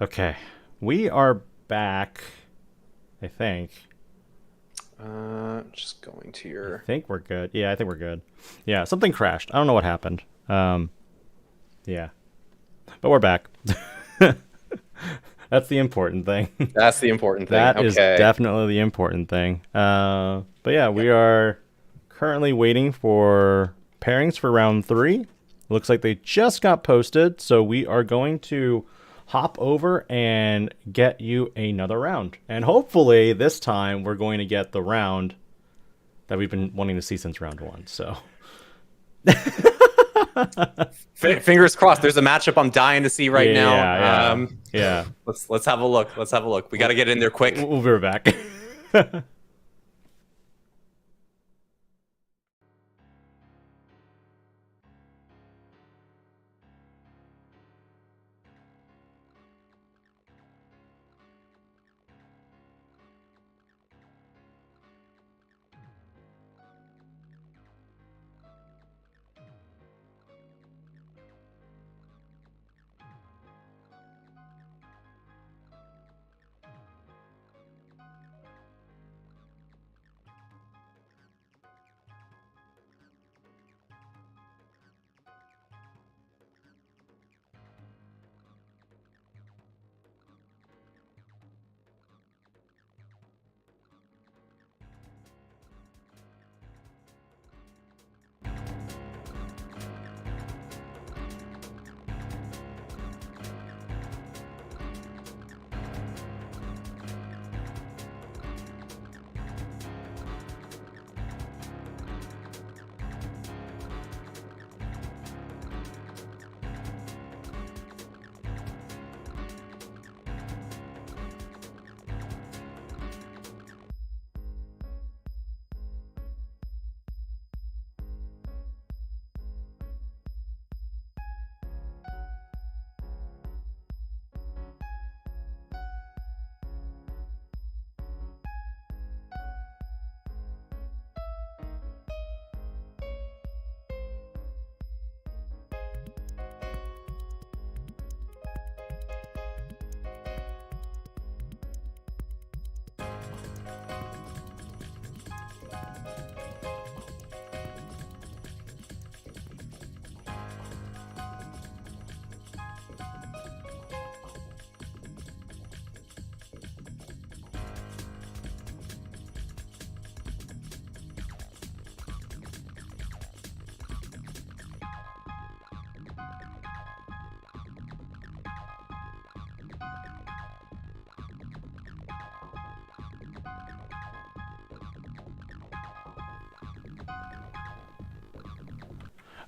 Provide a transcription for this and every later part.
Okay, we are back. I think. Just going to I your. think we're good. Yeah, I think we're good. Yeah, something crashed. I don't know what happened. Yeah, but we're back. That's the important thing. That's the important thing. That is Okay. definitely the important thing. But yeah, we are currently waiting for pairings for round 3. Looks like they just got posted, so we are going to hop over and get you another round. And hopefully this time we're going to get the round that we've been wanting to see since round 1. So Fingers crossed. There's a matchup I'm dying to see right now. Yeah. Let's have a look. Let's have a look. We got to get in there quick. We'll be right back.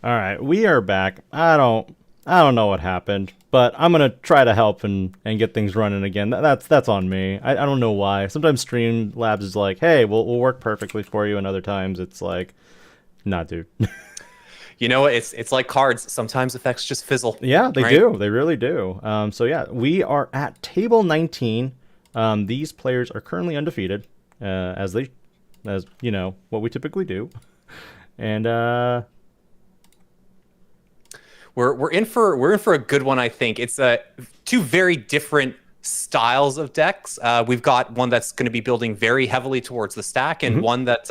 All right, we are back. I don't know what happened, but I'm gonna try to help and get things running again. That's on me. I don't know why. Sometimes Streamlabs is like, hey, we'll work perfectly for you, and other times it's like, nah, dude. You know, it's like cards. Sometimes effects just fizzle. Yeah, they right? do. They really do. So yeah, we are at table 19. These players are currently undefeated, as you know what we typically do, and We're in for a good one, I think. It's two very different styles of decks. We've got one that's going to be building very heavily towards the stack, and one that,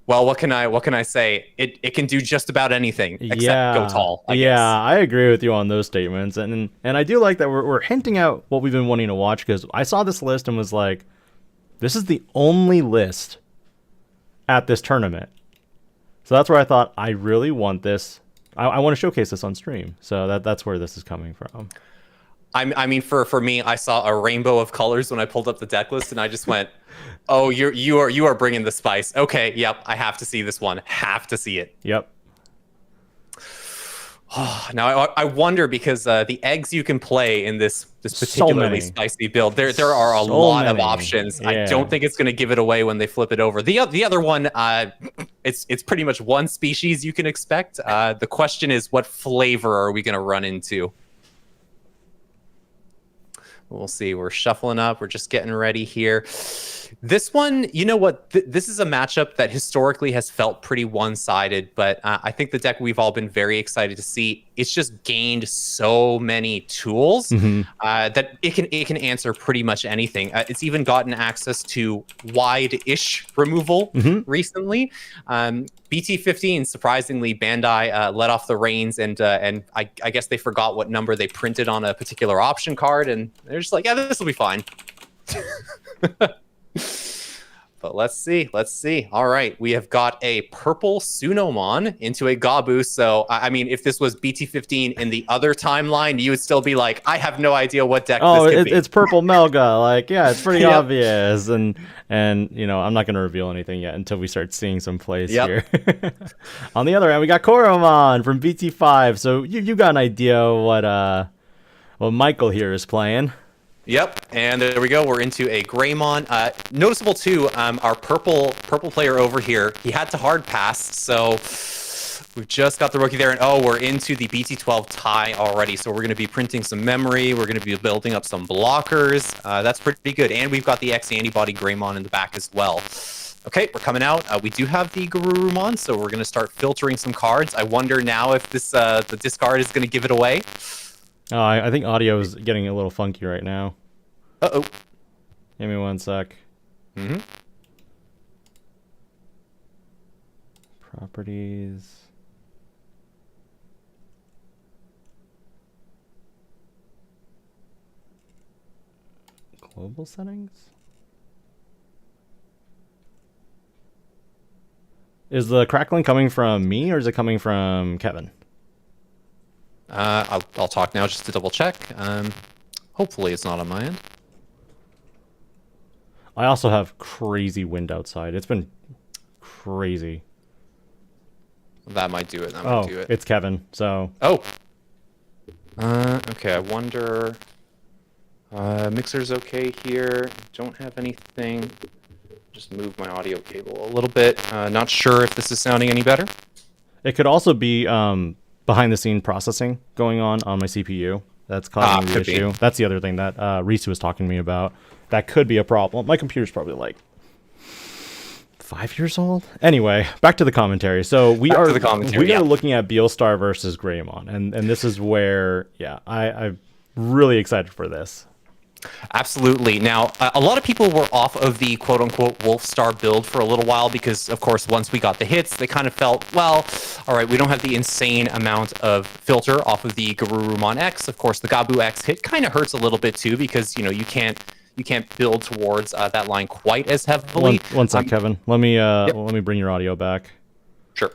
well, what can I say? It can do just about anything except go tall. I guess. I agree with you on those statements, and I do like that we're hinting out what we've been wanting to watch, because I saw this list and was like, this is the only list at this tournament. So that's where I thought I really want this. I want to showcase this on stream. So that's where this is coming from. I mean, for me, I saw a rainbow of colors when I pulled up the deck list, and I just went, "Oh, you are bringing the spice." Okay, yep, I have to see this one. Have to see it. Yep. Now I wonder, because the eggs you can play in this particularly spicy build, there are a lot of options. Yeah. I don't think it's going to give it away when they flip it over. The other one, it's pretty much one species you can expect. The question is, what flavor are we going to run into? We'll see. We're shuffling up. We're just getting ready here. This one, you know what? This is a matchup that historically has felt pretty one-sided, but I think the deck we've all been very excited to see. It's just gained so many tools that it can answer pretty much anything. It's even gotten access to wide-ish removal recently. BT15, surprisingly, Bandai let off the reins, and I guess they forgot what number they printed on a particular option card, and they're just like, yeah, this will be fine. But let's see. All right, we have got a purple Sunomon into a Gabu. So, I mean, if this was BT15 in the other timeline, you would still be like, I have no idea what deck this could be. It's purple Melga. Like, yeah, it's pretty obvious. And you know, I'm not going to reveal anything yet until we start seeing some plays here. On the other hand, we got Koromon from BT5. So you got an idea what Michael here is playing. Yep, and there we go. We're into a Greymon. Noticeable too, our purple player over here, he had to hard pass, so we've just got the rookie there, and we're into the BT12 tie already. So we're going to be printing some memory. We're going to be building up some blockers. That's pretty good, and we've got the x-antibody Greymon in the back as well. Okay, we're coming out. We do have the Garurumon, so we're going to start filtering some cards. I wonder now if this the discard is going to give it away. Oh, I think audio is getting a little funky right now. Uh-oh. Give me one sec. Properties. Global settings? Is the crackling coming from me or is it coming from Kevin? I'll talk now just to double check. Hopefully it's not on my end. I also have crazy wind outside. It's been crazy. That might do it. That might do it. It's Kevin. So. Oh. Okay. I wonder. Mixer's okay here. Don't have anything. Just move my audio cable a little bit. Not sure if this is sounding any better. It could also be behind the scene processing going on my CPU. That's causing the issue. That's the other thing that Risu was talking to me about. That could be a problem. My computer's probably like 5 years old. Anyway, back to the commentary. So we are looking at Beelstar versus Greymon, and this is where I'm really excited for this. Absolutely. Now, a lot of people were off of the quote-unquote Wolfstar build for a little while because, of course, once we got the hits, they kind of felt, well, all right, we don't have the insane amount of filter off of the Garurumon X. Of course, the Gabu X hit kind of hurts a little bit too because, you know, you can't build towards that line quite as heavily. One sec, Kevin. Let me bring your audio back. Sure.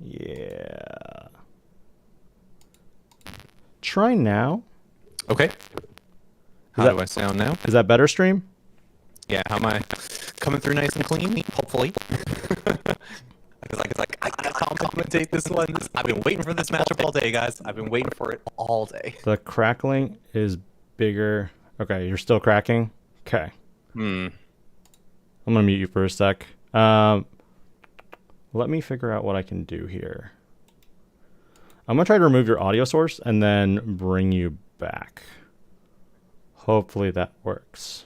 Yeah. Try now. Okay. How do I sound now? Is that better, stream? Yeah, how am I coming through nice and clean? Hopefully. It's like I gotta commentate this one. I've been waiting for this matchup all day, guys. I've been waiting for it all day. The crackling is bigger. Okay, you're still cracking? Okay. I'm gonna mute you for a sec. Let me figure out what I can do here. I'm gonna try to remove your audio source and then bring you back. Hopefully that works.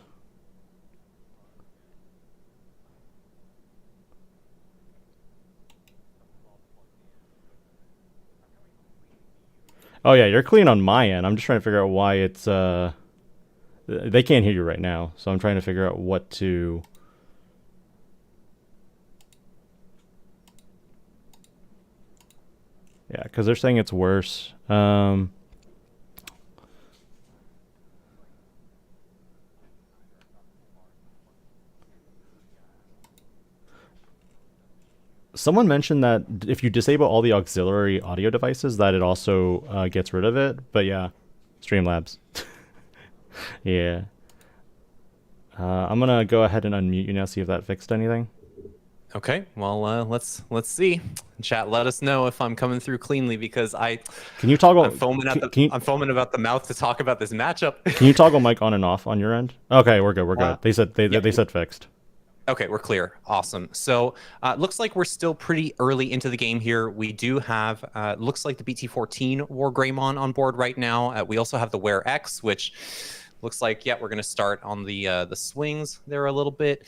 Oh yeah, you're clean on my end. I'm just trying to figure out why it's they can't hear you right now, so I'm trying to figure out what to. Yeah, because they're saying it's worse. Someone mentioned that if you disable all the auxiliary audio devices, that it also gets rid of it. But yeah, Streamlabs. Yeah. I'm gonna go ahead and unmute you now, see if that fixed anything. Okay. Well, let's see. Chat, let us know if I'm coming through cleanly because Can you toggle? I'm foaming at I'm foaming about the mouth to talk about this matchup. Can you toggle mic on and off on your end? Okay, we're good. We're good. They said they said fixed. Okay, we're clear. Awesome. So looks like we're still pretty early into the game here. We do have, looks like the BT14 War Greymon on board right now. We also have the Were X, which looks like, yeah, we're going to start on the swings there a little bit.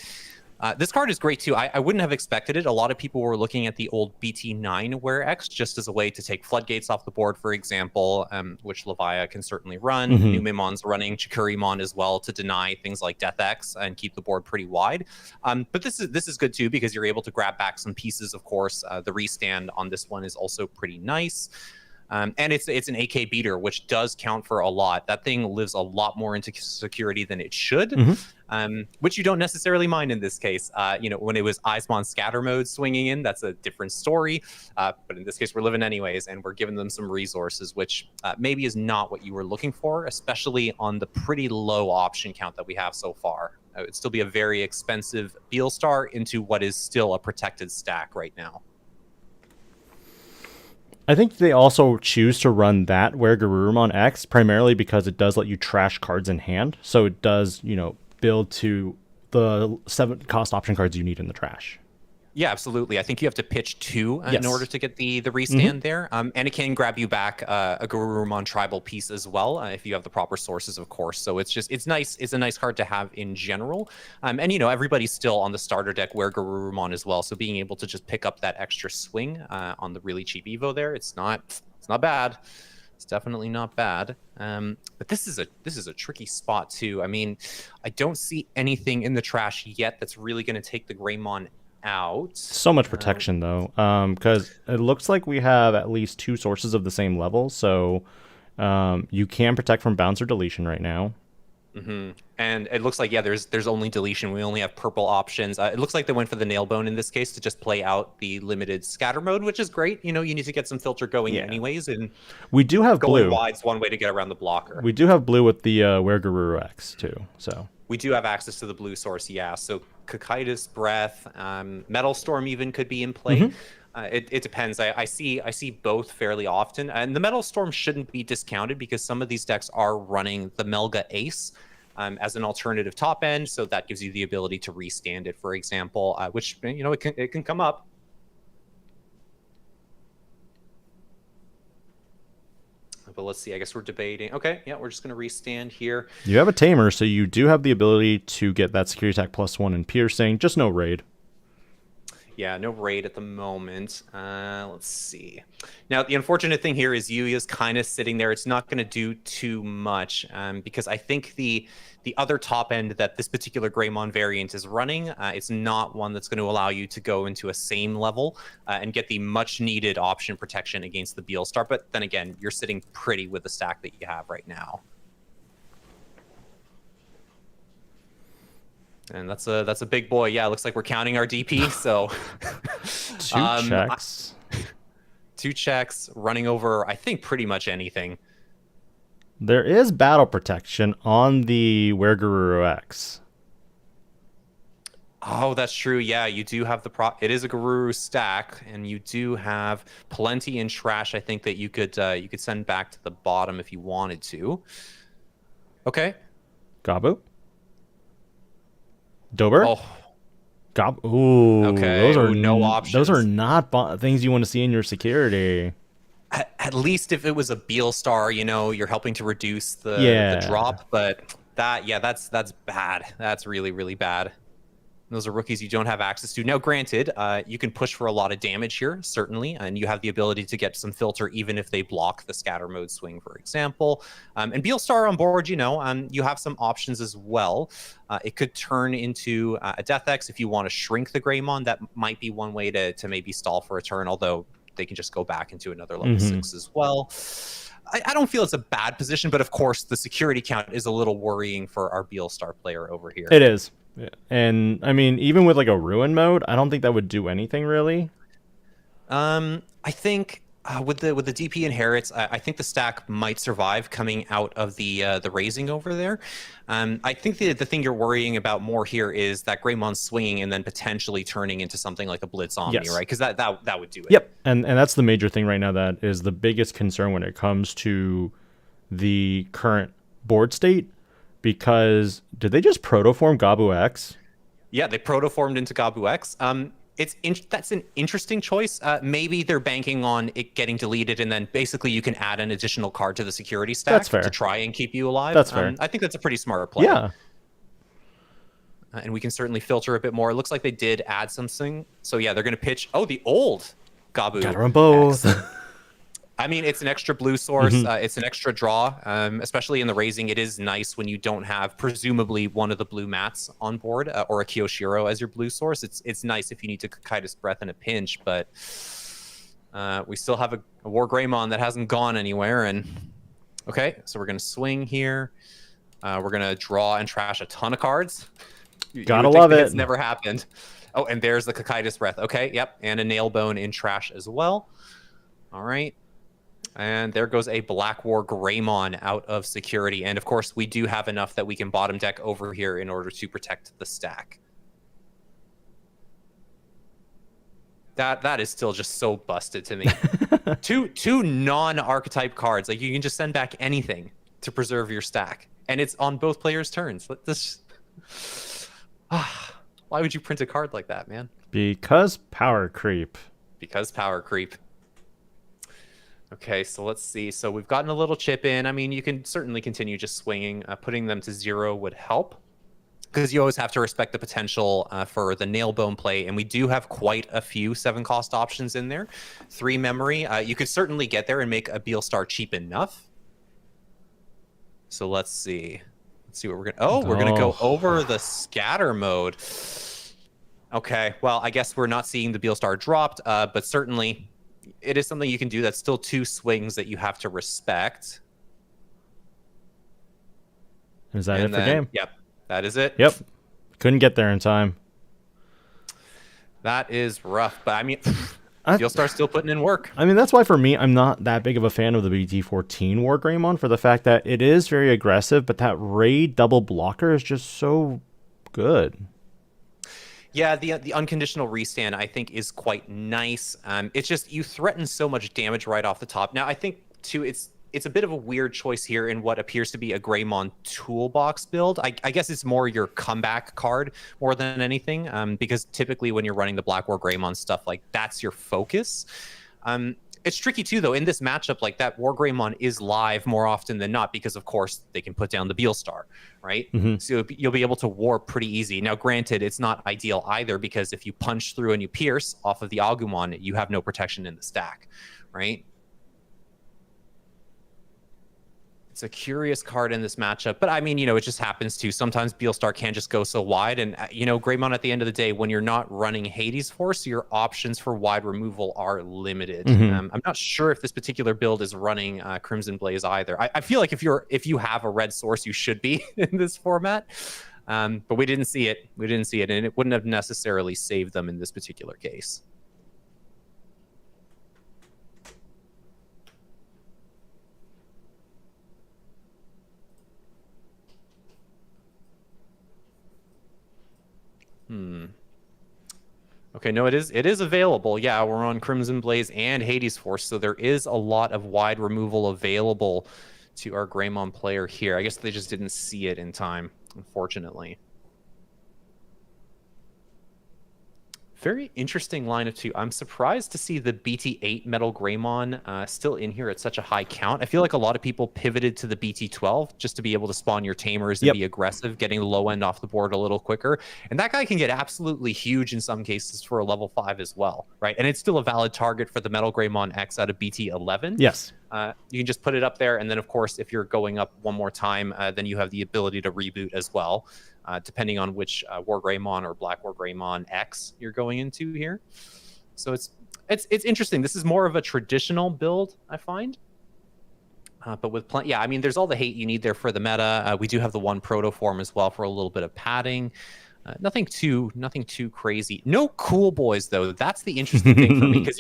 This card is great too. I wouldn't have expected it. A lot of people were looking at the old BT9 Were X just as a way to take floodgates off the board, for example, which Levia can certainly run. Numemon's running Chikurimon as well to deny things like Death X and keep the board pretty wide. But this is good too because you're able to grab back some pieces. Of course, the restand on this one is also pretty nice. And it's an AK beater, which does count for a lot. That thing lives a lot more into security than it should, which you don't necessarily mind in this case. When it was Eismon scatter mode swinging in, that's a different story. But in this case, we're living anyways, and we're giving them some resources, which maybe is not what you were looking for, especially on the pretty low option count that we have so far. It would still be a very expensive Beelstar into what is still a protected stack right now. I think they also choose to run that Garurumon X primarily because it does let you trash cards in hand. So it does, build to the 7 cost option cards you need in the trash. Yeah, absolutely. I think you have to pitch 2 in order to get the restand there. And it can grab you back a Garurumon tribal piece as well if you have the proper sources, of course. So it's nice. It's a nice card to have in general. And everybody's still on the starter deck where Garurumon as well. So being able to just pick up that extra swing on the really cheap Evo there, it's not bad. It's definitely not bad. But this is a tricky spot too. I mean, I don't see anything in the trash yet that's really going to take the Greymon out. So much protection though, because it looks like we have at least 2 sources of the same level, so you can protect from bounce or deletion right now. And it looks like there's only deletion. We only have purple options. It looks like they went for the nail bone in this case to just play out the limited scatter mode, which is great. You need to get some filter going anyways, and we do have going blue. wide's one way to get around the blocker. We do have blue with the Wergaruru X too, so we do have access to the blue source. So Cocytus Breath, Metal Storm even could be in play. It depends. I see both fairly often, and the Metal Storm shouldn't be discounted because some of these decks are running the Melga Ace as an alternative top end, so that gives you the ability to restand it, for example, which it can come up. But let's see. I guess we're debating. Okay, yeah, we're just going to restand here. You have a Tamer, so you do have the ability to get that security attack +1 and piercing. Just no raid. Yeah, no raid at the moment. Let's see. Now, the unfortunate thing here is Yuya's kind of sitting there. It's not going to do too much because I think the other top end that this particular Greymon variant is running, it's not one that's going to allow you to go into a same level and get the much needed option protection against the Beelstar. But then again, you're sitting pretty with the stack that you have right now. And that's a big boy. Yeah, it looks like we're counting our DP. So 2 checks. 2 checks, running over, I think, pretty much anything. There is battle protection on the Wergaruru X. Oh, that's true. Yeah, you do have it is a Garuru stack, and you do have plenty in trash. I think that you could send back to the bottom if you wanted to. Okay. Gabu. Dober? Oh. Ooh, okay. Those are no options. Those are not things you want to see in your security. At least if it was a Beelstar, you're helping to reduce the drop. But that's bad. That's really, really bad. Those are rookies you don't have access to. Now, granted, you can push for a lot of damage here, certainly, and you have the ability to get some filter even if they block the scatter mode swing, for example. And Beelstar on board, you have some options as well. It could turn into a Death X if you want to shrink the Greymon. That might be one way to maybe stall for a turn, although they can just go back into another level 6 as well. I don't feel it's a bad position, but of course, the security count is a little worrying for our Beelstar player over here. It is. And I mean, even with like a ruin mode, I don't think that would do anything really. I think With the DP inherits, I think the stack might survive coming out of the raising over there. I think the thing you're worrying about more here is that Greymon swinging and then potentially turning into something like a Blitz Omni, Yes. right? Because that would do it. Yep, and that's the major thing right now that is the biggest concern when it comes to the current board state, because did they just protoform Gabu X? Yeah, they protoformed into Gabu X. That's an interesting choice. Maybe they're banking on it getting deleted, and then basically you can add an additional card to the security stack That's fair. to try and keep you alive. That's fair. I think that's a pretty smart play. Yeah. And we can certainly filter a bit more. It looks like they did add something. So yeah, they're going to pitch. Oh, the old Gabu. Gotta run both. I mean, it's an extra blue source. It's an extra draw, especially in the raising. It is nice when you don't have presumably one of the blue mats on board or a Kyoshiro as your blue source. It's nice if you need to Kaida's Breath in a pinch, but we still have a War Greymon that hasn't gone anywhere. And okay, so we're going to swing here. We're going to draw and trash a ton of cards. Gotta love it. It's never happened. Oh, and there's the Kaida's Breath. Okay, yep, and a Nailbone in trash as well. All right. And there goes a Black War Greymon out of security. And of course, we do have enough that we can bottom deck over here in order to protect the stack. That is still just so busted to me. two non-archetype cards. Like, you can just send back anything to preserve your stack. And it's on both players' turns. Why would you print a card like that, man? Because power creep. Because power creep. Okay, so let's see. So we've gotten a little chip in. I mean, you can certainly continue just swinging. Putting them to 0 would help, because you always have to respect the potential for the Nailbone play. And we do have quite a few 7-cost options in there. 3 memory. You could certainly get there and make a Beelstar cheap enough. So let's see. Let's see what we're going to... Oh, we're going to go over the scatter mode. Okay, well, I guess we're not seeing the Beelstar dropped, but certainly... it is something you can do. That's still 2 swings that you have to respect. Is that it for game? Yep, that is it. Yep. Couldn't get there in time. That is rough, but I mean, Beelstar's still putting in work. I mean, that's why for me, I'm not that big of a fan of the BT14 War Greymon, for the fact that it is very aggressive, but that raid double blocker is just so good. Yeah, the unconditional restand, I think, is quite nice. It's just you threaten so much damage right off the top. Now, I think, too, it's a bit of a weird choice here in what appears to be a Greymon Toolbox build. I guess it's more your comeback card more than anything, because typically when you're running the Black War Greymon stuff, like, that's your focus. It's tricky, too, though. In this matchup, like, that War Greymon is live more often than not because, of course, they can put down the Beelstar, right? So you'll be able to war pretty easy. Now, granted, it's not ideal either, because if you punch through and you pierce off of the Agumon, you have no protection in the stack, right? It's a curious card in this matchup, but I mean, you know, it just happens to. Sometimes Beelstar can just go so wide, and you know, Greymon, at the end of the day, when you're not running Hades Force, your options for wide removal are limited. I'm not sure if this particular build is running Crimson Blaze either. I feel like if you have a red source, you should be in this format, but we didn't see it. We didn't see it, and it wouldn't have necessarily saved them in this particular case. Okay, no, it is available. Yeah, we're on Crimson Blaze and Hades Force, so there is a lot of wide removal available to our Greymon player here. I guess they just didn't see it in time, unfortunately. Very interesting line of 2. I'm surprised to see the BT8 Metal Greymon still in here at such a high count. I feel like a lot of people pivoted to the BT12 just to be able to spawn your tamers and be aggressive, getting the low end off the board a little quicker. And that guy can get absolutely huge in some cases for a level 5 as well, right? And it's still a valid target for the Metal Greymon X out of BT11. Yes. You can just put it up there, and then, of course, if you're going up one more time, then you have the ability to reboot as well. Depending on which War Greymon or Black War Greymon X you're going into here. So it's interesting. This is more of a traditional build, I find. But with plenty, yeah, I mean, there's all the hate you need there for the meta. We do have the 1 proto form as well for a little bit of padding. Nothing too crazy. No cool boys though. That's the interesting thing for me, because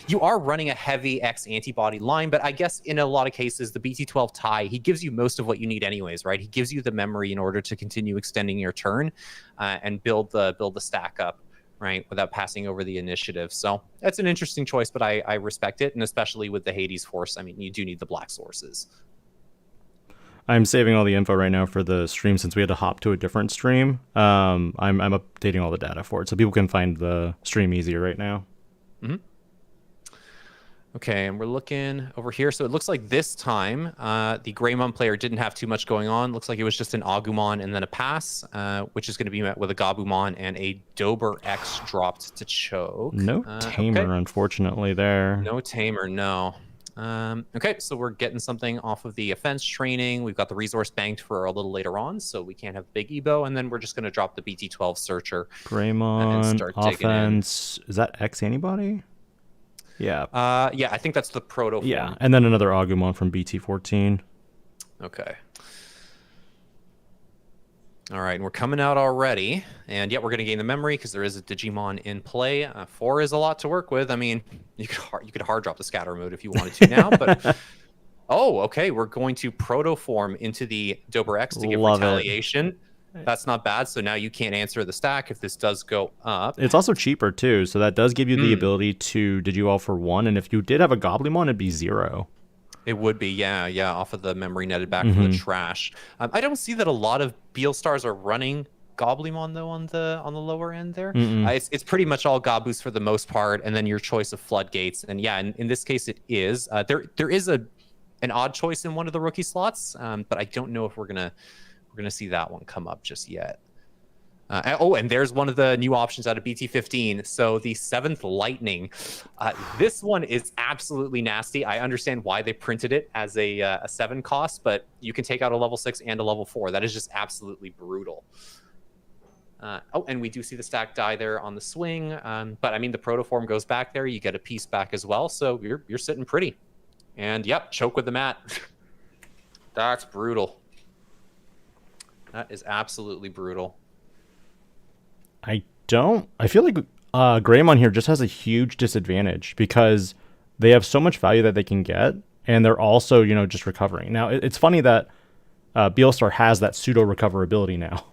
You are running a heavy X-antibody line, but I guess in a lot of cases, the BT12 tie, he gives you most of what you need anyways, right? He gives you the memory in order to continue extending your turn and build the stack up, right, without passing over the initiative. So that's an interesting choice, but I respect it, and especially with the Hades Force, I mean, you do need the black sources. I'm saving all the info right now for the stream since we had to hop to a different stream. I'm updating all the data for it so people can find the stream easier right now. Mm-hmm. Okay, and we're looking over here. So it looks like this time the Greymon player didn't have too much going on. Looks like it was just an Agumon and then a pass, which is going to be met with a Gabumon and a Dober X dropped to choke. No Tamer, okay. Unfortunately, there. No Tamer, no. Okay, so we're getting something off of the offense training. We've got the resource banked for a little later on, so we can't have big Ebo, and then we're just going to drop the BT12 searcher. Greymon, offense. Is that X-antibody? Yeah. Yeah, I think that's the proto form. Yeah, and then another Agumon from BT14. Okay. All right, and we're coming out already. And yeah, we're going to gain the memory because there is a Digimon in play. 4 is a lot to work with. I mean, you could hard drop the scatter mode if you wanted to now, but oh, okay, we're going to proto form into the Dober X to give retaliation. That's not bad. So now you can't answer the stack if this does go up. It's also cheaper too, so that does give you the ability to Digivolve for 1, and if you did have a Goblimon, it'd be 0. It would be, yeah, off of the memory netted back from the trash. I don't see that a lot of Beelstars are running Goblimon though on the lower end there. It's pretty much all Gabus for the most part, and then your choice of Floodgates. And yeah, in this case it is. There is an odd choice in one of the rookie slots, but I don't know if we're gonna see that one come up just yet. And there's one of the new options out of BT15. So the 7th Lightning. This one is absolutely nasty. I understand why they printed it as a 7 cost, but you can take out a level 6 and a level 4. That is just absolutely brutal. And we do see the stack die there on the swing. But I mean, the protoform goes back there. You get a piece back as well. So you're sitting pretty. And yep, choke with the mat. That's brutal. That is absolutely brutal. I feel like Greymon here just has a huge disadvantage because they have so much value that they can get, and they're also, just recovering. Now, it's funny that Beelstar has that pseudo-recoverability now.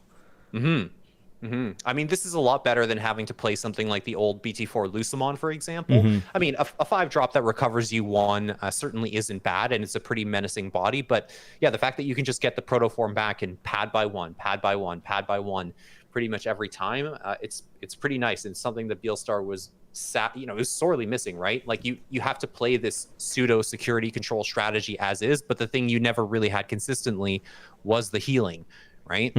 I mean, this is a lot better than having to play something like the old BT4 Lucemon, for example. I mean, a 5-drop that recovers you 1 certainly isn't bad, and it's a pretty menacing body. But yeah, the fact that you can just get the protoform back and pad by 1, pad by 1, pad by 1, pretty much every time, it's pretty nice, and something that Beelstar was sorely missing, right? Like you have to play this pseudo security control strategy as is, but the thing you never really had consistently was the healing, right?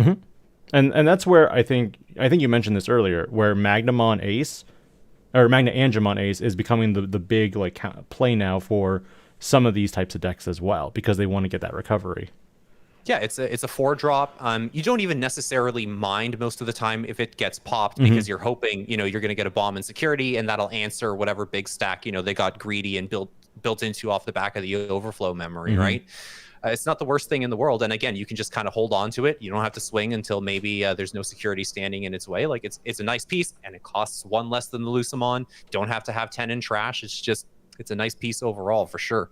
And that's where I think you mentioned this earlier, where Magnamon Ace or Magna Angemon Ace is becoming the big play now for some of these types of decks as well, because they want to get that recovery. Yeah, it's a 4-drop. You don't even necessarily mind most of the time if it gets popped, because you're hoping, you're going to get a bomb in security, and that'll answer whatever big stack, they got greedy and built into off the back of the overflow memory, right? It's not the worst thing in the world. And again, you can just kind of hold on to it. You don't have to swing until maybe there's no security standing in its way. Like it's a nice piece, and it costs 1 less than the Lucemon. Don't have to have 10 in trash. It's a nice piece overall for sure.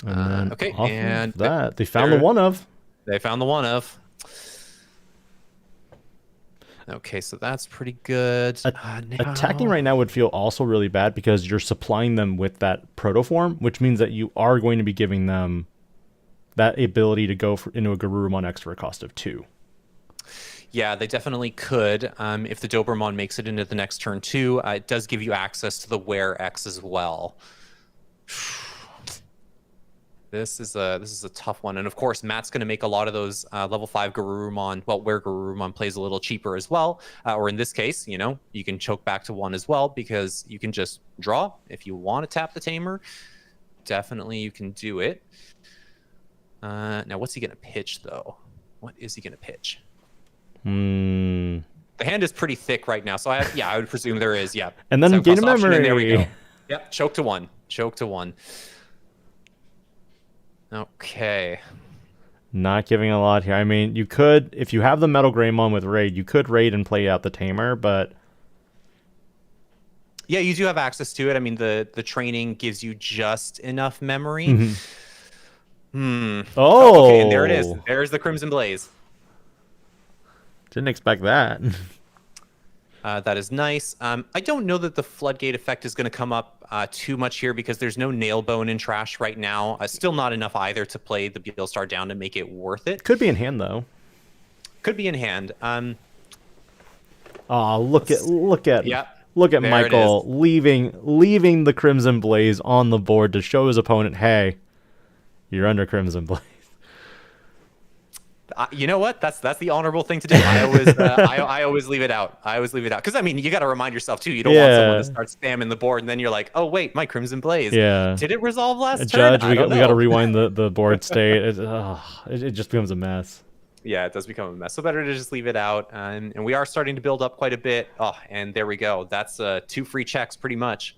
Okay, and that they found the one of. They found the one of. Okay, so that's pretty good. Attacking right now would feel also really bad because you're supplying them with that protoform, which means that you are going to be giving them that ability to go into a Garurumon X for a cost of 2. Yeah, they definitely could. If the Dobermon makes it into the next turn too, it does give you access to the Were X as well. This is a tough one, and of course Matt's going to make a lot of those level 5 Garurumon, where Garurumon plays a little cheaper as well, or in this case, you can choke back to 1 as well, because you can just draw if you want to tap the Tamer. Definitely, you can do it. Now, what's he going to pitch though? What is he going to pitch? The hand is pretty thick right now, so I would presume there is. Yeah, and then gain a memory. And there we go. Yep, choke to 1. Choke to 1. Okay. Not giving a lot here. I mean, you could, if you have the Metal Greymon with Raid, you could Raid and play out the Tamer, but Yeah, you do have access to it. I mean, the training gives you just enough memory. Oh, okay, and there it is. There's the Crimson Blaze. Didn't expect that. That is nice. I don't know that the Floodgate effect is going to come up too much here because there's no Nailbone in trash right now. Still not enough either to play the Beelstar down to make it worth it. Could be in hand though. Could be in hand. Oh, look at Yep. Look at There Michael leaving the Crimson Blaze on the board to show his opponent, hey, you're under Crimson Blaze. You know what? That's the honorable thing to do. I always leave it out. I always leave it out because I mean you got to remind yourself too. You don't want someone to start spamming the board and then you're like, oh wait, my Crimson Blaze. Yeah. Did it resolve last turn? Judge, we got to rewind the board state. It just becomes a mess. Yeah, it does become a mess. So better to just leave it out. And we are starting to build up quite a bit. Oh, and there we go. That's 2 free checks pretty much.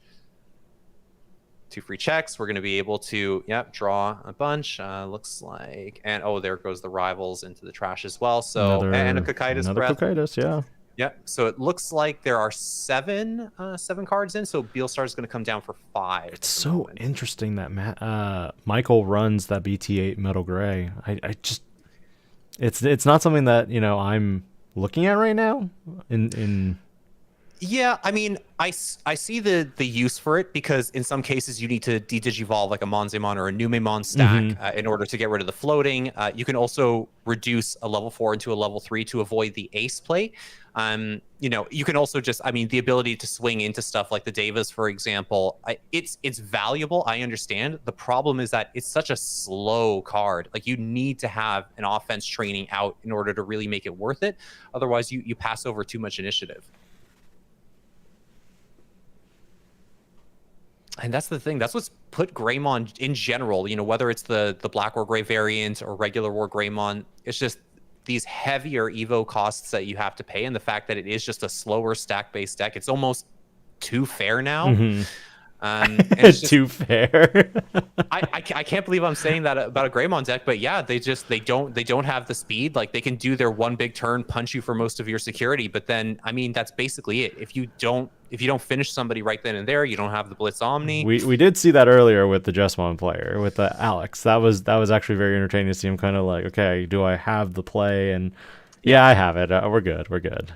2 free checks. We're going to be able to, draw a bunch. Looks like, and oh, there goes the rivals into the trash as well. So and a Cocytus breath. Cocytus, yeah. Yep. So it looks like there are 7 cards in. So Beelstar is going to come down for 5. It's so interesting that Michael runs that BT8 Metal Gray. I just. It's not something that I'm looking at right now. Yeah, I mean, I see the use for it because in some cases you need to de-digivolve like a Monzemon or a Numemon stack in order to get rid of the floating. You can also reduce a level 4 into a level 3 to avoid the ace play. You can also just, I mean, the ability to swing into stuff like the Devas, for example, it's valuable. I understand. The problem is that it's such a slow card. Like you need to have an offense training out in order to really make it worth it. Otherwise, you pass over too much initiative. And that's the thing. That's what's put Greymon in general, whether it's the Black or Gray variant or regular War Greymon, it's just these heavier Evo costs that you have to pay. And the fact that it is just a slower stack-based deck, it's almost too fair now. And it's just, too fair. I can't believe I'm saying that about a Greymon deck, but yeah, they don't have the speed. Like they can do their one big turn, punch you for most of your security, but then I mean that's basically it. If you don't finish somebody right then and there, you don't have the Blitz Omni. We did see that earlier with the Jessamon player with Alex. That was actually very entertaining to see him kind of like, okay, do I have the play? And yeah, I have it. We're good.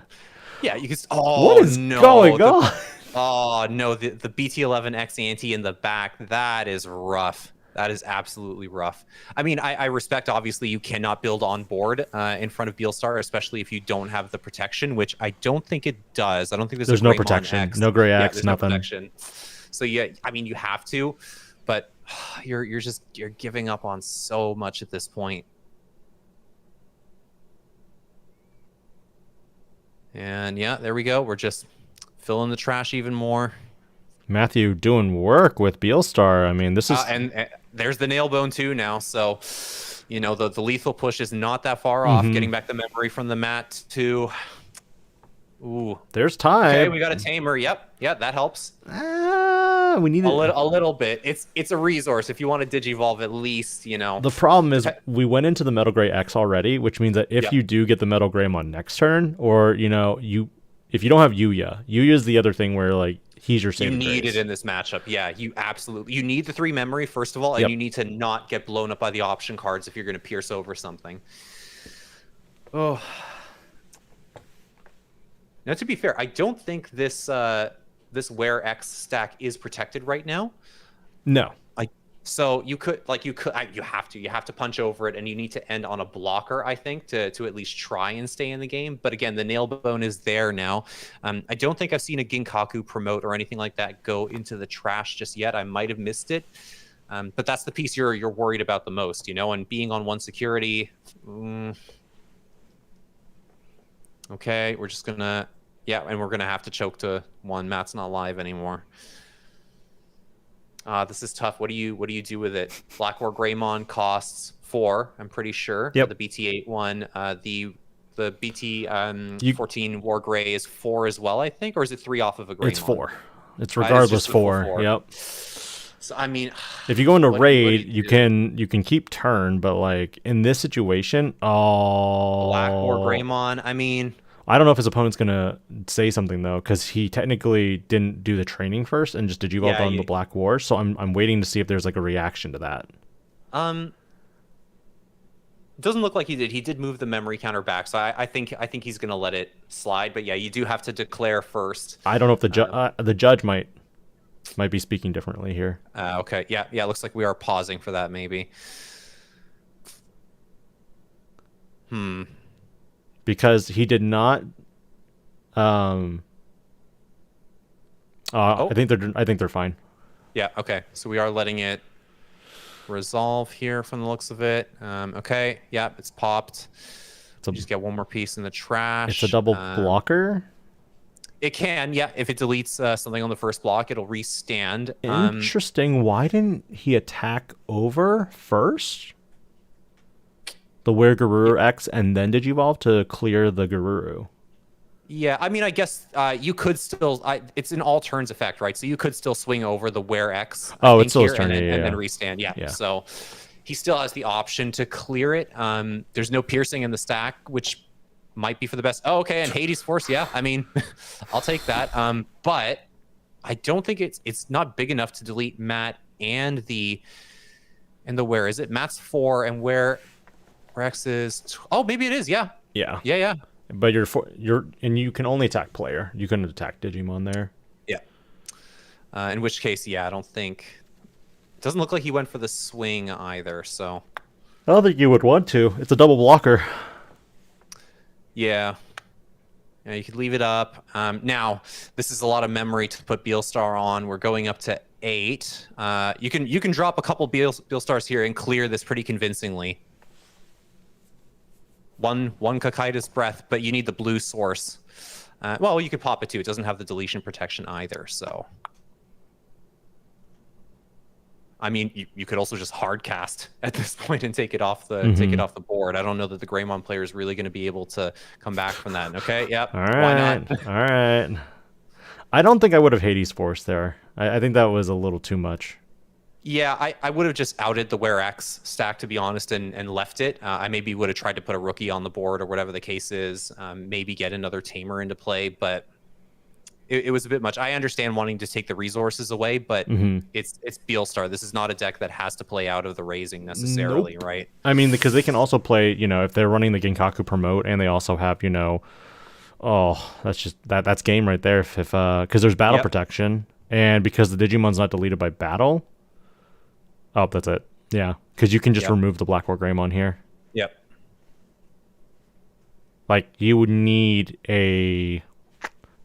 Yeah, you can. What is going on? Oh no, the BT11 x-ante in the back, that is rough. That is absolutely rough. I mean, I respect, obviously, you cannot build on board in front of Beelstar, especially if you don't have the protection, which I don't think it does. I don't think there's no protection. X. No Gray X, there's nothing. No protection. So yeah, I mean, you have to, but you're giving up on so much at this point. And yeah, there we go. We're just filling the trash even more. Matthew doing work with Beelstar. I mean, this is and there's the Nailbone too now. So, the lethal push is not that far off. Getting back the memory from the mat to, ooh, there's time. Okay, we got a tamer. Yep, that helps. We need a little bit. It's a resource if you want to digivolve at least. The problem is we went into the Metal Gray X already, which means that if you do get the Metal Greymon next turn, or if you don't have Yuya is the other thing where like he's your saving grace. You need it in this matchup. Yeah, you need the 3 memory first of all, and you need to not get blown up by the option cards if you're going to pierce over something. Oh. Now, to be fair, I don't think this Wear X stack is protected right now. No. So you have to punch over it, and you need to end on a blocker, I think, to at least try and stay in the game. But again, the Nailbone is there now. I don't think I've seen a Ginkaku promote or anything like that go into the trash just yet. I might have missed it. But that's the piece you're worried about the most, and being on 1 security. Okay, we're just gonna, and we're gonna have to choke to 1. Matt's not live anymore. This is tough. What do you do with it? Black War Greymon costs 4, I'm pretty sure. Yep. The BT8 one. The BT 14 War Gray is 4 as well, I think, or is it 3 off of a Greymon? It's 4. It's regardless 4. Yep. So I mean, if you go into raid, you can keep turn, but like in this situation, Black War Greymon. I mean, I don't know if his opponent's gonna say something though, because he technically didn't do the training first and just digivolved on the Black War. So I'm waiting to see if there's like a reaction to that. Doesn't look like he did. He did move the memory counter back, so I think he's gonna let it slide. But yeah, you do have to declare first. I don't know if the judge might be speaking differently here. Okay, yeah. It looks like we are pausing for that, maybe. Because he did not. I think they're fine. Yeah. Okay. So we are letting it resolve here from the looks of it. Okay. Yeah, it's popped. Just get one more piece in the trash. It's a double blocker. It can, yeah. If it deletes something on the first block, it'll restand. Interesting. Why didn't he attack over first? The Were Garuru X and then Digivolve to clear the Garuru. Yeah, I mean, I guess you could still. It's an all turns effect, right? So you could still swing over the Were X. It's still his turn, and then restand. Yeah. So he still has the option to clear it. There's no piercing in the stack, which might be for the best. Oh, okay, and Hades Force. Yeah, I mean, I'll take that. But I don't think it's not big enough to delete Matt and the Where is it? Matt's 4 and Where X is. Oh, maybe it is. Yeah. Yeah. But and you can only attack player. You couldn't attack Digimon there. Yeah. In which case, I don't think. It doesn't look like he went for the swing either. So. I don't think you would want to. It's a double blocker. Yeah. You could leave it up. Now, this is a lot of memory to put Beelstar on. We're going up to 8. You can drop a couple Beelstars here and clear this pretty convincingly. One Kakaida's Breath, but you need the blue source. Well, you could pop it too. It doesn't have the deletion protection either, so. I mean, you could also just hard cast at this point and take it off the board. I don't know that the Greymon player is really going to be able to come back from that. Okay, yep. All right. Why not? All right. I don't think I would have Hades Force there. I think that was a little too much. Yeah, I would have just outed the Were X stack, to be honest, and left it. I maybe would have tried to put a rookie on the board or whatever the case is. Maybe get another Tamer into play, but it was a bit much. I understand wanting to take the resources away, but it's Beelstar. This is not a deck that has to play out of the raising necessarily, right? I mean, because they can also play, if they're running the Genkaku promote and they also have, that's game right there. If because there's battle protection and because the Digimon's not deleted by battle. Oh, that's it. Yeah, because you can just remove the Black War Greymon here. Yep. Like, you would need a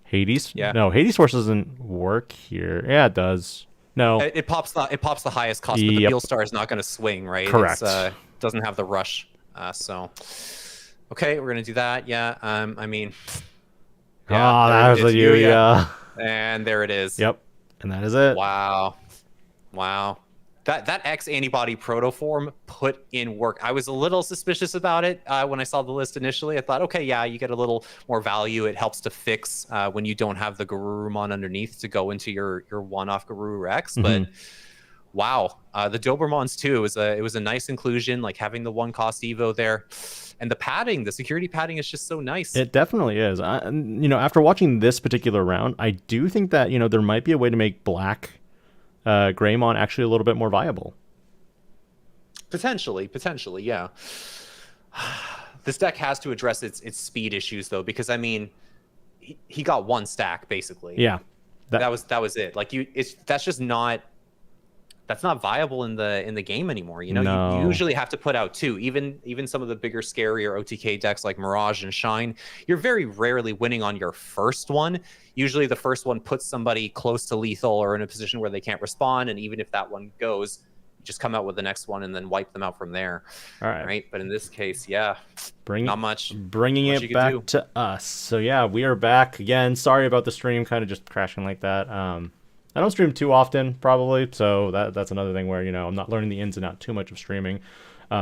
Hades. Yeah. No, Hades Force doesn't work here. Yeah, it does. No. It pops the highest cost, but the Beelstar is not going to swing, right? Correct. It doesn't have the rush. So, okay, we're going to do that. Yeah. I mean. Yeah, that was you. Yeah. And there it is. Yep. And that is it. Wow. That X-antibody protoform put in work. I was a little suspicious about it when I saw the list initially. I thought, okay, yeah, you get a little more value. It helps to fix when you don't have the Garurumon underneath to go into your one-off Garuru X. But wow, the Dobermons too. It was a nice inclusion, like having the 1-cost Evo there. And the padding, the security padding is just so nice. It definitely is. After watching this particular round, I do think that, there might be a way to make black Greymon actually a little bit more viable. Potentially, yeah. This deck has to address its speed issues though, because I mean, he got 1 stack basically. Yeah, that was it. Like that's just not viable in the game anymore. No. You usually have to put out 2. Even some of the bigger, scarier OTK decks like Mirage and Shine, you're very rarely winning on your first one. Usually the first one puts somebody close to lethal or in a position where they can't respond, and even if that one goes, you just come out with the next one and then wipe them out from there. All right. But in this case, not much. Bringing it back to us. So yeah, we are back again. Sorry about the stream kind of just crashing like that. I don't stream too often, probably, so that's another thing where, I'm not learning the ins and outs too much of streaming.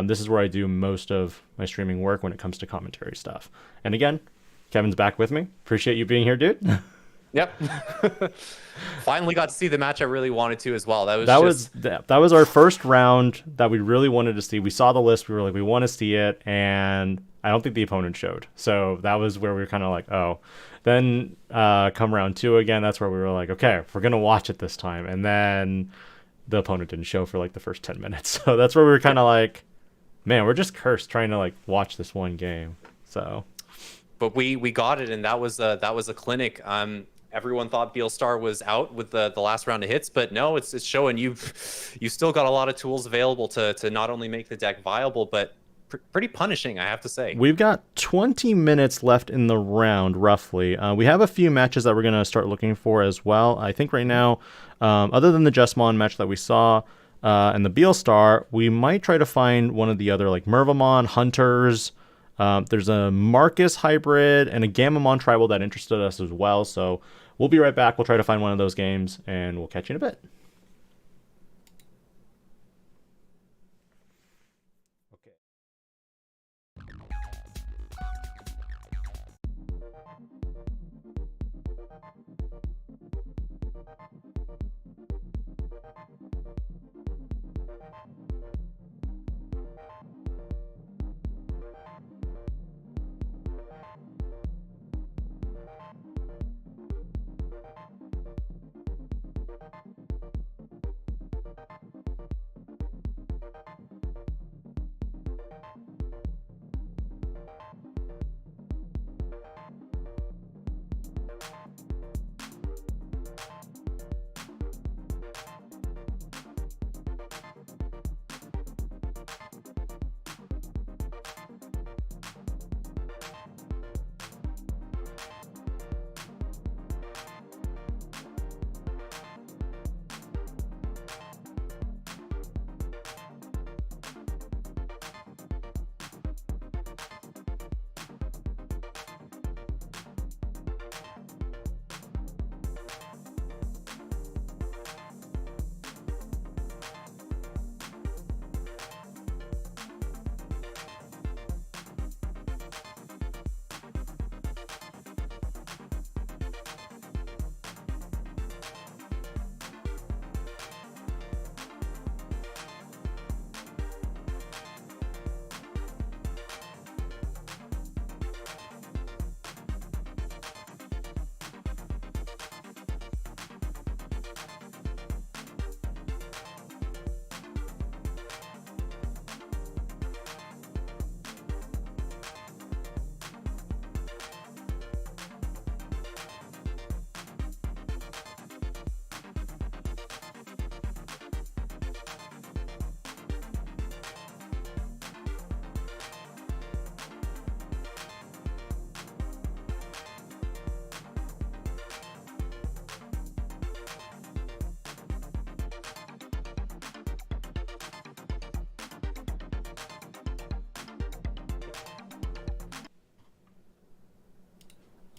This is where I do most of my streaming work when it comes to commentary stuff. And again, Kevin's back with me. Appreciate you being here, dude. Yep. Finally got to see the match I really wanted to as well. That was our first round that we really wanted to see. We saw the list, we were like, we want to see it, and I don't think the opponent showed. So that was where we were kind of like, oh. Then come round 2 again, that's where we were like, okay, we're gonna watch it this time. And then the opponent didn't show for like the first 10 minutes. So that's where we were kind of like, man, we're just cursed trying to like watch this one game. So, but we got it, and that was a clinic. Everyone thought Beelstar was out with the last round of hits, but no, it's showing you still got a lot of tools available to not only make the deck viable, but pretty punishing, I have to say. We've got 20 minutes left in the round, roughly. We have a few matches that we're going to start looking for as well. I think right now, other than the Justmon match that we saw and the Beelstar, we might try to find one of the other, like Mervamon, Hunters. There's a Marcus hybrid and a Gammamon tribal that interested us as well. So we'll be right back. We'll try to find one of those games, and we'll catch you in a bit.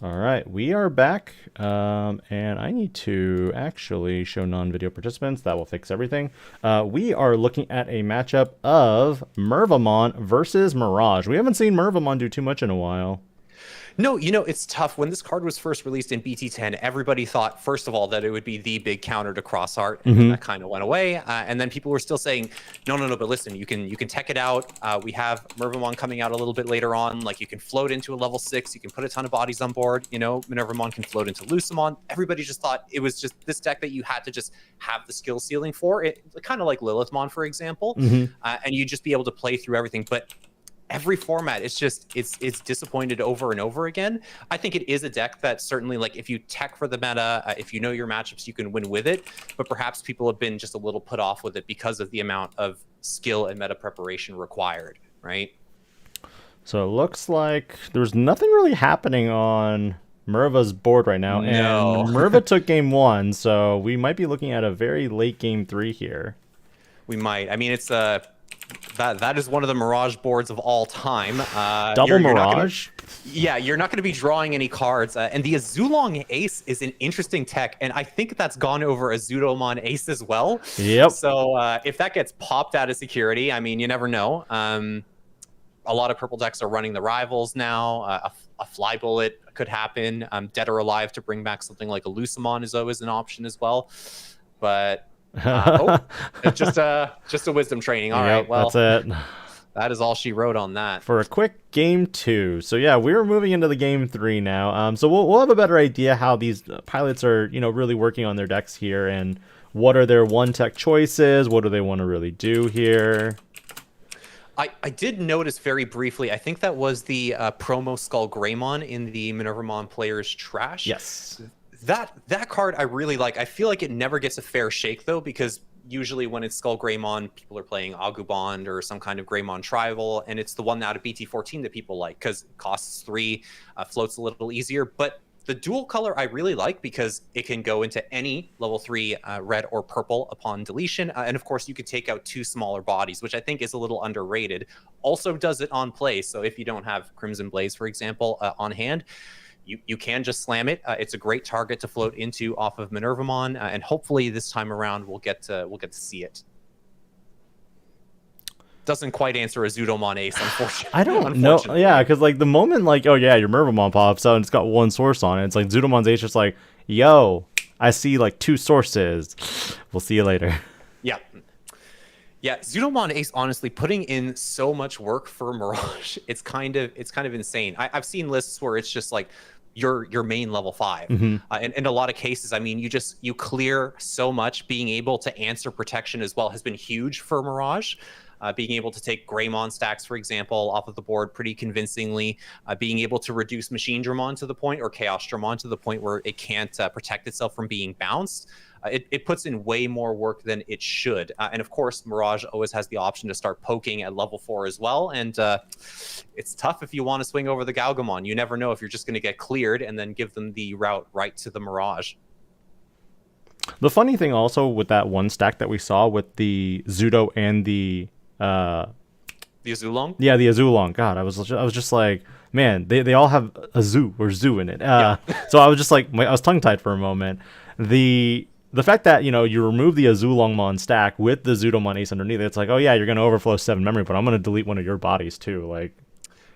All right, we are back, and I need to actually show non-video participants. That will fix everything. We are looking at a matchup of Mervamon versus Mirage. We haven't seen Mervamon do too much in a while. No, it's tough. When this card was first released in BT10, everybody thought, first of all, that it would be the big counter to Crossheart, and then that kind of went away. And then people were still saying, no, but listen, you can tech it out. We have Mervamon coming out a little bit later on. Like, you can float into a level 6. You can put a ton of bodies on board. Mervamon can float into Lucemon. Everybody just thought it was just this deck that you had to just have the skill ceiling for. It kind of like Lilithmon, for example. And you'd just be able to play through everything. But every format, it's disappointed over and over again. I think it is a deck that certainly, like, if you tech for the meta, if you know your matchups, you can win with it. But perhaps people have been just a little put off with it because of the amount of skill and meta preparation required, right? So it looks like there's nothing really happening on Merva's board right now. No. And Merva took game 1, so we might be looking at a very late game 3 here. We might. I mean, it's that is one of the Mirage boards of all time. Double Mirage? You're not going to be drawing any cards. And the Azulong Ace is an interesting tech, and I think that's gone over Azulomon Ace as well. Yep. So if that gets popped out of security, I mean, you never know. a lot of purple decks are running the rivals now. A fly bullet could happen. Dead or alive to bring back something like a Lucemon is always an option as well. But it's just a wisdom training. All right, well, that's it. That is all she wrote on that. For a quick game 2. So yeah, we're moving into the game 3 now. So we'll have a better idea how these pilots are, really working on their decks here, and what are their one tech choices. What do they want to really do here? I did notice very briefly, I think that was the promo Skull Greymon in the Minervamon player's trash. Yes. That card I really like. I feel like it never gets a fair shake, though, because usually when it's Skull Greymon, people are playing Agubond or some kind of Greymon Tribal, and it's the one out of BT14 that people like because it costs 3, floats a little easier. But the dual color I really like because it can go into any level 3 red or purple upon deletion. And of course, you could take out 2 smaller bodies, which I think is a little underrated. Also does it on play. So if you don't have Crimson Blaze, for example, on hand, you can just slam it. It's a great target to float into off of Minervamon. And hopefully this time around, we'll get to see it. Doesn't quite answer a Zudomon Ace, unfortunately. I don't know. Yeah, because like the moment oh yeah, your Mervamon pops out and it's got 1 source on it, it's like Zudomon's Ace just like, yo, I see like 2 sources. We'll see you later. Yeah. Yeah, Zudomon Ace, honestly, putting in so much work for Mirage, it's kind of insane. I've seen lists where it's just like your main level 5. And in a lot of cases, I mean, you clear so much. Being able to answer protection as well has been huge for Mirage. Being able to take Greymon stacks, for example, off of the board pretty convincingly, being able to reduce Machine Dramon to the point, or Chaos Dramon to the point where it can't protect itself from being bounced. It puts in way more work than it should. And of course, Mirage always has the option to start poking at level 4 as well. And it's tough if you want to swing over the Galgamon. You never know if you're just going to get cleared and then give them the route right to the Mirage. The funny thing also with that one stack that we saw with the Zudo and the Azulong? Yeah, the Azulong. God, I was just like, man, they all have a zoo or zoo in it. Yeah. So I was just like, I was tongue-tied for a moment. The fact that, you remove the Azulongmon stack with the Zudomon Ace underneath, it's like, oh yeah, you're going to overflow 7 memory, but I'm going to delete one of your bodies too. Like,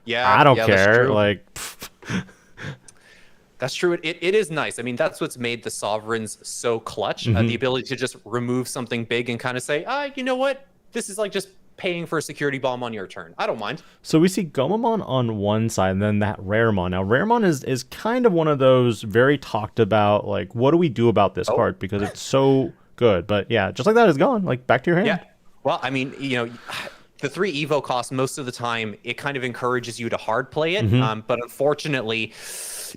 yeah, I don't care. care. Like, that's true. It is nice. I mean, that's what's made the Sovereigns so clutch. The ability to just remove something big and kind of say, you know what? This is like just paying for a security bomb on your turn. I don't mind. So we see Gomamon on one side and then that Raremon. Now, Raremon is kind of one of those very talked about, like, what do we do about this card? Because it's so good. But yeah, just like that, it's gone. Like, back to your hand. Yeah. Well, I mean, the 3 Evo cost, most of the time, it kind of encourages you to hard play it. But unfortunately,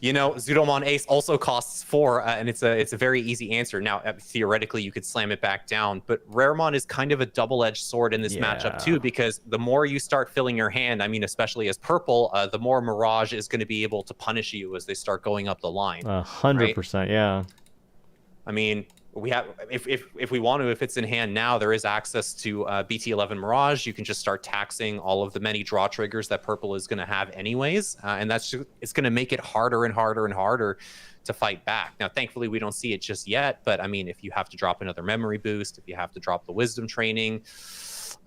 Zudomon Ace also costs 4, and it's a very easy answer. Now, theoretically, you could slam it back down, but Raremon is kind of a double-edged sword in this matchup too, because the more you start filling your hand, I mean, especially as purple, the more Mirage is going to be able to punish you as they start going up the line. 100%, yeah. I mean, we have if we want to, if it's in hand now, there is access to BT11 Mirage. You can just start taxing all of the many draw triggers that purple is going to have anyways, and it's going to make it harder and harder and harder to fight back. Now, thankfully, we don't see it just yet, but I mean, if you have to drop another memory boost, if you have to drop the wisdom training,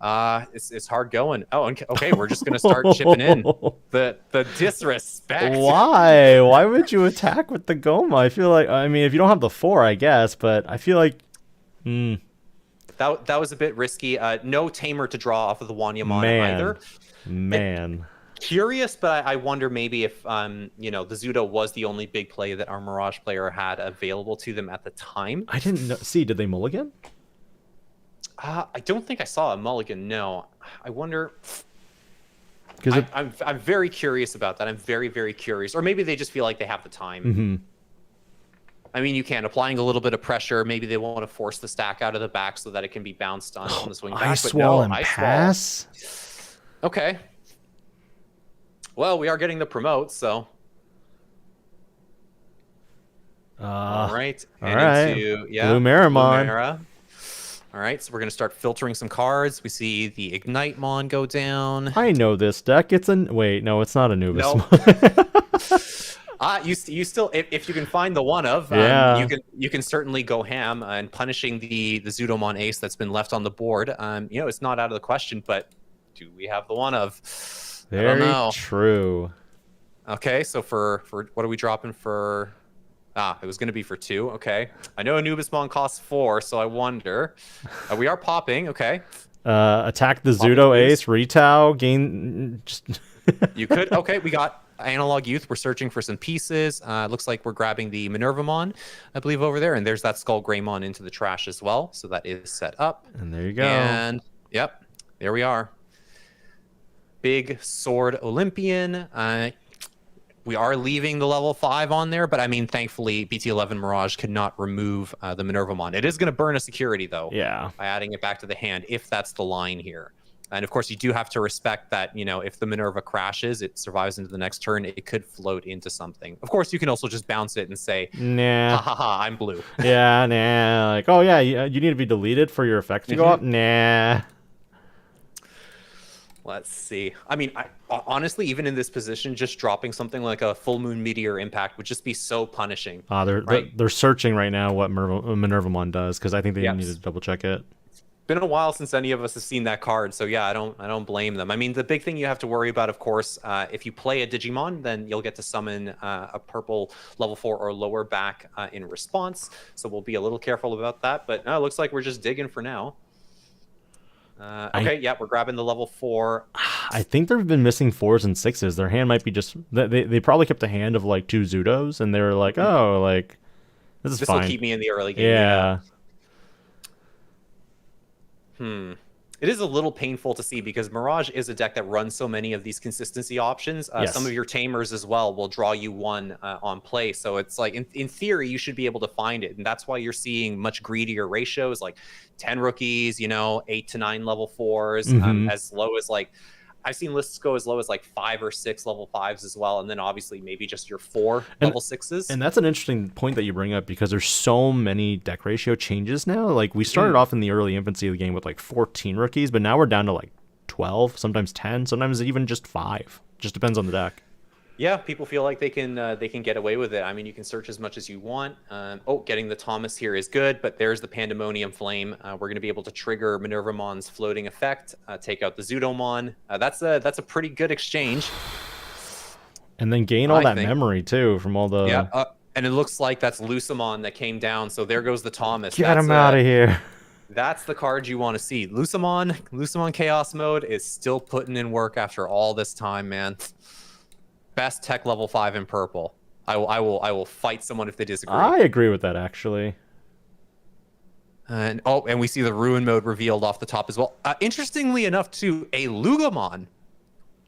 it's hard going. Oh, okay, we're just going to start chipping in. The disrespect. Why would you attack with the Goma? I feel like, I mean, if you don't have the 4, I guess, but I feel like that was a bit risky. No Tamer to draw off of the Wanyamon either. Curious, but I wonder maybe if the Zudo was the only big play that our Mirage player had available to them at the time. I didn't see. Did they mulligan? I don't think I saw a mulligan. No, I wonder. Because I'm very curious about that. I'm very, very curious. Or maybe they just feel like they have the time. I mean, you can applying a little bit of pressure. Maybe they want to force the stack out of the back so that it can be bounced on the swing back. Ice Wall and pass. Okay. Well, we are getting the promote, so. All right. All right. Into, Blue Mervamon. All right, so we're going to start filtering some cards. We see the Ignite Mon go down. I know this deck. It's wait, no, it's not Anubis. No. You still, if you can find the one of, you can certainly go ham and punishing the Zudomon Ace that's been left on the board. It's not out of the question, but do we have the one of? Very know. true. Okay, so for what are we dropping for? It was going to be for 2. Okay. I know Numemon costs 4, so I wonder. We are popping. Okay. Attack the Popping Zudo clues. Ace, Retau, gain. Just You could. Okay, we got Analog Youth. We're searching for some pieces. Looks like we're grabbing the Minervamon, I believe, over there. And there's that Skull Greymon into the trash as well. So that is set up. And there you go. And, yep, there we are. Big Sword Olympian. We are leaving the level 5 on there, but I mean, thankfully, BT11 Mirage could not remove the Minervamon. It is going to burn a security, though, Yeah. by adding it back to the hand, if that's the line here. And of course, you do have to respect that, you know, if the Minerva crashes, it survives into the next turn, it could float into something. Of course, you can also just bounce it and say, Nah. ha ha ha, I'm blue. Yeah, nah. Like, oh yeah, you need to be deleted for your effect to go up. Nah. Let's see. I mean, honestly, even in this position, just dropping something like a full moon meteor impact would just be so punishing. They're searching right now what Minervamon does because I think they need to double check it. Been a while since any of us have seen that card, so yeah, I don't blame them. I mean, the big thing you have to worry about, of course, if you play a Digimon, then you'll get to summon a purple level 4 or lower back in response. So we'll be a little careful about that. But no, it looks like we're just digging for now. Okay, yeah, we're grabbing the level 4. I think they've been missing 4s and 6s. Their hand might be just they probably kept a hand of like 2 Zudos, and they were like, oh, like this This fine. will keep me in the early game. Yeah. It is a little painful to see because Mirage is a deck that runs so many of these consistency options. Yes. Some of your tamers as well will draw you 1 on play. So it's like, in theory, you should be able to find it. And that's why you're seeing much greedier ratios, like 10 rookies, 8 to 9 level 4s, as low as like, I've seen lists go as low as like 5 or 6 level 5s as well. And then obviously maybe just your 4 level 6s. And that's an interesting point that you bring up because there's so many deck ratio changes now. Like we started off in the early infancy of the game with like 14 rookies, but now we're down to like 12, sometimes 10, sometimes even just 5. Just depends on the deck. Yeah, people feel like they can get away with it. I mean, you can search as much as you want. Getting the Thomas here is good, but there's the Pandemonium Flame. We're going to be able to trigger Minervamon's floating effect, take out the Zudomon. That's a pretty good exchange. And then gain all that memory too from all the. Yeah, and it looks like that's Lucemon that came down. So there goes the Thomas. Get him out of here. That's the card you want to see. Lucemon Chaos Mode is still putting in work after all this time, man. Best tech level 5 in purple. I will fight someone if they disagree. I agree with that actually. And we see the ruin mode revealed off the top as well. Interestingly enough, too, a Lugamon.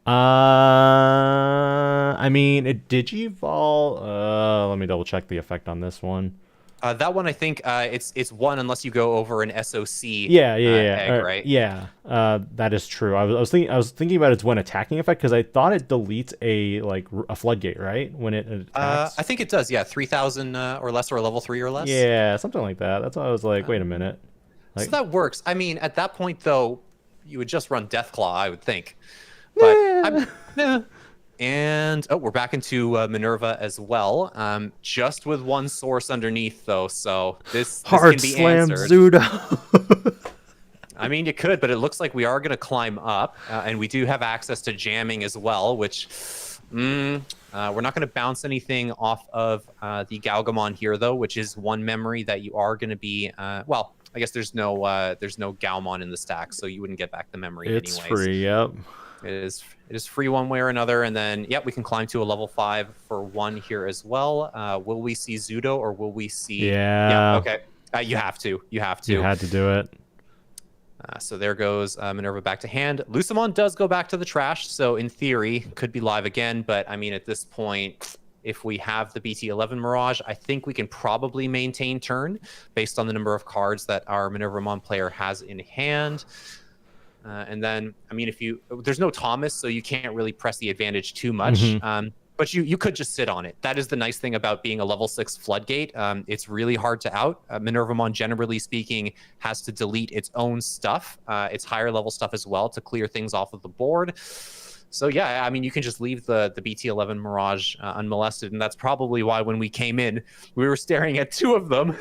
I mean, it Digivol. Let me double check the effect on this one. That one, I think it's 1 unless you go over an SOC. Egg, right? Yeah, that is true. I was thinking about its when attacking effect because I thought it deletes a floodgate, right? When it attacks. I think it does. Yeah, 3,000 or less, or level 3 or less. Yeah, something like that. That's why I was like, wait a minute. So that works. I mean, at that point though, you would just run Deathclaw, I would think. But And we're back into Minerva as well, just with 1 source underneath though, so this Hard can be slam answered. Zudo. I mean, you could, but it looks like we are going to climb up, and we do have access to jamming as well, which we're not going to bounce anything off of the Galgamon here though, which is 1 memory that you are going to be well, I guess there's no Galmon in the stack, so you wouldn't get back the memory It's anyways. free, yep. It is free one way or another, and then we can climb to a level 5 for 1 here as well. Will we see Zudo or will we see? Yeah. Okay. You have to. You have to. You had to do it. So there goes Minerva back to hand. Lucemon does go back to the trash, so in theory could be live again. But I mean, at this point, if we have the BT11 Mirage, I think we can probably maintain turn based on the number of cards that our Minervamon player has in hand. And then, I mean, there's no Thomas, so you can't really press the advantage too much. But you could just sit on it. That is the nice thing about being a level 6 floodgate. It's really hard to out. Minervamon, generally speaking, has to delete its own stuff, its higher level stuff as well, to clear things off of the board. So yeah, I mean, you can just leave the BT11 Mirage unmolested, and that's probably why when we came in, we were staring at 2 of them.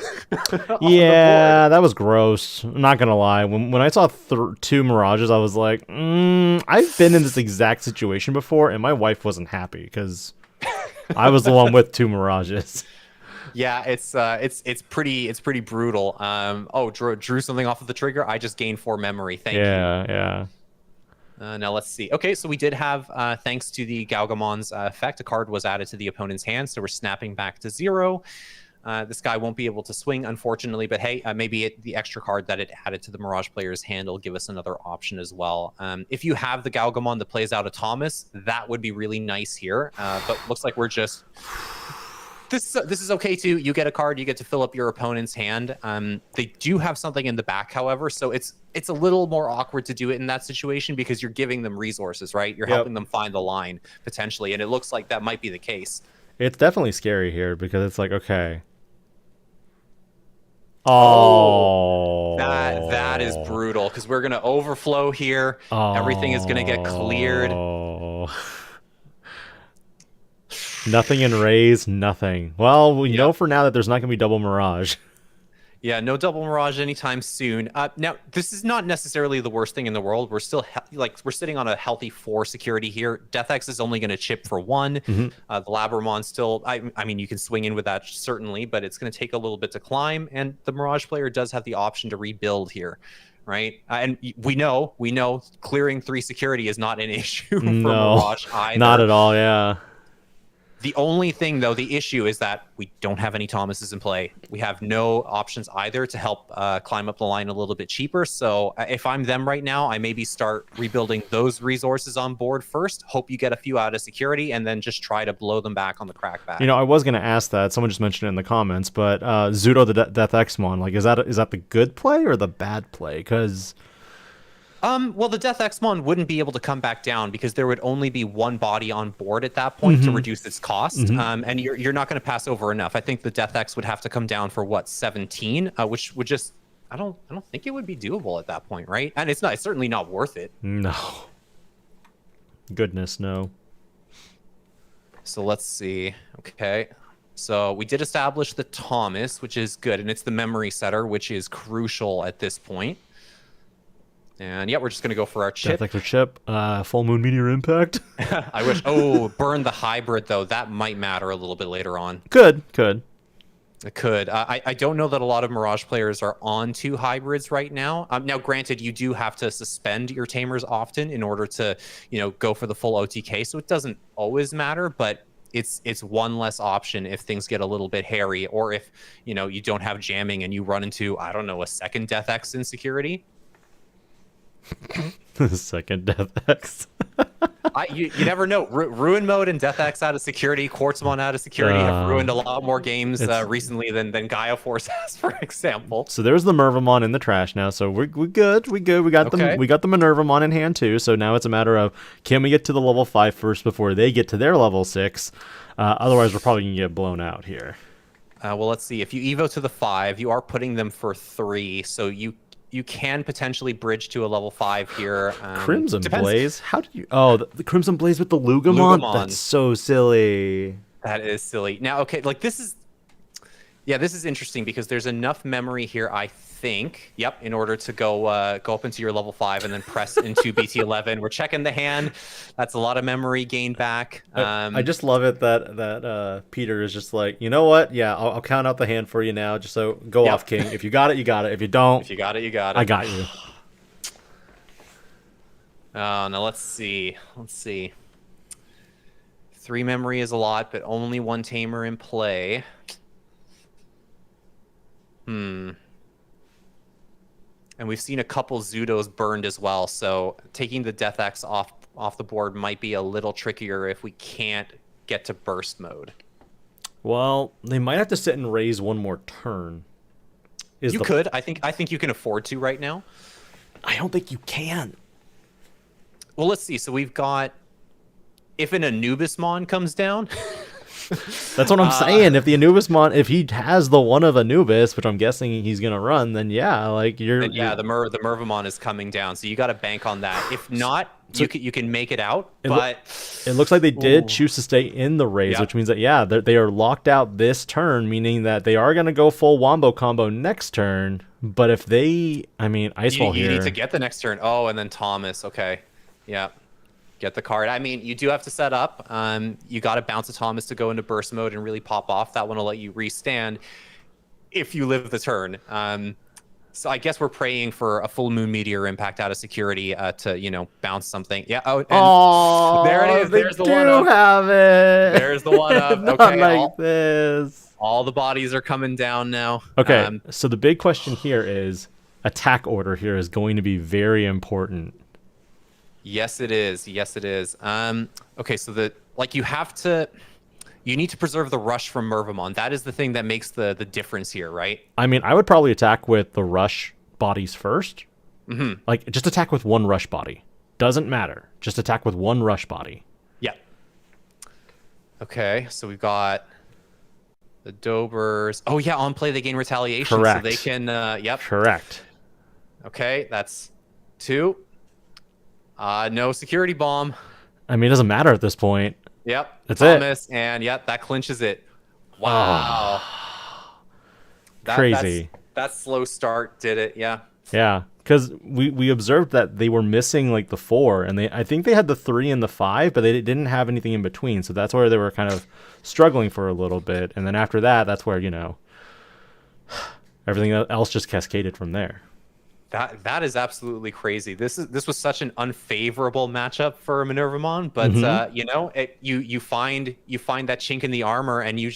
Yeah, that was gross. I'm not gonna lie. When I saw 2 Mirages, I was like, I've been in this exact situation before, and my wife wasn't happy because I was the one with 2 Mirages. Yeah, it's pretty brutal. Oh, drew something off of the trigger. I just gained 4 memory. Thank you. Yeah. Now let's see. Okay, so we did have, thanks to the Galgamon's effect, a card was added to the opponent's hand, so we're snapping back to 0. This guy won't be able to swing, unfortunately, but hey, maybe the extra card that it added to the Mirage player's hand will give us another option as well. If you have the Galgamon that plays out a Thomas, that would be really nice here, but looks like we're just... This is okay too. You get a card, you get to fill up your opponent's hand. They do have something in the back, however, so it's a little more awkward to do it in that situation because you're giving them resources, right? You're helping them find the line potentially, and it looks like that might be the case. It's definitely scary here because it's like, okay. Oh, that is brutal because we're gonna overflow here. Everything is gonna get cleared. Nothing in Raise, nothing. Well, we know for now that there's not going to be double Mirage. Yeah, no double Mirage anytime soon. Now, this is not necessarily the worst thing in the world. We're still we're sitting on a healthy 4 security here. Death X is only going to chip for 1. The Labramon still, I mean, you can swing in with that certainly, but it's going to take a little bit to climb. And the Mirage player does have the option to rebuild here, right? And we know clearing 3 security is not an issue for Mirage either. Not at all, yeah. The only thing, though, the issue is that we don't have any Thomases in play. We have no options either to help climb up the line a little bit cheaper. So if I'm them right now, I maybe start rebuilding those resources on board first, hope you get a few out of security, and then just try to blow them back on the crackback. You know, I was going to ask that. Someone just mentioned it in the comments, but Zudo the Death X-Mon, like, is that the good play or the bad play? Because... well, the Death X-Mon wouldn't be able to come back down because there would only be 1 body on board at that point to reduce its cost. And you're not going to pass over enough. I think the Death X would have to come down for what, 17, which would just I don't think it would be doable at that point, right? And it's certainly not worth it. No. Goodness, no. So let's see. Okay. So we did establish the Thomas, which is good, and it's the memory setter, which is crucial at this point. And yeah, we're just gonna go for our chip. Death X or chip. Full Moon Meteor Impact. I wish. Oh, burn the hybrid though. That might matter a little bit later on. Could. It could. I don't know that a lot of Mirage players are on 2 hybrids right now. Now, granted, you do have to suspend your tamers often in order to, go for the full OTK. So it doesn't always matter, but it's one less option if things get a little bit hairy, or if you don't have jamming and you run into, I don't know, a second Death X insecurity. Second Death X. You never know. Ruin mode and Death X out of security, Quartzmon out of security have ruined a lot more games recently than Gaia Force has, for example. So there's the Mervamon in the trash now. So we're good. We got the Minervamon in hand too. So now it's a matter of, can we get to the level 5 first before they get to their level 6? Otherwise, we're probably gonna get blown out here. Well, let's see. If you evo to the 5, you are putting them for 3. So you can potentially bridge to a level 5 here. Crimson Blaze? How did you... Oh, the Crimson Blaze with the Lugamon? That's so silly. That is silly. Now, okay, like this is interesting because there's enough memory here, I think. Yep, in order to go up into your level 5 and then press into BT11. We're checking the hand. That's a lot of memory gained back. I just love it that Peter is just like, you know what? Yeah, I'll count out the hand for you now. Just so go off, King. If you got it, you got it. If you don't, if you got it, you got it. I got you. Now let's see. 3 memory is a lot, but only 1 tamer in play. And we've seen a couple Zudos burned as well, so taking the Death X off the board might be a little trickier if we can't get to burst mode. Well, they might have to sit and raise 1 more turn. You could. I think you can afford to right now. I don't think you can. Well, let's see. So we've got, if an Anubismon comes down... That's what I'm saying. If the Anubismon, if he has the one of Anubis, which I'm guessing he's gonna run, then yeah, like the Mervamon is coming down, so you got to bank on that. If not, you can make it out, but it looks like they did choose to stay in the raise, which means that they are locked out this turn, meaning that they are going to go full wombo combo next turn. But if they, I mean, Ice Wall here, you need to get the next turn. Oh, and then Thomas. Okay, yeah, get the card. I mean, you do have to set up. You got to bounce a Thomas to go into burst mode and really pop off. That one will let you restand if you live the turn. So I guess we're praying for a full moon meteor impact out of security to bounce something. Yeah. Oh, and there it is. There's the one up. Have it. There's the one up. Not Okay. like this. All the bodies are coming down now. Okay. So the big question here is attack order here is going to be very important. Yes, it is. Yes, it is. Okay. So you need to preserve the rush from Mervamon. That is the thing that makes the difference here, right? I mean, I would probably attack with the rush bodies first. Mm-hmm. Like, just attack with one rush body. Doesn't matter. Just attack with one rush body. Yeah. Okay, so we've got the Dobers. Oh, yeah, on play they gain retaliation. Correct. So they can, yep. Correct. Okay, that's 2. No security bomb. I mean, it doesn't matter at this point. Yep. That's Thomas, and yep, that clinches it. Wow. Crazy. That slow start did it. Yeah. Yeah, because we observed that they were missing like the 4, and I think they had the 3 and the 5, but they didn't have anything in between. So that's where they were kind of struggling for a little bit, and then after that, that's where everything else just cascaded from there. That is absolutely crazy. This was such an unfavorable matchup for Minervamon, but you find that chink in the armor and you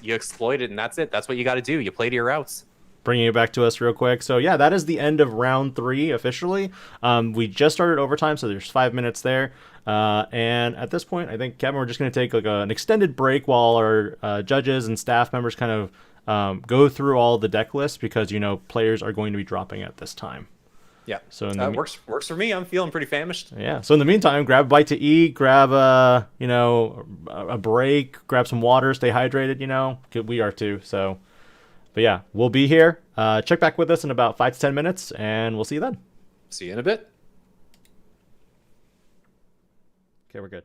exploit it, and that's it. That's what you got to do. You play to your routes. Bringing it back to us real quick. So yeah, that is the end of round 3 officially. We just started overtime, so there's 5 minutes there. And at this point, I think, Kevin, we're just going to take like an extended break while our judges and staff members kind of go through all the deck lists, because players are going to be dropping at this time. Yeah, so works for me. I'm feeling pretty famished. Yeah, so in the meantime, grab a bite to eat, grab a break, grab some water, stay hydrated. We are too. So, but yeah, we'll be here. Check back with us in about 5 to 10 minutes, and we'll see you then. See you in a bit. Okay, we're good.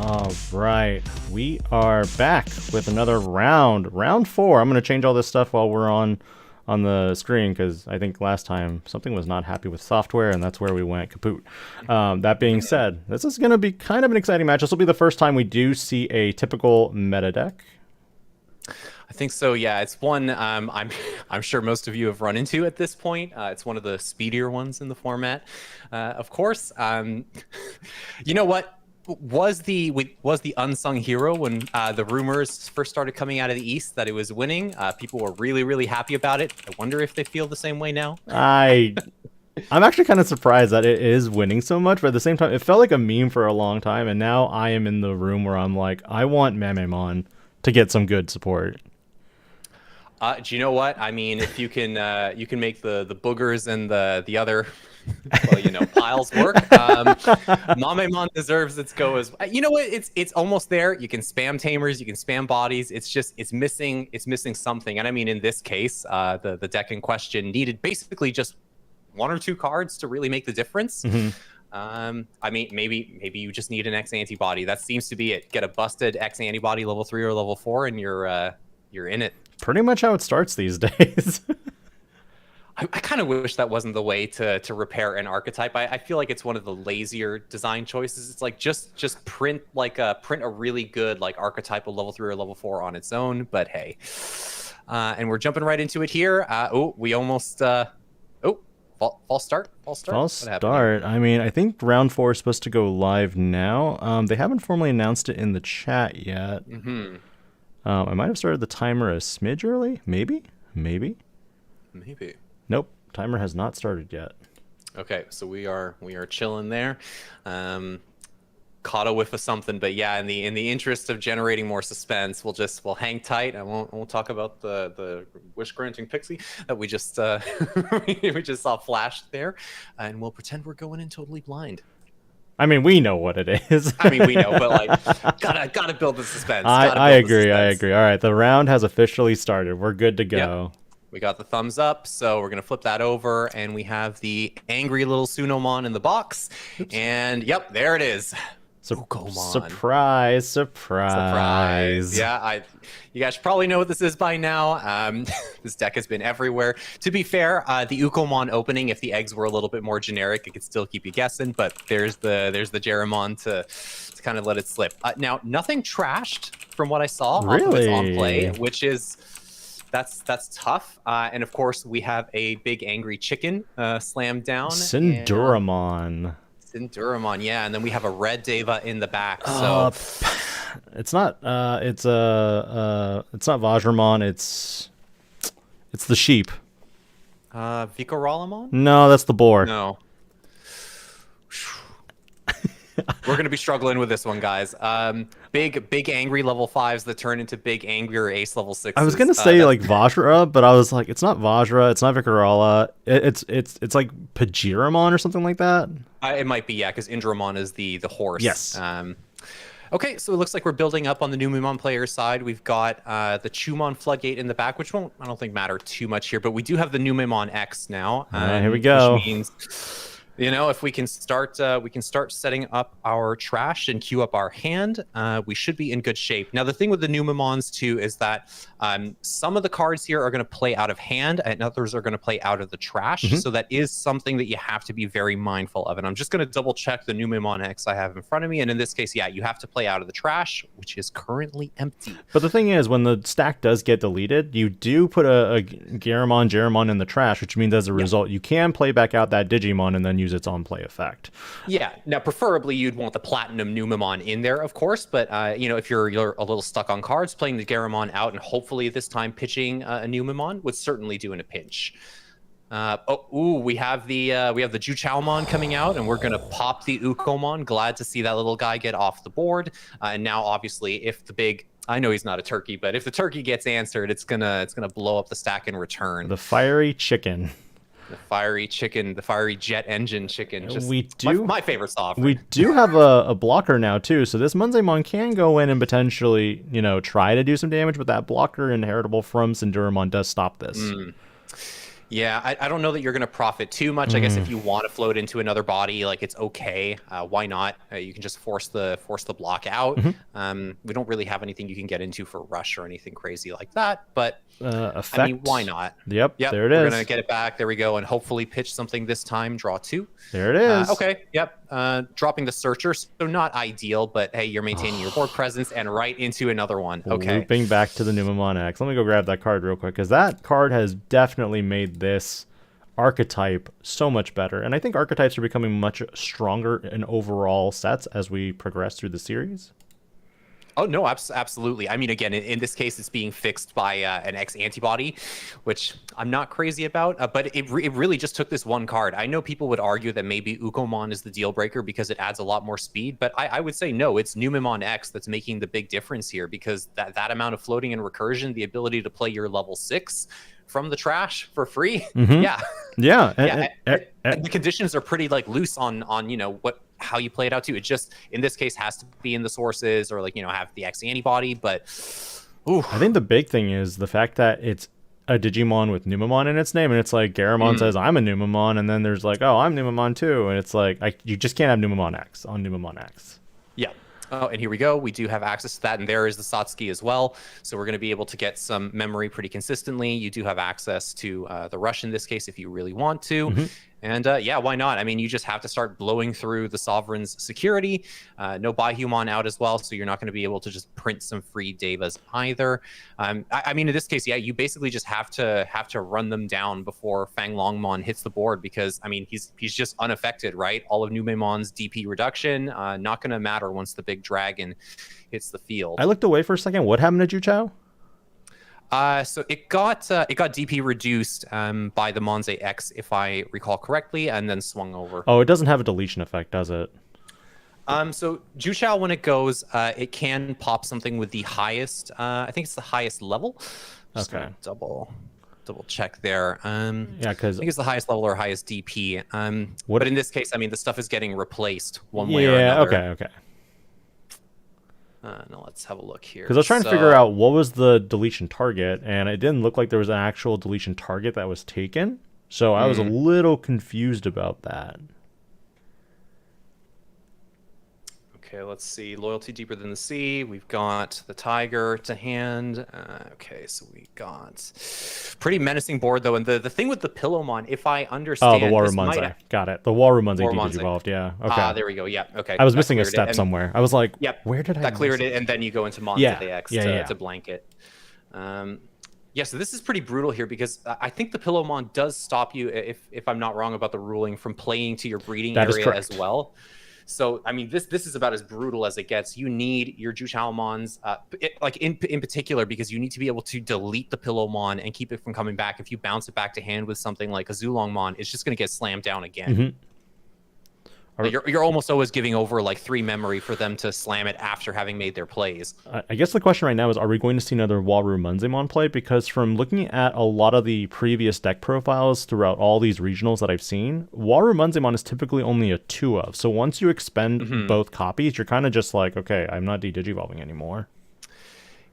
All right, we are back with another round. Round 4. I'm going to change all this stuff while we're on the screen because I think last time something was not happy with software, and that's where we went kaput. That being said, this is going to be kind of an exciting match. This will be the first time we do see a typical meta deck. I think so. Yeah, it's one I'm sure most of you have run into at this point. It's one of the speedier ones in the format, of course. You know what? Was the unsung hero when the rumors first started coming out of the East that it was winning. People were really happy about it. I wonder if they feel the same way now. I'm actually kind of surprised that it is winning so much, but at the same time, it felt like a meme for a long time, and now I am in the room where I'm like, I want Numemon to get some good support. Do you know what? I mean, if you can make the boogers and the other, well, you know, piles work. Numemon deserves its go as. You know what? It's almost there. You can spam tamers, you can spam bodies. It's missing something. And I mean, in this case, the deck in question needed basically just 1 or 2 cards to really make the difference. I mean, maybe you just need an x-antibody. That seems to be it. Get a busted x-antibody level 3 or level 4, and you're in it. Pretty much how it starts these days. I kind of wish that wasn't the way to repair an archetype. I feel like it's one of the lazier design choices. It's like just print a really good like archetypal level 3 or level 4 on its own. But hey, and we're jumping right into it here. We almost false start. False start. I mean, I think round 4 is supposed to go live now. They haven't formally announced it in the chat yet. I might have started the timer a smidge early. Maybe. Nope. Timer has not started yet. Okay, so we are chilling there. Caught a whiff of something, but yeah, in the interest of generating more suspense, we'll hang tight. I won't talk about the wish granting pixie that we just we just saw flashed there, and we'll pretend we're going in totally blind. I mean, we know what it is. I mean, we know, but like, gotta build the suspense. I agree. All right, the round has officially started. We're good to go. Yep. We got the thumbs up, so we're gonna flip that over, and we have the angry little Sunomon in the box. Oops. And yep, there it is. Surprise! Yeah, you guys should probably know what this is by now. This deck has been everywhere. To be fair, the Ukomon opening, if the eggs were a little bit more generic, it could still keep you guessing. But there's the Jeremon to kind of let it slip. Now, nothing trashed from what I saw. Really? Off of its on play, which is that's tough. And of course, we have a big angry chicken slammed down. Synduramon. Numemon, yeah, and then we have a red Deva in the back. So it's not Vajramon. It's the sheep. Vikarolamon? No, that's the boar. No. We're gonna be struggling with this one, guys. Big angry level 5s that turn into big angry or ace level 6s. I was gonna say like Vajra, but I was like, it's not Vajra, it's not Vikarala. It's like Pajiramon or something like that. It might be, yeah, because Indramon is the horse. Yes. Okay, so it looks like we're building up on the Numemon player side. We've got the Chumon Floodgate in the back, which won't, I don't think, matter too much here, but we do have the Numemon X now. Here we go. Which means, you know, if we can start setting up our trash and queue up our hand, we should be in good shape. Now, the thing with the Numemons too is that some of the cards here are going to play out of hand, and others are going to play out of the trash. So that is something that you have to be very mindful of. And I'm just going to double check the Numemon X I have in front of me. And in this case, yeah, you have to play out of the trash, which is currently empty. But the thing is, when the stack does get deleted, you do put a Jeremon in the trash, which means as a result, you can play back out that Digimon and then use its on play effect. Yeah. Now, preferably you'd want the platinum Numemon in there, of course, but you know, if you're a little stuck on cards, playing the Jeremon out and hopefully this time pitching a Numemon would certainly do in a pinch. We have the Juchaomon coming out, and we're gonna pop the Ukomon. Glad to see that little guy get off the board. And now, obviously, if the big, I know he's not a turkey, but if the turkey gets answered, it's gonna blow up the stack in return. The fiery chicken. The fiery chicken, the fiery jet engine chicken. Just my favorite software. We do have a blocker now too, so this Munzemon can go in and potentially, you know, try to do some damage, but that blocker inheritable from Synduramon does stop this. Yeah, I don't know that you're going to profit too much. I guess if you want to float into another body, like it's okay. Why not? You can just force the block out. We don't really have anything you can get into for rush or anything crazy like that. But Effect. I mean, why not? Yep, there it We're is. gonna get it back. There we go, and hopefully pitch something this time. Draw 2. There it is. Okay. Yep. Dropping the searcher, so not ideal, but hey, you're maintaining your board presence and right into another one. Okay. Looping back to the Numemon X. Let me go grab that card real quick, because that card has definitely made this archetype so much better. And I think archetypes are becoming much stronger in overall sets as we progress through the series. Oh, no, absolutely. I mean, again, in this case, it's being fixed by an X-antibody, which I'm not crazy about, but it really just took this one card. I know people would argue that maybe Ukomon is the deal breaker because it adds a lot more speed, but I would say no, it's Numemon X that's making the big difference here, because that amount of floating and recursion, the ability to play your level 6 from the trash for free. Yeah. And the conditions are pretty like loose on how you play it out too. It just in this case has to be in the sources, or have the X antibody. But I think the big thing is the fact that it's a Digimon with Numemon in its name, and it's like Greymon says I'm a Numemon, and then there's like, oh, I'm Numemon too, and it's like you just can't have Numemon X on Numemon X. Yeah. Oh, and here we go. We do have access to that, and there is the Satsuki as well. So we're going to be able to get some memory pretty consistently. You do have access to the rush in this case if you really want to. And yeah, why not? I mean, you just have to start blowing through the Sovereign's security. No Baihumon out as well, so you're not going to be able to just print some free Devas either. I mean, in this case, yeah, you basically just have to run them down before Fanglongmon hits the board, because I mean, he's just unaffected, right? All of Numemon's DP reduction not going to matter once the big dragon hits the field. I looked away for a second. What happened to Juchao? So it got DP reduced by the Monze X, if I recall correctly, and then swung over. Oh, it doesn't have a deletion effect, does it? So Juchao, when it goes, it can pop something with the highest. I think it's the highest level. Just okay. Double check there. Yeah, because I think it's the highest level or highest DP. But in this case, I mean, the stuff is getting replaced one way or another. Yeah. Okay. Now let's have a look here. Because I was trying to figure out what was the deletion target, and it didn't look like there was an actual deletion target that was taken. So I was a little confused about that. Okay, let's see. Loyalty Deeper Than the Sea. We've got the Tiger to hand. Okay, so we got pretty menacing board, though. And the thing with the Pillowmon, if I understand... Oh, the Warumunze. Got it. The Warumunze evolved, yeah. Okay. There we go. Yeah, okay. I was missing a step somewhere. I was like, where did I That cleared it, and then you go into Monze X to blanket. Yeah, so this is pretty brutal here, because I think the Pillowmon does stop you, if I'm not wrong about the ruling, from playing to your breeding area as well. So, I mean, this is about as brutal as it gets. You need your Juchaomons, like in particular, because you need to be able to delete the Pillowmon and keep it from coming back. If you bounce it back to hand with something like a Zulongmon, it's just going to get slammed down again. You're almost always giving over like 3 memory for them to slam it after having made their plays. I guess the question right now is, are we going to see another Warumunzemon play? Because from looking at a lot of the previous deck profiles throughout all these regionals that I've seen, Warumunzemon is typically only a 2 of. So once you expend both copies, you're kind of just like, okay, I'm not de-digivolving anymore.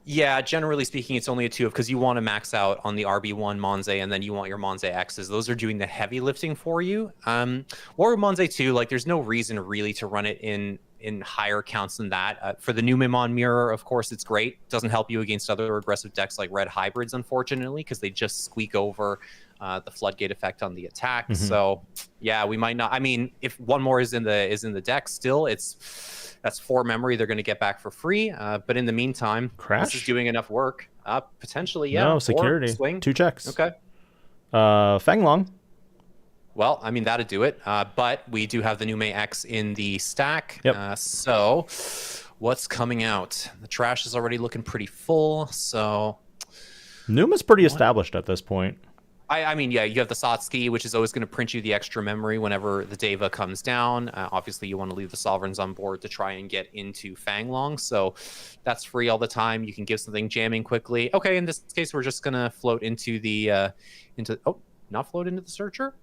Yeah, generally speaking, it's only a 2 of, because you want to max out on the RB1 Monze, and then you want your Monze X's. Those are doing the heavy lifting for you. Or Monze 2, like there's no reason really to run it in higher counts than that. For the Numemon mirror, of course, it's great. Doesn't help you against other aggressive decks like red hybrids, unfortunately, because they just squeak over the floodgate effect on the attack. So yeah, we might not. I mean, if one more is in the deck, still that's 4 memory they're going to get back for free. But in the meantime, Crash? this is doing enough work. Potentially, yeah. No, security. Swing. 2 checks. Okay. Fanglong. Well, I mean, that'd do it. But we do have the Nume X in the stack. Yep. So what's coming out? The trash is already looking pretty full. So Numa's pretty established at this point. I mean, yeah, you have the Satsuki, which is always going to print you the extra memory whenever the Deva comes down. Obviously, you want to leave the Sovereigns on board to try and get into Fanglong, so that's free all the time. You can give something jamming quickly. Okay, in this case, we're just going to float into the... not float into the Searcher?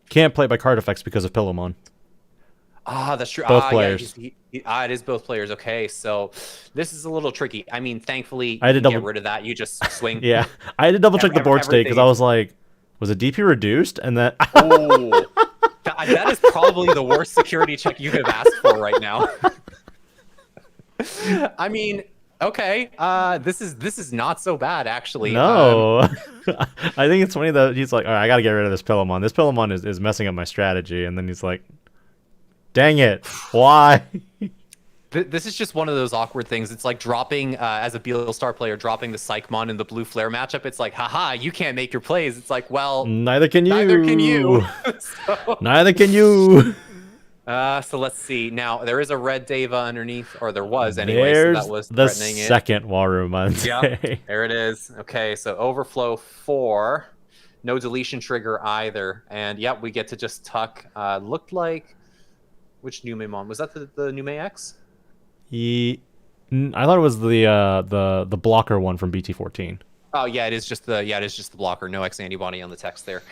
Can't play by card effects because of Pillowmon. That's true. Both Yeah, players. it is both players. Okay, so this is a little tricky. I mean, thankfully, I had you to can get double. rid of that. You just swing. Yeah, I had to double check the board state because Everything I is. was like, was it DP reduced? And then Oh, that is probably the worst security check you could have asked for right now. I mean, okay, this is not so bad actually. no, I think it's funny that he's like, all right, I got to get rid of this Pillamon. This Pillamon is messing up my strategy, and then he's like, dang it, why? This is just one of those awkward things. It's like dropping, as a Beelstar player, dropping the Psychmon in the blue flare matchup. It's like, haha, you can't make your plays. It's like, well, Neither can you. neither can you. So, Neither can you. so let's see. Now, there is a red Deva underneath, or there was anyway, There's so that was the threatening it. second Warumon. Yeah, there it is. Okay, so overflow 4. No deletion trigger either. And yep, we get to just tuck. Looked like, which Numemon? Was that the Nume X? I thought it was the blocker one from BT14. Oh yeah, it is just the blocker. No x-antibody on the text there.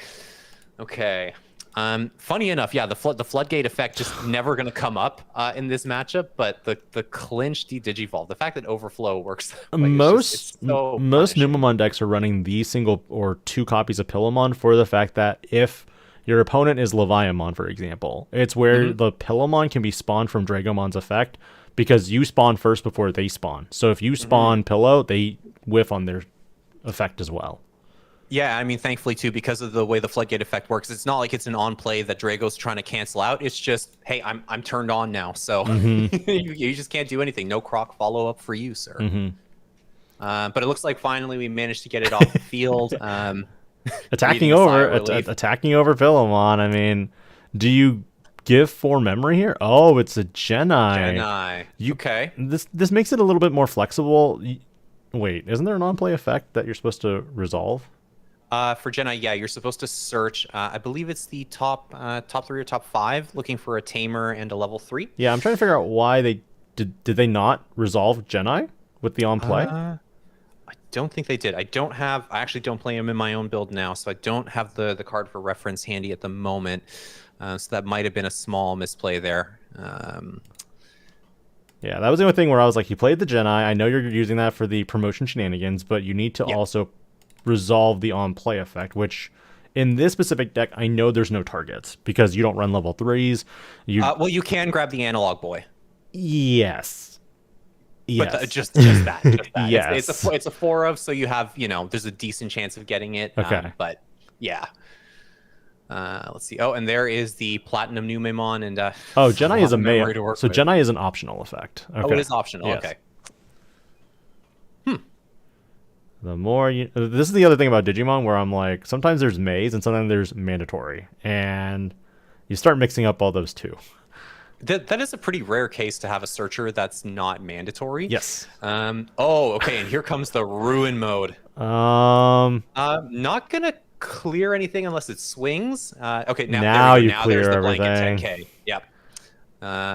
Okay. Funny enough, yeah, the floodgate effect just never going to come up in this matchup, but the clinch digivolve, the fact that overflow works that way, Most punishing. Numemon decks are running the single or 2 copies of Pillamon for the fact that if your opponent is Leviamon, for example, it's where the Pillamon can be spawned from Dragomon's effect because you spawn first before they spawn. So if you spawn Pillow, they whiff on their effect as well. Yeah, I mean, thankfully too, because of the way the floodgate effect works, it's not like it's an on play that Drago's trying to cancel out. It's just, hey, I'm turned on now, so you just can't do anything. No croc follow up for you, sir. But it looks like finally we managed to get it off the field. Attacking over Pillamon. I mean, do you give 4 memory here? Oh, it's a Geni. Okay. This makes it a little bit more flexible. Wait, isn't there an on-play effect that you're supposed to resolve? For Geni, yeah, you're supposed to search. I believe it's the top 3 or top 5, looking for a tamer and a level 3. Yeah, I'm trying to figure out why they did they not resolve Geni with the on-play? I don't think they did. I actually don't play him in my own build now, so I don't have the card for reference handy at the moment. So that might have been a small misplay there. Yeah, that was the only thing where I was like, you played the Geni. I know you're using that for the promotion shenanigans, but you need to also resolve the on-play effect, which in this specific deck, I know there's no targets because you don't run level 3s. Well, you can grab the analog boy. Yes. But just that. Just that. Yes. It's a 4 of, so you have, there's a decent chance of getting it. Okay. But yeah. Let's see. Oh, and there is the Platinum Numemon, and Geni is a melee. So Geni is an optional effect. Okay. Oh, it is optional. Yes. Okay. The more you, this is the other thing about Digimon where I'm like, sometimes there's maze and sometimes there's mandatory, and you start mixing up all those two. That is a pretty rare case to have a searcher that's not mandatory. Yes. Oh, okay. And here comes the ruin mode. Not gonna clear anything unless it swings. Okay, now you now clear there's the everything. blanket 10K. Yep.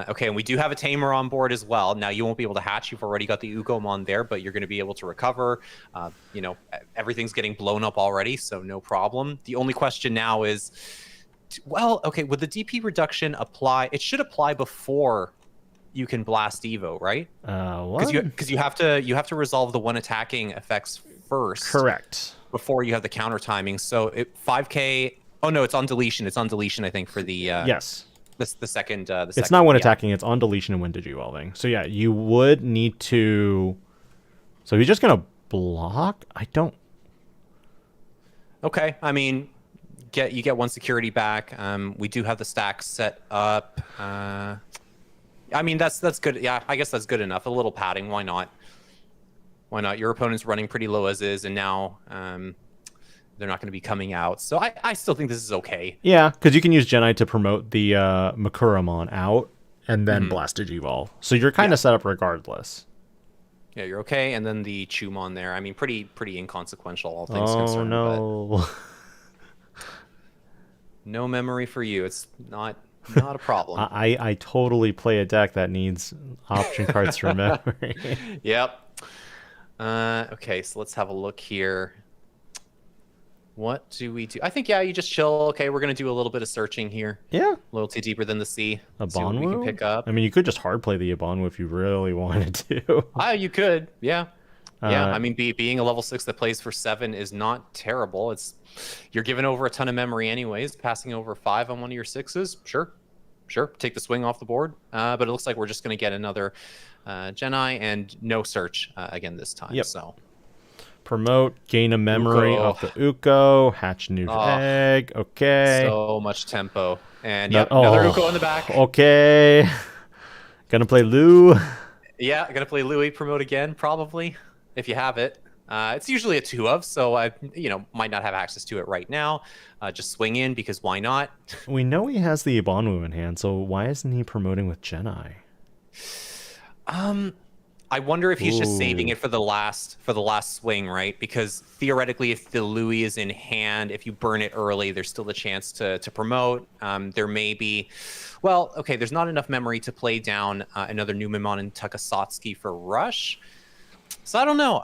Okay, and we do have a tamer on board as well. Now you won't be able to hatch. You've already got the Ugomon there, but you're going to be able to recover. Everything's getting blown up already, so no problem. The only question now is, well, okay, would the DP reduction apply? It should apply before you can blast Evo, right? What? Because you have to resolve the one attacking effects first. Correct. Before you have the counter timing. So 5K. Oh no, it's on deletion. It's on deletion, I think, for the yes. The second. It's not when attacking. It's on deletion and when digi-evolving. So yeah, you would need to. So he's just gonna block. I don't. Okay, I mean, you get one security back. We do have the stack set up. I mean, that's good. Yeah, I guess that's good enough. A little padding. Why not? Why not? Your opponent's running pretty low as is, and now they're not going to be coming out. So I still think this is okay. Yeah, because you can use Geni to promote the Makuramon out and then blast Digivolve. So you're kind of set up regardless. Yeah, you're okay. And then the Chumon there. I mean, pretty inconsequential, all things concerned. Oh, no. No memory for you. It's not a problem. I totally play a deck that needs option cards for memory. Yep. Okay, so let's have a look here. What do we do? I think, yeah, you just chill. Okay, we're going to do a little bit of searching here. Yeah. Loyalty deeper than the sea. See what we can Abanwu? pick up. I mean, you could just hard play the Abanwu if you really wanted to. Ah, you could. Yeah. Yeah, Uh, I mean, being a level 6 that plays for 7 is not terrible. You're giving over a ton of memory anyways. Passing over 5 on one of your 6s, sure. Take the swing off the board. But it looks like we're just going to get another Geni and no search again this time. Yep. So promote, gain a memory Uko. off the Uko, hatch new egg. Okay. So much tempo. And yeah, another Uko in the back. Okay. Gonna play Lou. Yeah, gonna play Louis. Promote again, probably, if you have it. It's usually a 2 of, so I, might not have access to it right now. Just swing in because why not? We know he has the Abanwu in hand, so why isn't he promoting with Geni? I wonder if he's just saving it for the last swing, right? Because theoretically, if the Louis is in hand, if you burn it early, there's still the chance to promote. There may be, well, okay, there's not enough memory to play down another Numemon and Takasatsuki for rush. So I don't know.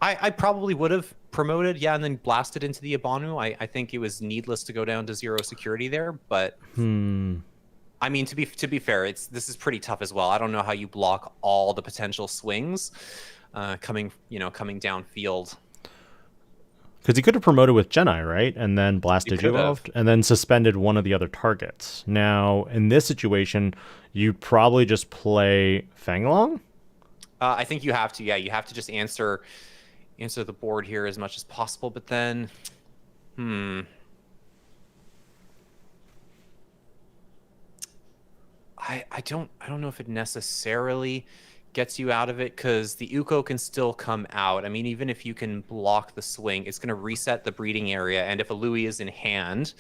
I probably would have promoted, yeah, and then blasted into the Abanwu. I think it was needless to go down to 0 security there, but I mean, to be fair, this is pretty tough as well. I don't know how you block all the potential swings coming down field. Because he could have promoted with Geni, right? And then blasted you off, and then suspended one of the other targets. Now, in this situation, you'd probably just play Fanglong? I think you have to. Yeah, you have to just answer the board here as much as possible. But then, I don't know if it necessarily gets you out of it, because the Uko can still come out. I mean, even if you can block the swing, it's going to reset the breeding area, and if a Louis is in hand,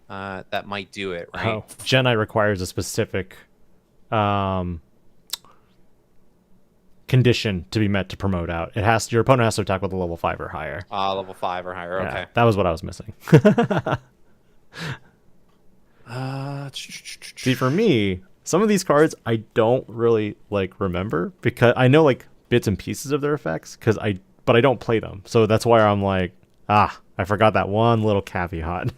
that might do it, right? Oh, Geni requires a specific condition to be met to promote out. Your opponent has to attack with a level 5 or higher. Level 5 or higher. Yeah, okay, that was what I was missing. See, for me, some of these cards I don't really remember, because I know bits and pieces of their effects, but I don't play them. So that's why I'm like, I forgot that one little caveat.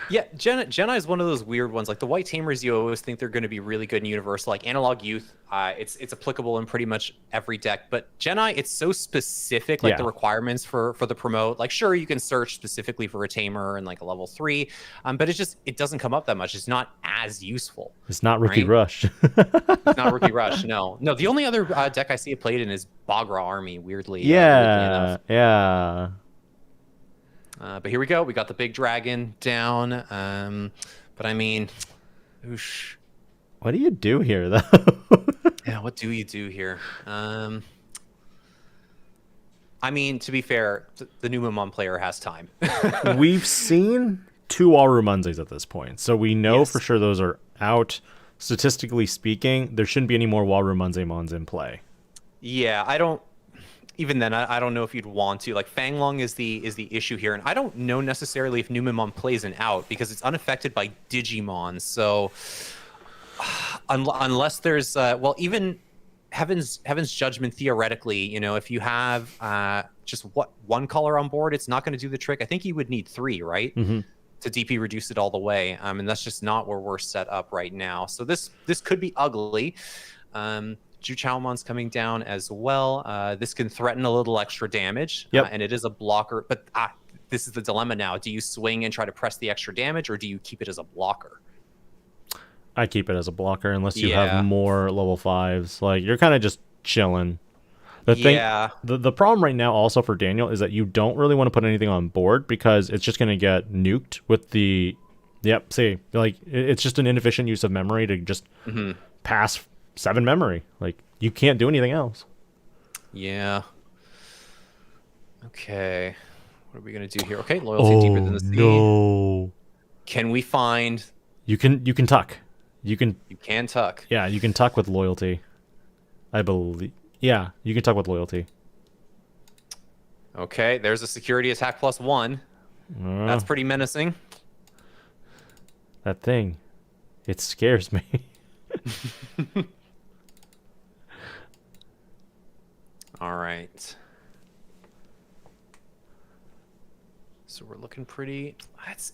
Yeah, Geni is one of those weird ones. Like the White Tamers, you always think they're going to be really good and universal. Like Analog Youth, it's applicable in pretty much every deck. But Geni, it's so specific, the requirements for the promote. Like, sure, you can search specifically for a Tamer and a level 3, but it doesn't come up that much. It's not as useful. It's not Rookie Rush. It's not Rookie Rush. No. The only other deck I see it played in is Bagra Army. Weirdly, enough. Yeah. But here we go. We got the big dragon down. But I mean, oosh. What do you do here, though? Yeah, what do you do here? I mean, to be fair, the Numemon player has time. We've seen 2 Walrumunzes at this point, so we know for sure those are out. Statistically speaking, there shouldn't be any more Walrumunzemons in play. Yeah, even then, I don't know if you'd want to. Fanglong is the issue here, and I don't know necessarily if Numemon plays an out, because it's unaffected by Digimon. So unless there's even Heaven's Judgment, theoretically, if you have just one color on board, it's not going to do the trick. I think you would need 3, right? To DP reduce it all the way, and that's just not where we're set up right now. So this could be ugly. Juchaumon's coming down as well. This can threaten a little extra damage, and it is a blocker. But this is the dilemma now. Do you swing and try to press the extra damage, or do you keep it as a blocker? I keep it as a blocker unless you have more level 5s. You're kind of just chilling. The problem right now also for Daniel is that you don't really want to put anything on board, because it's just going to get nuked with the... it's just an inefficient use of memory to just pass 7 memory. You can't do anything else. Yeah. Okay. What are we gonna do here? Okay, loyalty deeper than the sea. No. Can we find? You can tuck. You can tuck. Yeah, you can tuck with loyalty. I believe. Yeah, you can tuck with loyalty. Okay, there's a security attack +1. That's pretty menacing. That thing, it scares me. All right. So we're looking pretty.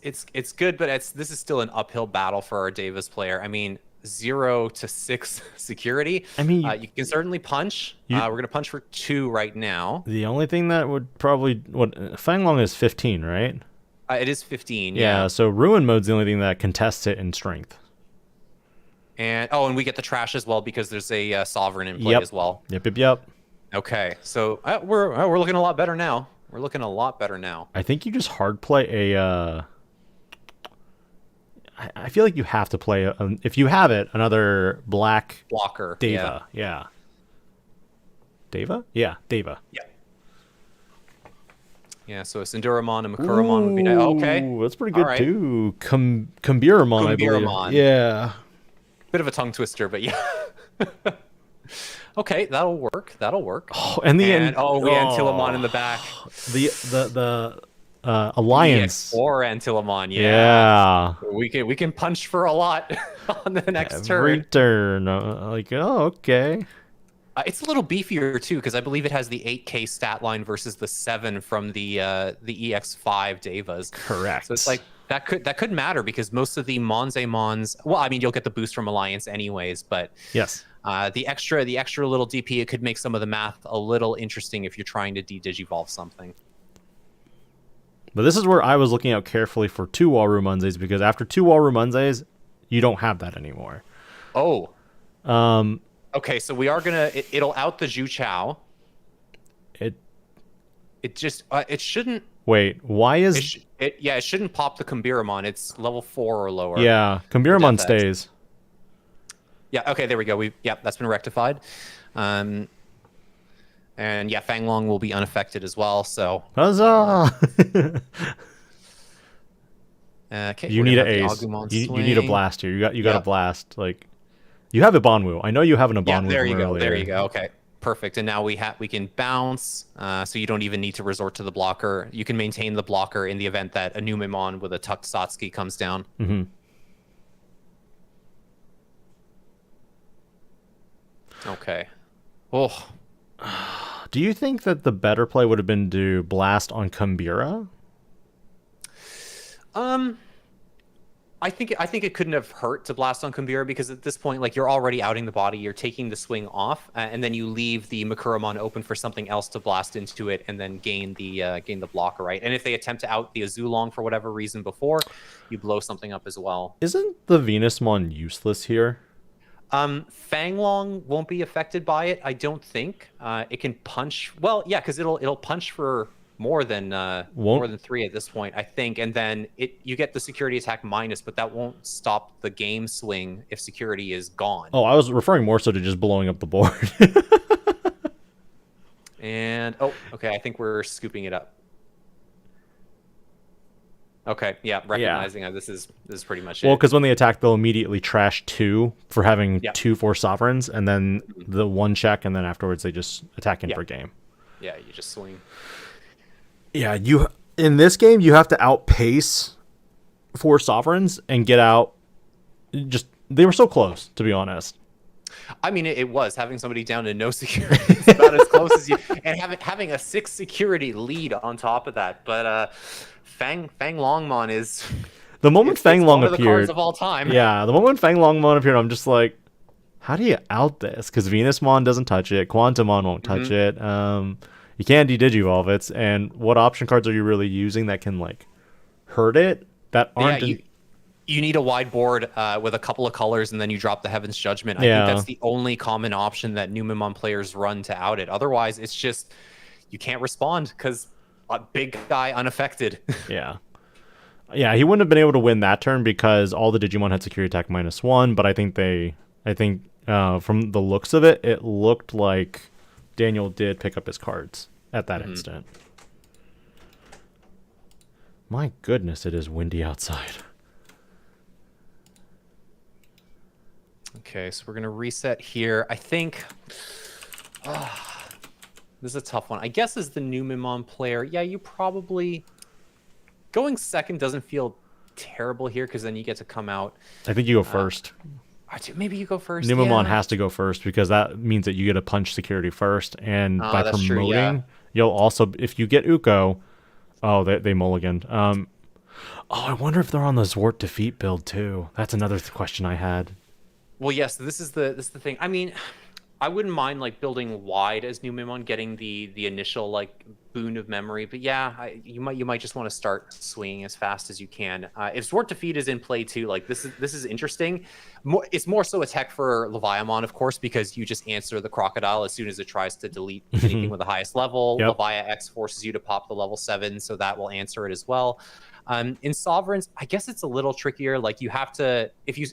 It's good, but this is still an uphill battle for our Davis player. I mean, 0 to 6 security. I mean, you can certainly punch. We're gonna punch for 2 right now. The only thing that would probably Fanglong is 15, right? It is 15. Yeah. So ruin mode's the only thing that contests it in strength. And we get the trash as well because there's a sovereign in play as well. Yep. Okay, so we're looking a lot better now. We're looking a lot better now. I think you just hard play a. I feel like you have to play if you have it, another black blocker. Deva. Yeah. Deva? Yeah, Deva. Yeah. Yeah, so a Sinduramon and Makuramon would be nice. Okay. That's pretty good too. Kumbiramon, I believe. Yeah. Bit of a tongue twister, but yeah. Okay, that'll work. Oh, and we had Antilamon in the back. The Alliance or Antilamon, yeah. We can punch for a lot on the next Every turn. Okay. It's a little beefier too because I believe it has the 8K stat line versus the 7 from the EX5 Devas. Correct. So it's like that could matter because most of the Monzemons. Well, I mean you'll get the boost from Alliance anyways, but yes. The extra little DP, it could make some of the math a little interesting if you're trying to de-digivolve something. But this is where I was looking out carefully for 2 Waru Munzes because after 2 Waru Munzes, you don't have that anymore. Oh. Okay, so we are gonna. It'll out the Zhu Chao. It shouldn't. Wait, why is it shouldn't pop the Kumbiramon. It's level 4 or lower. Yeah, Kumbiramon stays. Yeah. Okay. There we go. That's been rectified. And yeah, Fanglong will be unaffected as well. So. Huzzah! Okay. You need an ace. You need a blast here. You got a blast. Like, you have a Banwu. I know you have an Banwu. Yeah. There you go. There you go. Okay. Perfect. And now we can bounce. So you don't even need to resort to the blocker. You can maintain the blocker in the event that a Numemon with a tucked Satsuki comes down. Mm-hmm. Okay. Oh. Do you think that the better play would have been to blast on Kumbira? I think it couldn't have hurt to blast on Kumbira because at this point, like you're already outing the body, you're taking the swing off, and then you leave the Makuramon open for something else to blast into it and then gain the blocker, right? And if they attempt to out the Azulong for whatever reason before, you blow something up as well. Isn't the Venusmon useless here? Fanglong won't be affected by it, I don't think. It can punch. Well, yeah, because it'll punch for more than 3 at this point, I think. And then you get the security attack minus, but that won't stop the game swing if security is gone. Oh, I was referring more so to just blowing up the board. And okay, I think we're scooping it up. Okay, yeah, recognizing this is pretty much it. Well, because when they attack, they'll immediately trash 2 for having 2 4 sovereigns, and then the 1 check, and then afterwards they just attack in for game. Yeah, you just swing. Yeah, in this game you have to outpace 4 sovereigns and get out. They were so close, to be honest. I mean, it was having somebody down to no security. It's about as close as you, and having a 6 security lead on top of that. But Fanglongmon is the moment Fanglong one of the appeared cards of all time. Yeah, the moment Fanglongmon appeared, I'm just like, how do you out this? Because Venusmon doesn't touch it, Quantumon won't touch it. You can't de-digivolve it, and what option cards are you really using that can like hurt it? That aren't. Yeah, you need a wide board with a couple of colors, and then you drop the Heaven's Judgment. I think that's the only common option that Numemon players run to out it. Otherwise, it's just you can't respond because a big guy unaffected. Yeah, he wouldn't have been able to win that turn because all the Digimon had security attack -1. But I think from the looks of it, it looked like Daniel did pick up his cards at that instant. My goodness, it is windy outside. Okay, so we're going to reset here. I think this is a tough one. I guess as the Numemon player, yeah, you probably... Going second doesn't feel terrible here because then you get to come out. I think you go first. Maybe you go first. Numemon has to go first because that means that you get a punch security first. And by promoting, true, you'll also, if you get Uko, Oh, they mulliganed. I wonder if they're on the Zwart Defeat build too. That's another question I had. Well, yes, this is the thing. I mean, I wouldn't mind like building wide as Numemon, getting the initial like boon of memory. But yeah, you might just want to start swinging as fast as you can. If Zwart Defeat is in play too, like this is interesting. It's more so a tech for Leviamon, of course, because you just answer the crocodile as soon as it tries to delete anything with the highest level. Yep. Levia X forces you to pop the level 7, so that will answer it as well. In Sovereigns, I guess it's a little trickier. Like you have to, if you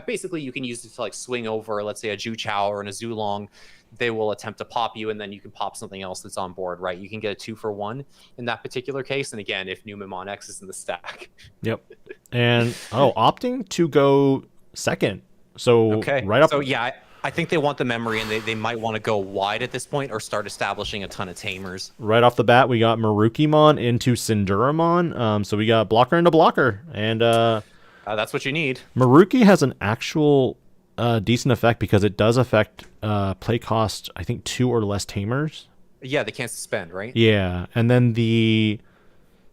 basically you can use it to like swing over, let's say a Ju Chao or an Azulong. They will attempt to pop you, and then you can pop something else that's on board, right? You can get a 2-for-1 in that particular case. And again, if Numemon X is in the stack. Yep. And opting to go second. So okay. Right up. So yeah, I think they want the memory, and they might want to go wide at this point or start establishing a ton of tamers. Right off the bat, we got Marukimon into Cinderamon. So we got blocker into blocker, and that's what you need. Maruki has an actual decent effect because it does affect play cost, I think 2 or less tamers. Yeah, they can't suspend, right? Yeah, and then the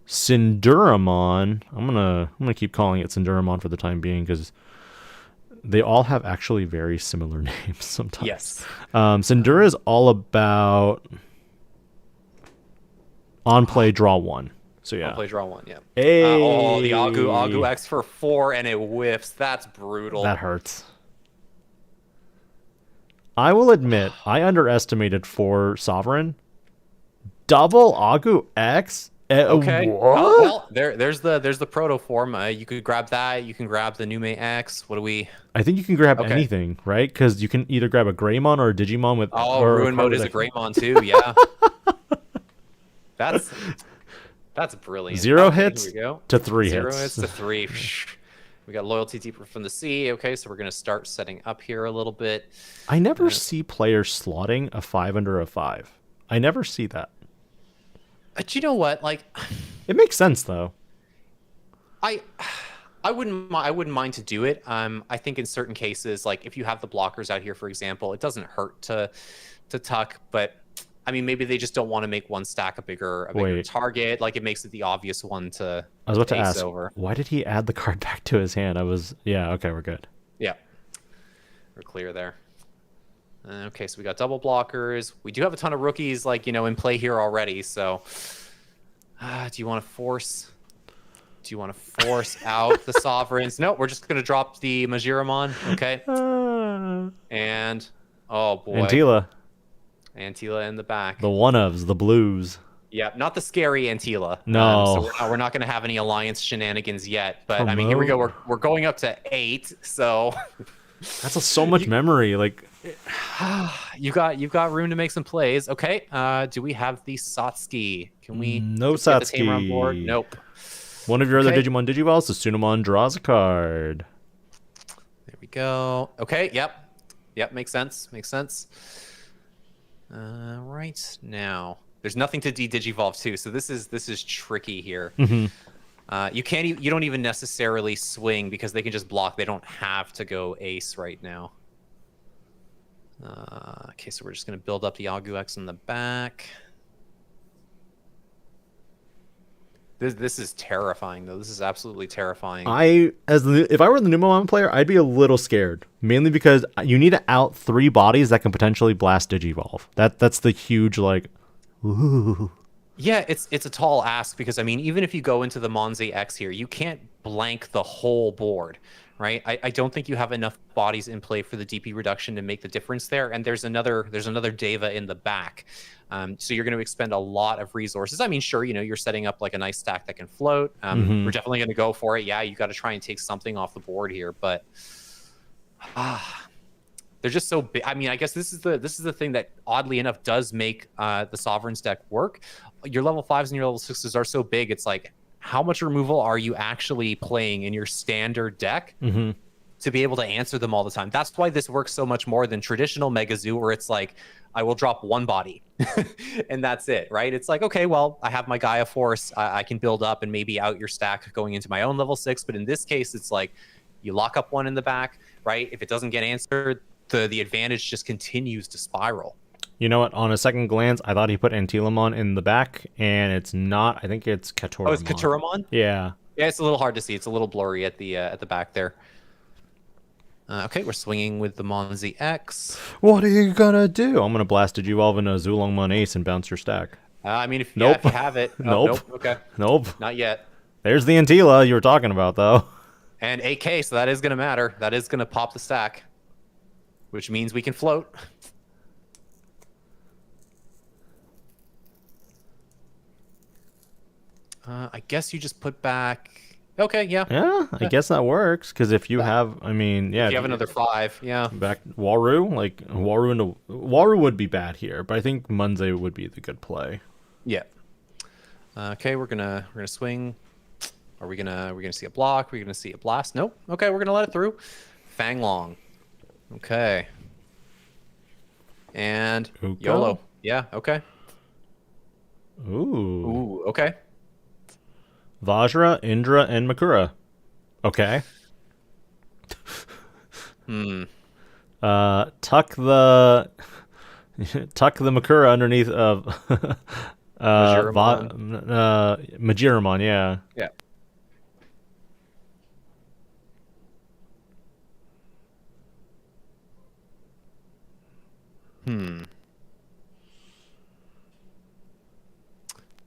Cinderamon, I'm gonna keep calling it Cinderamon for the time being because they all have actually very similar names sometimes. Yes. Cindera is all about on play draw 1. So yeah. On play draw 1, yeah. Hey. The Agu X for 4 and it whiffs. That's brutal. That hurts. I will admit, I underestimated 4 Sovereign. Double Agu X? Okay. What? Well, there's the proto form. You could grab that. You can grab the Nume X. What do we? I think you can grab anything, right? Because you can either grab a Greymon or a Digimon with. Ruin mode is a Greymon too. Yeah. That's brilliant. 0 hits Here we go. to 3 0 hits. hits to 3. We got loyalty deeper from the sea. Okay, so we're gonna start setting up here a little bit. I never see players slotting a 5 under a 5. I never see that. But you know what? Like, it makes sense though. I wouldn't mind to do it. I think in certain cases, like if you have the blockers out here, for example, it doesn't hurt to tuck, but I mean, maybe they just don't want to make one stack a bigger target. Like it makes it the obvious one to. I was about to ask, over. Why did he add the card back to his hand? Okay, we're good. Yeah, we're clear there. Okay, so we got double blockers. We do have a ton of rookies, like, in play here already. So, do you want to force out the Sovereigns? No, we're just gonna drop the Majiramon. Okay. And oh boy, Antila in the back. The one-ofs, the blues. Yeah, not the scary Antila. No. So we're not going to have any alliance shenanigans yet. But I mean, here we go. We're going up to 8. So that's so much memory. Like you've got room to make some plays. Okay. Do we have the Satsuki? Can we? No Satsuki. Get the tamer on Satsuki. board? Nope. One of your other Digimon Digivolves, the Sunamon draws a card. There we go. Okay. Yep. Makes sense. Right now, there's nothing to de-digivolve too, so this is tricky here. Mm-hmm. You don't even necessarily swing because they can just block. They don't have to go ace right now. Okay, so we're just gonna build up the Agu X in the back. This is terrifying though. This is absolutely terrifying. If I were the Numemon player, I'd be a little scared, mainly because you need to out 3 bodies that can potentially blast Digivolve. That's the huge ooh. Yeah, it's a tall ask because I mean, even if you go into the Monze X here, you can't blank the whole board, right? I don't think you have enough bodies in play for the DP reduction to make the difference there. And there's another Deva in the back. So you're going to expend a lot of resources. I mean, sure, you're setting up like a nice stack that can float. We're definitely going to go for it. Yeah, you got to try and take something off the board here, but they're just so big. I mean, I guess this is the thing that oddly enough does make the Sovereigns deck work. Your level 5s and your level 6s are so big. It's like, how much removal are you actually playing in your standard deck to be able to answer them all the time? That's why this works so much more than traditional Mega Zoo, where it's like, I will drop 1 body and that's it, right? It's like, okay, well, I have my Gaia Force. I can build up and maybe out your stack going into my own level 6. But in this case, it's like you lock up 1 in the back, right? If it doesn't get answered, the advantage just continues to spiral. You know what? On a second glance, I thought he put Antilamon in the back, and it's not. I think it's Katoramon. Oh, it's Katoramon? Yeah. Yeah, it's a little hard to see. It's a little blurry at the back there. Okay, we're swinging with the Monzi X. What are you gonna do? I'm gonna blast Digivolve into a Zulongmon Ace and bounce your stack. I mean, if, Nope. if you have it. Oh, Nope. Nope. Okay. Nope. Not yet. There's the Antila you were talking about, though. And AK, so that is going to matter. That is going to pop the stack, which means we can float. I guess you just put back. Okay, yeah. Yeah, I guess that works. Because if you have, I mean, yeah. If you have another 5, yeah. Back Waru, like Waru would be bad here, but I think Munze would be the good play. Yeah. Okay, we're gonna swing. Are we gonna see a block? Are we gonna see a blast? Nope. Okay, we're gonna let it through. Fang Long. Okay. And Uko? YOLO. Yeah. Okay. Ooh. Ooh. Okay. Vajra, Indra, and Makura. Okay. Tuck the Makura underneath of Majiramon, yeah. Yeah.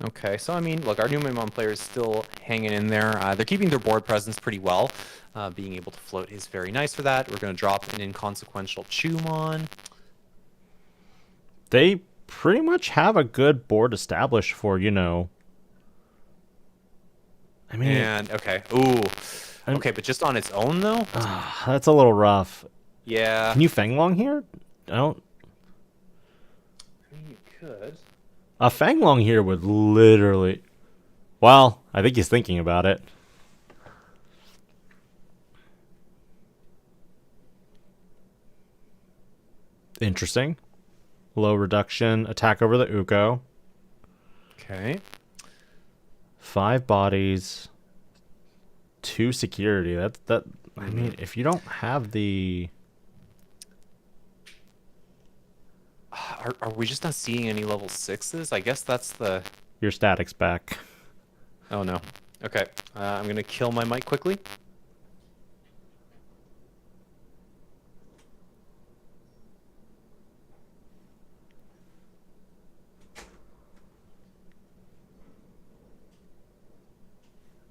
Okay, so I mean, look, our Numemon player is still hanging in there. They're keeping their board presence pretty well. Being able to float is very nice for that. We're going to drop an inconsequential Chumon. They pretty much have a good board established for, you know. I mean, And okay, ooh, okay, but just on its own though. that's a little rough. Yeah. Can you Fanglong here? I don't. I mean, you could. A Fanglong here would literally. Well, I think he's thinking about it. Interesting. Low reduction, attack over the Uko. Okay. 5 bodies, 2 security. That. I mean, if you don't have the. Are we just not seeing any level 6s? I guess that's the. Your static's back. Oh no. Okay. I'm gonna kill my mic quickly.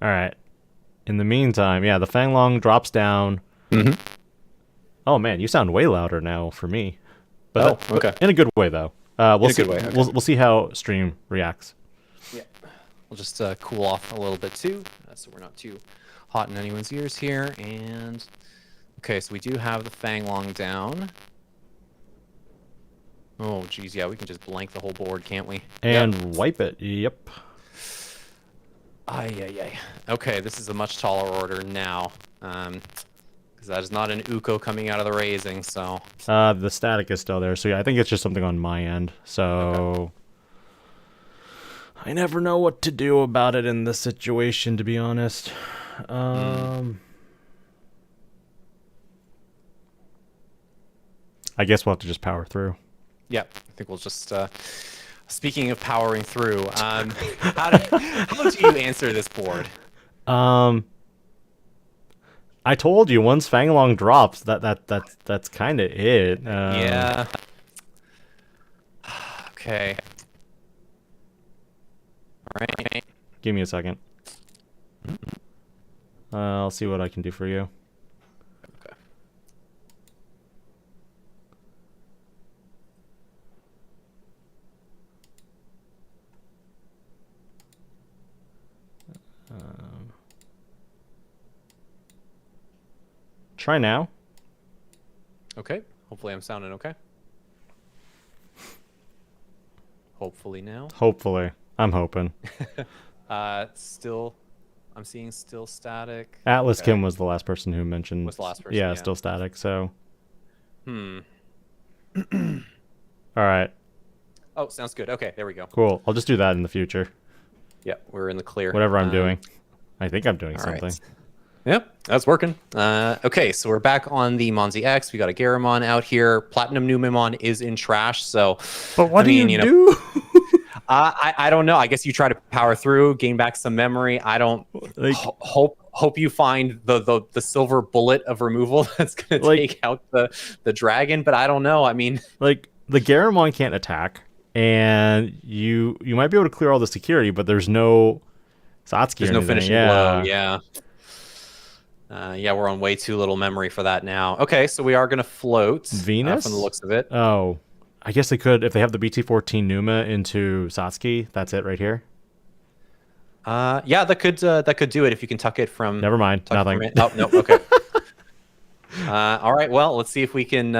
All right. In the meantime, yeah, the Fanglong drops down. Mm-hmm. Oh man, you sound way louder now for me. But Oh, okay. In a good way though. We'll a see. good way, okay. We'll see how stream reacts. Yeah. We'll just cool off a little bit too, so we're not too hot in anyone's ears here. And okay, so we do have the Fanglong down. Oh geez, yeah, we can just blank the whole board, can't we? And wipe it. Yep. Ay. Okay, this is a much taller order now. Because that is not an Uko coming out of the raising, so. The static is still there, so yeah, I think it's just something on my end. So Okay. I never know what to do about it in this situation, to be honest. I guess we'll have to just power through. Yeah, I think we'll just. Speaking of powering through, how do you answer this board? I told you once Fanglong drops, that's kind of it. Yeah. Okay. All right. Give me a second. I'll see what I can do for you. Okay. Try now. Okay. Hopefully I'm sounding okay. Hopefully now. Hopefully. I'm hoping. Still, I'm seeing still static. Atlas Okay. Kim was the last person who mentioned. Was the last person, Yeah, yeah. still static, so. All Alright, Oh, sounds good. Okay, there we go. cool. I'll just do that in the future. Yeah, we're in the clear. Whatever I'm doing. I think I'm doing all right. something. Yep, that's working. Okay, so we're back on the Monzi X. We got a Greymon out here. Platinum Numemon is in trash, so... But what do you do? I don't know. I guess you try to power through, gain back some memory. I don't... Like, hope you find the silver bullet of removal that's going to take out the dragon, but I don't know. I mean... Like, the Greymon can't attack, and you might be able to clear all the security, but there's no Satsuki. There's no finishing blow, yeah. Yeah, we're on way too little memory for that now. Okay, so we are going to float Venus from the looks of it. Oh, I guess they could if they have the BT14 Numa into Satsuki. That's it right here. Yeah, that could do it if you can tuck it from. Never mind, nothing. Oh no, okay. All right, well, let's see if we can.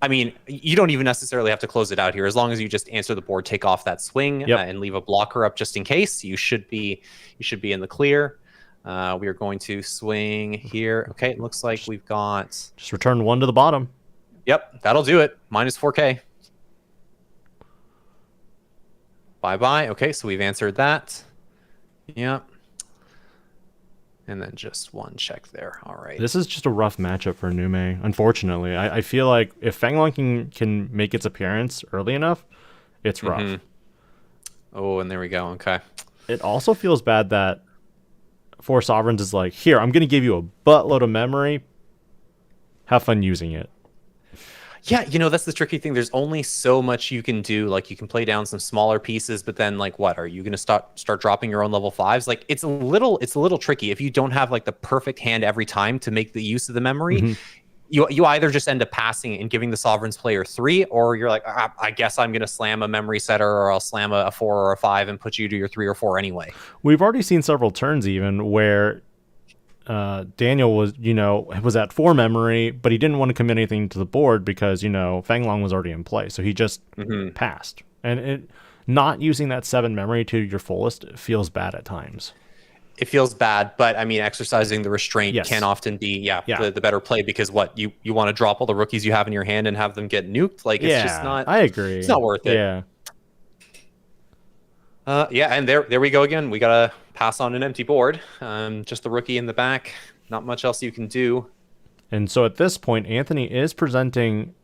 I mean, you don't even necessarily have to close it out here. As long as you just answer the board, take off that swing, and leave a blocker up just in case. You should be in the clear. We are going to swing here. Okay, it looks like we've got... Just return 1 to the bottom. Yep, that'll do it. Minus 4K. Bye-bye. Okay, so we've answered that. Yep. And then just 1 check there. All right. This is just a rough matchup for Nume, unfortunately. I feel like if Fanglong can make its appearance early enough, it's rough. Oh, and there we go. Okay. It also feels bad that Four Sovereigns is like, here, I'm going to give you a buttload of memory. Have fun using it. Yeah, that's the tricky thing. There's only so much you can do. Like, you can play down some smaller pieces, but then, like, what? Are you going to start dropping your own level 5s? Like, it's a little tricky. If you don't have, like, the perfect hand every time to make the use of the memory, you either just end up passing and giving the Sovereigns player 3, or you're like, I guess I'm going to slam a memory setter, or I'll slam a 4 or a 5 and put you to your 3 or 4 anyway. We've already seen several turns even where Daniel was at 4 memory, but he didn't want to commit anything to the board because, Fanglong was already in play. So he just passed. And not using that 7 memory to your fullest feels bad at times. It feels bad, but I mean, exercising the restraint can often be the better play, because you want to drop all the rookies you have in your hand and have them get nuked. Like, it's just not. I agree. It's not worth it. Yeah. And there we go again. We gotta pass on an empty board. Just the rookie in the back. Not much else you can do. And so at this point, Anthony is presenting,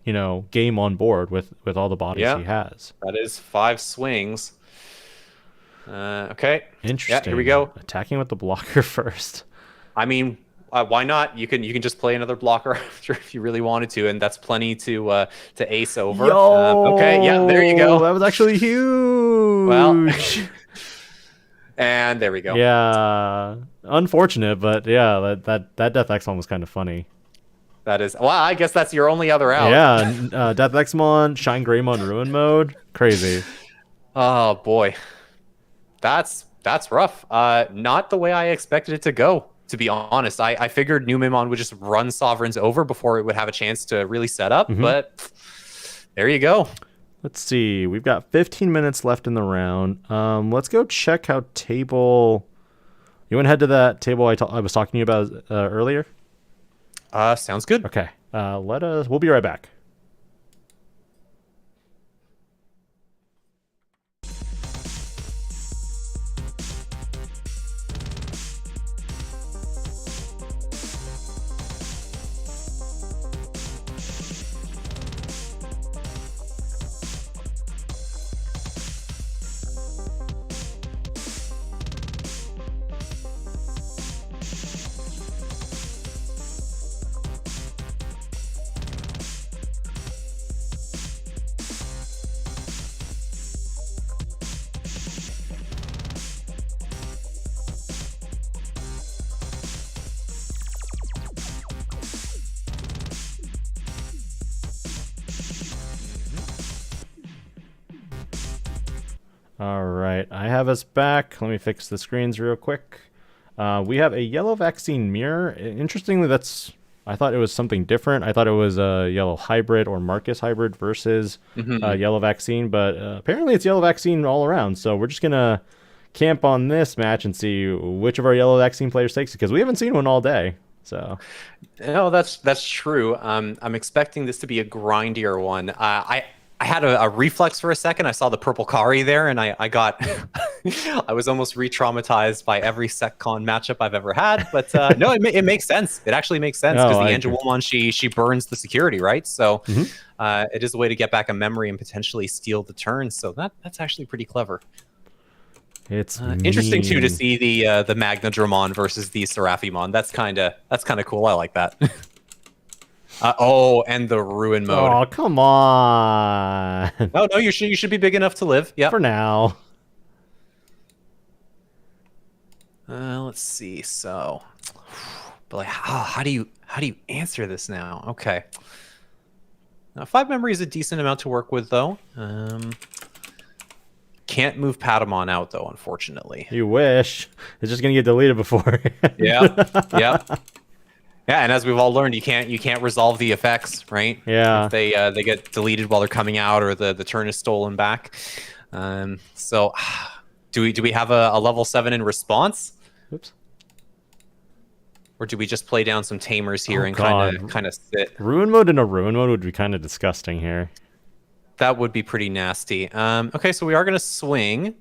game on board with all the bodies he has. That is 5 swings. Okay. Interesting. Yeah, here we go. Attacking with the blocker first. I mean, why not? You can just play another blocker after if you really wanted to, and that's plenty to ace over. Okay, yeah, there you go. That was actually huge. Well, and there we go. Yeah, unfortunate, but yeah, that Death X one was kind of funny. That is. Well, I guess that's your only other out. Yeah, Death Xmon, Shine Greymon, Ruin mode, crazy. Oh boy. That's rough. Not the way I expected it to go, to be honest. I figured Numemon would just run Sovereigns over before it would have a chance to really set up, but there you go. Let's see. We've got 15 minutes left in the round. Let's go check how table... You want to head to that table I was talking to you about earlier? Sounds good. Okay. We'll be right back. All right, I have us back. Let me fix the screens real quick. We have a yellow vaccine mirror. Interestingly, I thought it was something different. I thought it was a yellow hybrid or Marcus hybrid versus yellow vaccine, but apparently it's yellow vaccine all around. So we're just gonna camp on this match and see which of our yellow vaccine players takes it, because we haven't seen one all day. So, no, that's true. I'm expecting this to be a grindier one. I had a reflex for a second. I saw the purple Kari there, and I got I was almost re-traumatized by every SecCon matchup I've ever had, but no, it makes sense. It actually makes sense because the Angelwomon, she burns the security, right? So it is a way to get back a memory and potentially steal the turn. So that's actually pretty clever. It's interesting too to see the Magnadramon versus the Seraphimon. That's kind of cool. I like that. And the Ruin mode. Oh, come on. No, you should be big enough to live. Yeah. For now. Let's see. So, but like, how do you answer this now? Okay. Now, 5 memory is a decent amount to work with, though. Can't move Patamon out, though, unfortunately. You wish. It's just gonna get deleted before. Yeah. Yeah, and as we've all learned, you can't resolve the effects, right? Yeah. If they get deleted while they're coming out, or the turn is stolen back. So, do we have a level 7 in response? Oops. Or do we just play down some tamers here and kind of sit? Ruin mode in a Ruin mode would be kind of disgusting here. That would be pretty nasty. Okay, so we are gonna swing.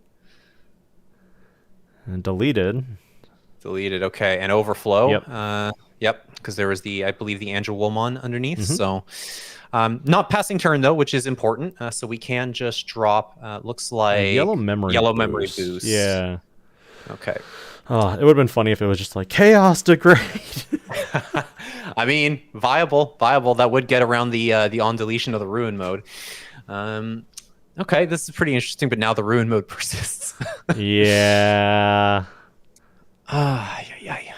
And deleted. Deleted. Okay, and overflow. Yep. Yep. Because there was I believe the Angelwomon underneath. So, not passing turn though, which is important. So we can just drop. Looks like yellow memory boost. Yeah. Okay. Oh, it would have been funny if it was just like chaos degrade. I mean, viable. That would get around the on deletion of the Ruin mode. Okay, this is pretty interesting, but now the Ruin mode persists. Yeah. Yeah.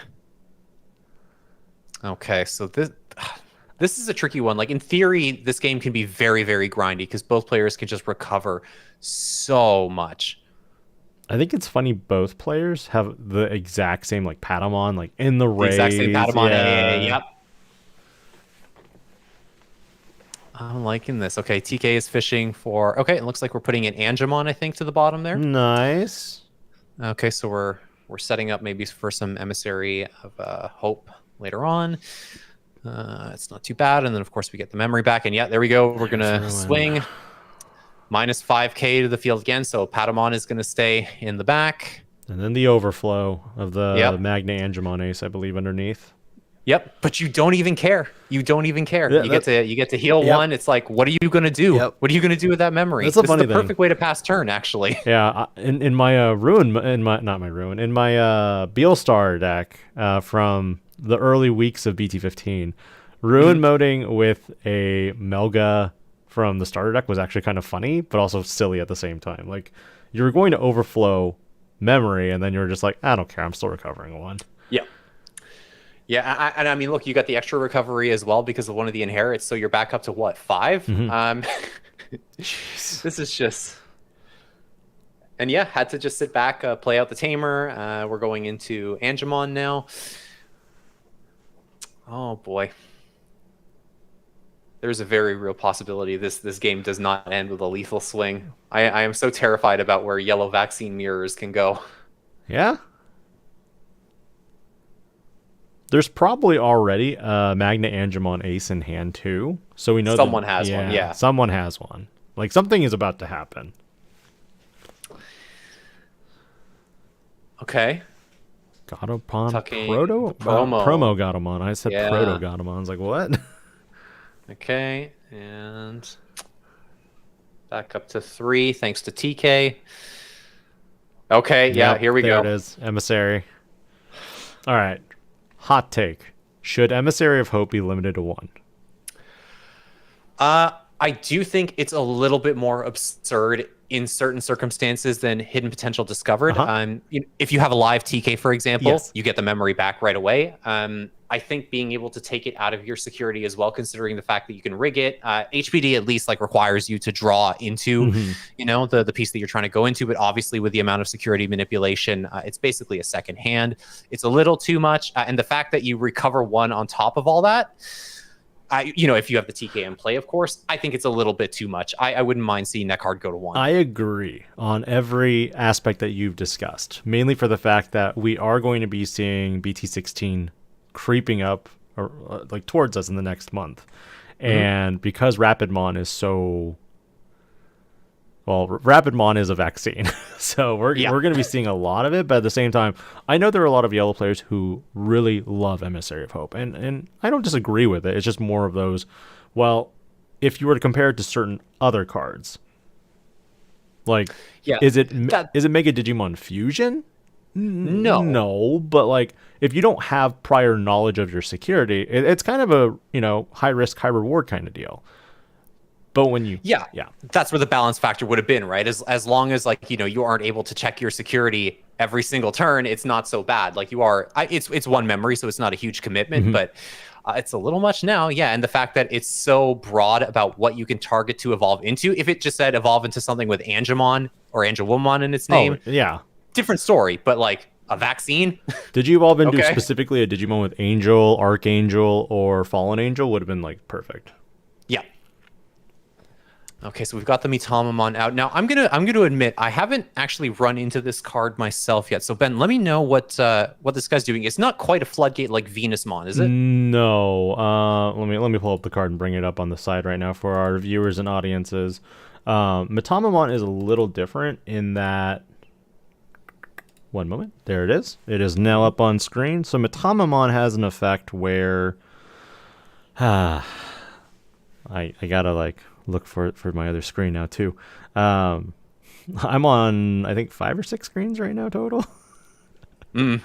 Okay, so this is a tricky one. Like, in theory, this game can be very, very grindy because both players can just recover so much. I think it's funny both players have the exact same like Patamon, like in the raise. Exact same Patamon. Yeah. Yep. I'm liking this. Okay, TK is fishing for. Okay, it looks like we're putting an Angemon, I think, to the bottom there. Nice. Okay, so we're setting up maybe for some Emissary of Hope later on. It's not too bad, and then of course we get the memory back, and yeah, there we go. We're gonna swing. Minus 5k to the field again, so Patamon is going to stay in the back. And then the overflow of the Magna Angemon Ace, I believe, underneath. Yep, but you don't even care. You get to heal one. It's like, what are you going to do? What are you going to do with that memory? That's the perfect way to pass turn, actually. Yeah, in my Beelstar deck from the early weeks of BT15, Ruin moding with a Melga from the starter deck was actually kind of funny, but also silly at the same time. Like, you're going to overflow memory, and then you're just like, I don't care, I'm still recovering one. Yeah, and I mean, look, you got the extra recovery as well because of one of the inherits, so you're back up to what, 5? This is just... And yeah, had to just sit back, play out the Tamer. We're going into Angemon now. Oh boy. There's a very real possibility this game does not end with a lethal swing. I am so terrified about where yellow vaccine mirrors can go. Yeah? There's probably already a Magna Angemon Ace in hand too, so we know someone has one. Yeah, someone has one. Like, something is about to happen. Okay. Godopon Promo Godamon. I said Proto Godamon. I was like, what? Okay, and back up to 3 thanks to TK. Okay, yeah, here we go. There it is. Emissary. All right. Hot take. Should Emissary of Hope be limited to 1? I do think it's a little bit more absurd in certain circumstances than Hidden Potential Discovered. If you have a live TK, for example, you get the memory back right away. I think being able to take it out of your security as well, considering the fact that you can rig it. HPD at least like requires you to draw into, the piece that you're trying to go into. But obviously with the amount of security manipulation, it's basically a second hand. It's a little too much. And the fact that you recover 1 on top of all that, if you have the TK in play, of course, I think it's a little bit too much. I wouldn't mind seeing that card go to 1. I agree on every aspect that you've discussed, mainly for the fact that we are going to be seeing BT16 creeping up like towards us in the next month. And because Rapidmon is so well, Rapidmon is a vaccine, so we're going to be seeing a lot of it. But at the same time, I know there are a lot of yellow players who really love Emissary of Hope, and I don't disagree with it. It's just more of those. Well, if you were to compare it to certain other cards, like, is it Mega Digimon Fusion? No, but like if you don't have prior knowledge of your security, it's kind of a high risk, high reward kind of deal. But when you that's where the balance factor would have been, right? As long as like you aren't able to check your security every single turn, it's not so bad. Like you are, it's one memory, so it's not a huge commitment, but it's a little much now. Yeah, and the fact that it's so broad about what you can target to evolve into. If it just said evolve into something with Angemon or Angelwomon in its name, different story. But like a vaccine, did you evolve into specifically a Digimon with Angel, Archangel, or Fallen Angel? Would have been like perfect. Yeah. Okay, so we've got the Mitamamon out. Now, I'm gonna admit I haven't actually run into this card myself yet. So Ben, let me know what this guy's doing. It's not quite a floodgate like Venusmon, is it? No. Let me pull up the card and bring it up on the side right now for our viewers and audiences. Mitamamon is a little different in that. One moment. There it is. It is now up on screen. So Mitamamon has an effect where I gotta like look for my other screen now too. I'm on I think 5 or 6 screens right now total. But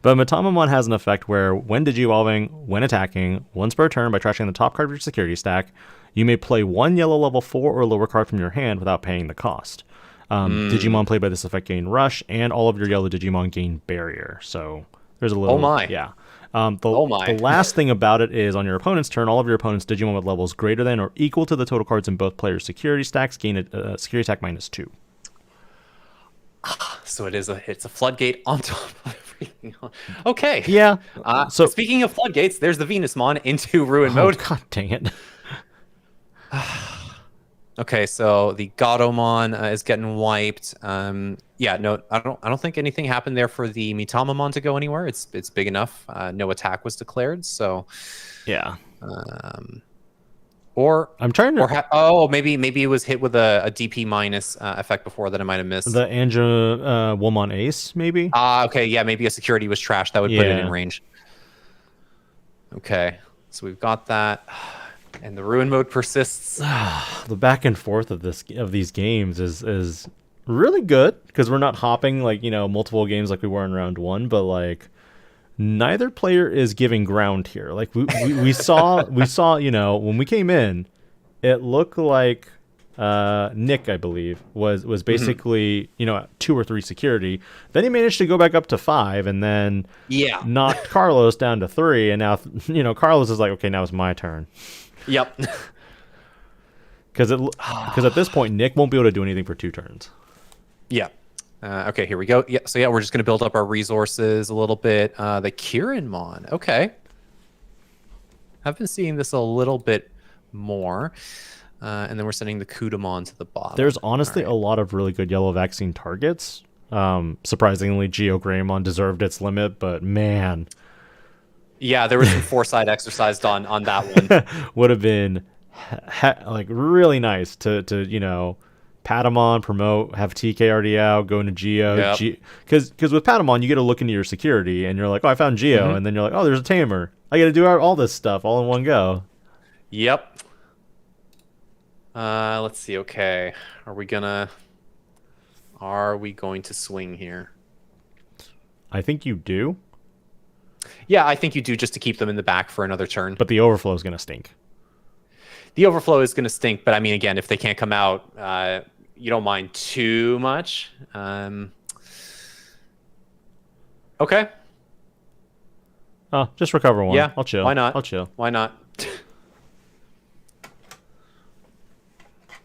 Mitamamon has an effect where when Digivolving, when attacking, once per turn by trashing the top card of your security stack, you may play 1 yellow level 4 or lower card from your hand without paying the cost. Digimon played by this effect gain Rush, and all of your yellow Digimon gain Barrier. So there's a little... Oh my. Yeah. The last thing about it is on your opponent's turn, all of your opponent's Digimon with levels greater than or equal to the total cards in both players' security stacks gain a security stack -2. So it's a floodgate on top of everything. Okay. Yeah. So speaking of floodgates, there's the Venusmon into ruin mode. God dang it. Okay, so the Godomon is getting wiped. Yeah, no, I don't think anything happened there for the Mitamamon to go anywhere. It's big enough. No attack was declared, so yeah. Or I'm trying to. Maybe it was hit with a DP minus effect before that I might have missed. The Angelwomon Ace, maybe. Okay, yeah, maybe a security was trashed. That would put it in range. Okay, so we've got that. And the ruin mode persists. The back and forth of these games is really good because we're not hopping like multiple games like we were in round 1, but like neither player is giving ground here. Like we saw when we came in, it looked like Nick, I believe, was basically 2 or 3 security. Then he managed to go back up to 5, and then knocked Carlos down to 3, and now Carlos is like, okay, now it's my turn. Yep. Because at this point, Nick won't be able to do anything for 2 turns. Yeah. Okay, here we go. Yeah. So we're just gonna build up our resources a little bit. The Kirinmon. Okay. I've been seeing this a little bit more. And then we're sending the Kudamon to the bottom. There's honestly a lot of really good yellow vaccine targets. Surprisingly, Geo Greymon deserved its limit, but man. Yeah, there was some foresight exercised on that one. Would have been like really nice to Patamon, promote, have TK already out, go into Geo. Because with Patamon, you get to look into your security, and you're like, oh, I found Geo. And then you're like, oh, there's a Tamer. I got to do all this stuff all in one go. Yep. Let's see. Okay. Are we going to swing here? I think you do. Yeah, I think you do, just to keep them in the back for another turn. But the overflow is going to stink. The overflow is going to stink, but I mean, again, if they can't come out, you don't mind too much. Okay. Oh, just recover one. Yeah, I'll chill. Why not? I'll chill. Why not?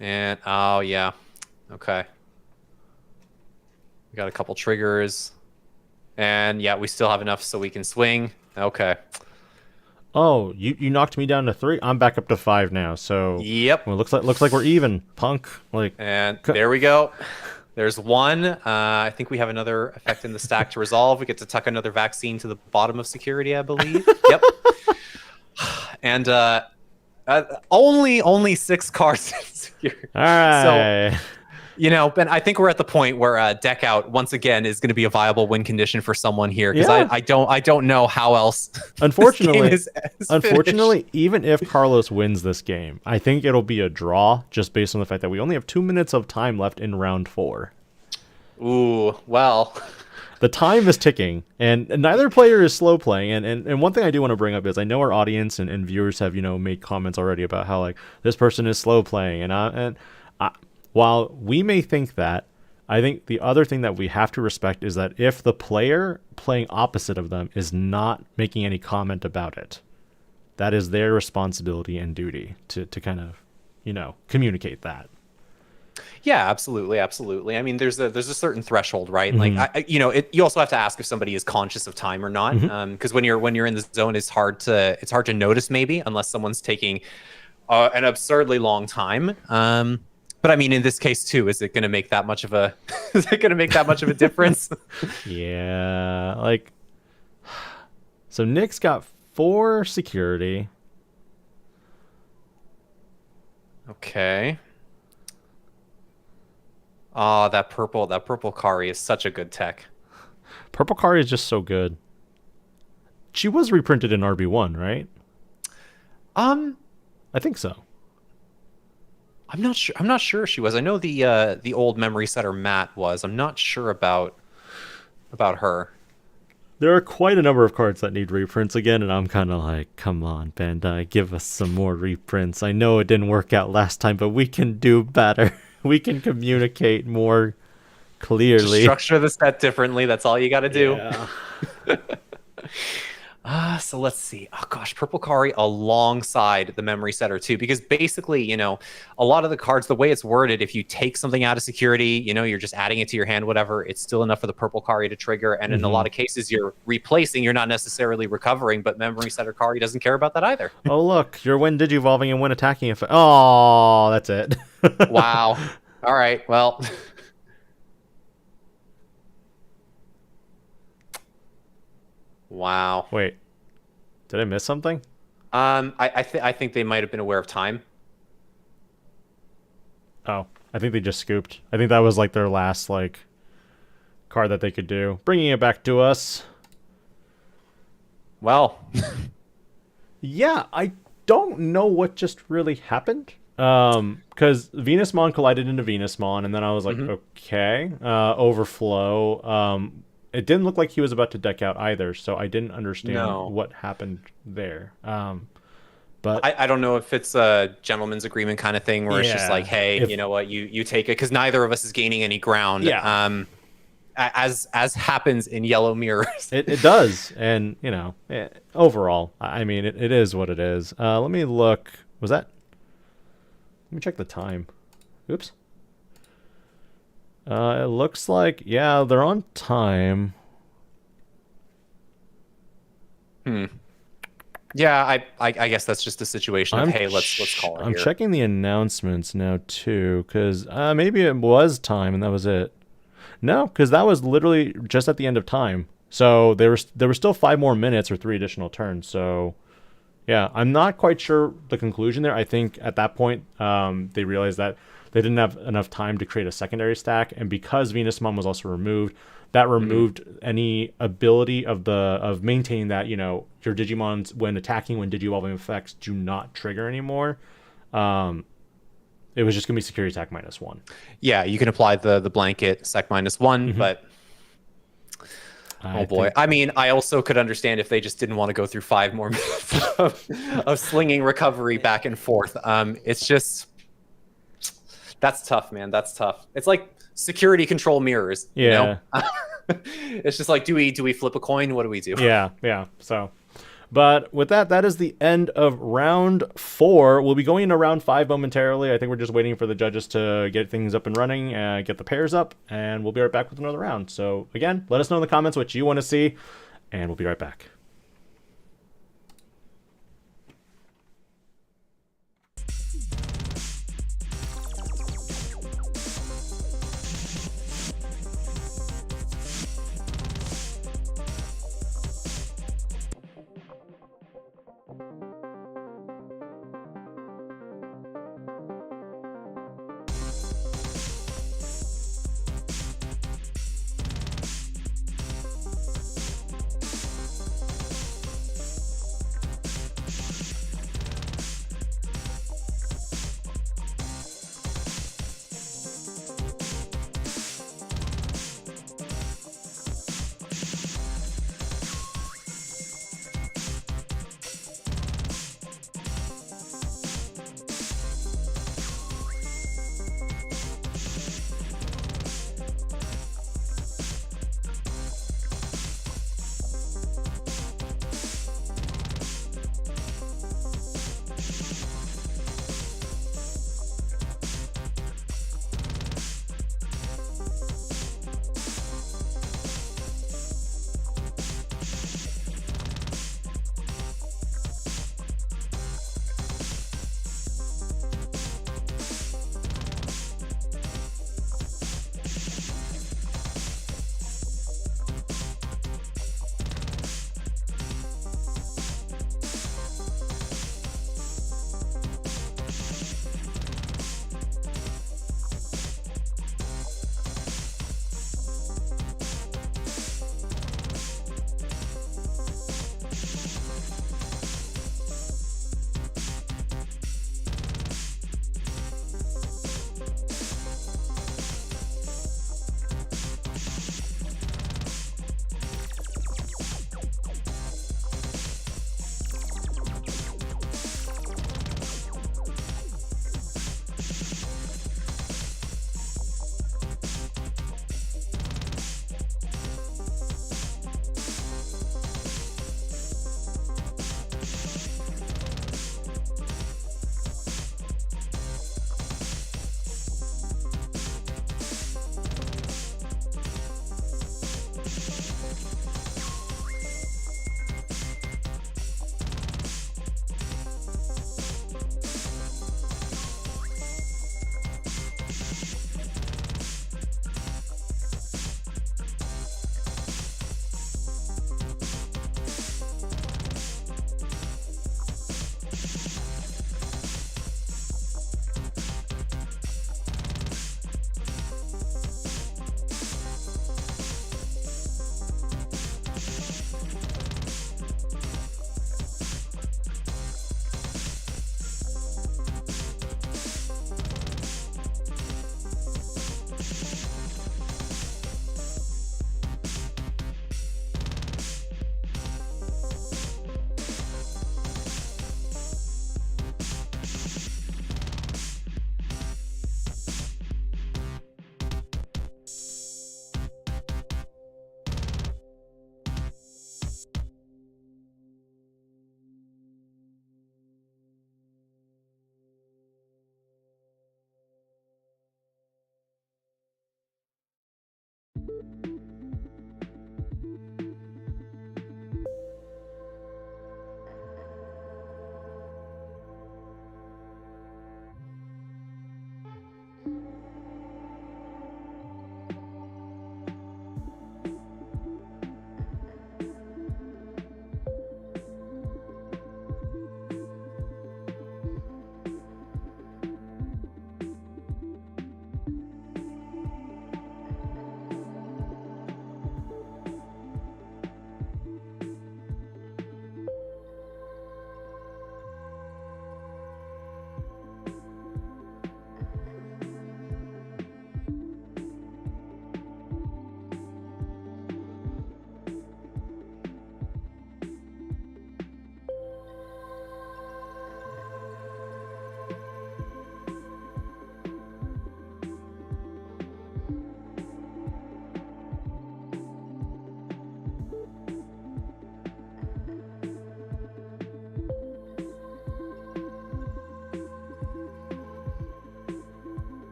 And, oh, yeah. Okay. We got a couple triggers. And yeah, we still have enough so we can swing. Okay. Oh, you knocked me down to 3. I'm back up to 5 now. So yep. Well, looks like we're even, punk. And there we go. There's 1. I think we have another effect in the stack to resolve. We get to tuck another vaccine to the bottom of security, I believe. Yep. And Only 6 cards in Security. All right. So, you know, Ben, I think we're at the point where deck out once again is going to be a viable win condition for someone here, because Yeah. I don't know how else. Unfortunately, this game is unfortunately, finished. even if Carlos wins this game, I think it'll be a draw just based on the fact that we only have 2 minutes of time left in round 4. Ooh, well. The time is ticking, and neither player is slow playing. And one thing I do want to bring up is I know our audience and viewers have, you know, made comments already about how, like, this person is slow playing. And while we may think that, I think the other thing that we have to respect is that if the player playing opposite of them is not making any comment about it, that is their responsibility and duty to kind of, you know, communicate that. Yeah, absolutely, absolutely. I mean, there's a certain threshold, right? Like, you know, you also have to ask if somebody is conscious of time or not, because when you're in the zone, it's hard to notice maybe, unless someone's taking an absurdly long time. But I mean, in this case too, is it going to make that much of a difference? Yeah, like, so Nick's got 4 security. Okay. Oh, that purple Kari is such a good tech. Purple Kari is just so good. She was reprinted in RB1, right? I think so. I'm not sure she was. I know the old memory setter Matt was. I'm not sure about her. There are quite a number of cards that need reprints again, and I'm kind of like, come on, Bandai, give us some more reprints. I know it didn't work out last time, but we can do better. We can communicate more clearly. Just structure the set differently. That's all you got to do. Yeah. So let's see. Oh gosh, Purple Kari alongside the memory setter too, because basically, you know, a lot of the cards, the way it's worded, if you take something out of security, you know, you're just adding it to your hand, whatever, it's still enough for the Purple Kari to trigger. And in a lot of cases, you're replacing, you're not necessarily recovering, but memory setter Kari doesn't care about that either. Oh look, you're when digivolving and when attacking. Oh, that's it. Wow. All right. Well. Wow. Wait, did I miss something? I think they might have been aware of time. Oh, I think they just scooped. I think that was like their last like card that they could do. Bringing it back to us. Well, yeah, I don't know what just really happened. Because Venusmon collided into Venusmon, and then I was like, okay, overflow. It didn't look like he was about to deck out either, so I didn't understand what happened there. But I don't know if it's a gentleman's agreement kind of thing where it's just like, hey, you know what, you take it, because neither of us is gaining any ground. Yeah. As happens in yellow mirrors. It does, and you know, overall, I mean, it is what it is. Let me look. Was that? Let me check the time. Oops. It looks like, yeah, they're on time. Yeah, I guess that's just a situation of, hey, let's call it I'm here. checking the announcements now too, because maybe it was time and that was it. No, because that was literally just at the end of time. So there were still 5 more minutes or 3 additional turns. So yeah, I'm not quite sure the conclusion there. I think at that point they realized that they didn't have enough time to create a secondary stack, and because Venusmon was also removed, that removed any ability of maintaining that, you know, your Digimons when attacking, when Digivolving effects do not trigger anymore. It was just gonna be security attack -1. Yeah, you can apply the blanket sec -1, but oh boy. I mean, I also could understand if they just didn't want to go through 5 more minutes of slinging recovery back and forth. It's just, that's tough, man. That's tough. It's like security control mirrors. Yeah. You know? It's just like, do we flip a coin? What do we do? Yeah. So, but with that, that is the end of round 4. We'll be going into round 5 momentarily. I think we're just waiting for the judges to get things up and running, get the pairs up, and we'll be right back with another round. So again, let us know in the comments what you want to see, and we'll be right back.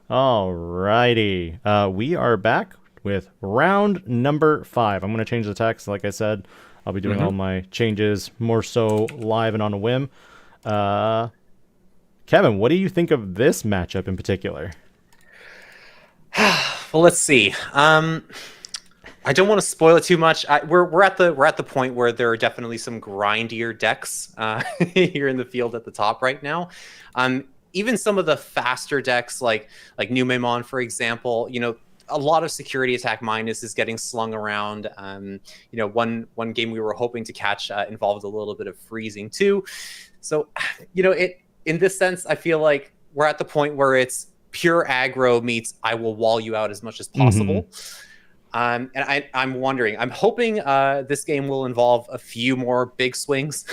Alrighty. We are back with round number 5. I'm going to change the text. Like I said, I'll be doing all my changes more so live and on a whim. Kevin, what do you think of this matchup in particular? Well, let's see. I don't want to spoil it too much. We're at the point where there are definitely some grindier decks here in the field at the top right now. Even some of the faster decks, like Numemon, for example, a lot of security attack minus is getting slung around. One game we were hoping to catch involved a little bit of freezing too. So, in this sense, I feel like we're at the point where it's pure aggro meets I will wall you out as much as possible. And I'm wondering, I'm hoping this game will involve a few more big swings.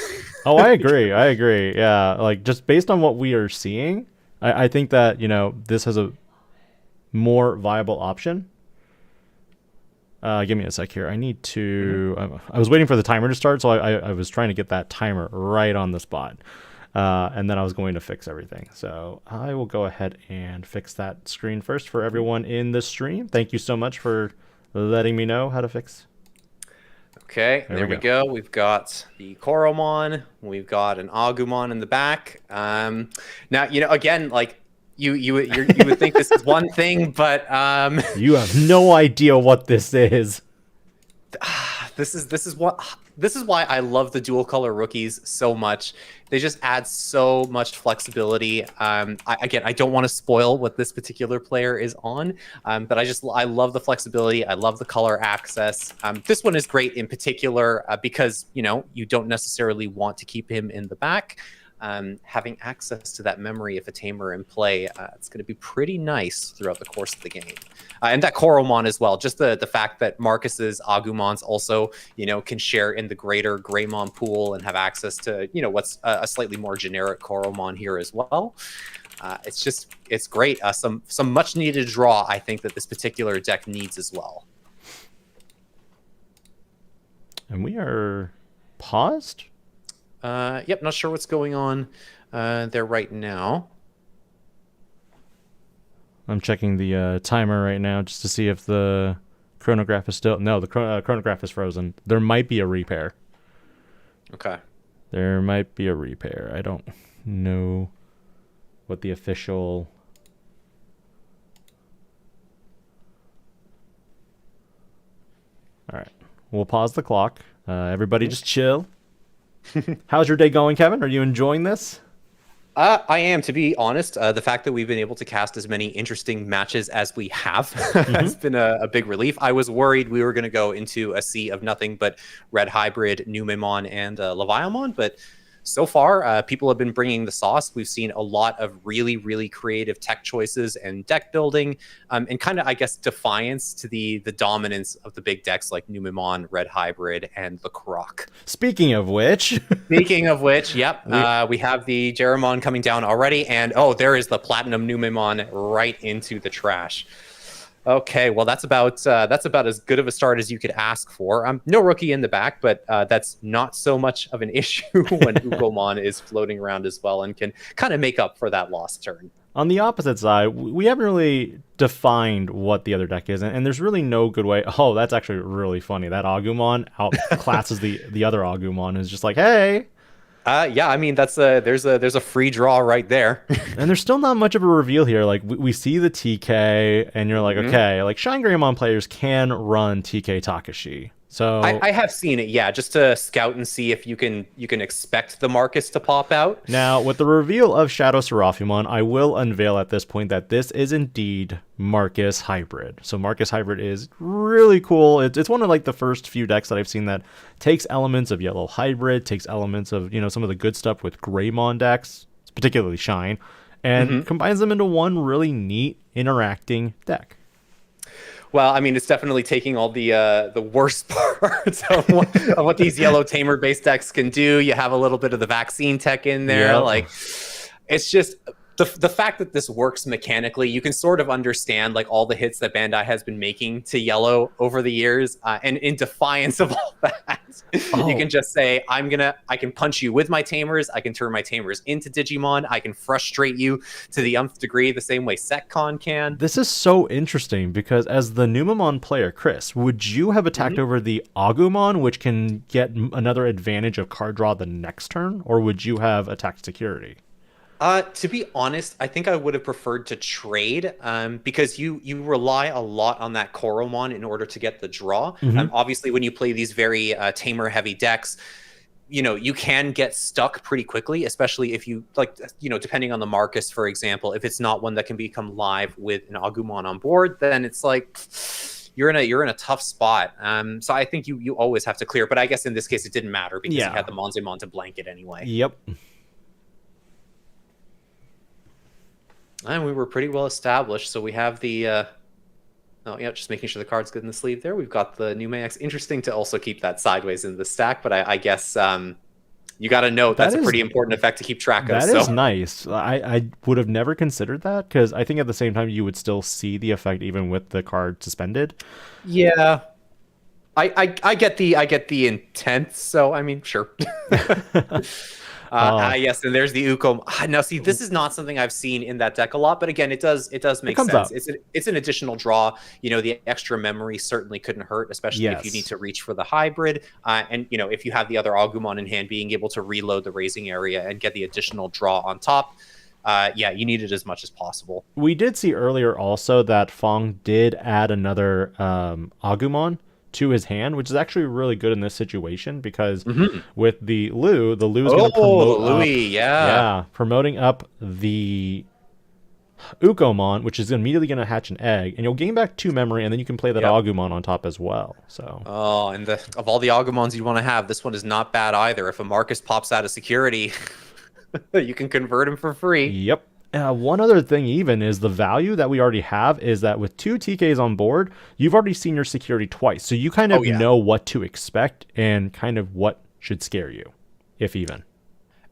Oh, I agree. Yeah, like just based on what we are seeing, I think that, this has a more viable option. Give me a sec here. I need to... I was waiting for the timer to start, so I was trying to get that timer right on the spot. And then I was going to fix everything. So I will go ahead and fix that screen first for everyone in the stream. Thank you so much for letting me know how to fix. Okay, there we go. We've got the Coromon. We've got an Agumon in the back. Now, again, like you would think this is one thing, but you have no idea what this is. This is why I love the dual color rookies so much. They just add so much flexibility. I don't want to spoil what this particular player is on, but I love the flexibility. I love the color access. This one is great in particular because you don't necessarily want to keep him in the back. Having access to that memory of a tamer in play, it's going to be pretty nice throughout the course of the game. And that Coromon as well, just the fact that Marcus's Agumons also, can share in the greater Greymon pool and have access to, what's a slightly more generic Coromon here as well. It's great. Some much needed draw, I think, that this particular deck needs as well. And we are paused? Yep, not sure what's going on there right now. I'm checking the timer right now just to see if the chronograph is still... No, the chronograph is frozen. There might be a repair. Okay. There might be a repair. I don't know what the official... All right. We'll pause the clock. Everybody just chill. How's your day going, Kevin? Are you enjoying this? I am, to be honest. The fact that we've been able to cast as many interesting matches as we have has been a big relief. I was worried we were going to go into a sea of nothing but red hybrid, Numemon, and Leviamon, but so far, people have been bringing the sauce. We've seen a lot of really, really creative tech choices and deck building, and kind of, I guess, defiance to the dominance of the big decks like Numemon, Red Hybrid, and the Croc. Speaking of which, yep, we have the Jeramon coming down already, and there is the Platinum Numemon right into the trash. Okay, well, that's about as good of a start as you could ask for. No rookie in the back, but that's not so much of an issue when Ugomon is floating around as well and can kind of make up for that lost turn. On the opposite side, we haven't really defined what the other deck is, and there's really no good way. Oh, that's actually really funny. That Agumon outclasses the other Agumon. Is just like, hey. Yeah, I mean there's a free draw right there. And there's still not much of a reveal here. Like we see the TK, and you're like, okay, like Shine Greymon players can run TK Takashi. So I have seen it, yeah, just to scout and see if you can expect the Marcus to pop out. Now, with the reveal of Shadow Seraphimon, I will unveil at this point that this is indeed Marcus Hybrid. So Marcus Hybrid is really cool. It's one of like the first few decks that I've seen that takes elements of Yellow Hybrid, takes elements of, some of the good stuff with Greymon decks, particularly Shine, and combines them into one really neat interacting deck. Well, I mean, it's definitely taking all the worst parts of what these yellow tamer-based decks can do. You have a little bit of the vaccine tech in there. Yep. Like, it's just the fact that this works mechanically, you can sort of understand like all the hits that Bandai has been making to yellow over the years, and in defiance of all that, you can just say, I can punch you with my tamers, I can turn my tamers into Digimon, I can frustrate you to the nth degree the same way Setcon can. This is so interesting because as the Numemon player, Chris, would you have attacked over the Agumon, which can get another advantage of card draw the next turn, or would you have attacked security? To be honest, I think I would have preferred to trade, because you rely a lot on that Koromon in order to get the draw. Obviously, when you play these very tamer-heavy decks, you can get stuck pretty quickly, especially if you, like, depending on the Marcus, for example, if it's not one that can become live with an Agumon on board, then it's like you're in a tough spot. So I think you always have to clear. But I guess in this case, it didn't matter because you had the Monzemon to blanket anyway. Yep. And we were pretty well established, so we have the just making sure the card's good in the sleeve there. We've got the Numex. Interesting to also keep that sideways in the stack, but I guess you got to note that's a pretty important effect to keep track of. That is nice. I would have never considered that, because I think at the same time you would still see the effect even with the card suspended. Yeah. I get the intent, so I mean, sure. Yes, and there's the Uko. Now, see, this is not something I've seen in that deck a lot, but again, it does make sense. It's an additional draw. The extra memory certainly couldn't hurt, especially if you need to reach for the hybrid. And if you have the other Agumon in hand, being able to reload the raising area and get the additional draw on top. You need it as much as possible. We did see earlier also that Fong did add another Agumon to his hand, which is actually really good in this situation because with the Lu, the Lu is going to promote promoting up the Ukomon, which is immediately going to hatch an egg, and you'll gain back 2 memory, and then you can play that Agumon on top as well. So and of all the Agumons you want to have, this one is not bad either. If a Marcus pops out of security, you can convert him for free. Yep. One other thing even is the value that we already have is that with 2 TKs on board, you've already seen your security twice. So you kind of know what to expect and kind of what should scare you, if even.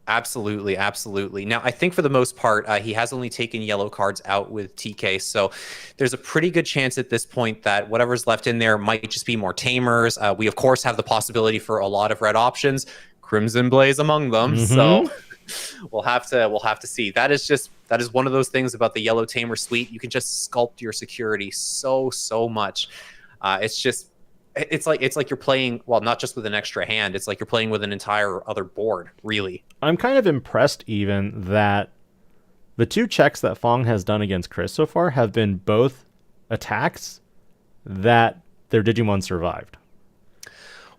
Absolutely, absolutely. Now, I think for the most part, he has only taken yellow cards out with TK, so there's a pretty good chance at this point that whatever's left in there might just be more tamers. We, of course, have the possibility for a lot of red options, Crimson Blaze among them, so we'll have to see. That is one of those things about the yellow tamer suite. You can just sculpt your security so much. It's like you're playing, well, not just with an extra hand, it's like you're playing with an entire other board, really. I'm kind of impressed even that the 2 checks that Fong has done against Chris so far have been both attacks that their Digimon survived.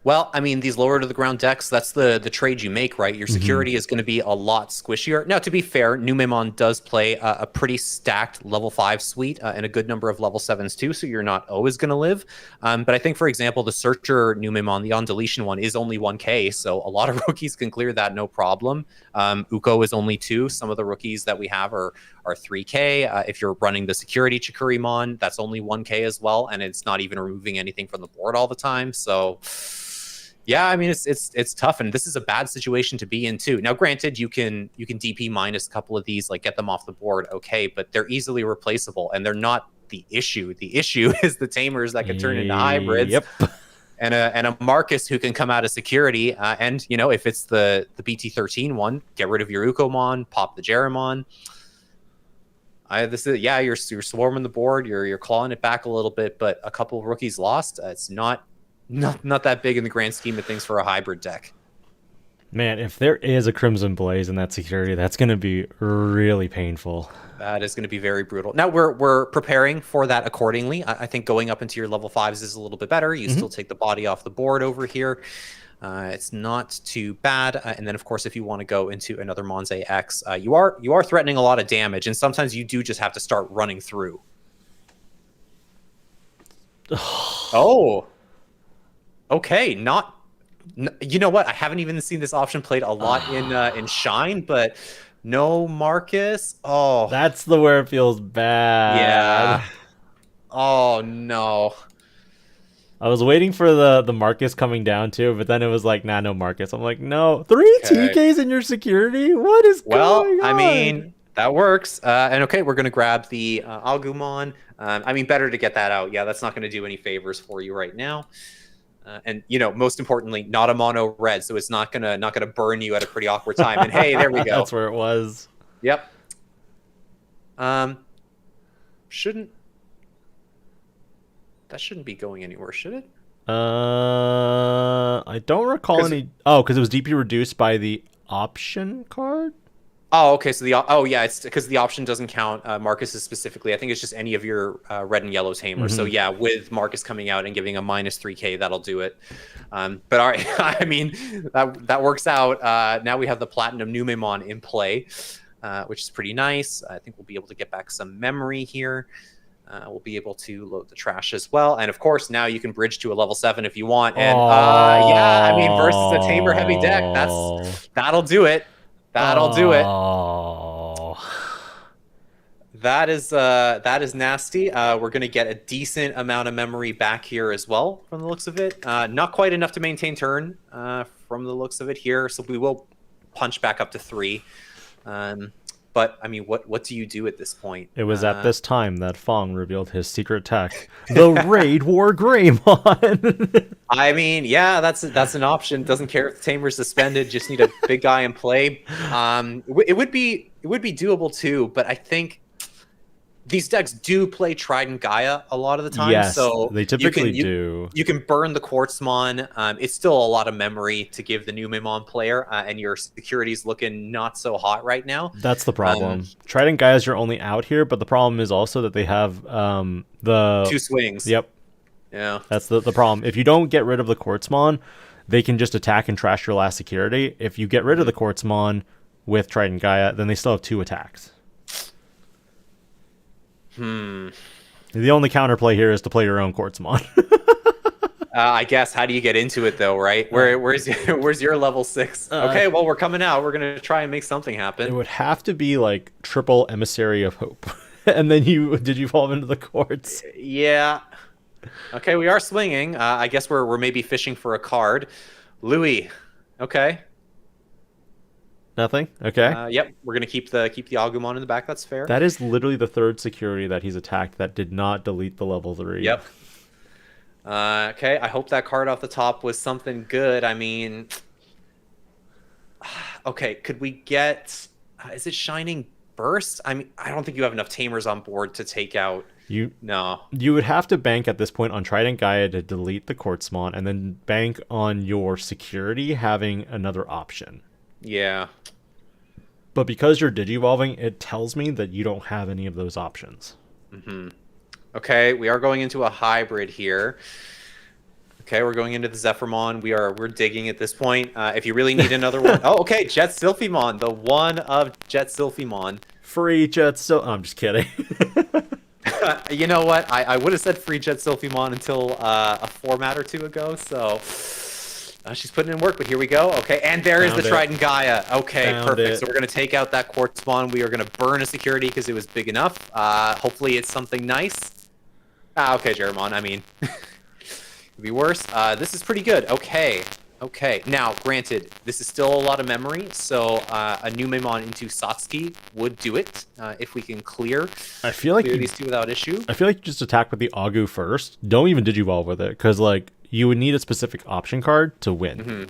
Well, I mean, these lower to the ground decks, that's the trade you make, right? Your security is going to be a lot squishier. Now, to be fair, Numemon does play a pretty stacked level 5 suite and a good number of level 7s too, so you're not always going to live. But I think, for example, the Searcher Numemon, the on-deletion one, is only 1k, so a lot of rookies can clear that no problem. Uko is only 2. Some of the rookies that we have are 3k. If you're running the Security Chikurimon, that's only 1k as well, and it's not even removing anything from the board all the time, so... Yeah, I mean, it's tough, and this is a bad situation to be in too. Now, granted, you can DP minus a couple of these, like get them off the board, okay, but they're easily replaceable, and they're not the issue. The issue is the tamers that can turn into hybrids, and a Marcus who can come out of security. And if it's the BT13 one, get rid of your Ukomon, pop the Jeramon. You're swarming the board, you're clawing it back a little bit, but a couple of rookies lost. It's not that big in the grand scheme of things for a hybrid deck. Man, if there is a Crimson Blaze in that security, that's going to be really painful. That is going to be very brutal. Now, we're preparing for that accordingly. I think going up into your level 5s is a little bit better. You still take the body off the board over here. It's not too bad. And then, of course, if you want to go into another Monze X, you are threatening a lot of damage, and sometimes you do just have to start running through. Oh. Okay, you know what? I haven't even seen this option played a lot in Shine, but no Marcus. Oh, that's where it feels bad. Yeah. Oh no. I was waiting for the Marcus coming down too, but then it was like, no Marcus. I'm like, no, 3 TKs in your security. What is going on? I mean, That works. And okay, we're going to grab the Agumon. I mean, better to get that out. Yeah, that's not going to do any favors for you right now. And you know, most importantly, not a mono red, so it's not gonna burn you at a pretty awkward time. And hey, there we go. That's where it was. Yep. Shouldn't be going anywhere, should it? I don't recall any. Oh, because it was DP reduced by the option card. Oh, okay. So yeah, it's because the option doesn't count Marcus's specifically. I think it's just any of your red and yellow tamers. So yeah, with Marcus coming out and giving a -3K, that'll do it. But all right, I mean that works out. Now we have the Platinum Numemon in play, which is pretty nice. I think we'll be able to get back some memory here. We'll be able to load the trash as well, and of course now you can bridge to a level 7 if you want. And yeah, I mean versus a tamer heavy deck, that'll do it. That'll do it. That is nasty. We're gonna get a decent amount of memory back here as well, from the looks of it. Not quite enough to maintain turn, from the looks of it here. So we will punch back up to 3. But I mean, what do you do at this point? It was at this time that Fong revealed his secret tech, the Raid War Greymon. I mean, yeah, that's an option. Doesn't care if the tamer's suspended. Just need a big guy in play. It would be doable too, but I think these decks do play Trident Gaia a lot of the time. Yes, so they typically do. You can burn the Quartzmon. It's still a lot of memory to give the Numemon player, and your security's looking not so hot right now. That's the problem. Trident Gaia is your only out here, but the problem is also that they have the 2 swings. Yep. Yeah. That's the problem. If you don't get rid of the Quartzmon, they can just attack and trash your last security. If you get rid of the Quartzmon with Trident Gaia, then they still have 2 attacks. The only counterplay here is to play your own Quartzmon. I guess. How do you get into it though, right? Where's your level 6? Okay, well we're coming out. We're gonna try and make something happen. It would have to be like triple Emissary of Hope, and then you evolve into the Quartz. Yeah. Okay, we are swinging. I guess we're maybe fishing for a card. Louis. Okay. Nothing. Okay. Yep. We're gonna keep the Agumon in the back. That's fair. That is literally the 3rd security that he's attacked that did not delete the level 3. Yep. Okay. I hope that card off the top was something good. I mean, okay. Could we get? Is it Shining Burst? I mean, I don't think you have enough tamers on board to take out. No. You would have to bank at this point on Trident Gaia to delete the Quartzmon, and then bank on your security having another option. Yeah. But because you're digivolving, it tells me that you don't have any of those options. Okay, we are going into a hybrid here. Okay, we're going into the Zephyrmon. We're digging at this point. If you really need another one. Oh, okay, Jet Sylphimon, the one of Jet Sylphimon. Free Jet Sylphimon. I'm just kidding. You know what? I would have said free Jet Sylphimon until a format or 2 ago, so... she's putting in work, but here we go. Okay, and there is the Trident Gaia. Okay, perfect. So we're going to take out that Quartzmon. We are going to burn a security because it was big enough. Hopefully it's something nice. Okay, Jeramon, I mean, could be worse. This is pretty good. Okay. Now, granted, this is still a lot of memory, so a Numemon into Satsuki would do it if we can clear these 2 without issue. I feel like you just attack with the Agu first. Don't even Digivolve with it, because, like, you would need a specific option card to win.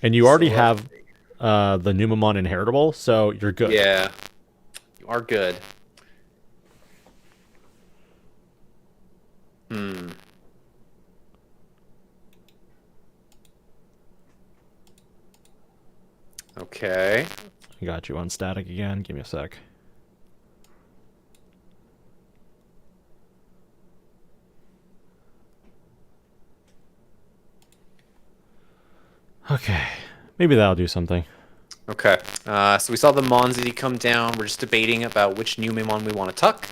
And you already have the Numemon inheritable, so you're good. Yeah, you are good. Okay. I got you on static again. Give me a sec. Okay, maybe that'll do something. Okay, so we saw the Monzi come down. We're just debating about which Numemon we want to tuck.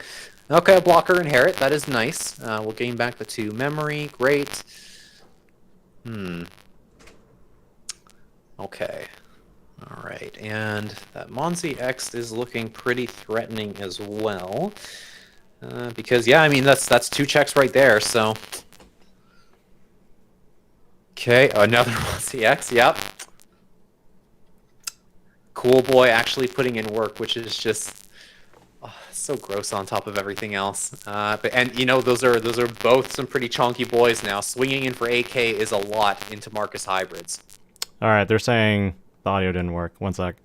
Okay, a blocker inherit. That is nice. We'll gain back the 2 memory. Great. Okay. All right, and that Monzi X is looking pretty threatening as well. Because, yeah, I mean, that's 2 checks right there, so... Okay, another Monzi X, yep. cool boy actually putting in work, which is just so gross on top of everything else. And you know, those are both some pretty chonky boys now. Swinging in for AK is a lot into Marcus hybrids. All right, they're saying the audio didn't work. One sec.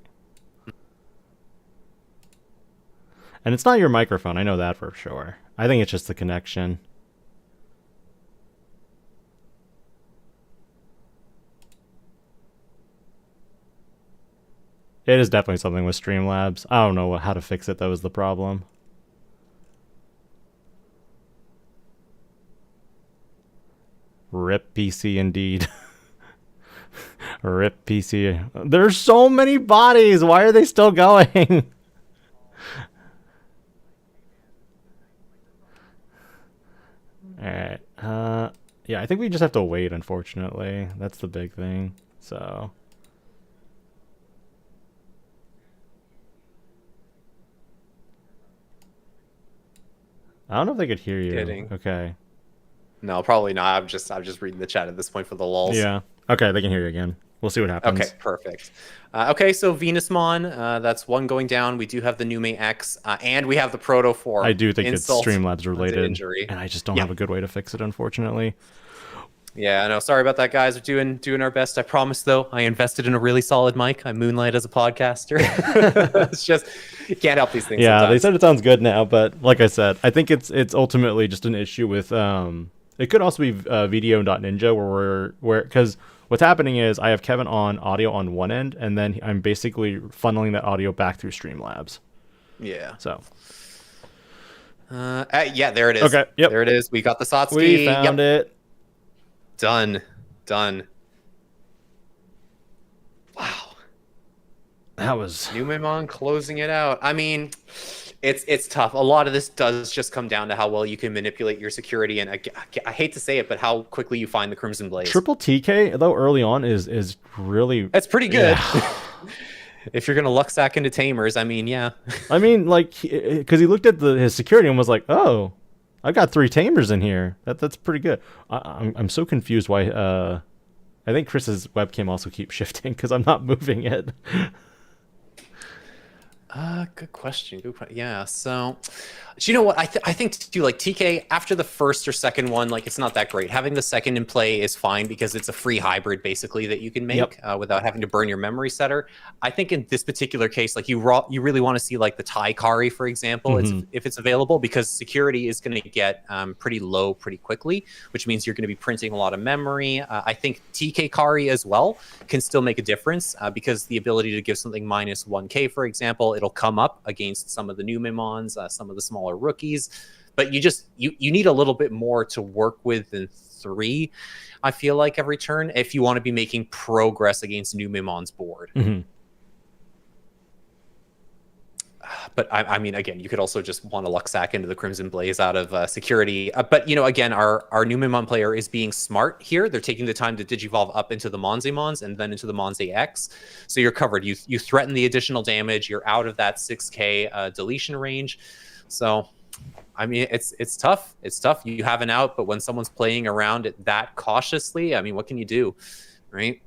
And it's not your microphone. I know that for sure. I think it's just the connection. It is definitely something with Streamlabs. I don't know how to fix it, though, is the problem. RIP PC indeed. RIP PC. There's so many bodies! Why are they still going? Alright. Yeah, I think we just have to wait, unfortunately. That's the big thing. So... I don't know if they could hear you. Kidding. Okay. No, probably not. I'm just reading the chat at this point for the lulz. Yeah. Okay, they can hear you again. We'll see what happens. Okay, perfect. Okay, so Venusmon, that's one going down. We do have the Nume X, and we have the Proto 4. I do think it's Insult Streamlabs related, injury. and I just don't have a good way to fix it, unfortunately. Yeah, I know. Sorry about that, guys. We're doing our best. I promise, though. I invested in a really solid mic. I moonlight as a podcaster. It's just you can't help these things. Yeah, sometimes. they said it sounds good now, but like I said, I think it's ultimately just an issue with it could also be video.ninja where because what's happening is I have Kevin on audio on one end, and then I'm basically funneling that audio back through Streamlabs. Yeah. So. Yeah, there it is. Okay. Yep. There it is. We got the Satsuki. We found it. Done. Wow. That was Numemon closing it out. I mean, it's tough. A lot of this does just come down to how well you can manipulate your security, and I hate to say it, but how quickly you find the Crimson Blaze. Triple TK though early on is really That's pretty good. Yeah. If you're gonna luck sack into Tamers, I mean, yeah. I mean, like, because he looked at his security and was like, "Oh, I've got 3 Tamers in here. That's pretty good." I'm so confused why. I think Chris's webcam also keeps shifting because I'm not moving it. Good question. Yeah. So, you know what? I think too, like TK after the first or second one, like it's not that great. Having the second in play is fine because it's a free hybrid basically that you can make without having to burn your memory setter. I think in this particular case, like you really want to see like the Tai Kari, for example, if it's available, because security is going to get pretty low pretty quickly, which means you're going to be printing a lot of memory. I think TK Kari as well can still make a difference because the ability to give something minus 1k, for example, it'll come up against some of the Numemons, some of the smaller rookies, but you need a little bit more to work with than 3. I feel like every turn if you want to be making progress against Numemon's board. But I mean, again, you could also just want to luck sack into the Crimson Blaze out of security. But, you know, again, our Numemon player is being smart here. They're taking the time to digivolve up into the Monzemons and then into the Monze X. So you're covered. You threaten the additional damage. You're out of that 6k deletion range. So, I mean, it's tough. It's tough. You have an out, but when someone's playing around it that cautiously, I mean, what can you do, right?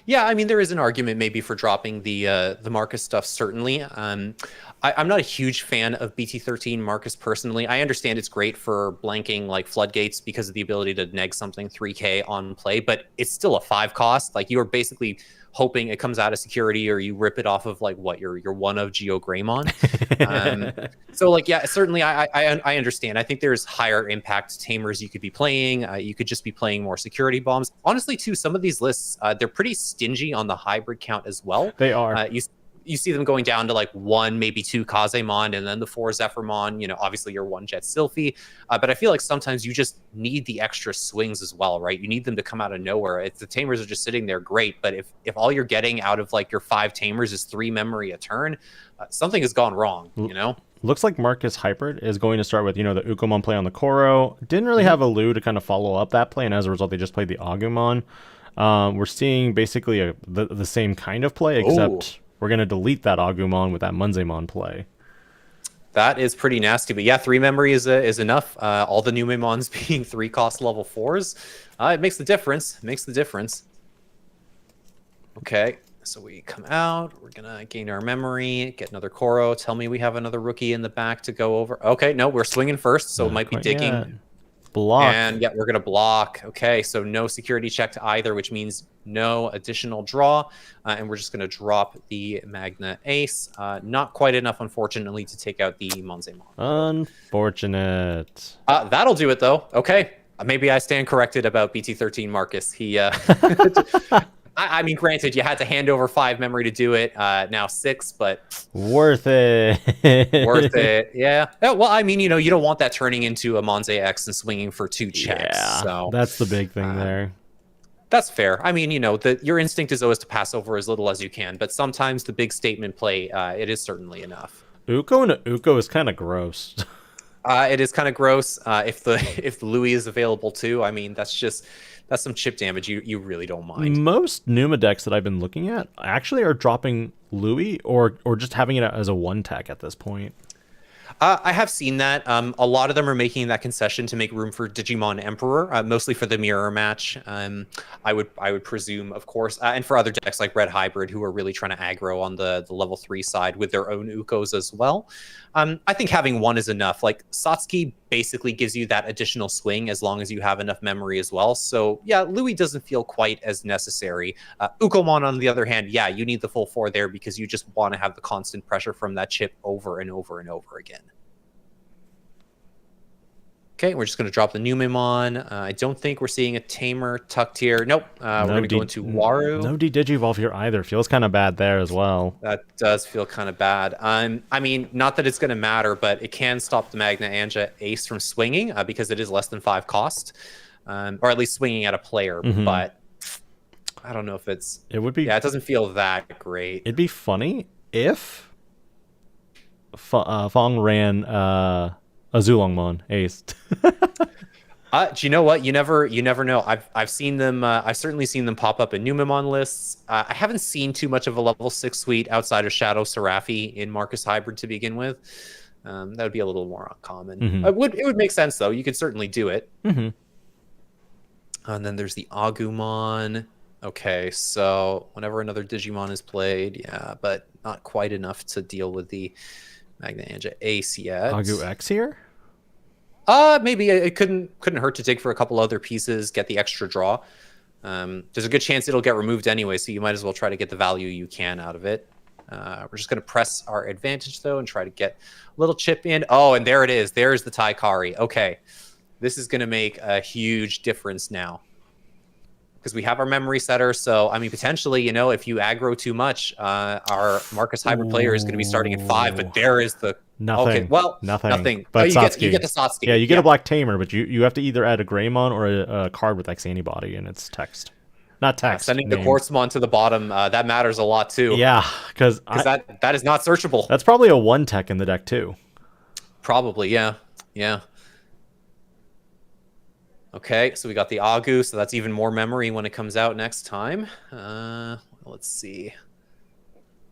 Yeah, I mean, there is an argument maybe for dropping the Marcus stuff, certainly. I'm not a huge fan of BT13 Marcus personally. I understand it's great for blanking like floodgates because of the ability to neg something 3k on play, but it's still a 5 cost. Like you're basically hoping it comes out of security or you rip it off of like what your one of Geo Greymon. So like, yeah, certainly I understand. I think there's higher impact tamers you could be playing. You could just be playing more security bombs. Honestly, too, some of these lists, they're pretty stingy on the hybrid count as well. They are. You see them going down to like 1, maybe 2 Kazemon, and then the 4 Zephyrmon, you know, obviously your 1 Jet Sylphie. But I feel like sometimes you just need the extra swings as well, right? You need them to come out of nowhere. If the Tamers are just sitting there, great. But if all you're getting out of like your 5 Tamers is 3 memory a turn, something has gone wrong, you know? Looks like Marcus Hybrid is going to start with, you know, the Ukomon play on the Koro. Didn't really have a Lu to kind of follow up that play, and as a result, they just played the Agumon. We're seeing basically the same kind of play, except... We're going to delete that Agumon with that Munzemon play. That is pretty nasty, but yeah, 3 memory is enough. All the Numemons being 3 cost level 4s, it makes the difference. It makes the difference. Okay, so we come out. We're gonna gain our memory, get another Koro. Tell me we have another rookie in the back to go over. Okay, no, we're swinging first, so it might be digging. Yet. Block. And yeah, we're gonna block. Okay, so no security check to either, which means no additional draw. And we're just gonna drop the Magna Ace. Not quite enough, unfortunately, to take out the Monzemon. Unfortunate. That'll do it though. Okay, maybe I stand corrected about BT13 Marcus. He I mean, granted, you had to hand over 5 memory to do it. Now 6, but worth it. Worth it. Yeah. Well, I mean, you don't want that turning into a Monze X and swinging for 2 checks. Yeah, so that's the big thing there. That's fair. I mean, your instinct is always to pass over as little as you can, but sometimes the big statement play, it is certainly enough. Uko and Uko is kind of gross. It is kind of gross. If the Louis is available too, I mean, that's some chip damage you really don't mind. Most Numa decks that I've been looking at actually are dropping Louis or just having it as a 1-tech at this point. I have seen that. A lot of them are making that concession to make room for Digimon Emperor, mostly for the mirror match. I would presume, of course, and for other decks like Red Hybrid, who are really trying to aggro on the level 3 side with their own Ukos as well. I think having 1 is enough. Like Satsuki basically gives you that additional swing as long as you have enough memory as well. So yeah, Louis doesn't feel quite as necessary. Ukomon, on the other hand, yeah, you need the full 4 there because you just want to have the constant pressure from that chip over and over and over again. Okay, we're just going to drop the Numemon. I don't think we're seeing a Tamer tucked here. Nope. We're going to go into Waru. No Digivolve here either. Feels kind of bad there as well. That does feel kind of bad. I mean, not that it's going to matter, but it can stop the Magna Anja Ace from swinging because it is less than 5 cost. Or at least swinging at a player. But I don't know if it's... It would be... Yeah, it doesn't feel that great. It'd be funny if Fong ran... Azulongmon Ace. Do you know what? You never know. I've seen them. I've certainly seen them pop up in Numemon lists. I haven't seen too much of a level 6 suite outside of Shadow Seraphi in Marcus Hybrid to begin with. That would be a little more uncommon. It would make sense though. You could certainly do it. And then there's the Agumon. Okay, so whenever another Digimon is played, yeah, but not quite enough to deal with the Magna Anja Ace yet. Agu X here? Maybe it couldn't hurt to dig for a couple other pieces, get the extra draw. There's a good chance it'll get removed anyway, so you might as well try to get the value you can out of it. We're just going to press our advantage, though, and try to get a little chip in. Oh, and there it is. There's the Taikari. Okay, this is going to make a huge difference now. Because we have our memory setter, so I mean, potentially, if you aggro too much, our Marcus Hybrid player is going to be starting at 5. But there is the nothing. Okay, well, nothing. But you Satsuki. get the Satsuki. Yeah, you get a Black Tamer, but you have to either add a Greymon or a card with x-antibody, and it's text, not text. Sending the Quartzmon to the bottom that matters a lot too. Yeah, because that is not searchable. That's probably a 1-tech in the deck too. Probably, yeah. Okay, so we got the Agu, so that's even more memory when it comes out next time. Let's see.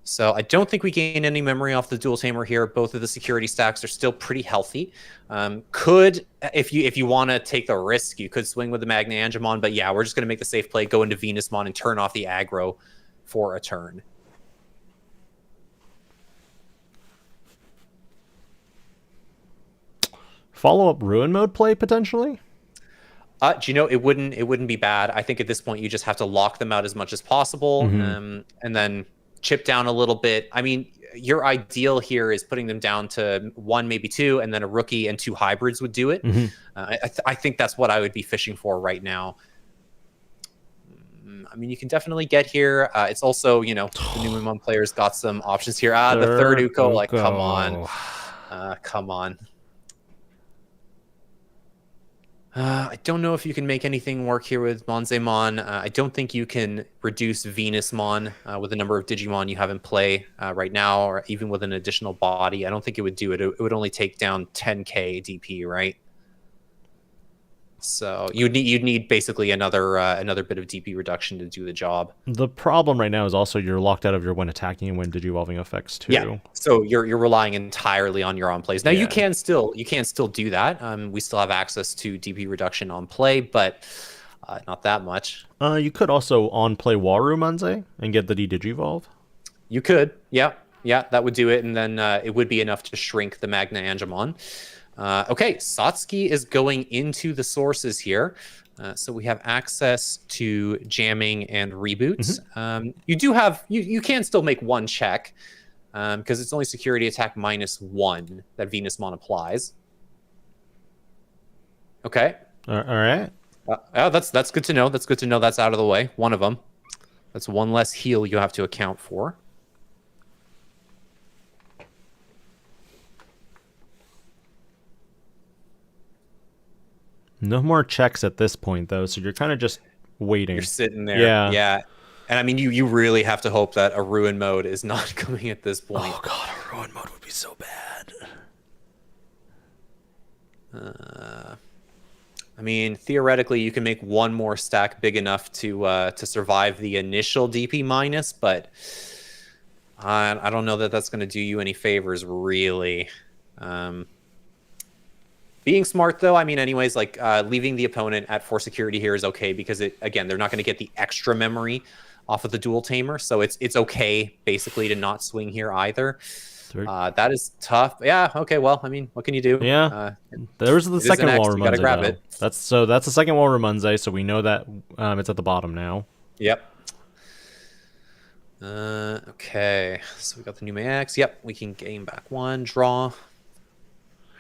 So I don't think we gain any memory off the Dual Tamer here. Both of the security stacks are still pretty healthy. If you want to take the risk, you could swing with the Magna Angemon, but yeah, we're just going to make the safe play, go into Venusmon, and turn off the aggro for a turn. Follow-up Ruin Mode play, potentially? Do you know, it wouldn't be bad. I think at this point you just have to lock them out as much as possible, and then chip down a little bit. I mean, your ideal here is putting them down to 1, maybe 2, and then a rookie and 2 hybrids would do it. I think that's what I would be fishing for right now. I mean, you can definitely get here. It's also, the Numemon players got some options here. The third Uko, like, come on. Come on. I don't know if you can make anything work here with Monzemon. I don't think you can reduce Venusmon with the number of Digimon you have in play right now, or even with an additional body. I don't think it would do it. It would only take down 10k DP, right? So you'd need basically another bit of DP reduction to do the job. The problem right now is also you're locked out of your when attacking and when digi-evolving effects too. Yeah. So you're relying entirely on your on plays. Now you can still do that. We still have access to DP reduction on play, but not that much. You could also on play Waru Manze and get the Digi-Evolve. You could, yeah, that would do it, and then it would be enough to shrink the Magna Angemon. Okay, Satsuki is going into the sources here. So we have access to jamming and reboots. You can still make one check because it's only security attack -1 that Venusmon applies. Okay. All right. That's good to know. That's good to know. That's out of the way. One of them. That's one less heal you have to account for. No more checks at this point, though, so you're kind of just waiting. You're sitting there. Yeah. And I mean, you really have to hope that a ruin mode is not coming at this point. Oh god, a ruin mode would be so bad. I mean, theoretically, you can make one more stack big enough to survive the initial DP minus, but I don't know that that's going to do you any favors, really. Being smart, though, I mean, anyways, like leaving the opponent at 4 security here is okay because again, they're not going to get the extra memory off of the dual tamer, so it's okay basically to not swing here either. That is tough. Yeah. Okay. Well, I mean, what can you do? Yeah. There's the second wall Ramunze. Gotta grab it. That's the second wall Ramunze, so we know that it's at the bottom now. Yep. Okay. So we got the new Max. Yep. We can gain back 1. Draw.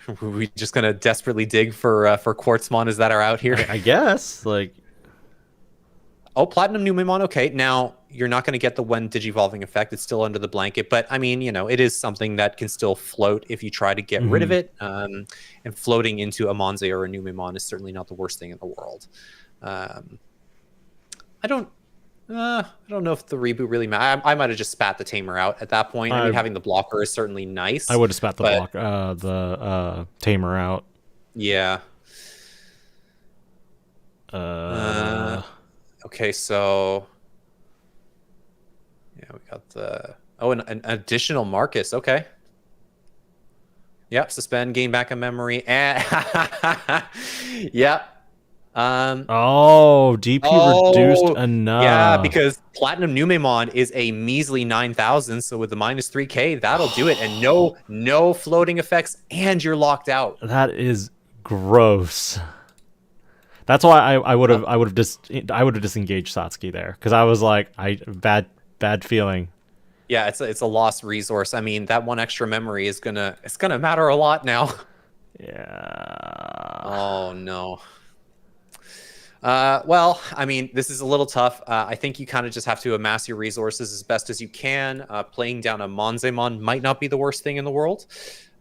Are we just gonna desperately dig for Quartzmon? Is that our out here? I guess. Like. Oh, Platinum Numemon. Okay, now you're not going to get the when Digivolving effect. It's still under the blanket, but I mean, it is something that can still float if you try to get rid of it. And floating into a Monze or a Numemon is certainly not the worst thing in the world. I don't know if the reboot really matters. I might have just spat the Tamer out at that point. I mean, having the blocker is certainly nice. I would have spat the Tamer out. Yeah. Okay, so yeah, we got the an additional Marcus. Okay. Yep, suspend, gain back a memory, and yep. DP reduced enough. Yeah, because Platinum Numemon is a measly 9,000, so with the -3K, that'll do it, and no floating effects, and you're locked out. That is gross. That's why I would have disengaged Satsuki there because I was like bad feeling. Yeah, it's a lost resource. I mean, that 1 extra memory is gonna matter a lot now. Yeah. Oh no. Well, I mean, this is a little tough. I think you kind of just have to amass your resources as best as you can. Playing down a Monzemon might not be the worst thing in the world.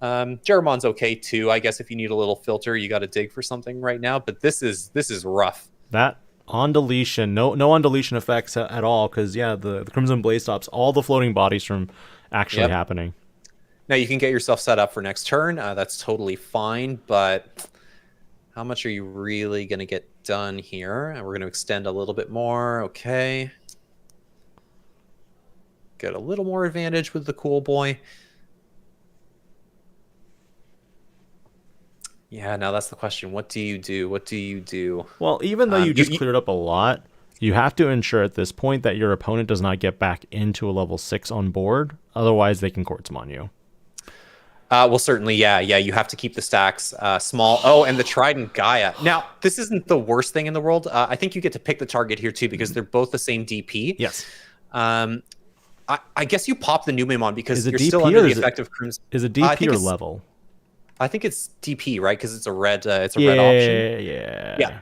Jeremon's okay too. I guess if you need a little filter, you got to dig for something right now. But this is rough. That on deletion, no on deletion effects at all, because the Crimson Blaze stops all the floating bodies from actually happening. Now you can get yourself set up for next turn. That's totally fine. But how much are you really going to get done here? And we're going to extend a little bit more. Okay. Get a little more advantage with the cool boy. Yeah, now that's the question. What do you do? What do you do? Well, even though you just cleared up a lot, you have to ensure at this point that your opponent does not get back into a level 6 on board. Otherwise, they can Quartzmon you. Well, certainly, yeah. You have to keep the stacks small. Oh, and the Trident Gaia. Now, this isn't the worst thing in the world. I think you get to pick the target here, too, because they're both the same DP. Yes. I guess you pop the Numemon because you're still under the effect of Crimson. Is it DP or level? I think it's DP, right? Because it's a red. It's a red option. Yeah.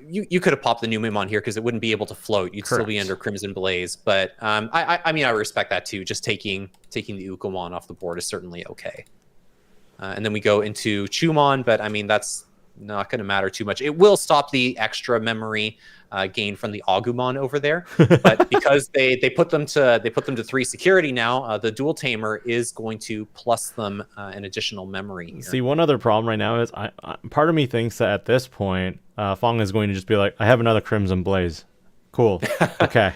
You could have popped the Numemon here because it wouldn't be able to float. You'd still be under Crimson Blaze. But I mean, I respect that too. Just taking the Ukomon off the board is certainly okay. And then we go into Chumon, but I mean that's not going to matter too much. It will stop the extra memory gain from the Agumon over there. But because they put them to 3 security now, the dual tamer is going to plus them an additional memory here. See, one other problem right now is part of me thinks that at this point, Fong is going to just be like, I have another Crimson Blaze. Cool. Okay.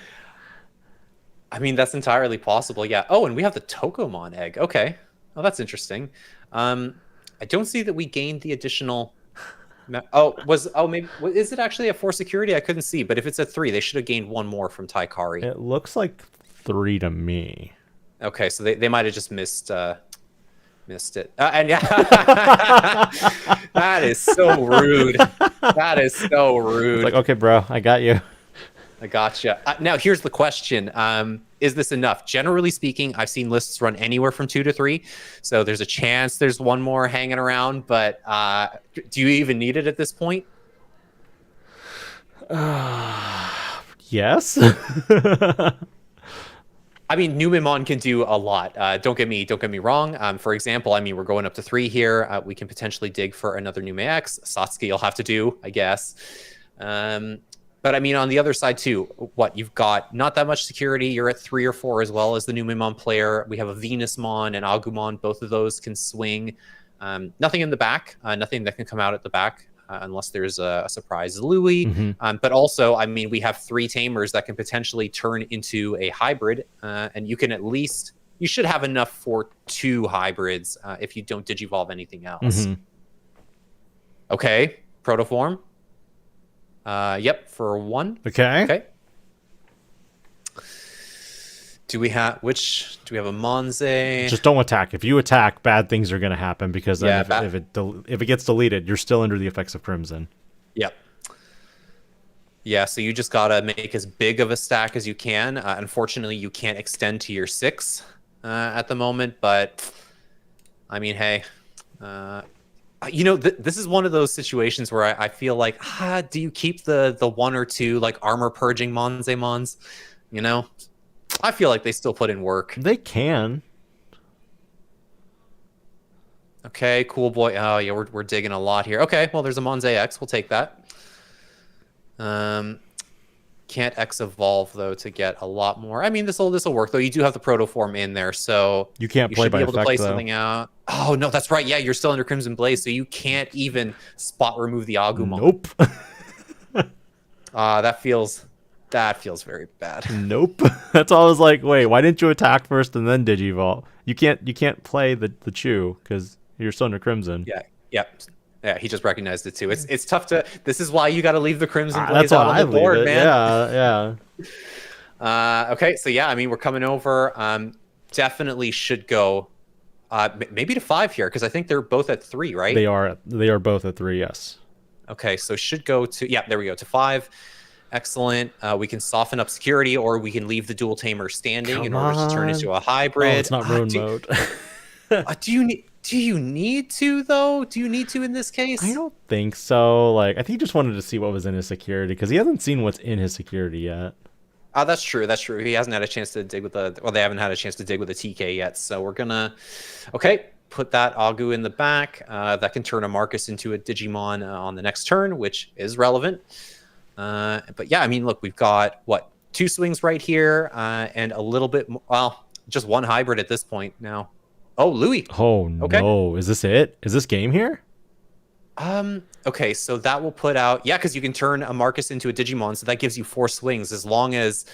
I mean, that's entirely possible. Yeah. Oh, and we have the Tokomon egg. Okay. Oh, that's interesting. I don't see that we gained the additional. Maybe is it actually a 4 security? I couldn't see, but if it's a 3, they should have gained 1 more from Taikari. It looks like 3 to me. Okay, so they might have just missed it. And yeah, that is so rude. That is so rude. It's like, okay, bro, I got you. I gotcha. Now, here's the question. Is this enough? Generally speaking, I've seen lists run anywhere from 2 to 3. So there's a chance there's 1 more hanging around. But do you even need it at this point? Yes. I mean, Numemon can do a lot. Don't get me wrong. For example, I mean, we're going up to 3 here. We can potentially dig for another Nume X. Satsuki you'll have to do, I guess. But I mean, on the other side too, you've got not that much security. You're at 3 or 4 as well as the Numemon player. We have a Venusmon and Agumon. Both of those can swing. Nothing in the back. Nothing that can come out at the back unless there's a surprise Louis. Mm-hmm. But also, I mean, we have 3 tamers that can potentially turn into a hybrid. And you should have enough for 2 hybrids if you don't digivolve anything else. Mm-hmm. Okay, protoform. Yep, for 1. Okay. Do we have a Monze? Just don't attack. If you attack, bad things are going to happen because then if it gets deleted, you're still under the effects of Crimson. Yep. Yeah, so you just gotta make as big of a stack as you can. Unfortunately, you can't extend to your 6 at the moment, but I mean, hey. This is one of those situations where I feel like, do you keep the 1 or 2 like armor purging Monzemons? I feel like they still put in work. They can. Okay, cool boy. Oh yeah, we're digging a lot here. Okay, well there's a Monze X. We'll take that. Can't X evolve though to get a lot more. I mean, this will work though. You do have the protoform in there, so you can't play by effect, to play though. Something out. Oh no, that's right. Yeah, you're still under Crimson Blaze, so you can't even spot remove the Agumon. Nope. That feels very bad. Nope. That's all I was like, wait, why didn't you attack first and then digivolve? You can't play the Chew because you're still under Crimson. Yeah, he just recognized it too. It's tough to. This is why you got to leave the Crimson Blaze that's out why on the board, it. man. Yeah. Okay, so yeah, I mean, we're coming over. Definitely should go. Maybe to 5 here because I think they're both at 3, right? They are both at 3. Yes. Okay, so should go to there we go to 5. Excellent. We can soften up security, or we can leave the dual tamer standing in order to turn into a hybrid. Oh, it's not ruin mode. Do you need to though? Do you need to in this case? I don't think so. Like, I think he just wanted to see what was in his security because he hasn't seen what's in his security yet. That's true. He hasn't had a chance to dig with they haven't had a chance to dig with a TK yet. So we're gonna, put that Agu in the back. That can turn a Marcus into a Digimon on the next turn, which is relevant. But yeah, I mean, look, we've got 2 swings right here, and a little bit. Just 1 hybrid at this point now. Oh, Louis. Oh no! Is this it? Is this game here? Okay, so that will put out because you can turn a Marcus into a Digimon, so that gives you 4 swings as long as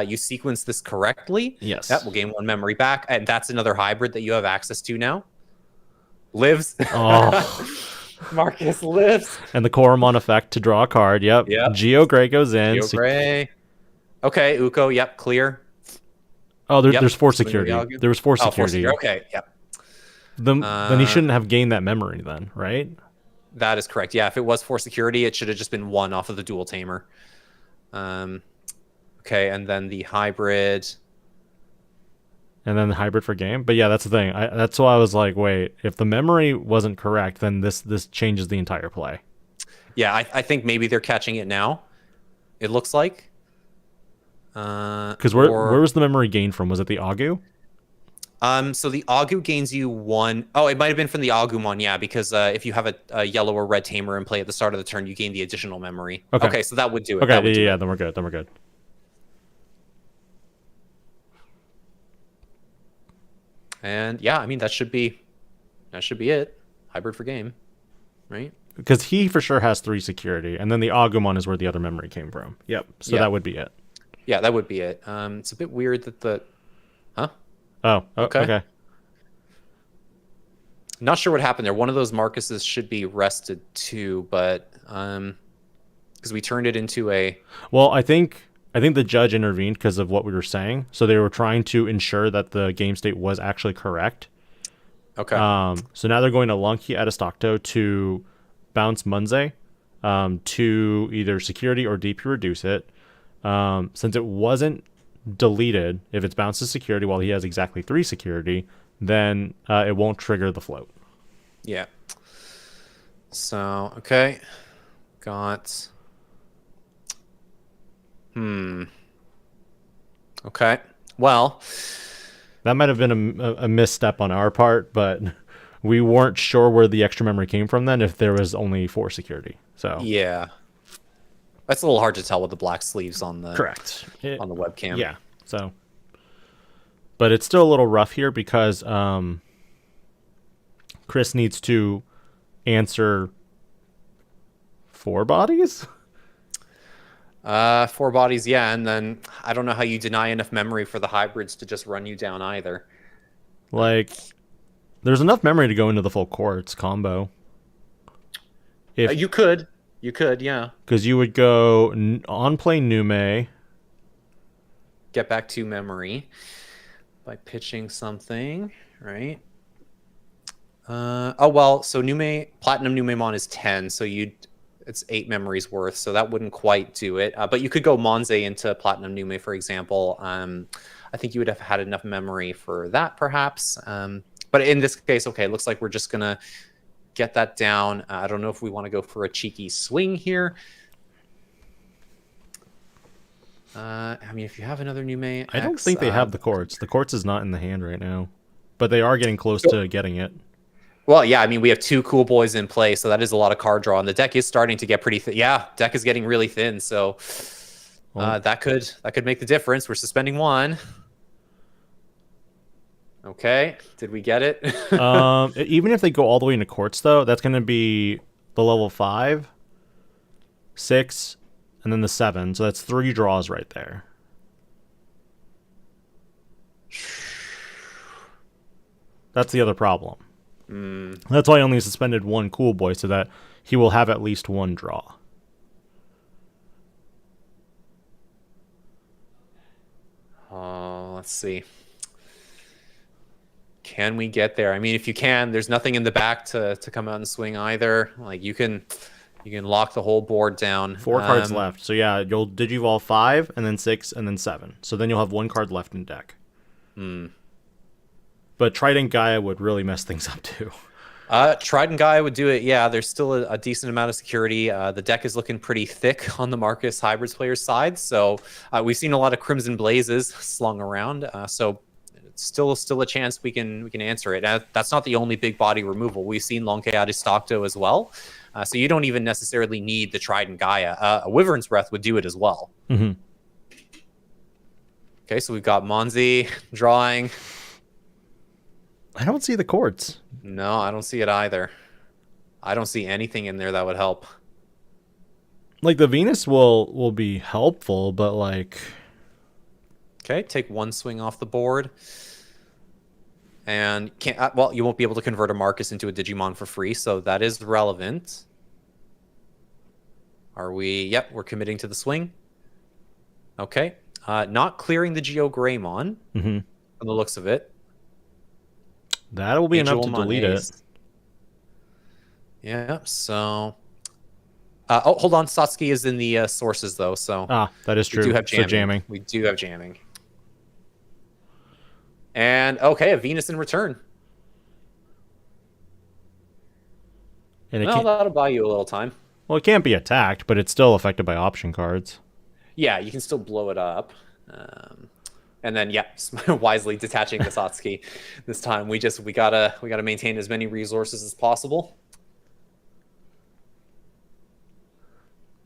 you sequence this correctly. Yes, that will gain 1 memory back, and that's another hybrid that you have access to now. Lives. Oh. Marcus lives. And the Coromon effect to draw a card. Yep. Geo Gray goes in. Geo Gray. Okay, Uko. Yep, clear. Oh, there's 4 security. There was 4 security. Okay, yep. Then he shouldn't have gained that memory then, right? That is correct. Yeah, if it was 4 security, it should have just been 1 off of the dual tamer. Okay, and then the hybrid. And then the hybrid for game. But yeah, that's the thing. That's why I was like, wait, if the memory wasn't correct, then this changes the entire play. Yeah, I think maybe they're catching it now. It looks like. Because where was the memory gained from? Was it the Agu? So the Agu gains you 1. Oh, it might have been from the Agumon, yeah, because if you have a yellow or red tamer in play at the start of the turn, you gain the additional memory. Okay, so that would do it. Okay, that would yeah, then we're good. Then we're good. And yeah, I mean that should be it. Hybrid for game, right? Because he for sure has 3 security, and then the Agumon is where the other memory came from. Yep. So that would be it. Yeah, that would be it. It's a bit weird that the, Oh, okay. Not sure what happened there. One of those Marcuses should be rested too, but because we turned it into a. Well, I think the judge intervened because of what we were saying. So they were trying to ensure that the game state was actually correct. Okay. So now they're going to Lunky Adestocto to bounce Munze to either security or DP reduce it. Since it wasn't deleted, if it's bounced to security while he has exactly 3 security, then it won't trigger the float. Yeah. So, okay. Got... Okay. Well... That might have been a misstep on our part, but we weren't sure where the extra memory came from then if there was only 4 security. So yeah. That's a little hard to tell with the black sleeves on the... Correct. On the webcam. Yeah. So... But it's still a little rough here because Chris needs to answer 4 bodies? 4 bodies, yeah, and then I don't know how you deny enough memory for the hybrids to just run you down either. Like, there's enough memory to go into the full quartz combo. If you could, yeah. Because you would go on play Nume. Get back to memory by pitching something, right? Oh well, so Platinum Numemon is 10, so it's 8 memories worth, so that wouldn't quite do it. But you could go Monze into Platinum Nume, for example. I think you would have had enough memory for that, perhaps. But in this case, okay, it looks like we're just gonna get that down. I don't know if we want to go for a cheeky swing here. I mean, if you have another Nume, I don't think they have the quartz. The quartz is not in the hand right now, but they are getting close to getting it. Well, yeah, I mean, we have 2 cool boys in play, so that is a lot of card draw, and the deck is starting to get pretty thin. Yeah, deck is getting really thin, so that could make the difference. We're suspending 1. Okay, did we get it? Even if they go all the way into quartz, though, that's going to be the level 5, 6, and then the 7. So that's 3 draws right there. That's the other problem. That's why I only suspended 1 cool boy, so that he will have at least 1 draw. Let's see. Can we get there? I mean, if you can, there's nothing in the back to come out and swing either. Like you can lock the whole board down. 4 cards left. So yeah, you'll Digivolve 5 and then 6 and then 7. So then you'll have 1 card left in deck. But Trident Gaia would really mess things up too. Trident Gaia would do it. Yeah, there's still a decent amount of security. The deck is looking pretty thick on the Marcus Hybrids players' side. So we've seen a lot of Crimson Blazes slung around. So it's still a chance we can answer it. That's not the only big body removal. We've seen Lonke Adistocto as well. So you don't even necessarily need the Trident Gaia. A Wyvern's Breath would do it as well. Okay, so we've got Monzi drawing. I don't see the quartz. No, I don't see it either. I don't see anything in there that would help. Like the Venus will be helpful, but like... Okay, take 1 swing off the board. And can't well, you won't be able to convert a Marcus into a Digimon for free, so that is relevant. Are we... Yep, we're committing to the swing. Okay. Not clearing the Geo Greymon, from the looks of it. That will be enough to delete it. Yeah, so... oh, hold on. Satsuki is in the sources, though, so... that is true. We do have jamming. So jamming. We do have jamming. And, okay, a Venus in return. And well, that'll buy you a little time. Well, it can't be attacked, but it's still affected by option cards. Yeah, you can still blow it up. And then, yeah, wisely detaching the Satsuki this time. We gotta maintain as many resources as possible.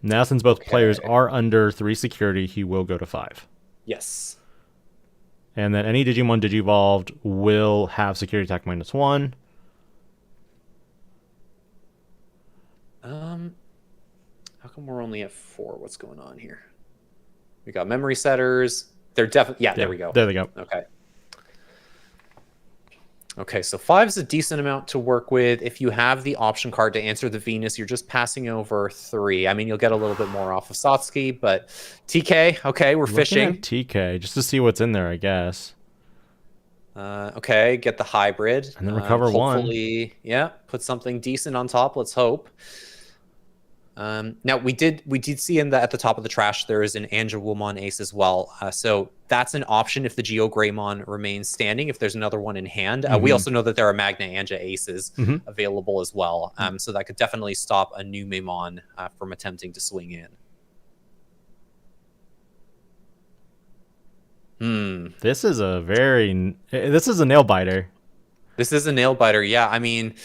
Now, since both players are under 3 security, he will go to 5. Yes. And then any Digimon Digivolved will have security attack -1. How come we're only at 4? What's going on here? We got memory setters. They're definitely, yeah, there we go. There they go. Okay. Okay, so 5 is a decent amount to work with. If you have the option card to answer the Venus, you're just passing over 3. I mean, you'll get a little bit more off of Satsuki, but TK, okay, we're fishing. TK, just to see what's in there, I guess. Okay, get the hybrid. And then recover hopefully, 1. Yeah, put something decent on top, let's hope. Now we did see at the top of the trash there is an Angewomon ace as well. So that's an option if the Geo Greymon remains standing. If there's another one in hand, we also know that there are Magna Anja aces available as well. So that could definitely stop a Numemon from attempting to swing in. This is a nail biter. This is a nail biter. Yeah, I mean,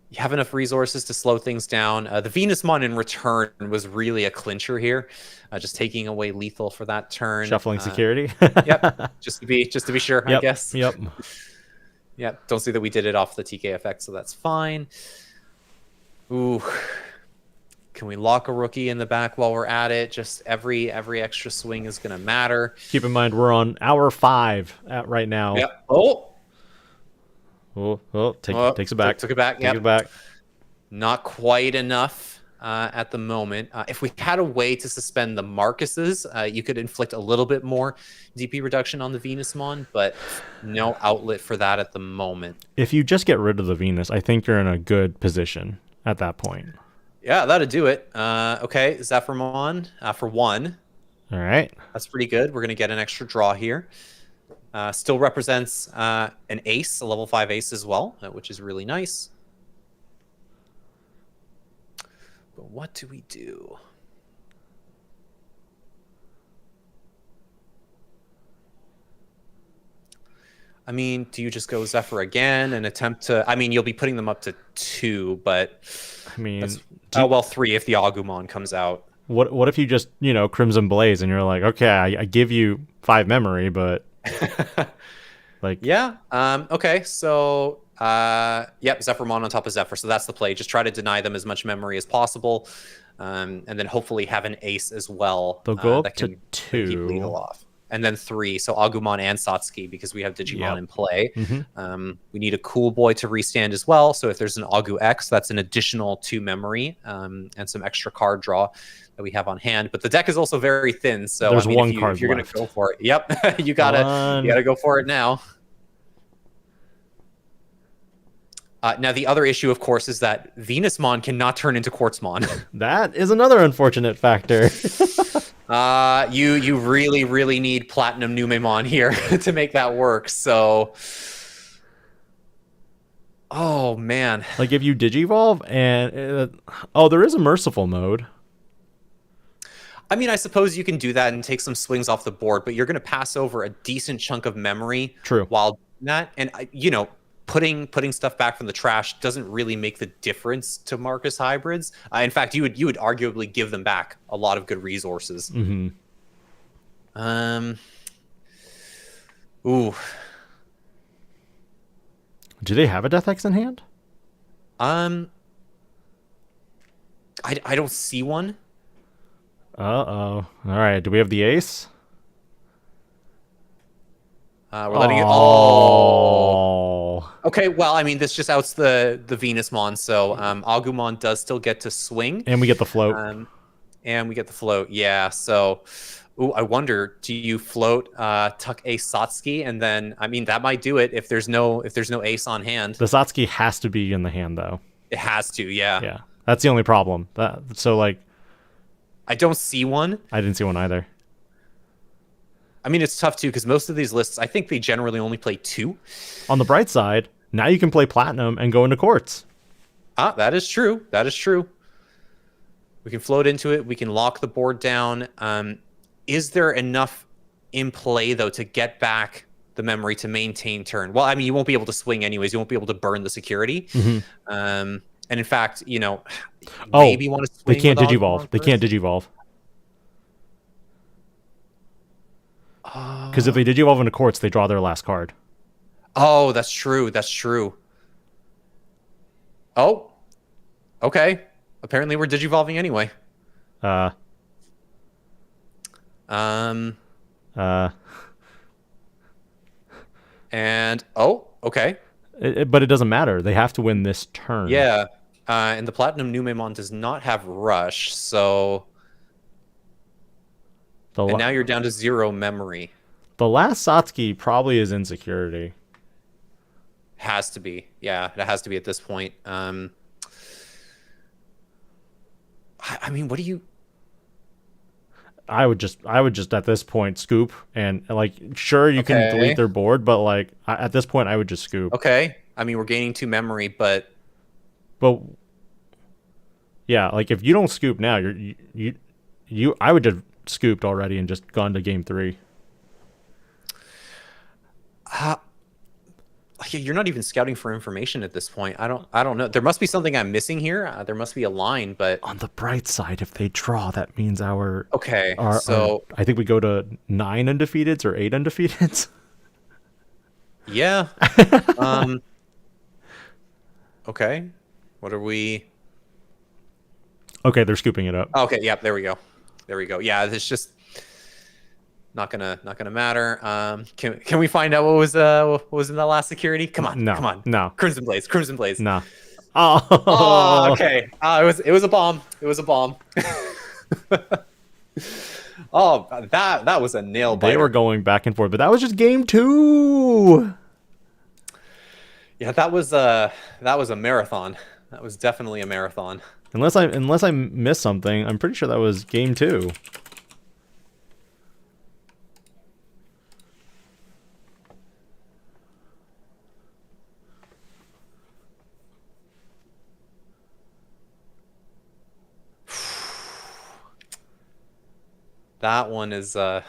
you have enough resources to slow things down. The Venusmon in return was really a clincher here, just taking away lethal for that turn. Shuffling security. Yep, just to be sure, yep, I guess. Yep. Yep. Don't see that we did it off the TK effect, so that's fine. Ooh, can we lock a rookie in the back while we're at it? Just every extra swing is gonna matter. Keep in mind we're on hour 5 right now. Yep. Takes it back. Took it back. Take it back. Not quite enough at the moment. If we had a way to suspend the Marcuses, you could inflict a little bit more DP reduction on the Venusmon, but no outlet for that at the moment. If you just get rid of the Venus, I think you're in a good position at that point. Yeah, that'd do it. Okay, Zephyrmon for 1. All right. That's pretty good. We're going to get an extra draw here. Still represents an ace, a level 5 ace as well, which is really nice. But what do we do? I mean, do you just go Zephyr again and attempt to... I mean, you'll be putting them up to 2, but... I mean... 3 if the Agumon comes out. What if you just, Crimson Blaze and you're like, okay, I give you 5 memory, but... Okay, so Zephyrmon on top of Zephyr, so that's the play. Just try to deny them as much memory as possible, and then hopefully have an ace as well. They'll go up to 2. Keep lethal off. And then 3, so Agumon and Satsuki, because we have Digimon in play. We need a Cool Boy to restand as well, so if there's an Agu X, that's an additional 2 memory, and some extra card draw that we have on hand. But the deck is also very thin, so there's if one card you're left. Gonna go for it. Yep, you gotta go for it now. Now the other issue, of course, is that Venusmon cannot turn into Quartzmon. That is another unfortunate factor. You really, really need Platinum Numemon here to make that work. So, oh man, like if you Digivolve and there is a merciful mode. I mean, I suppose you can do that and take some swings off the board, but you're going to pass over a decent chunk of memory. True. While doing that, and putting stuff back from the trash doesn't really make the difference to Marcus hybrids. In fact, you would arguably give them back a lot of good resources. Ooh. Do they have a Death X in hand? I don't see one. All right. Do we have the ace? We're letting it. Oh. Okay. Well, I mean, this just outs the Venusmon, so Agumon does still get to swing, and we get the float. Yeah. So, I wonder, do you float tuck ace Satsuki, and then I mean that might do it if there's no ace on hand. The Satsuki has to be in the hand though. It has to. Yeah. Yeah. That's the only problem. I don't see one. I didn't see one either. I mean, it's tough too because most of these lists, I think they generally only play 2. On the bright side, now you can play Platinum and go into Quartz. That is true. That is true. We can float into it. We can lock the board down. Is there enough in play though to get back the memory to maintain turn. Well, I mean, you won't be able to swing anyways. You won't be able to burn the security. And in fact, you know, maybe want to swing. They can't digivolve. They can't digivolve. Because if they digivolve into Quartz, they draw their last card. Oh, that's true. That's true. Oh, okay. Apparently, we're digivolving anyway. And oh, okay. But it doesn't matter. They have to win this turn. Yeah. And the Platinum Numemon does not have Rush, so. And now you're down to 0 memory. The last Satsuki probably is insecurity. Has to be. Yeah, it has to be at this point. I mean, what do you... I would just at this point scoop and like sure you can delete their board, but like at this point I would just scoop. Okay. I mean, we're gaining 2 memory, but yeah, like if you don't scoop now, you I would have scooped already and just gone to game 3. You're not even scouting for information at this point. I don't know. There must be something I'm missing here. There must be a line, but on the bright side, if they draw, that means our I think we go to 9 undefeateds or 8 undefeateds. Yeah. Okay. What are we? Okay, they're scooping it up. Okay. Yeah. There we go. There we go. Yeah. It's just not gonna matter. Can we find out what was in the last security? Come on. No. Come on. No. Crimson Blaze. Crimson Blaze. No. Oh. Okay. It was a bomb. It was a bomb. Oh, that was a nail biter. They were going back and forth, but that was just game 2. Yeah, that was a marathon. That was definitely a marathon. Unless I missed something, I'm pretty sure that was game 2. That one is now,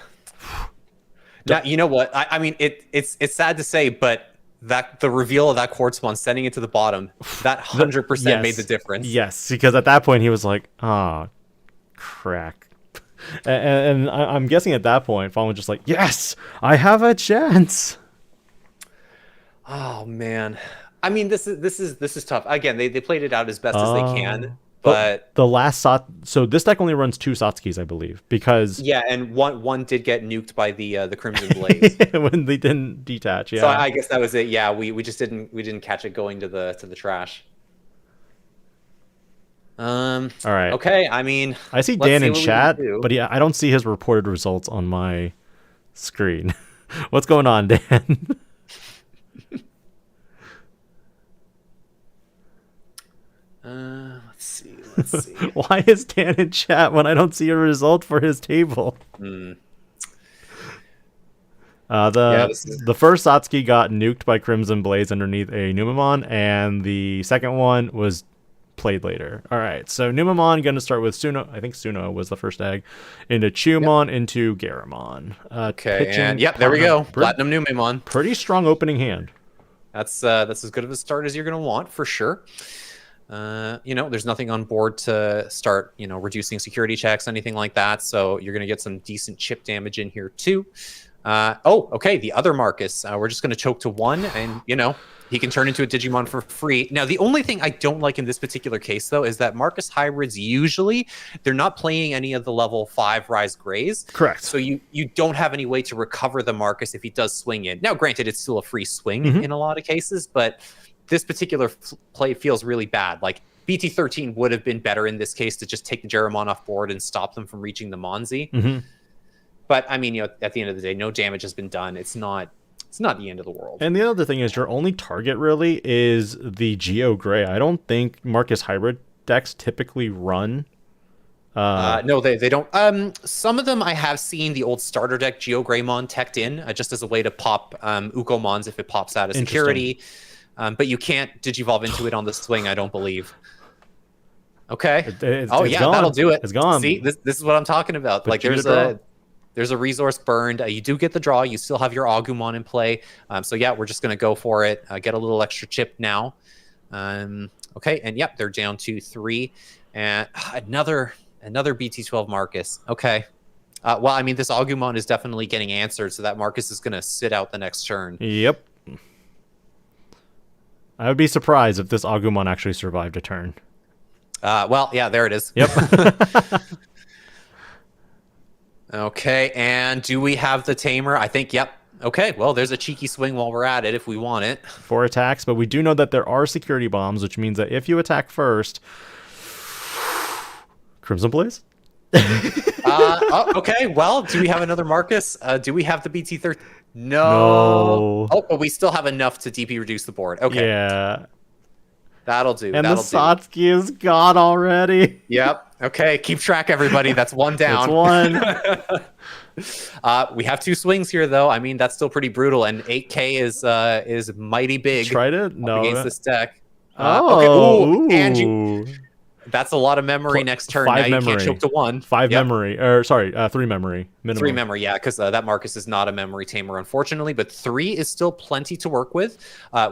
you know what? I mean it's sad to say, but that the reveal of that Quartzmon sending it to the bottom, that 100% made the difference. Yes, because at that point he was like, "Ah, crack." And I'm guessing at that point Fawn was just like, "Yes, I have a chance." Oh man. I mean this is tough. Again, they played it out as best as they can. But the last so this deck only runs 2 Satsukis, I believe, because and one did get nuked by the Crimson Blaze when they didn't detach. Yeah, so I guess that was it. Yeah, we just didn't catch it going to the trash. All right. Okay. I mean, I see Dan in chat, but yeah, I don't see his reported results on my screen. What's going on, Dan? Let's see. Why is Dan in chat when I don't see a result for his table? The first Satsuki got nuked by Crimson Blaze underneath a Numemon, and the second one was played later. All right, so Numemon going to start with Suno. I think Suno was the first egg. Into Chumon, into Greymon. Okay, and there we go. Platinum Numemon. Pretty strong opening hand. That's as good of a start as you're going to want for sure. There's nothing on board to start, reducing security checks, anything like that. So you're going to get some decent chip damage in here too. Okay. The other Marcus, we're just going to choke to 1 and, he can turn into a Digimon for free. Now, the only thing I don't like in this particular case, though, is that Marcus hybrids usually they're not playing any of the level 5 Rise Grays. Correct. So you don't have any way to recover the Marcus if he does swing in. Now, granted, it's still a free swing in a lot of cases, but this particular play feels really bad. Like BT13 would have been better in this case to just take the Jeramon off board and stop them from reaching the Monzi. But I mean, at the end of the day, no damage has been done. It's not the end of the world. And the other thing is your only target really is the Geo Gray. I don't think Marcus hybrid decks typically run. No, they don't. Some of them I have seen the old starter deck Geo Greymon teched in just as a way to pop Ukomons if it pops out of security. But you can't digivolve into it on the swing, I don't believe. Okay. It's gone. That'll do it. It's gone. See, this is what I'm talking about. But like there's a There's a resource burned. You do get the draw. You still have your Agumon in play. So yeah, we're just going to go for it. Get a little extra chip now. Okay, and yep, they're down to 3. And another BT12 Marcus. Okay. Well, I mean, this Agumon is definitely getting answered, so that Marcus is going to sit out the next turn. Yep. I would be surprised if this Agumon actually survived a turn. Well, yeah, there it is. Yep. Okay, and do we have the Tamer? I think, yep. Okay, well, there's a cheeky swing while we're at it if we want it. 4 attacks, but we do know that there are security bombs, which means that if you attack first... Crimson Blaze? Okay, well, do we have another Marcus? Do we have the BT13? No. Oh, but we still have enough to DP reduce the board. Okay. Yeah. That'll do. And the Satsuki is gone already. Yep. Okay, keep track, everybody. That's 1 down. That's 1. We have 2 swings here, though. I mean, that's still pretty brutal, and 8K is mighty big. Tried it? No. Against this deck. Okay. Ooh, and you... That's a lot of memory next turn. 5 now memory. You can't choke to 1. 5 memory. Or sorry, 3 memory. Minimum. 3 memory, yeah, because that Marcus is not a memory tamer, unfortunately. But 3 is still plenty to work with.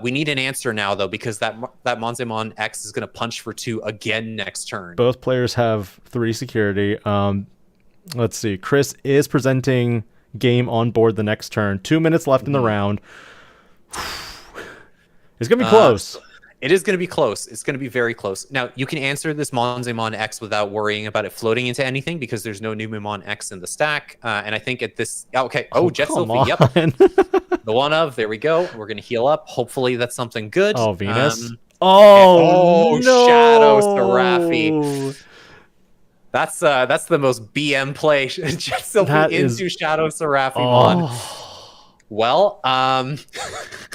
We need an answer now, though, because that Monzemon X is going to punch for 2 again next turn. Both players have 3 security. Let's see. Chris is presenting game on board the next turn. 2 minutes left in the round. It's going to be close. It is going to be close. It's going to be very close. Now, you can answer this Monzemon X without worrying about it floating into anything because there's no Numemon X in the stack. And I think at this... Okay. Oh, Jet Sylphie. Yep. The one of. There we go. We're going to heal up. Hopefully that's something good. Oh, Venus. No. No. Shadow Seraphi. That's the most BM play. Jet Sylphie into Shadow Seraphi. Well,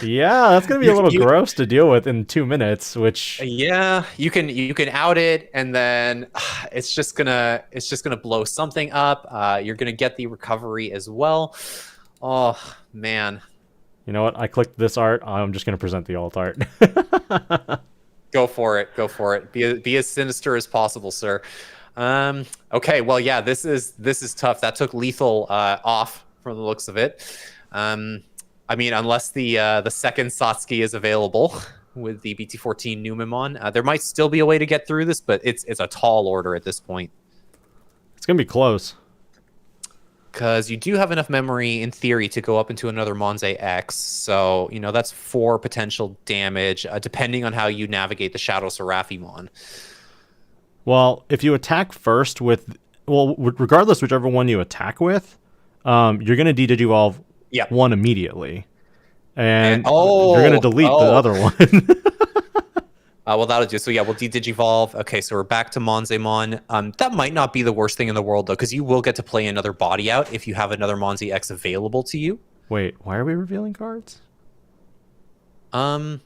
yeah, that's gonna be a little gross to deal with in 2 minutes. Which yeah, you can out it, and then it's just gonna blow something up. You're gonna get the recovery as well. Oh man, you know what? I clicked this art. I'm just gonna present the alt art. Go for it. Go for it. Be as sinister as possible, sir. Okay. Well, yeah. This is tough. That took lethal off from the looks of it. I mean, unless the second Satsuki is available with the BT14 Numemon, there might still be a way to get through this, but it's a tall order at this point. It's gonna be close. Because you do have enough memory, in theory, to go up into another Monze X. So, you know, that's 4 potential damage, depending on how you navigate the Shadow Seraphimon. Well, if you attack first with... Well, regardless whichever one you attack with, you're going to de-digivolve one immediately. And you're going to delete the other one. Well, that'll do. So yeah, we'll de-digivolve. Okay, so we're back to Monzemon. That might not be the worst thing in the world, though, because you will get to play another body out if you have another Monze X available to you. Wait, why are we revealing cards? The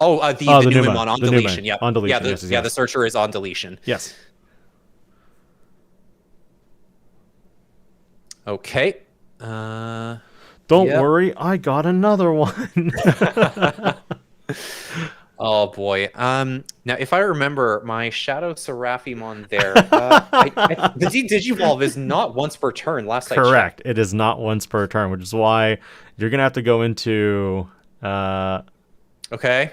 Numemon on deletion. Yeah, on deletion. Yeah, the searcher is on deletion. Yes. Okay. Don't worry, I got another one. Oh boy. Now if I remember, my Shadow Seraphimon there, the Digivolve is not once per turn. Last I checked. Correct. It is not once per turn, which is why you're gonna have to go into. Okay.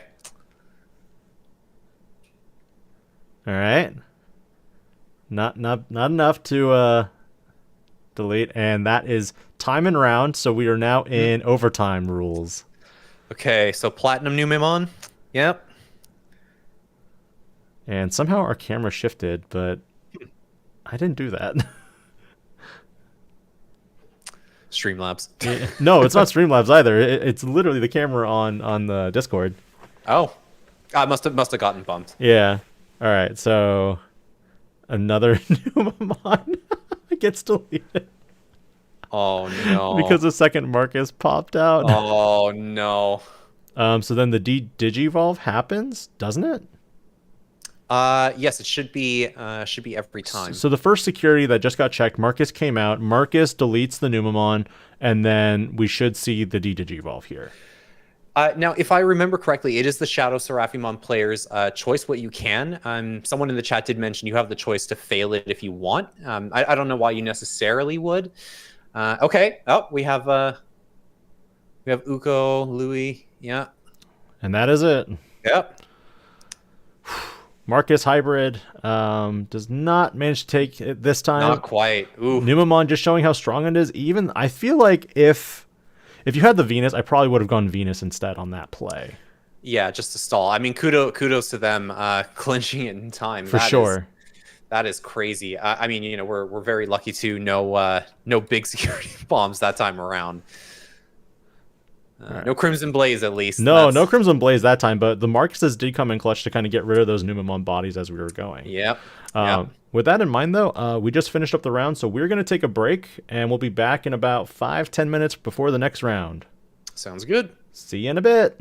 All right. Not enough to delete, and that is time and round. So we are now in overtime rules. Okay, so Platinum Numemon. Yep. And somehow our camera shifted, but I didn't do that. Streamlabs. No, it's not Streamlabs either. It's literally the camera on the Discord. Oh, I must have gotten bumped. Yeah. All right. So another Numemon gets deleted. Oh no! Because the second Marcus popped out. Oh no! So then the Digivolve happens, doesn't it? Yes, it should be every time. So the first security that just got checked, Marcus came out. Marcus deletes the Numemon, and then we should see the Digivolve here. Now, if I remember correctly, it is the Shadow Seraphimon player's choice what you can. Someone in the chat did mention you have the choice to fail it if you want. I don't know why you necessarily would. Okay. Oh, we have Uko, Louis. Yeah. And that is it. Yep. Marcus Hybrid does not manage to take it this time. Not quite. Ooh. Numemon just showing how strong it is. Even I feel like if you had the Venus, I probably would have gone Venus instead on that play. Yeah, just to stall. I mean, kudos to them clinching it in time. For sure. That is crazy. I mean, you know, we're very lucky to no big security bombs that time around. Right. No Crimson Blaze, at least. No Crimson Blaze that time, but the Marcuses did come in clutch to kind of get rid of those Numemon bodies as we were going. Yep. With that in mind, though, we just finished up the round, so we're going to take a break, and we'll be back in about 5-10 minutes before the next round. Sounds good. See you in a bit.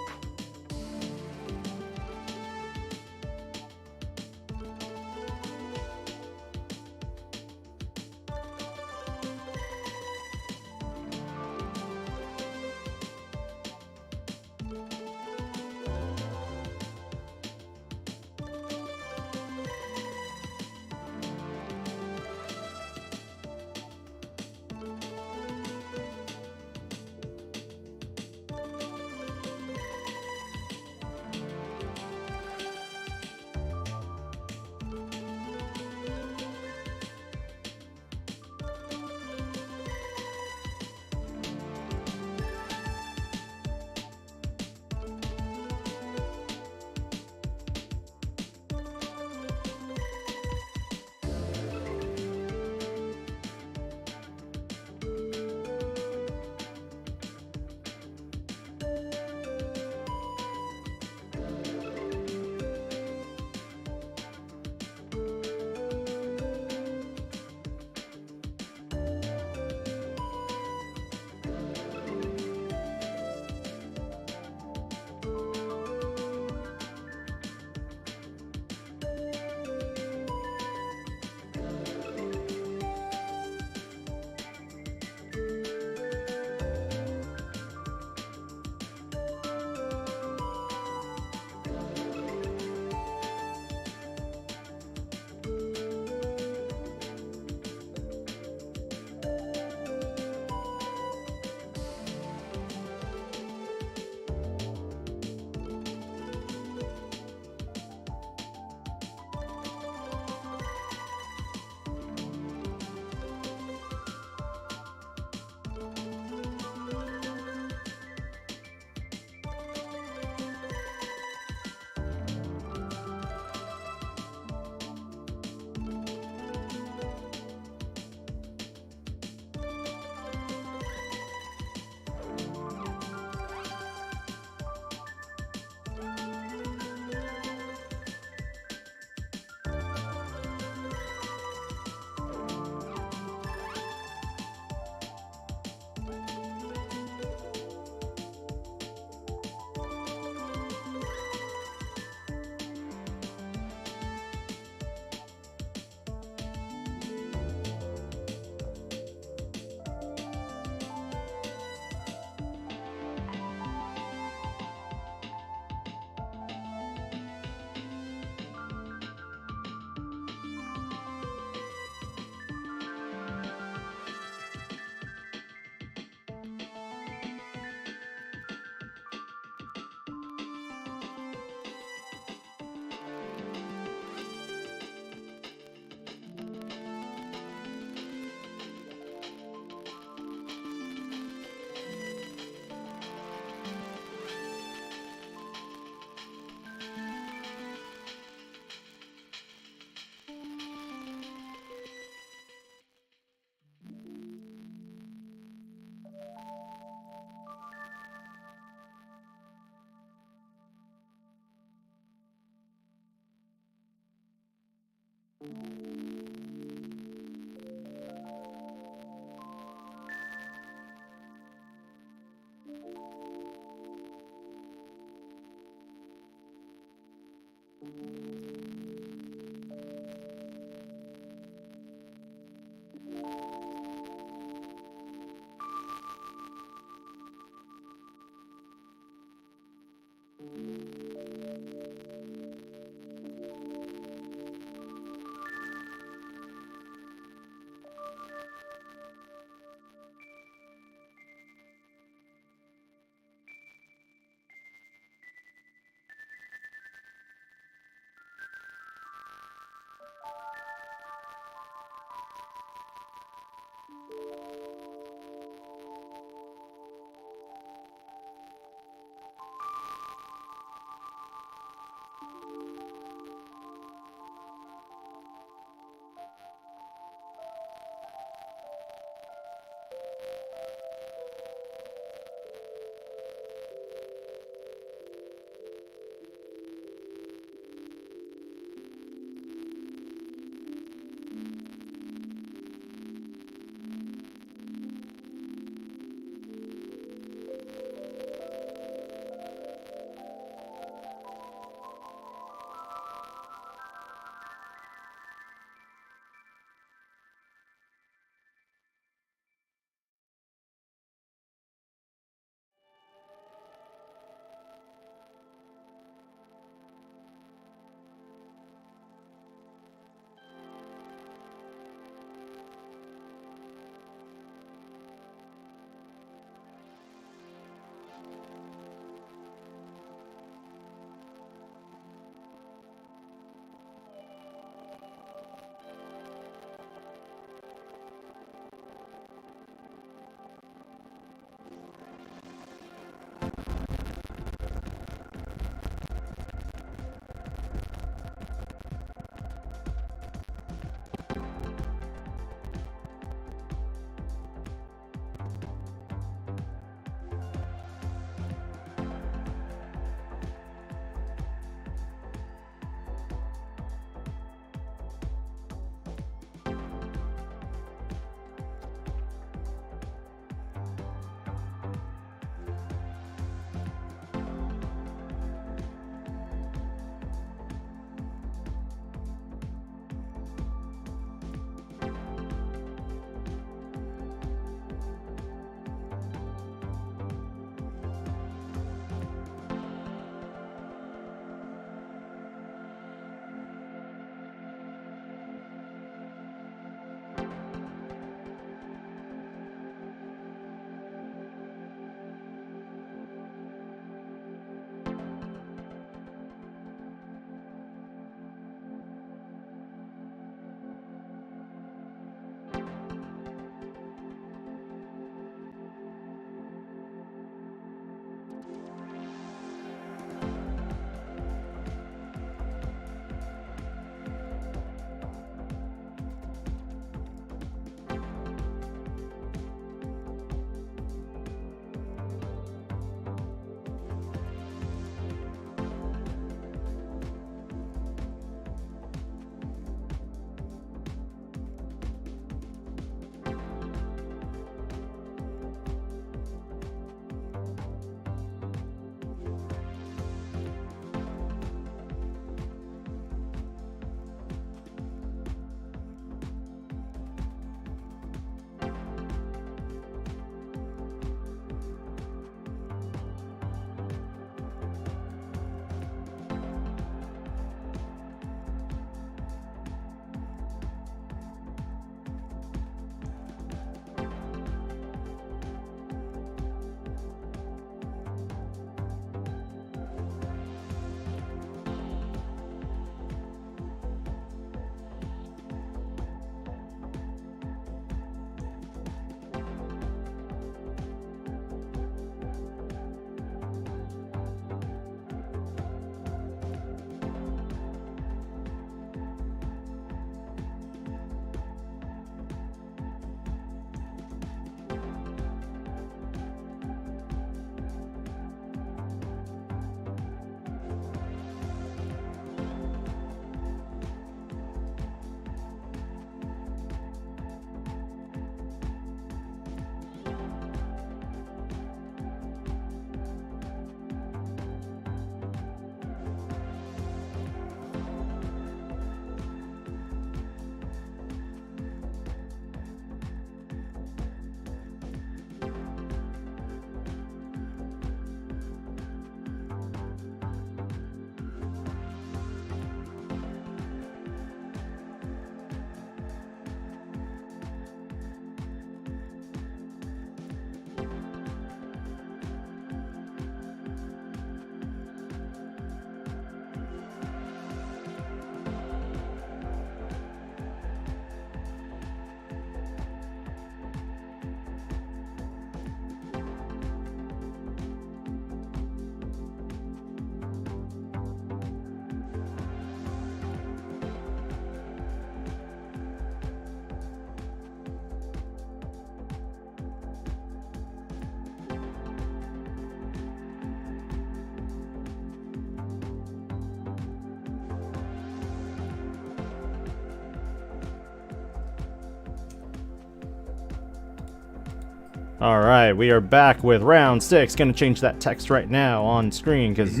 All right, we are back with round 6. Gonna change that text right now on screen because,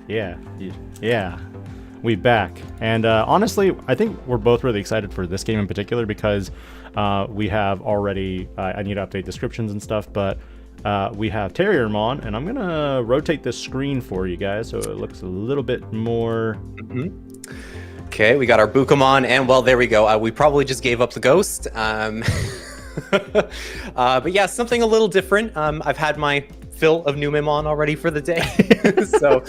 yeah, we back. And honestly, I think we're both really excited for this game in particular because we have already, I need to update descriptions and stuff, but we have Terriermon, and I'm gonna rotate this screen for you guys so it looks a little bit more. Okay, we got our Bukamon, and well, there we go. We probably just gave up the ghost. But yeah, something a little different. I've had my fill of Numemon already for the day, so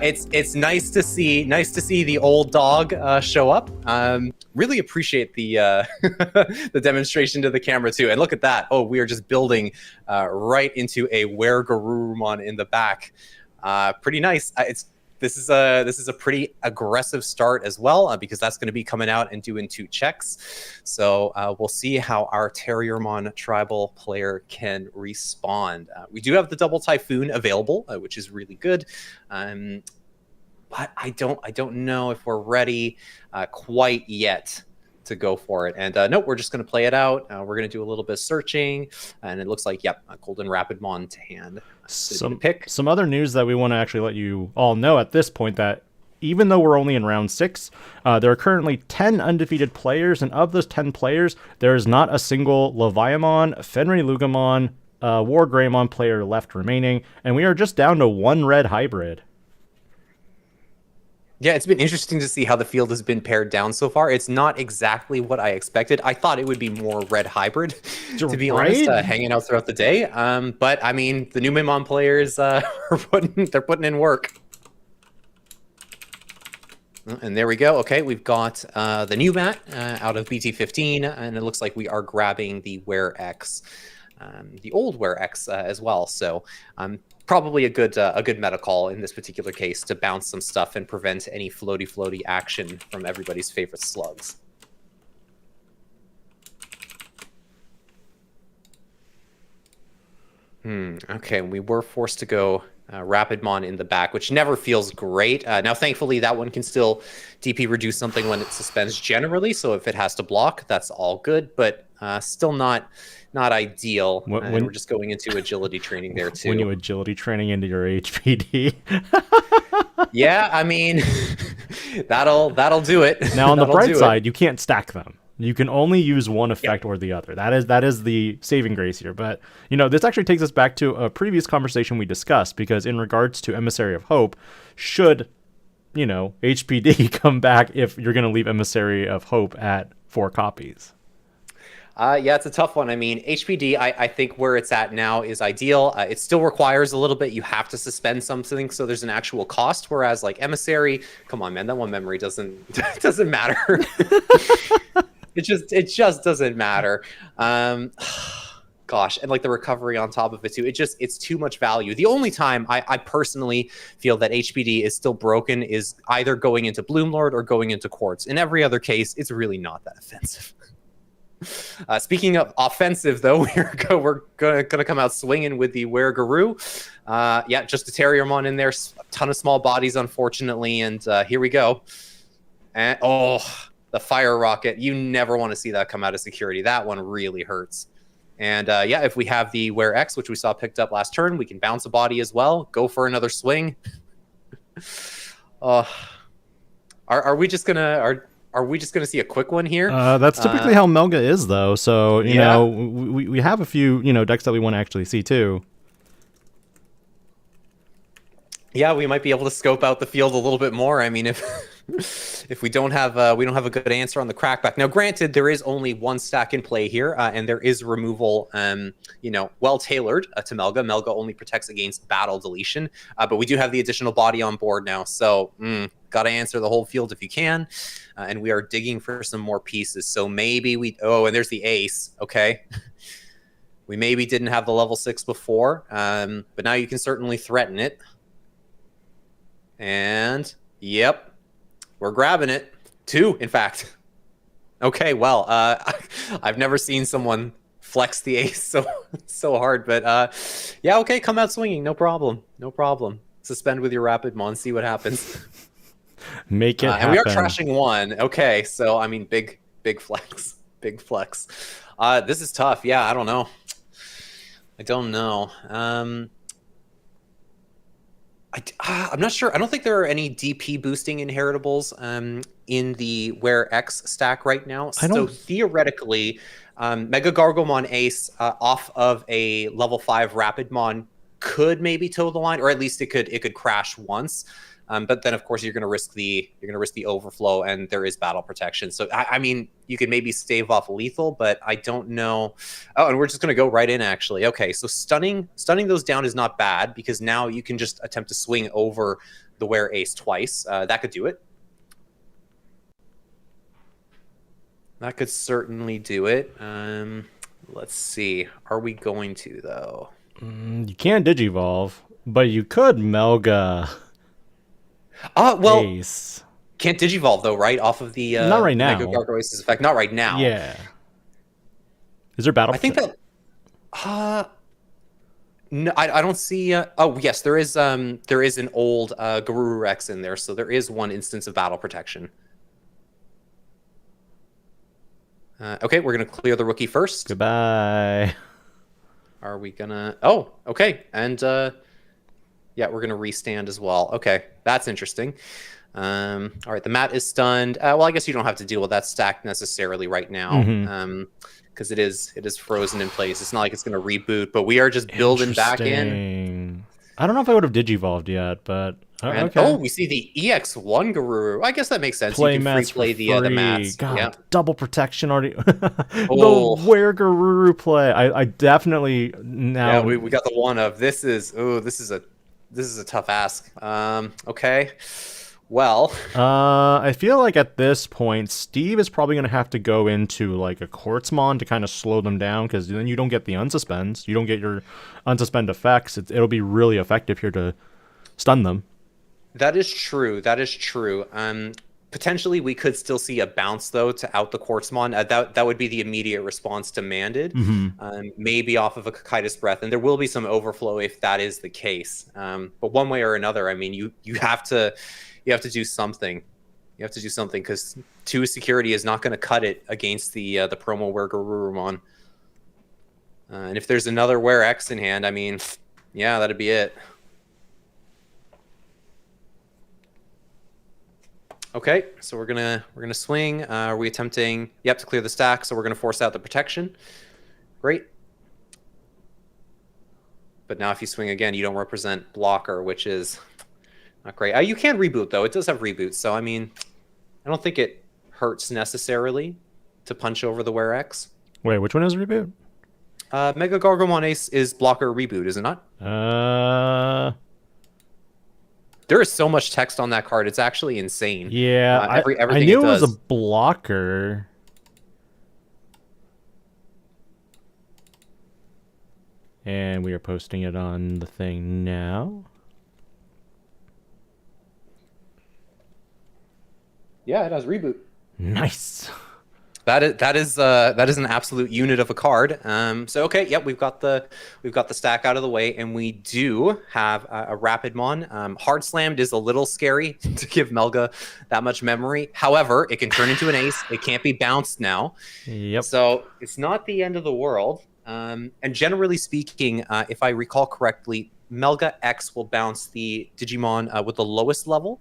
it's nice to see the old dog show up. Really appreciate the the demonstration to the camera too. And look at that! Oh, we are just building right into a Weregarurumon in the back. Pretty nice. This is a pretty aggressive start as well because that's going to be coming out and doing 2 checks. So we'll see how our Terriermon tribal player can respond. We do have the double Typhoon available, which is really good. But I don't know if we're ready quite yet to go for it. And nope, we're just going to play it out. We're going to do a little bit of searching, and it looks like, yep, a Golden Rapidmon to hand. Some other news that we want to actually let you all know at this point, that even though we're only in round 6, there are currently 10 undefeated players, and of those 10 players, there is not a single Leviamon, Fenrir-Lugamon, War Greymon player left remaining, and we are just down to 1 red hybrid. Yeah, it's been interesting to see how the field has been pared down so far. It's not exactly what I expected. I thought it would be more red hybrid, to be honest, hanging out throughout the day. But I mean, the Numemon players are putting in work. And there we go. Okay, we've got the new mat out of BT15, and it looks like we are grabbing the WereX, the old WereX as well. So probably a good meta call in this particular case to bounce some stuff and prevent any floaty action from everybody's favorite slugs. Okay, we were forced to go Rapidmon in the back, which never feels great. Now, thankfully, that one can still DP reduce something when it suspends generally, so if it has to block, that's all good, but still not ideal. When we're just going into agility training there too. When you agility training into your HPD. Yeah, I mean, that'll do it. Now on the bright side, you can't stack them. You can only use one effect or the other. That is the saving grace here. But this actually takes us back to a previous conversation we discussed, because in regards to Emissary of Hope, should HPD come back if you're going to leave Emissary of Hope at 4 copies? Yeah, it's a tough one. I mean, HPD, I think where it's at now is ideal. It still requires a little bit. You have to suspend something, so there's an actual cost. Whereas like Emissary, come on, man, that one memory doesn't matter. It just doesn't matter. Gosh, and like the recovery on top of it too. It's too much value. The only time I personally feel that HPD is still broken is either going into Bloomlord or going into Quartz. In every other case, it's really not that offensive. Speaking of offensive, though, we're gonna come out swinging with the Weregaru. Yeah, just a Terriermon in there, a ton of small bodies, unfortunately, and here we go. And the fire rocket! You never want to see that come out of security. That one really hurts. And yeah, if we have the WereX, which we saw picked up last turn, we can bounce a body as well. Go for another swing. Are we just gonna see a quick one here? That's typically how Melga is, though. So you know, we have a few decks that we want to actually see too. Yeah, we might be able to scope out the field a little bit more. I mean, if we don't have a good answer on the crackback. Now, granted, there is only one stack in play here, and there is removal, well tailored to Melga. Melga only protects against battle deletion, but we do have the additional body on board now. So, gotta answer the whole field if you can, and we are digging for some more pieces. So maybe and there's the ace. Okay. We maybe didn't have the level 6 before, but now you can certainly threaten it. And yep, we're grabbing it. 2, in fact. Okay, well, I've never seen someone flex the ace so hard, but yeah, okay, come out swinging, no problem. Suspend with your Rapidmon, see what happens. Make it happen. And we are trashing 1. Okay, so I mean, big flex. This is tough. Yeah, I don't know. I don't know. I'm not sure. I don't think there are any DP boosting inheritables in the Where X stack right now. I So don't. theoretically, Mega Gargomon Ace off of a level 5 Rapidmon could maybe toe the line, or at least it could crash once. But then, of course, you're going to risk the overflow, and there is battle protection. So I mean, you could maybe stave off lethal, but I don't know. Oh, and we're just going to go right in, actually. Okay, so stunning those down is not bad, because now you can just attempt to swing over the Where Ace twice. That could do it. That could certainly do it. Let's see. Are we going to, though? You can't Digivolve, but you could Melga Well, Ace. can't Digivolve, though, right? Off of the Not right now. Mega Gargo Ace's effect. Not right now. Yeah. Is there battle? I think that... no, I don't see... oh, yes, there is an old Garuru Rex in there, so there is one instance of battle protection. Okay, we're going to clear the rookie first. Goodbye. Are we going to... Oh, okay. And, yeah, we're going to restand as well. Okay, that's interesting. All right, the mat is stunned. Well, I guess you don't have to deal with that stack necessarily right now. Because it is frozen in place. It's not like it's going to reboot, but we are just building back in. I don't know if I would have Digivolved yet, but And, okay. oh, we see the EX1 Garuru. I guess that makes sense. Play you can mats free play the mats. God, Yeah. double protection already. Oh. The Where Garuru play. I definitely now. Yeah, we got the one of this is a tough ask. Okay. Well, I feel like at this point, Steve is probably going to have to go into like a Quartzmon to kind of slow them down, because then you don't get the unsuspends. You don't get your unsuspend effects. It'll be really effective here to stun them. that is true. That is true. Potentially, we could still see a bounce, though, to out the Quartzmon. That would be the immediate response demanded. Maybe off of a Cocytus Breath. And there will be some overflow if that is the case. But one way or another, I mean, you have to do something. You have to do something, because 2 security is not going to cut it against the promo Where Garurumon. And if there's another Where X in hand, I mean, yeah, that'd be it. Okay, so we're gonna swing. Are we attempting? Yep, to clear the stack. So we're gonna force out the protection. Great. But now if you swing again, you don't represent blocker, which is not great. You can reboot, though. It does have reboot, so I mean, I don't think it hurts necessarily to punch over the Where X. Wait, which one is reboot? Mega Gargomon Ace is blocker reboot, is it not? There is so much text on that card. It's actually insane. Yeah, everything I knew it it was does. a blocker. And we are posting it on the thing now. Yeah, it has reboot. Nice. That is an absolute unit of a card. So okay, yep, we've got the stack out of the way, and we do have a Rapidmon. Hard Slammed is a little scary to give Melga that much memory. However, it can turn into an ace. It can't be bounced now. Yep. So it's not the end of the world. And generally speaking, if I recall correctly, Melga X will bounce the Digimon with the lowest level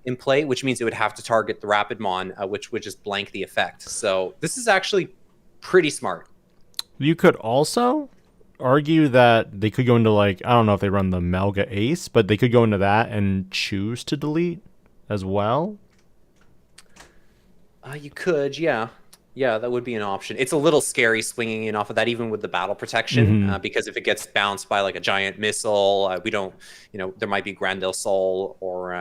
in play, which means it would have to target the Rapidmon, which would just blank the effect. So this is actually pretty smart. You could also argue that they could go into, like, I don't know if they run the Melga Ace, but they could go into that and choose to delete as well. You could, yeah. Yeah, that would be an option. It's a little scary swinging in off of that, even with the battle protection, because if it gets bounced by like a giant missile, we don't, there might be Grandel Soul or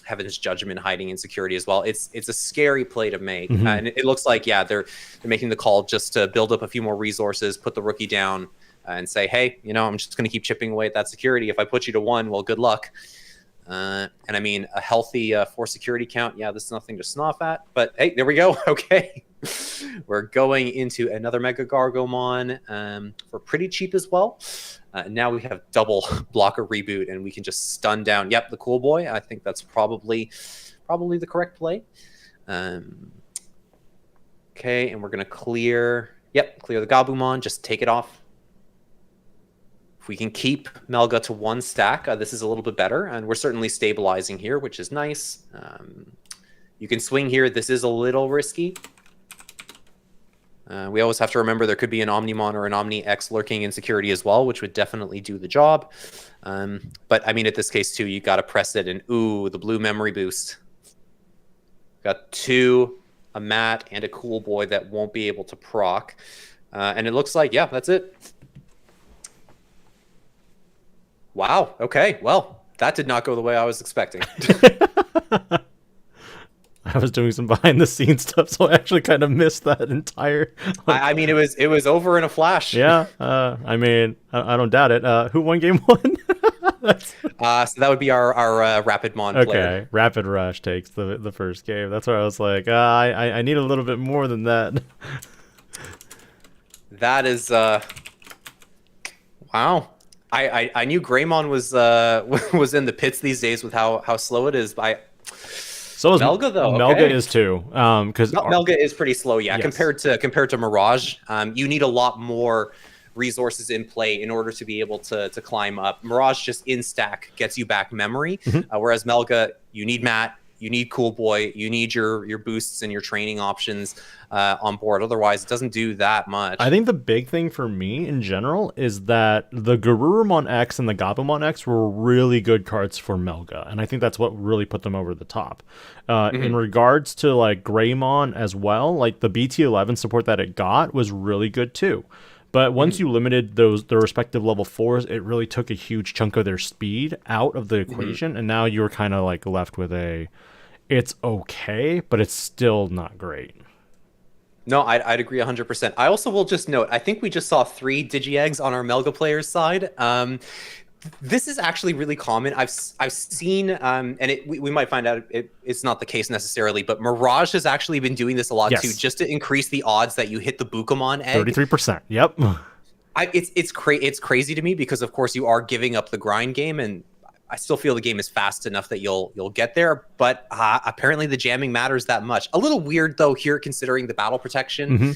Heaven's Judgment hiding in security as well. It's a scary play to make, and it looks like, yeah, they're making the call just to build up a few more resources, put the rookie down, and say, hey, I'm just going to keep chipping away at that security. If I put you to 1, well, good luck. And I mean, a healthy 4 security count, yeah, this is nothing to snuff at. But hey, there we go. Okay. We're going into another Mega Gargomon for pretty cheap as well. Now we have double blocker reboot, and we can just stun down. Yep, the cool boy. I think that's probably the correct play. Okay, and we're gonna clear. Yep, clear the Gabumon. Just take it off. If we can keep Melga to 1 stack, this is a little bit better, and we're certainly stabilizing here, which is nice. You can swing here. This is a little risky. We always have to remember there could be an Omnimon or an Omni X lurking in security as well, which would definitely do the job. But I mean, at this case too, you got to press it, and ooh, the blue memory boost. Got 2, a Mat, and a Cool Boy that won't be able to proc. And it looks like, yeah, that's it. Wow. Okay. Well, that did not go the way I was expecting. I was doing some behind the scenes stuff, so I actually kind of missed that entire. I mean, it was over in a flash. Yeah. I mean, I don't doubt it. Who won game 1? So that would be our Rapidmon player. Okay. Rapid Rush takes the first game. That's where I was like, I need a little bit more than that. That is wow. I knew Greymon was in the pits these days with how slow it is. So is Melga though. Melga is too. Because Melga is pretty slow, yeah. Yes. Compared to Mirage, you need a lot more resources in play in order to be able to climb up. Mirage just in stack gets you back memory, whereas Melga, you need Mat, you need Cool Boy, you need your boosts and your training options on board. Otherwise, it doesn't do that much. I think the big thing for me in general is that the Garurumon X and the Gabumon X were really good cards for Melga, and I think that's what really put them over the top. In regards to like Greymon as well, like the BT11 support that it got was really good too. But once you limited the respective level 4s, it really took a huge chunk of their speed out of the equation, and now you're kind of like left with it's okay, but it's still not great. No, I'd agree 100%. I also will just note, I think we just saw 3 Digi-Eggs on our Melga players side. This is actually really common. I've seen, and we might find out it's not the case necessarily, but Mirage has actually been doing this a lot too, just to increase the odds that you hit the Bukamon egg. 33%. Yep. It's crazy to me because of course you are giving up the grind game, and I still feel the game is fast enough that you'll get there. But apparently the jamming matters that much. A little weird though here, considering the battle protection.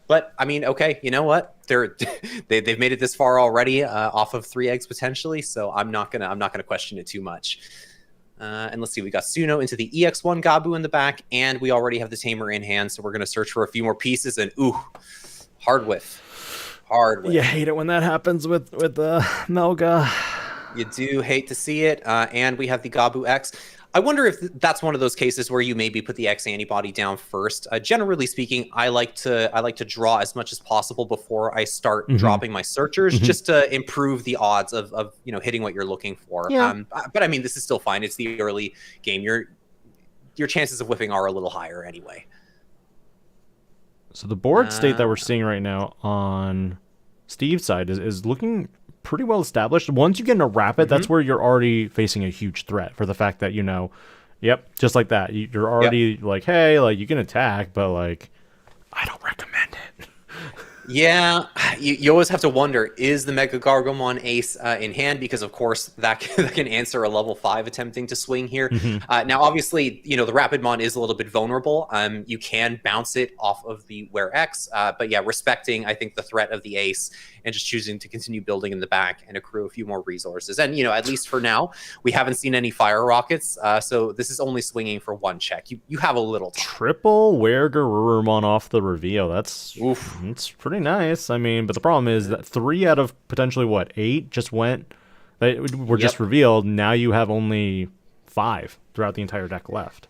But I mean, okay, you know what? They've made it this far already, off of 3 eggs potentially. So I'm not gonna question it too much. And let's see, we got Suno into the EX1 Gabu in the back, and we already have the Tamer in hand. So we're gonna search for a few more pieces, and ooh, hard whiff. You hate it when that happens with Melga. You do hate to see it. And we have the Gabu X. I wonder if that's one of those cases where you maybe put the X-antibody down first. Generally speaking, I like to draw as much as possible before I start dropping my searchers, just to improve the odds of hitting what you're looking for. Yeah. But I mean, this is still fine. It's the early game. Your chances of whiffing are a little higher anyway. So the board state that we're seeing right now on Steve's side is looking pretty well established. Once you get in a rapid, that's where you're already facing a huge threat for the fact that, just like that. You're already like, hey, like you can attack, but like, I don't recommend it. Yeah, you always have to wonder, is the Mega Gargomon Ace in hand? Because, of course, that can answer a level 5 attempting to swing here. Now, obviously, the Rapidmon is a little bit vulnerable. You can bounce it off of the Were X. But, yeah, respecting, I think, the threat of the Ace and just choosing to continue building in the back and accrue a few more resources. And, at least for now, we haven't seen any Fire Rockets. So this is only swinging for 1 check. You have a little time. Triple Were Garurumon off the reveal. That's pretty nice. I mean, but the problem is that 3 out of potentially 8 just went. They were just revealed. Now you have only 5 throughout the entire deck left.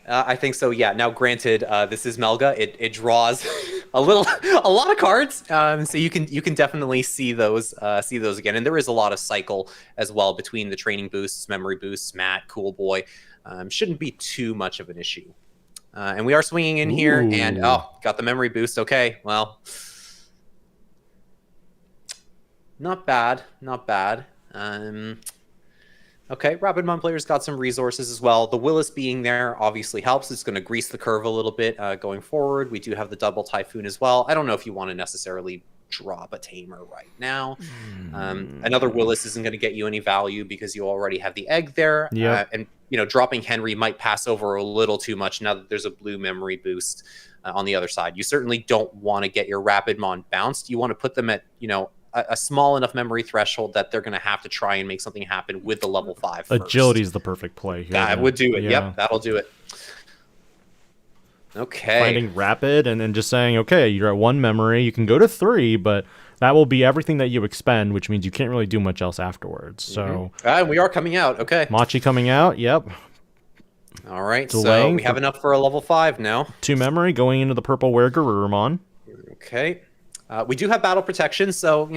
I think so. Yeah. Now, granted, this is Melga. It draws a lot of cards. So you can definitely see those again. And there is a lot of cycle as well between the training boosts, memory boosts, Mat, Cool Boy. Shouldn't be too much of an issue. And we are swinging in here, and got the memory boost. Okay, well, not bad. Okay, Rapidmon players got some resources as well. The Willis being there obviously helps. It's going to grease the curve a little bit going forward. We do have the double Typhoon as well. I don't know if you want to necessarily drop a Tamer right now. Another Willis isn't going to get you any value because you already have the egg there. And dropping Henry might pass over a little too much now that there's a blue memory boost on the other side. You certainly don't want to get your Rapidmon bounced. You want to put them at a small enough memory threshold that they're going to have to try and make something happen with the level 5 first. Agility is the perfect play here. That would do it. Yeah. Yep, that'll do it. Okay. Finding rapid and then just saying, okay, you're at 1 memory. You can go to 3, but that will be everything that you expend, which means you can't really do much else afterwards. So we are coming out. Okay. Machi coming out. Yep. All right. Delaying so we have enough for a level 5 now. 2 memory going into the purple Werewolfmon. Okay. We do have battle protection, so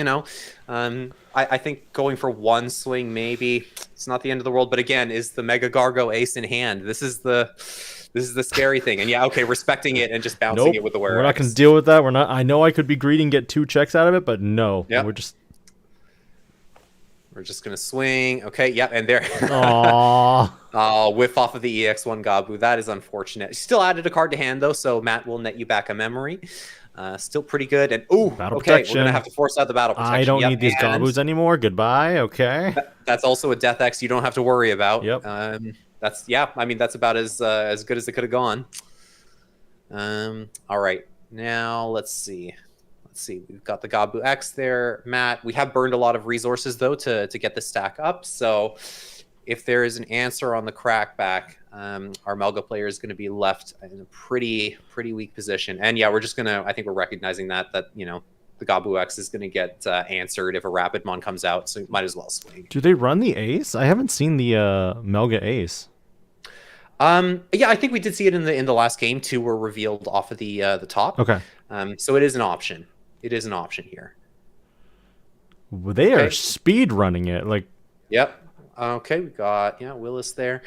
I think going for 1 swing maybe it's not the end of the world. But again, is the Mega Gargo ace in hand? This is the scary thing. And yeah, okay, respecting it and just bouncing it with the Were. We're not going to deal with that. We're not. I know I could be greedy and get 2 checks out of it, but no. Yep. We're just going to swing. Okay, yep, and there. Aww. Oh, whiff off of the EX1 Gabu. That is unfortunate. Still added a card to hand, though, so Matt will net you back a memory. Still pretty good. And battle okay, protection. We're going to have to force out the battle protection. I don't need these Gabus anymore. Goodbye. Okay. That's also a Death X you don't have to worry about. Yep. That's about as good as it could have gone. All right. Now let's see. We've got the Gabu X there, Matt. We have burned a lot of resources though to get the stack up. So if there is an answer on the crackback, our Melga player is going to be left in a pretty weak position. And yeah, I think we're recognizing that the Gabu X is going to get answered if a Rapidmon comes out. So might as well swing. Do they run the ace? I haven't seen the Melga ace. Yeah, I think we did see it in the last game. 2 were revealed off of the top. Okay. So it is an option. It is an option here. They are speed running it. Yep. Okay, we got Willis there.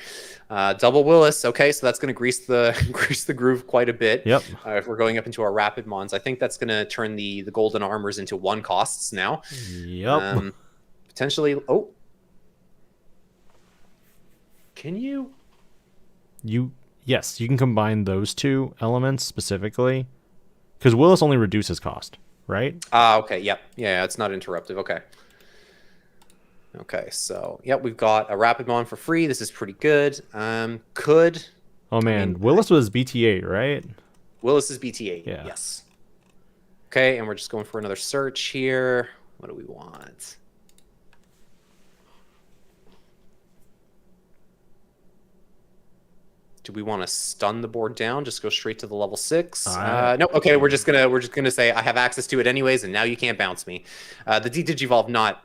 Double Willis. Okay, so that's going to grease the groove quite a bit. Yep. If we're going up into our Rapidmons, I think that's going to turn the golden armors into 1 costs now. Yep. Potentially. Oh. Can you? Yes, you can combine those 2 elements specifically, because Willis only reduces cost, right? Okay. Yep. Yeah, it's not interruptive. Okay, so we've got a Rapidmon for free. This is pretty good. Willis was BT8, right? Willis is BT8. Yeah. Yes. Okay, and we're just going for another search here. What do we want? Do we want to stun the board down? Just go straight to the level 6? No. Okay, we're just gonna say I have access to it anyways, and now you can't bounce me. The Digivolve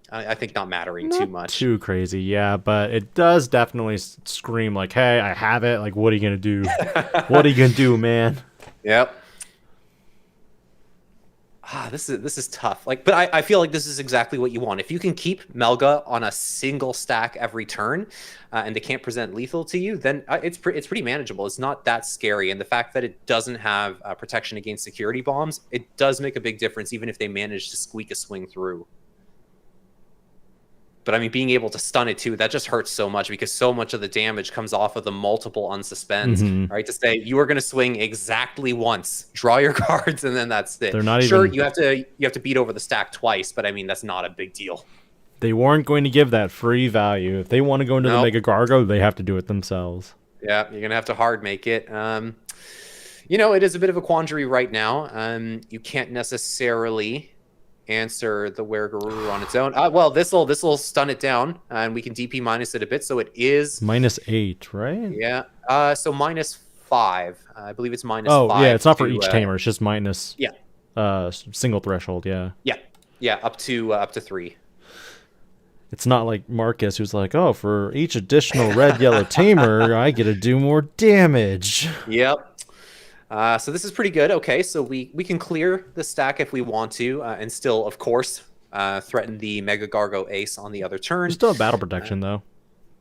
I think not mattering too much. Too crazy, yeah, but it does definitely scream like, "Hey, I have it." Like, what are you gonna do? What are you gonna do, man? Yep. This is tough. but I feel like this is exactly what you want. If you can keep Melga on a single stack every turn, and they can't present lethal to you, then it's pretty manageable. It's not that scary, and the fact that it doesn't have protection against security bombs, it does make a big difference, even if they manage to squeak a swing through. But I mean, being able to stun it too, that just hurts so much because so much of the damage comes off of the multiple unsuspends, right? To say you are going to swing exactly once, draw your cards, and then that's it. They're not sure, even... you have to beat over the stack twice, but I mean, that's not a big deal. They weren't going to give that free value. If they want to go into the Mega Gargo, they have to do it themselves. Yeah, you're going to have to hard make it. It is a bit of a quandary right now. You can't necessarily answer the Weregaruru on its own. Well, this will stun it down, and we can DP minus it a bit, so it is -8, right? Yeah. So -5. I believe it's -5. Oh, yeah, it's not for each tamer. It's just minus. Yeah. Single threshold. Yeah. Yeah. Up to 3. It's not like Marcus, who's like, oh, for each additional red-yellow tamer, I get to do more damage. Yep. So this is pretty good. Okay, so we can clear the stack if we want to, and still, of course, threaten the Mega Gargo ace on the other turn. You still have battle protection, though.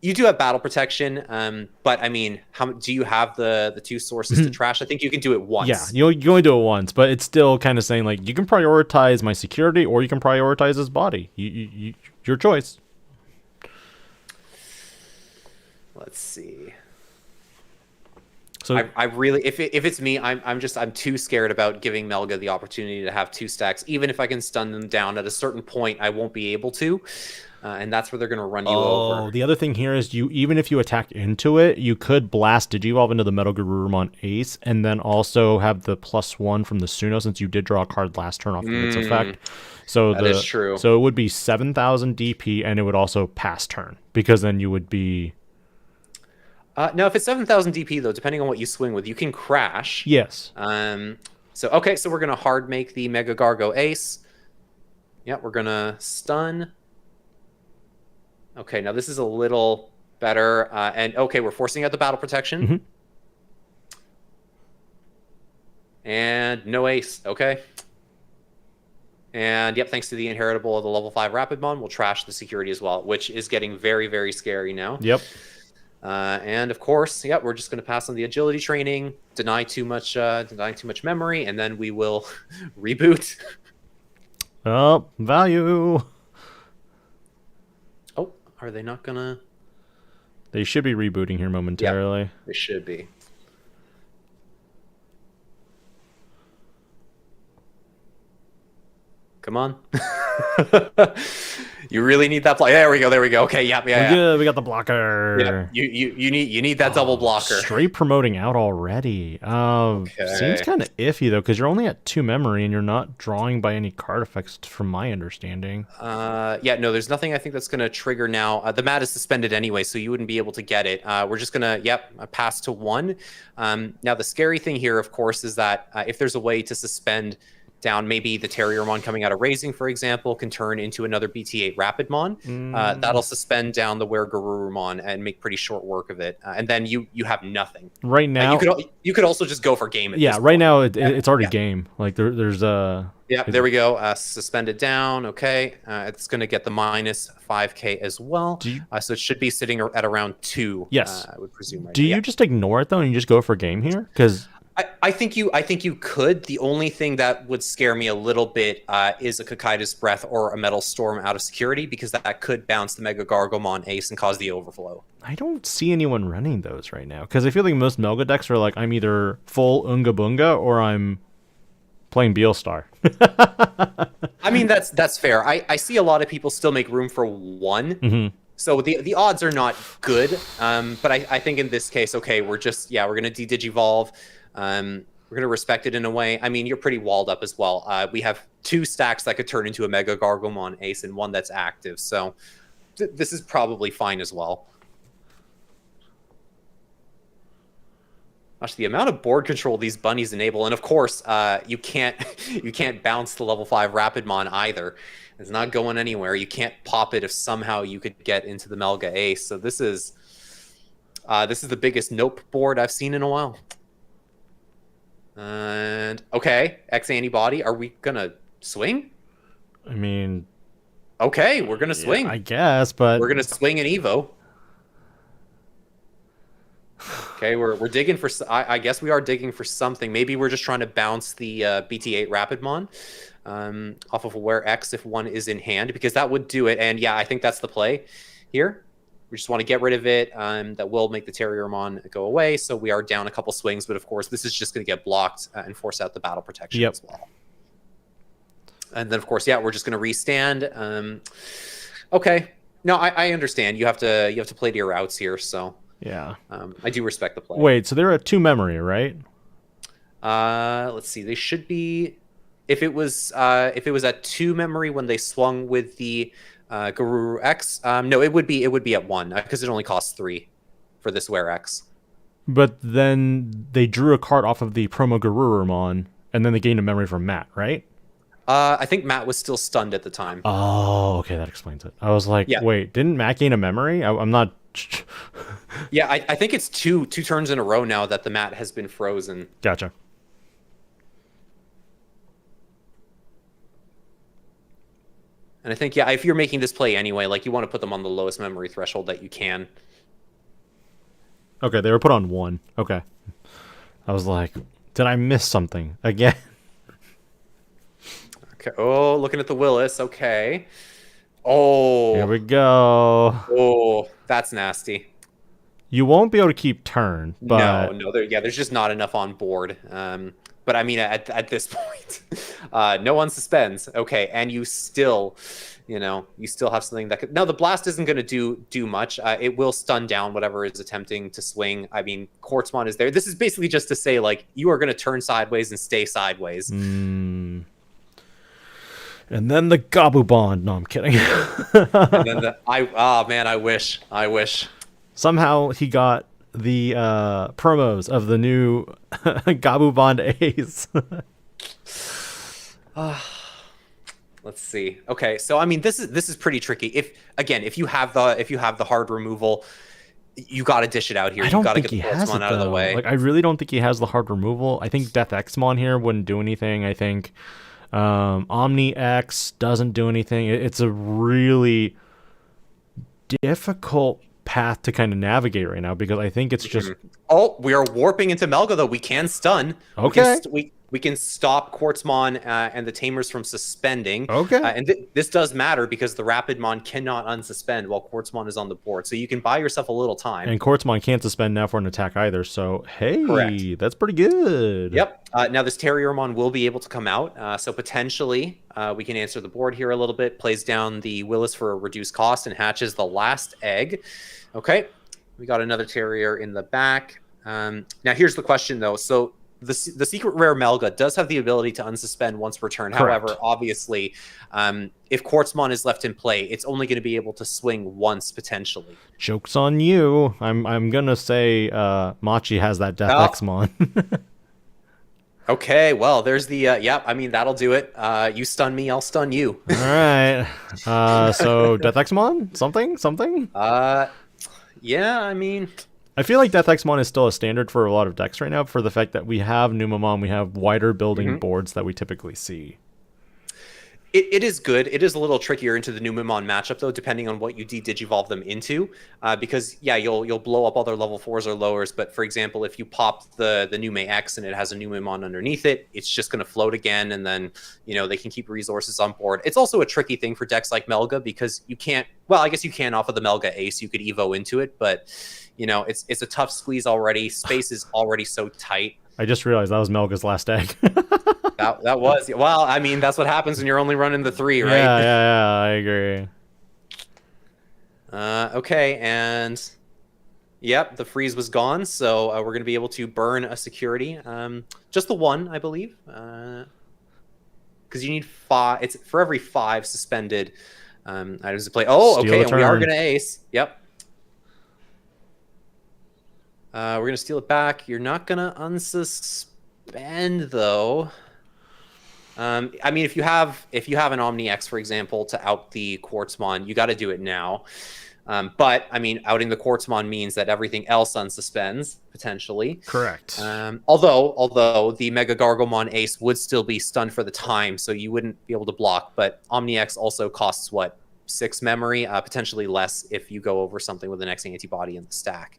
You do have battle protection, but I mean, do you have the 2 sources to trash? I think you can do it once. Yeah, you only do it once, but it's still kind of saying, like, you can prioritize my security or you can prioritize his body. Your choice. Let's see. So I really, if it's me, I'm too scared about giving Melga the opportunity to have 2 stacks. Even if I can stun them down at a certain point, I won't be able to, and that's where they're going to run you over. Oh, the other thing here is even if you attack into it, you could blast Digivolve into the Metal Garurumon Ace, and then also have the +1 from the Suno, since you did draw a card last turn off of its effect. So that is true. So it would be 7,000 DP, and it would also pass turn, because then you would be. Now, if it's 7,000 DP though, depending on what you swing with, you can crash. Yes. So okay, so we're gonna hard make the Mega Gargo Ace. Yeah, we're gonna stun. Okay, now this is a little better, and okay, we're forcing out the battle protection. And no ace. Okay. And yep, thanks to the inheritable of the level 5 Rapidmon, we'll trash the security as well, which is getting very, very scary now. Yep. And of course, yeah, we're just going to pass on the agility training, deny too much memory, and then we will reboot. Oh, value. Oh, are they not gonna? They should be rebooting here momentarily. Yep, they should be. Come on. You really need that block. There we go. There we go. Okay. Yeah. We got the blocker. Yeah. You need that double blocker. Straight promoting out already. Okay. Seems kind of iffy though, because you're only at 2 memory and you're not drawing by any card effects, from my understanding. Yeah. No, there's nothing I think that's gonna trigger now. The mat is suspended anyway, so you wouldn't be able to get it. We're just gonna pass to 1. Now the scary thing here, of course, is that if there's a way to suspend down, maybe the Terriermon coming out of Raising, for example, can turn into another BT8 Rapidmon. That'll suspend down the Were-Garurumon and make pretty short work of it. And then you have nothing. Right now... you could also just go for game at this right point. now it's already game. Like, there's a... Yeah, there we go. Suspended down. Okay. It's going to get the minus 5k as well. So it should be sitting at around 2. Yes. I would presume. Right Do you just ignore it, though, and you just go for game here? Because... I think you could. The only thing that would scare me a little bit is a Kakaida's Breath or a Metal Storm out of security, because that could bounce the Mega Gargomon Ace and cause the overflow. I don't see anyone running those right now, because I feel like most Melga decks are like, I'm either full Unga Bunga or I'm playing Beelstar. I mean, that's fair. I see a lot of people still make room for 1. So the odds are not good. But I think in this case, okay, we're going to de-digivolve. We're going to respect it in a way. I mean, you're pretty walled up as well. We have 2 stacks that could turn into a Mega Gargomon Ace and 1 that's active. So this is probably fine as well. Gosh, the amount of board control these bunnies enable. And of course, you can't bounce the level 5 Rapidmon either. It's not going anywhere. You can't pop it if somehow you could get into the Melga Ace. So this is the biggest nope board I've seen in a while. And okay, x-antibody. Are we gonna swing? I mean, okay, we're gonna swing. I guess, but we're gonna swing an Evo. Okay, we're digging for. I guess we are digging for something. Maybe we're just trying to bounce the BT8 Rapidmon off of Aware X if 1 is in hand, because that would do it. And yeah, I think that's the play here. We just want to get rid of it. That will make the Terriermon go away. So we are down a couple swings, but of course, this is just going to get blocked and force out the battle protection as well. And then, of course, yeah, we're just going to restand. Okay. No, I understand. You have to play to your outs here. So yeah, I do respect the play. Wait, so they're at 2 memory, right? Let's see. They should be. If it was at 2 memory when they swung with the Garuru X, no, it would be at 1 because it only costs 3 for this Wear X. But then they drew a card off of the promo Garurumon, and then they gained a memory from Matt, right? I think Matt was still stunned at the time. Oh, okay, that explains it. I was like, wait, didn't Matt gain a memory? I'm not. Yeah, I think it's two turns in a row now that the Matt has been frozen. Gotcha. And I think, yeah, if you're making this play anyway, like, you want to put them on the lowest memory threshold that you can. Okay, they were put on 1. Okay. I was like, did I miss something again? Okay. Oh, looking at the Willis. Okay. Oh. Here we go. Oh, that's nasty. You won't be able to keep turn, but No, there's just not enough on board. But I mean, at this point, no one suspends. Okay, and you still have something that could. No, the blast isn't going to do much. It will stun down whatever is attempting to swing. I mean, Quartzmon is there. This is basically just to say, like, you are going to turn sideways and stay sideways. And then the Gabubon. No, I'm kidding. And then I wish. Somehow he got the promos of the new Gabubon Ace. Let's see. Okay, so I mean, this is pretty tricky. If you have the hard removal, you got to dish it out here. I don't You got to think get he the has Quartzmon it, out of the though. way. Like, I really don't think he has the hard removal. I think Death Xmon here wouldn't do anything. I think Omni X doesn't do anything. It's a really difficult path to kind of navigate right now because I think it's just. Oh, we are warping into Melga though. We can stun. Okay. We can stop Quartzmon and the Tamers from suspending. Okay. And this does matter because the Rapidmon cannot unsuspend while Quartzmon is on the board. So you can buy yourself a little time. And Quartzmon can't suspend now for an attack either. So, hey, Correct. That's pretty good. Yep. Now this Terriermon will be able to come out. So potentially we can answer the board here a little bit. Plays down the Willis for a reduced cost and hatches the last egg. Okay. We got another Terrier in the back. Now here's the question though. So the secret rare Melga does have the ability to unsuspend once per turn. Correct. However, obviously, if Quartzmon is left in play, it's only going to be able to swing once potentially. Joke's on you. I'm gonna say Machi has that Death Xmon. Okay, well, there's the I mean, that'll do it. You stun me, I'll stun you. All right. So Death Xmon? Something? Yeah, I mean, I feel like Death Xmon is still a standard for a lot of decks right now for the fact that we have Numemon, we have wider building boards that we typically see. It is good. It is a little trickier into the Numemon matchup, though, depending on what you digivolve them into. Because, yeah, you'll blow up other level 4s or lowers, but, for example, if you pop the Nume X and it has a Numemon underneath it, it's just going to float again, and then, they can keep resources on board. It's also a tricky thing for decks like Melga, because you can't... Well, I guess you can off of the Melga Ace. You could Evo into it, but, it's a tough squeeze already. Space is already so tight. I just realized that was Melga's last egg. That was, well, I mean, that's what happens when you're only running the 3, right? Yeah, I agree. Okay, and yep, the freeze was gone, so we're going to be able to burn a security. Just the one, I believe. Because you need 5, it's for every 5 suspended items to play. Oh, Steal okay, a and we are turn. going to ace. Yep. We're going to steal it back. You're not going to unsuspend, though. I mean, if you have an Omni X, for example, to out the Quartzmon, you got to do it now. But I mean, outing the Quartzmon means that everything else unsuspends potentially. Correct. Although the Mega Gargomon Ace would still be stunned for the time, so you wouldn't be able to block. But Omni X also costs what, 6 memory, potentially less if you go over something with an x-antibody in the stack.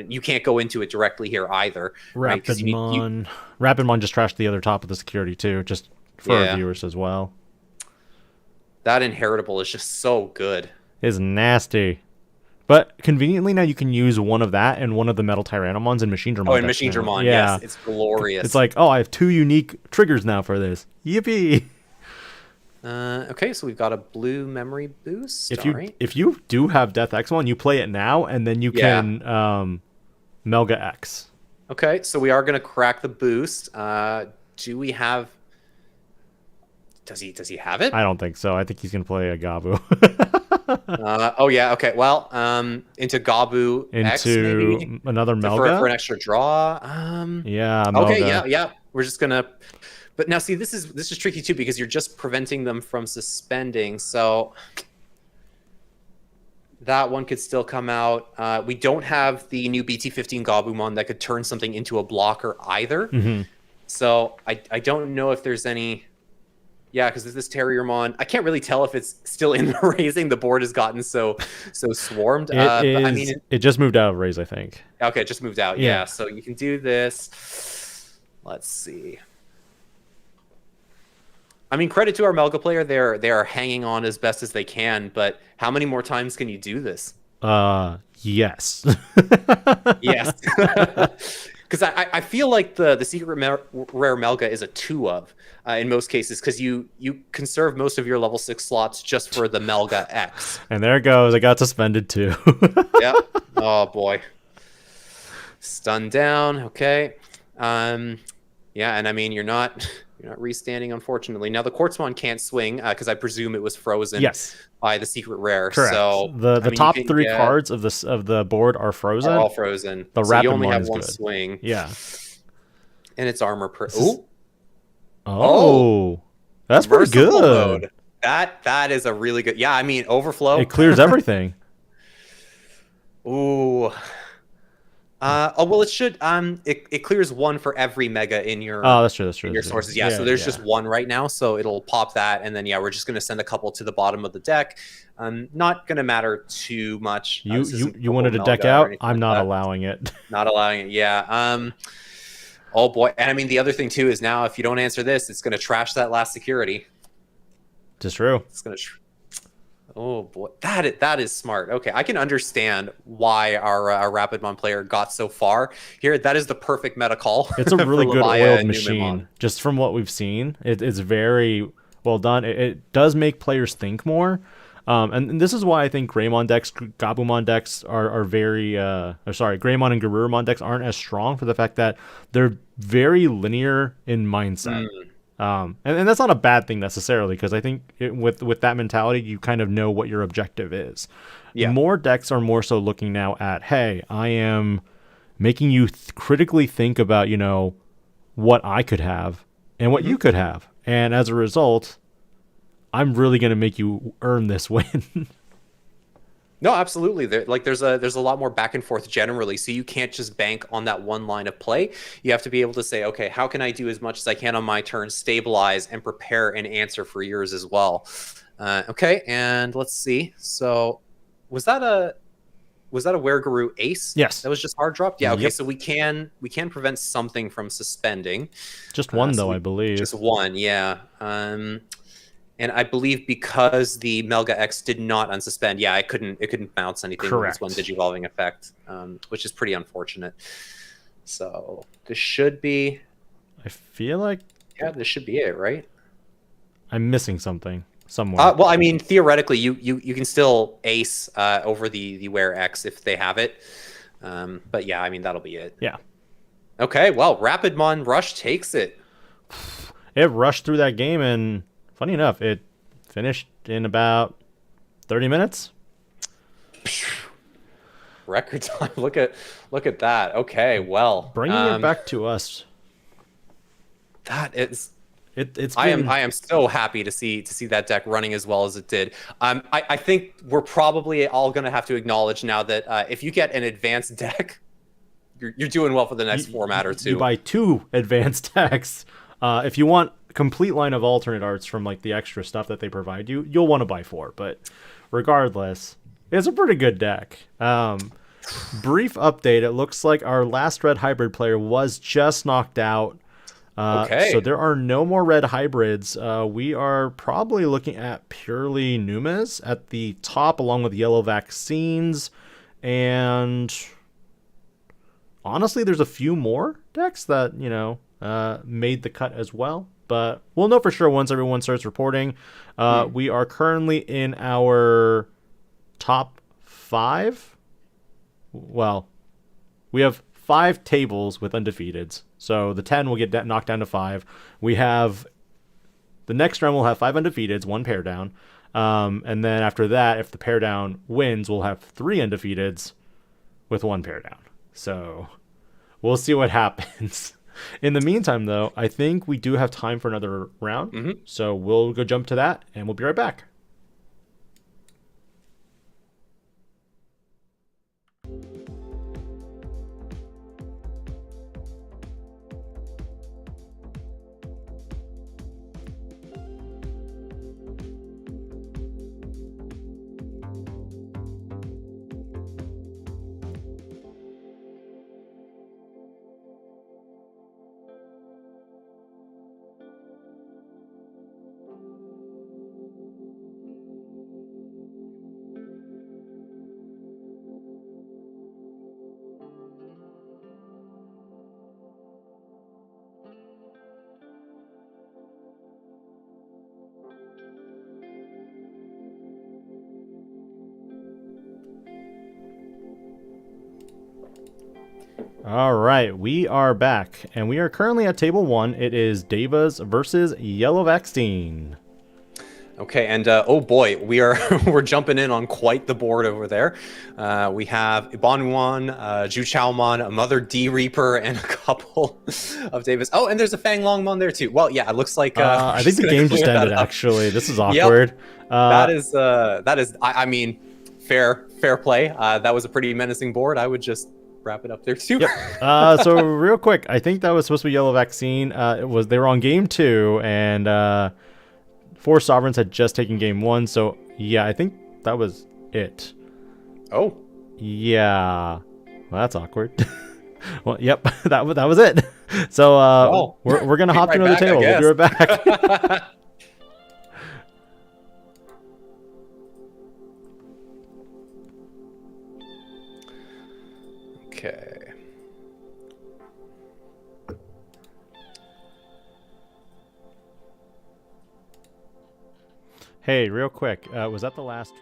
You can't go into it directly here either. Rapidmon. Rapidmon just trashed the other top of the security too, just for our viewers as well. That inheritable is just so good. It's nasty. But conveniently now you can use one of that and one of the Metal Tyrannomons in Machine Dramon. Oh, in Machine Dramon, yeah. Yes. It's glorious. It's like, oh, I have 2 unique triggers now for this. Yippee! Okay, so we've got a blue memory boost. If you do have Death X1, you play it now, and then you can Melga X. Okay, so we are going to crack the boost. Do we have... Does he have it? I don't think so. I think he's going to play a Gabu. Oh, yeah, okay. Well, into Gabu X, maybe? Into another Melga? For an extra draw? Yeah, Melga. Okay, yeah. We're just going to... But now, see, this is tricky, too, because you're just preventing them from suspending, so... That one could still come out. We don't have the new BT-15 Gabumon that could turn something into a blocker either. Mm-hmm. So I don't know if there's any... Yeah, because this Terriermon, I can't really tell if it's still in the raising. The board has gotten so swarmed. But, I mean, it just moved out of raise, I think. Okay, it just moved out. Yeah, so you can do this. Let's see. I mean, credit to our Melga player. They are hanging on as best as they can, but how many more times can you do this? Yes. Yes. Because I feel like the secret rare Melga is a 2 of in most cases, because you conserve most of your level 6 slots just for the Melga X. And there it goes. I got suspended too. Yep. Oh boy. Stun down. Okay. Yeah, and I mean you're not restanding, unfortunately. Now the Quartzmon can't swing because I presume it was frozen Yes. by the secret rare. Correct. So The I mean, top 3 cards of the board are frozen. are all frozen. The so you only Rapidmon have is one good. swing. Yeah. And it's armor per. Oh, that's pretty Merciful good. Mode. That is a really good. Yeah, I mean overflow. It clears everything. Ooh. Oh well, it should. It clears 1 for every mega in your. Oh, that's true. That's true. In your sources, yeah. So there's just 1 right now, so it'll pop that, and then yeah, we're just gonna send a couple to the bottom of the deck. Not gonna matter too much. You wanted to deck out? I'm not allowing it. Not allowing it. Yeah. Oh boy, and I mean the other thing too is now if you don't answer this, it's gonna trash that last security. Just true. It's gonna. Oh boy, that is smart. Okay, I can understand why our Rapidmon player got so far here. That is the perfect meta call. It's a really good oiled machine. Numemon. Just from what we've seen, it's very well done. It does make players think more. And this is why I think Greymon decks, Gabumon decks are very, Greymon and Garurumon decks aren't as strong for the fact that they're very linear in mindset. And that's not a bad thing necessarily, because I think with that mentality, you kind of know what your objective is. Yeah. More decks are more so looking now at, hey, I am making you critically think about, what I could have and what you could have. And as a result, I'm really going to make you earn this win. No, absolutely. There's a lot more back and forth generally, so you can't just bank on that one line of play. You have to be able to say, okay, how can I do as much as I can on my turn, stabilize, and prepare an answer for yours as well. Okay, and let's see. So, was that a Wereguru Ace? Yes. That was just hard dropped. Yeah. Okay, Yep. so we can prevent something from suspending. Just one though, I believe. Just one, yeah. And I believe because the Melga X did not unsuspend, yeah, it couldn't bounce anything. Correct. With this one Digivolving effect, which is pretty unfortunate. So this should be. I feel like. Yeah, this should be it, right? I'm missing something somewhere. Well, I mean, theoretically, you can still ace over the Were X if they have it. But yeah, I mean that'll be it. Yeah. Okay. Well, Rapidmon Rush takes it. It rushed through that game and. Funny enough, it finished in about 30 minutes. Record time. Look at that. Okay, well, bringing it back to us. That is. It's. I am so happy to see that deck running as well as it did. I think we're probably all going to have to acknowledge now that if you get an advanced deck, you're doing well for the next format or two. You buy 2 advanced decks. If you want complete line of alternate arts from like the extra stuff that they provide you, you'll want to buy 4, but regardless, it's a pretty good deck. Brief update, it looks like our last red hybrid player was just knocked out. So there are no more red hybrids. We are probably looking at purely Numas at the top along with yellow vaccines, and honestly there's a few more decks that made the cut as well. But we'll know for sure once everyone starts reporting. We are currently in our top 5. Well, we have 5 tables with undefeateds. So the 10 will get knocked down to 5. We have the next round. We'll have 5 undefeateds, 1 pair down. And then after that, if the pair down wins, we'll have 3 undefeateds with 1 pair down. So we'll see what happens. In the meantime, though, I think we do have time for another round. So we'll go jump to that, and we'll be right back. All right, we are back, and we are currently at table 1. It is Devas versus Yellow Vaccine. Okay, and oh boy, we're jumping in on quite the board over there. We have Numemon, Juchaomon, a Mother D Reaper, and a couple of Davis. Oh, and there's a Fang Longmon there too. Well, yeah, it looks like I think the game just ended. Actually, this is awkward. Yep. That is. I mean, fair play. That was a pretty menacing board. I would just wrap it up there too. Yep. So real quick, I think that was supposed to be Yellow Vaccine. They were on game 2, and 4 Sovereigns had just taken game 1. So yeah, I think that was it. Oh. Yeah. Well, that's awkward. Well, yep, that was it. So we're gonna hop to another table. We'll be right back. Okay. Hey, real quick, was that the last?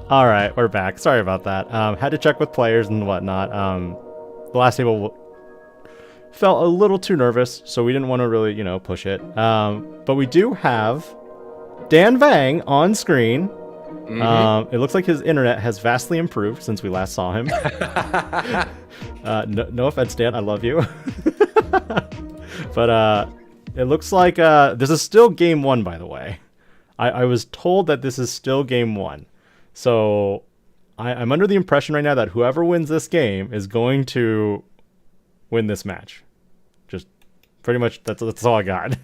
All right, we're back. Sorry about that. Had to check with players and whatnot. The last table felt a little too nervous, so we didn't want to really, push it. But we do have Dan Vang on screen. Mm-hmm. It looks like his internet has vastly improved since we last saw him. No offense, Dan. I love you. But it looks like this is still game 1, by the way. I was told that this is still game 1. So I'm under the impression right now that whoever wins this game is going to win this match. Just pretty much that's all I got.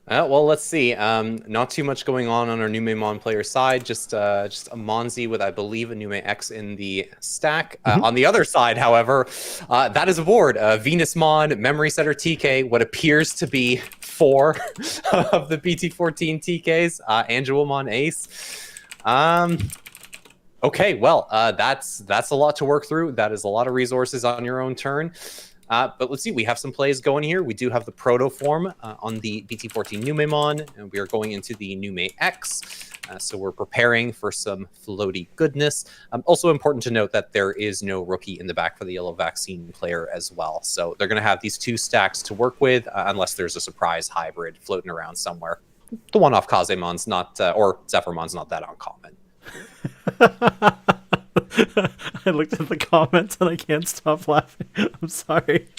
Well, let's see. Not too much going on our Numemon player side. Just a Monzi with, I believe, a Nume X in the stack. On the other side, however, that is a board. Venusmon, Memory Setter TK, what appears to be 4 of the BT14 TKs. Angelomon Ace. Okay, well, that's a lot to work through. That is a lot of resources on your own turn. But let's see, we have some plays going here. We do have the proto form on the BT14 Numemon, and we are going into the Nume X. So we're preparing for some floaty goodness. Also important to note that there is no rookie in the back for the Yellow Vaccine player as well. So they're going to have these 2 stacks to work with, unless there's a surprise hybrid floating around somewhere. The one off Kazemon's not, or Zephyrmon's not that uncommon. I looked at the comments and I can't stop laughing. I'm sorry.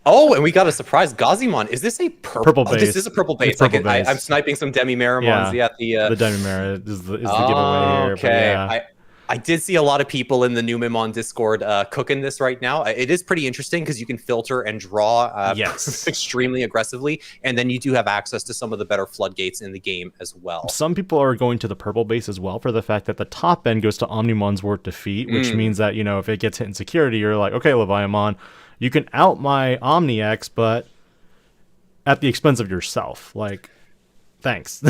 Oh, and we got a surprise. Gazimon. Is this a purple base? Oh, this is a purple base. Purple base. I'm sniping some Demi-Meramons. Yeah, the Demi-Mera is the giveaway here. Okay. Yeah. I did see a lot of people in the Numemon Discord cooking this right now. It is pretty interesting because you can filter and draw extremely aggressively, and then you do have access to some of the better floodgates in the game as well. Some people are going to the purple base as well for the fact that the top end goes to Omnimon's Wart Defeat, which means that, if it gets hit in security, you're like, okay, Leviamon, you can out my Omni-X, but at the expense of yourself. Like, thanks.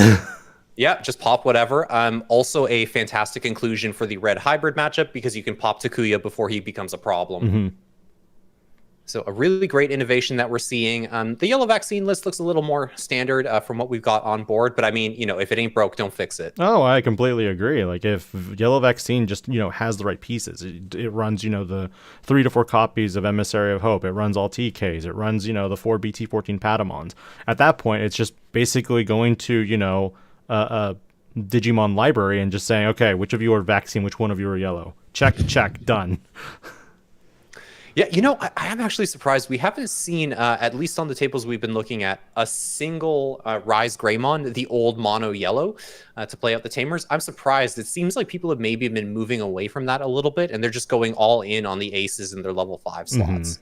Yeah, just pop whatever. Also a fantastic inclusion for the red hybrid matchup because you can pop Takuya before he becomes a problem. So a really great innovation that we're seeing. The yellow vaccine list looks a little more standard from what we've got on board. But I mean, if it ain't broke, don't fix it. Oh, I completely agree. Like if Yellow Vaccine just, has the right pieces, it runs, the 3 to 4 copies of Emissary of Hope. It runs all TKs. It runs, the 4 BT14 Patamons. At that point, it's just basically going to, a Digimon library and just saying, okay, which of you are vaccine, which one of you are yellow? Check, done. Yeah, I am actually surprised. We haven't seen, at least on the tables we've been looking at, a single Rise Greymon, the old mono yellow, to play out the Tamers. I'm surprised. It seems like people have maybe been moving away from that a little bit, and they're just going all in on the aces in their level 5 slots.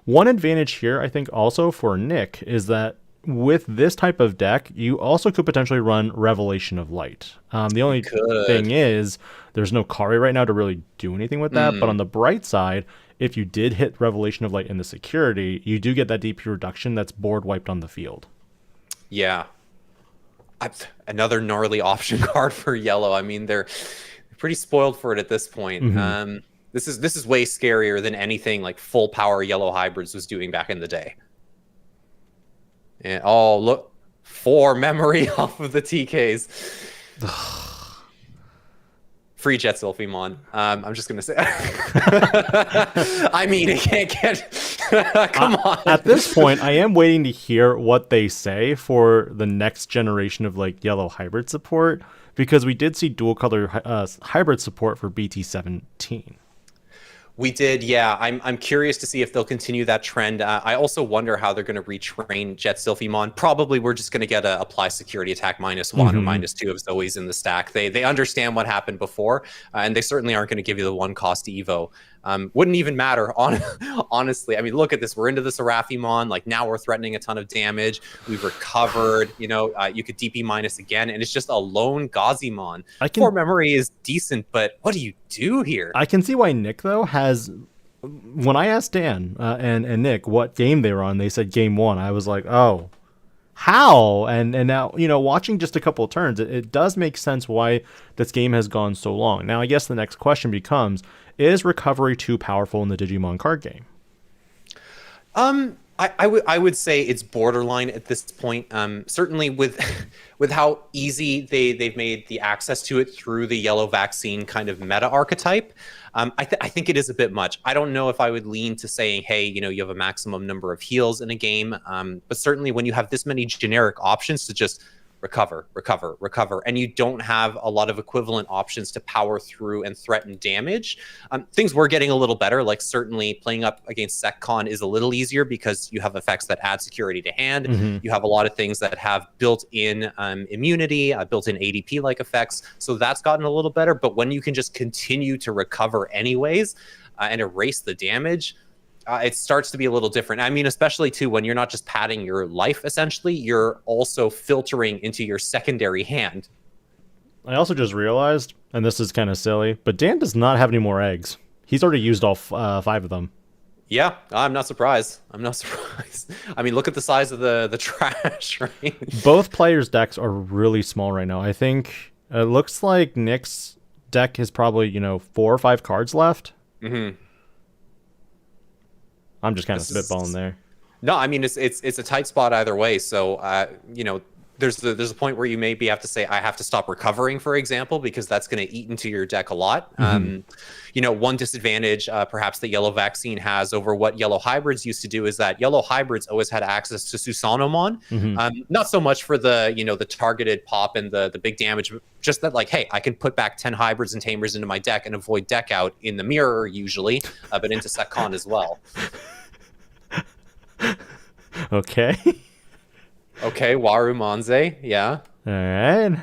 One advantage here, I think, also for Nick, is that with this type of deck, you also could potentially run Revelation of Light. The only thing is, there's no Kari right now to really do anything with that, but on the bright side, if you did hit Revelation of Light in the security, you do get that DP reduction that's board wiped on the field. Yeah. Another gnarly option card for yellow. I mean, they're pretty spoiled for it at this point. This is way scarier than anything like full power yellow hybrids was doing back in the day. And oh, look, 4 memory off of the TKs. Free Jet Sylphimon. I'm just gonna say. I mean, it can't get. Come on. At this point, I am waiting to hear what they say for the next generation of like yellow hybrid support, because we did see dual color hybrid support for BT17. We did, yeah. I'm curious to see if they'll continue that trend. I also wonder how they're going to retrain Jet Sylphimon. Probably we're just going to get a apply security attack -1 or -2 of Zoe's in the stack. They understand what happened before, and they certainly aren't going to give you the 1 cost Evo. Wouldn't even matter, honestly. I mean, look at this. We're into the Seraphimon. Like, now we're threatening a ton of damage. We've recovered. You could DP minus again, and it's just a lone Gazimon. 4 memory is decent, but what do you do here? I can see why Nick, though, has... When I asked Dan and Nick what game they were on, they said game 1. I was like, oh, how? And now, watching just a couple of turns, it does make sense why this game has gone so long. Now, I guess the next question becomes... Is recovery too powerful in the Digimon card game? I would say it's borderline at this point. Certainly with how easy they've made the access to it through the yellow vaccine kind of meta archetype. I think it is a bit much. I don't know if I would lean to saying, hey, you have a maximum number of heals in a game. But certainly when you have this many generic options to just recover, and you don't have a lot of equivalent options to power through and threaten damage. Things were getting a little better, like certainly playing up against SecCon is a little easier because you have effects that add security to hand. You have a lot of things that have built-in immunity, built-in ADP-like effects, so that's gotten a little better, but when you can just continue to recover anyways and erase the damage, it starts to be a little different. I mean, especially too, when you're not just padding your life, essentially, you're also filtering into your secondary hand. I also just realized, and this is kind of silly, but Dan does not have any more eggs. He's already used all 5 of them. Yeah, I'm not surprised. I mean, look at the size of the trash, right? Both players' decks are really small right now. I think it looks like Nick's deck has probably, 4 or 5 cards left. I'm just kind of spitballing there. No, I mean, it's a tight spot either way. So, there's a point where you maybe have to say, I have to stop recovering, for example, because that's going to eat into your deck a lot. One disadvantage perhaps that yellow vaccine has over what yellow hybrids used to do is that yellow hybrids always had access to Susanomon. Not so much for the, the targeted pop and the big damage, just that like, hey, I can put back 10 hybrids and tamers into my deck and avoid deck out in the mirror usually, but into SecCon as well. Okay. Okay, Waru Manze, yeah. All right.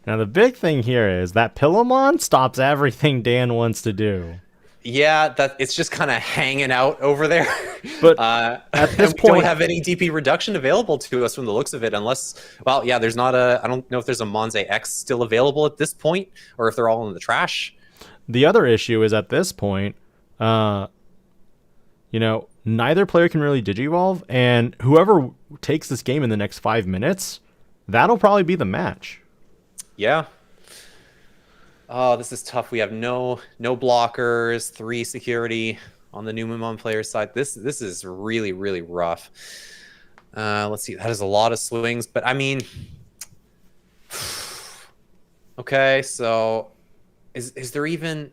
Now the big thing here is that Pillowmon stops everything Dan wants to do. Yeah, that it's just kind of hanging out over there. But at this point, we don't have any DP reduction available to us from the looks of it, unless, well, yeah, there's not I don't know if there's a Manze X still available at this point, or if they're all in the trash. The other issue is at this point, neither player can really Digivolve, and whoever takes this game in the next 5 minutes, that'll probably be the match. Yeah. Oh, this is tough. We have no blockers, 3 security on the Numemon player side. This is really, really rough. Let's see. That is a lot of swings, but I mean, okay. So, is there even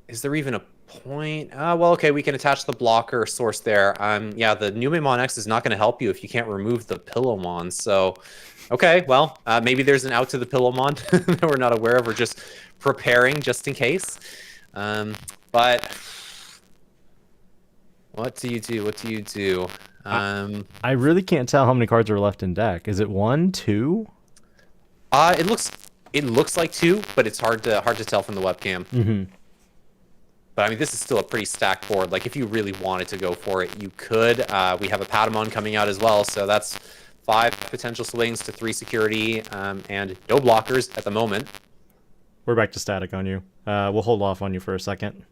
a point? Well, okay. We can attach the blocker source there. Yeah, the Numemon X is not going to help you if you can't remove the Pillowmon. So, okay. Well, maybe there's an out to the Pillowmon that we're not aware of. We're just preparing just in case. But what do you do? What do you do? I really can't tell how many cards are left in deck. Is it 1, 2? It looks like 2, but it's hard to tell from the webcam. Mm-hmm. But I mean, this is still a pretty stacked board. Like, if you really wanted to go for it, you could. We have a Patamon coming out as well, so that's 5 potential swings to 3 security, and no blockers at the moment. We're back to static on you. We'll hold off on you for a second.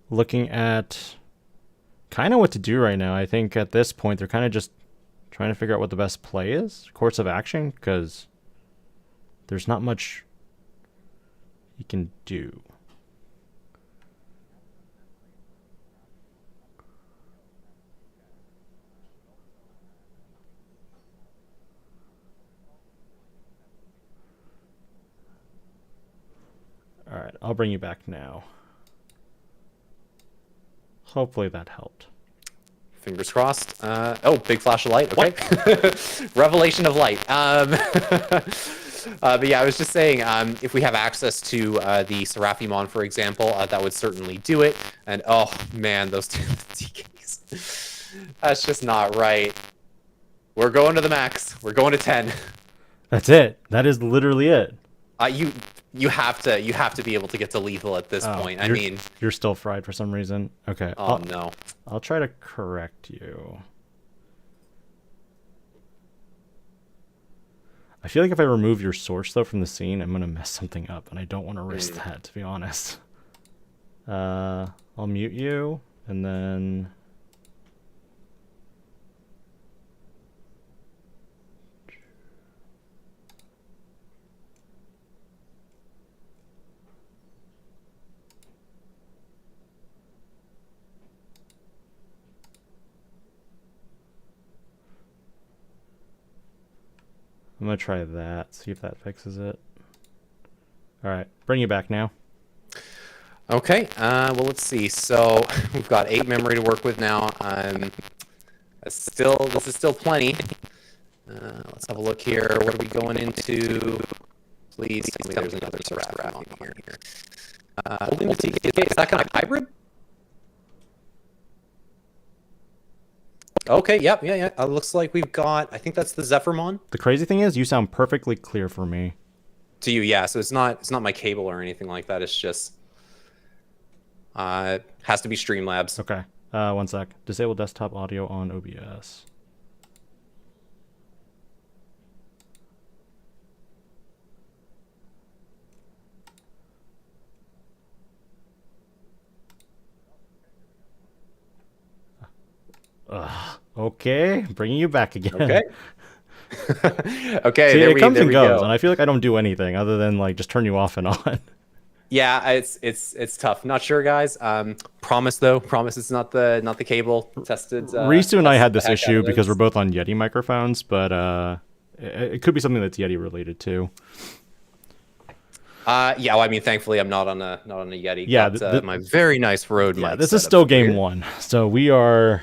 Looking at kind of what to do right now. I think at this point they're kind of just trying to figure out what the best play is, course of action, because there's not much you can do. All right, I'll bring you back now. Hopefully that helped. Fingers crossed. Oh, big flash of light. Okay. Revelation of light. But yeah, I was just saying, if we have access to the Seraphimon, for example, that would certainly do it. And oh man, those two TKs. That's just not right. We're going to the max. We're going to 10. That's it. That is literally it. You have to be able to get to lethal at this point. I mean, you're still fried for some reason. Okay. Oh no. I'll try to correct you. I feel like if I remove your source though from the scene, I'm gonna mess something up, and I don't want to risk that, to be honest. I'll mute you, and then I'm gonna try that, see if that fixes it. All right, bring you back now. Okay, well, let's see. So we've got 8 memory to work with now. This is still plenty. Let's have a look here. What are we going into? Please tell me there's another Seraph on here. Holding the TK, is that kind of hybrid? Okay, yep, yeah. Looks like we've got, I think that's the Zephyrmon. The crazy thing is, you sound perfectly clear for me. To you, yeah. So it's not my cable or anything like that. It's just has to be Streamlabs. Okay. 1 sec. Disable desktop audio on OBS. Okay, bringing you back again. Okay. Okay. See, there it comes and goes, go. and I feel like I don't do anything other than like just turn you off and on. Yeah, it's tough. Not sure, guys. Promise though. Promise it's not the cable tested. Risu and I had this issue because we're both on Yeti microphones, but it could be something that's Yeti related too. Yeah, well, I mean, thankfully, I'm not on a Yeti. Yeah, got, my very nice Rode mic. This is still game 1, so we are.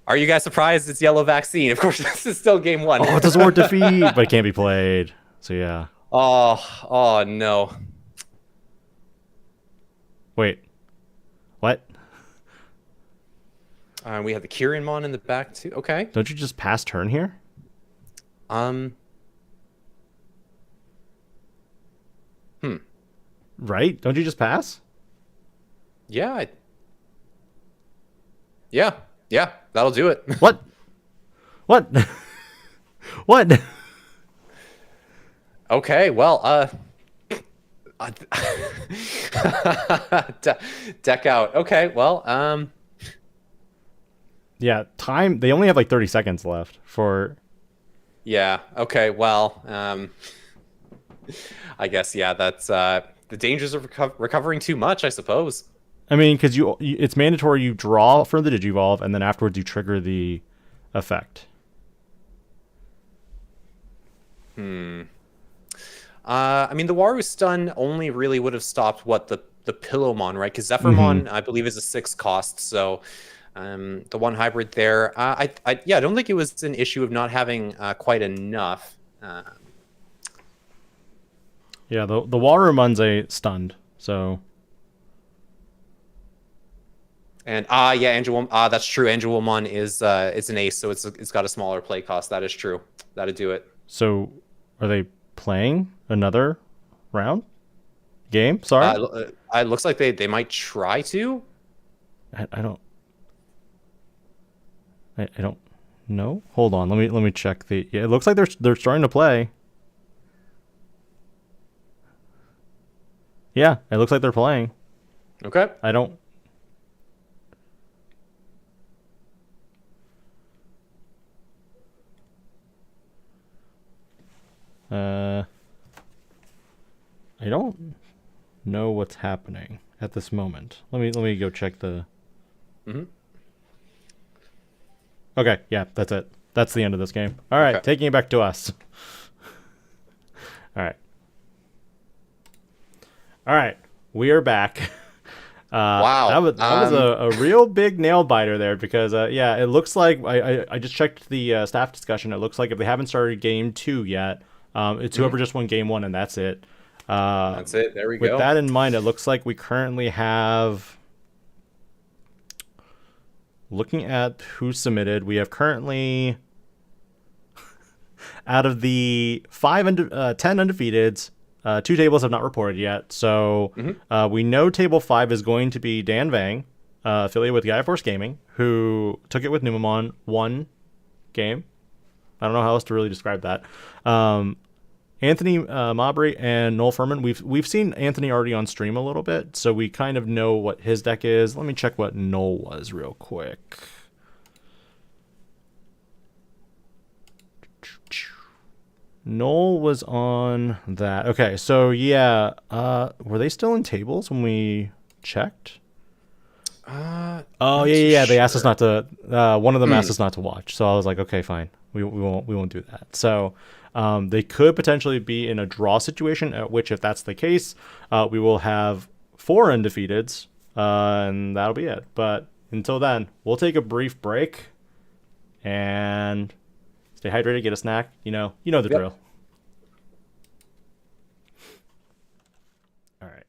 Are you guys surprised it's yellow vaccine? Of course, this is still game 1. Oh, it doesn't work defeat, but it can't be played. So yeah. Oh no. Wait. What? We have the Kirinmon in the back too. Okay. Don't you just pass turn here? Right? Don't you just pass? Yeah. Yeah. That'll do it. What? What? What? Okay. Well. Deck out. Okay. Well. Yeah, time. They only have like 30 seconds left for. Yeah. Okay. Well, I guess yeah. That's the dangers of recovering too much, I suppose. I mean, because it's mandatory you draw for the Digivolve, and then afterwards you trigger the effect. I mean, the Waru stun only really would have stopped what the Pillowmon, right? Because Zephyrmon, I believe, is a 6 cost. So the one hybrid there, yeah, I don't think it was an issue of not having quite enough. Yeah, the Warumon's a stunned, so. And yeah, that's true. Angelwomon is it's an ace, so it's got a smaller play cost. That is true. That'd do it. So, are they playing another round game? Sorry, it looks like they might try to. I don't. I don't know. Hold on. Let me check the. Yeah, it looks like they're starting to play. Yeah, it looks like they're playing. Okay. I don't. I don't know what's happening at this moment. Let me go check the. Okay, yeah, that's it. That's the end of this game. All right, Okay. taking it back to us. All right, we are back. Wow, that was a real big nail biter there because yeah, it looks like I just checked the staff discussion. It looks like if they haven't started game 2 yet, it's whoever just won game 1 and that's it. That's it. There we go. With that in mind, it looks like we currently have. Looking at who submitted, we have currently out of the 10 undefeateds. 2 tables have not reported yet, so we know table 5 is going to be Dan Vang, affiliated with Gaia Force Gaming, who took it with Numemon, 1 game. I don't know how else to really describe that. Anthony Mabry and Noel Furman. We've seen Anthony already on stream a little bit, so we kind of know what his deck is. Let me check what Noel was real quick. Noel was on that. Okay, so yeah, were they still in tables when we checked? Oh yeah. They asked us not to. One of them asked us not to watch, so I was like, okay, fine. We won't do that. So they could potentially be in a draw situation, at which, if that's the case, we will have 4 undefeateds, and that'll be it. But until then, we'll take a brief break and stay hydrated, get a snack. You know the drill. All right.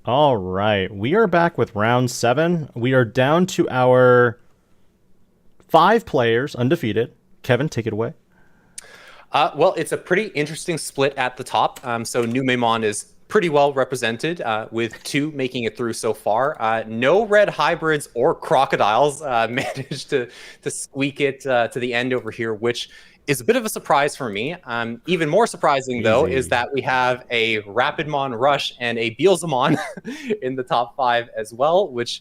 All right, we are back with round 7. We are down to our 5 players undefeated. Kevin, take it away. Well, it's a pretty interesting split at the top. So Numemon is pretty well represented, with 2 making it through so far. No red hybrids or crocodiles managed to squeak it to the end over here, which is a bit of a surprise for me. Even more surprising, though, is that we have a Rapidmon Rush and a Beelstarmon in the top 5 as well, which,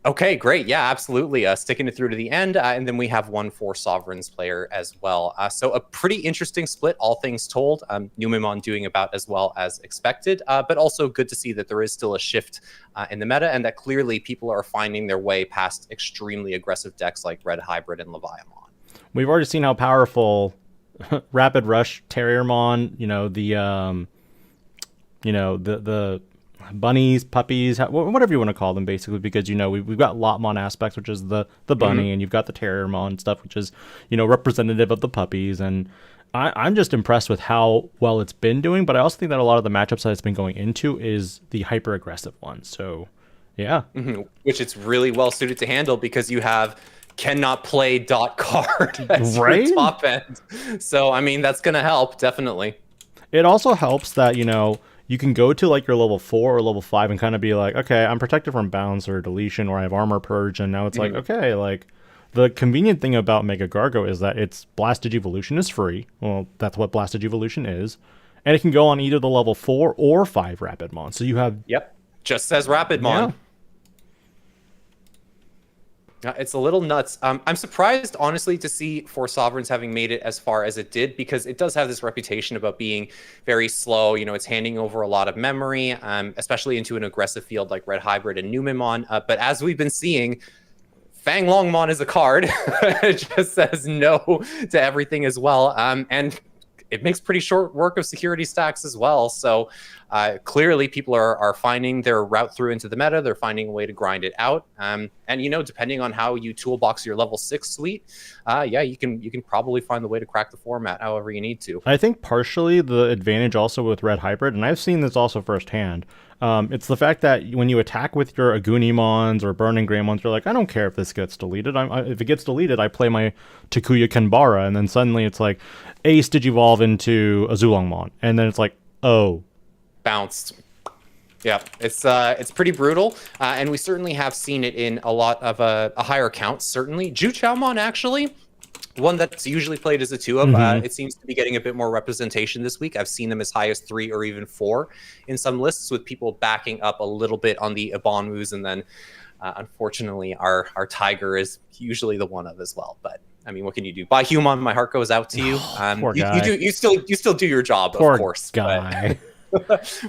okay, great. Yeah, absolutely. Sticking it through to the end. And then we have 1 for Sovereigns player as well. So a pretty interesting split, all things told. Numemon doing about as well as expected, but also good to see that there is still a shift in the meta, and that clearly people are finding their way past extremely aggressive decks like Red Hybrid and Leviamon. We've already seen how powerful Rapid Rush, Terriermon, the bunnies, puppies, whatever you want to call them, basically, because we've got Lotmon aspects, which is the bunny, and you've got the Terriermon stuff, which is representative of the puppies, and I'm just impressed with how well it's been doing. But I also think that a lot of the matchups that it's been going into is the hyper aggressive ones. So yeah, which it's really well suited to handle, because you have cannot play dot card as right? your top end. So I mean, that's gonna help, definitely. It also helps that you can go to like your level 4 or level 5 and kind of be like, okay, I'm protected from bounce or deletion, or I have armor purge, and now it's like, okay, like the convenient thing about Mega Gargo is that its Blast Digivolution is free. Well, that's what Blast Digivolution is, and it can go on either the level 4 or 5 Rapidmon. So you have just says Rapidmon. It's a little nuts. I'm surprised, honestly, to see 4 Sovereigns having made it as far as it did, because it does have this reputation about being very slow. It's handing over a lot of memory, especially into an aggressive field like Red Hybrid and Numemon. But as we've been seeing, Fang Longmon is a card. It just says no to everything as well. And it makes pretty short work of security stacks as well. So clearly people are finding their route through into the meta. They're finding a way to grind it out. And depending on how you toolbox your level 6 suite, you can probably find the way to crack the format however you need to. I think partially the advantage also with Red Hybrid, and I've seen this also firsthand, It's the fact that when you attack with your Agunimons or Burning Greymons, you're like, I don't care if this gets deleted. If it gets deleted, I play my Takuya Kanbara, and then suddenly it's like, Ace Digivolve into a Zulongmon, and then it's like, oh. Bounced. Yeah, it's pretty brutal, and we certainly have seen it in a lot of a higher count, certainly. Juchaomon, actually, one that's usually played as a 2-of, it seems to be getting a bit more representation this week. I've seen them as high as 3 or even 4 in some lists, with people backing up a little bit on the Ibanmus, and then unfortunately our Tiger is usually the 1-of as well. But I mean, what can you do? By Human, my heart goes out to you. Poor guy. You still do your job, Poor of course. Guy.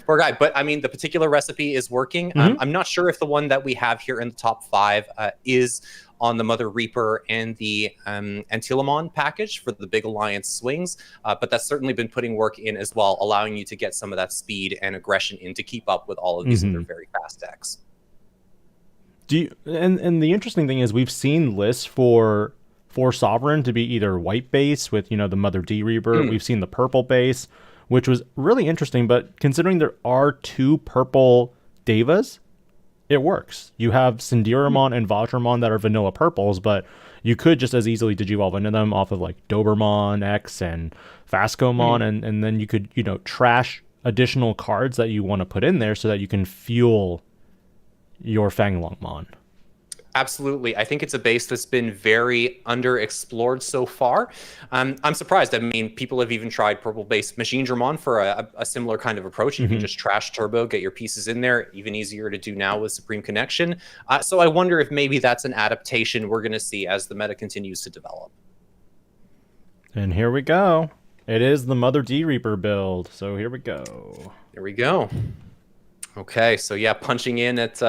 Poor guy. But I mean, the particular recipe is working. I'm not sure if the one that we have here in the top 5 is on the Mother Reaper and the Antilamon package for the Big Alliance swings, but that's certainly been putting work in as well, allowing you to get some of that speed and aggression in to keep up with all of these other very fast decks. And the interesting thing is we've seen lists for Sovereign to be either white base with, the Mother D Reaper. We've seen the purple base, which was really interesting, but considering there are 2 purple Devas, it works. You have Sindiramon and Vajramon that are vanilla purples, but you could just as easily Digivolve into them off of like Dobermon X and Fascomon, and then you could, trash additional cards that you want to put in there so that you can fuel your Fanglongmon. Absolutely. I think it's a base that's been very underexplored so far. I'm surprised. I mean, people have even tried purple-based Machine Dramon for a similar kind of approach. You can just trash turbo, get your pieces in there. Even easier to do now with Supreme Connection. So I wonder if maybe that's an adaptation we're going to see as the meta continues to develop. And here we go. It is the Mother D Reaper build. So here we go. Here we go. Okay, so yeah, punching in at...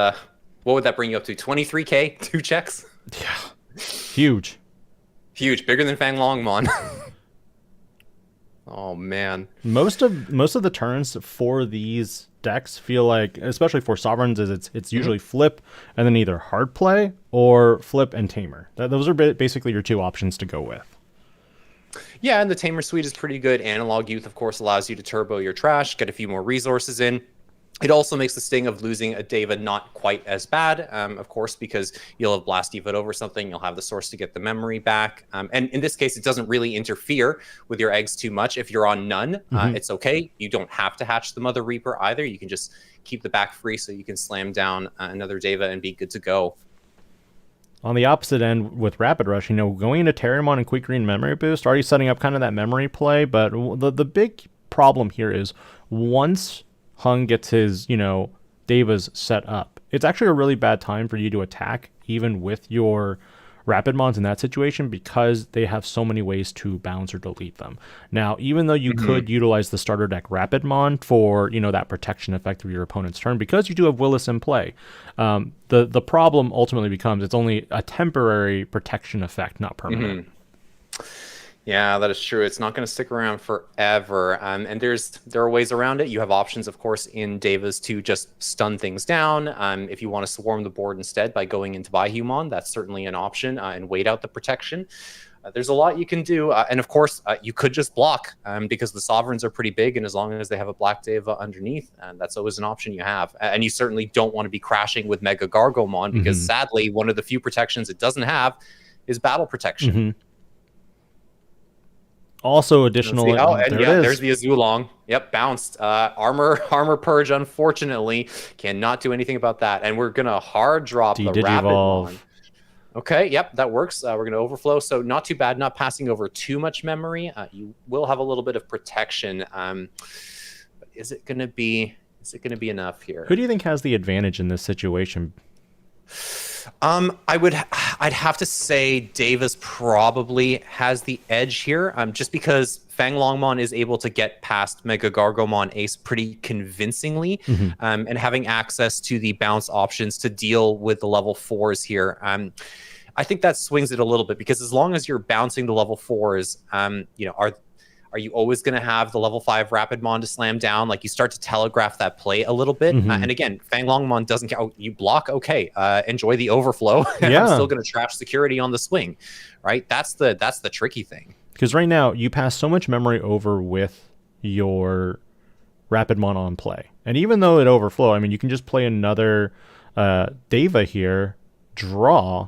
what would that bring you up to? 23K, 2 checks? Yeah. Huge. Huge. Bigger than Fanglongmon. Oh, man. Most of the turns for these decks feel like, especially for Sovereigns, is it's usually flip and then either hard play or flip and tamer. Those are basically your 2 options to go with. Yeah, and the Tamer Suite is pretty good. Analog Youth, of course, allows you to turbo your trash, get a few more resources in. It also makes the sting of losing a Deva not quite as bad, of course, because you'll have Blast Diva over something, you'll have the source to get the memory back. And in this case, it doesn't really interfere with your eggs too much. If you're on none, it's okay. You don't have to hatch the Mother Reaper either. You can just keep the back free so you can slam down another Deva and be good to go. On the opposite end with Rapid Rush, going into Terramon and Quick Green Memory Boost, already setting up kind of that memory play, but the big problem here is once Hung gets his, Devas set up, it's actually a really bad time for you to attack, even with your Rapidmons in that situation, because they have so many ways to bounce or delete them. Now, even though you could utilize the starter deck Rapidmon for, that protection effect of your opponent's turn, because you do have Willis in play, the problem ultimately becomes it's only a temporary protection effect, not permanent. Yeah, that is true. It's not going to stick around forever. And there are ways around it. You have options, of course, in Devas to just stun things down. If you want to swarm the board instead by going into Bihumon, that's certainly an option, and wait out the protection. There's a lot you can do. And of course, you could just block because the Sovereigns are pretty big. And as long as they have a Black Deva underneath, that's always an option you have. And you certainly don't want to be crashing with Mega Gargomon because sadly, one of the few protections it doesn't have is battle protection. Also additional... there's the Azulong. Yep, bounced. Armor Purge, unfortunately, cannot do anything about that. And we're going to hard drop the Rapidmon. Okay, yep, that works. We're going to overflow. So not too bad, not passing over too much memory. You will have a little bit of protection. But is it going to be enough here? Who do you think has the advantage in this situation? I'd have to say Davis probably has the edge here, just because Fanglongmon is able to get past Mega Gargomon Ace pretty convincingly, and having access to the bounce options to deal with the level 4s here. I think that swings it a little bit, because as long as you're bouncing the level 4s, are you always going to have the level 5 Rapidmon to slam down? Like, you start to telegraph that play a little bit. And again, Fanglongmon doesn't care. Oh, you block? Okay. Enjoy the overflow. I'm still going to trash security on the swing, right? That's the tricky thing. Because right now, you pass so much memory over with your Rapidmon on play. And even though it overflow, I mean, you can just play another Deva here, draw,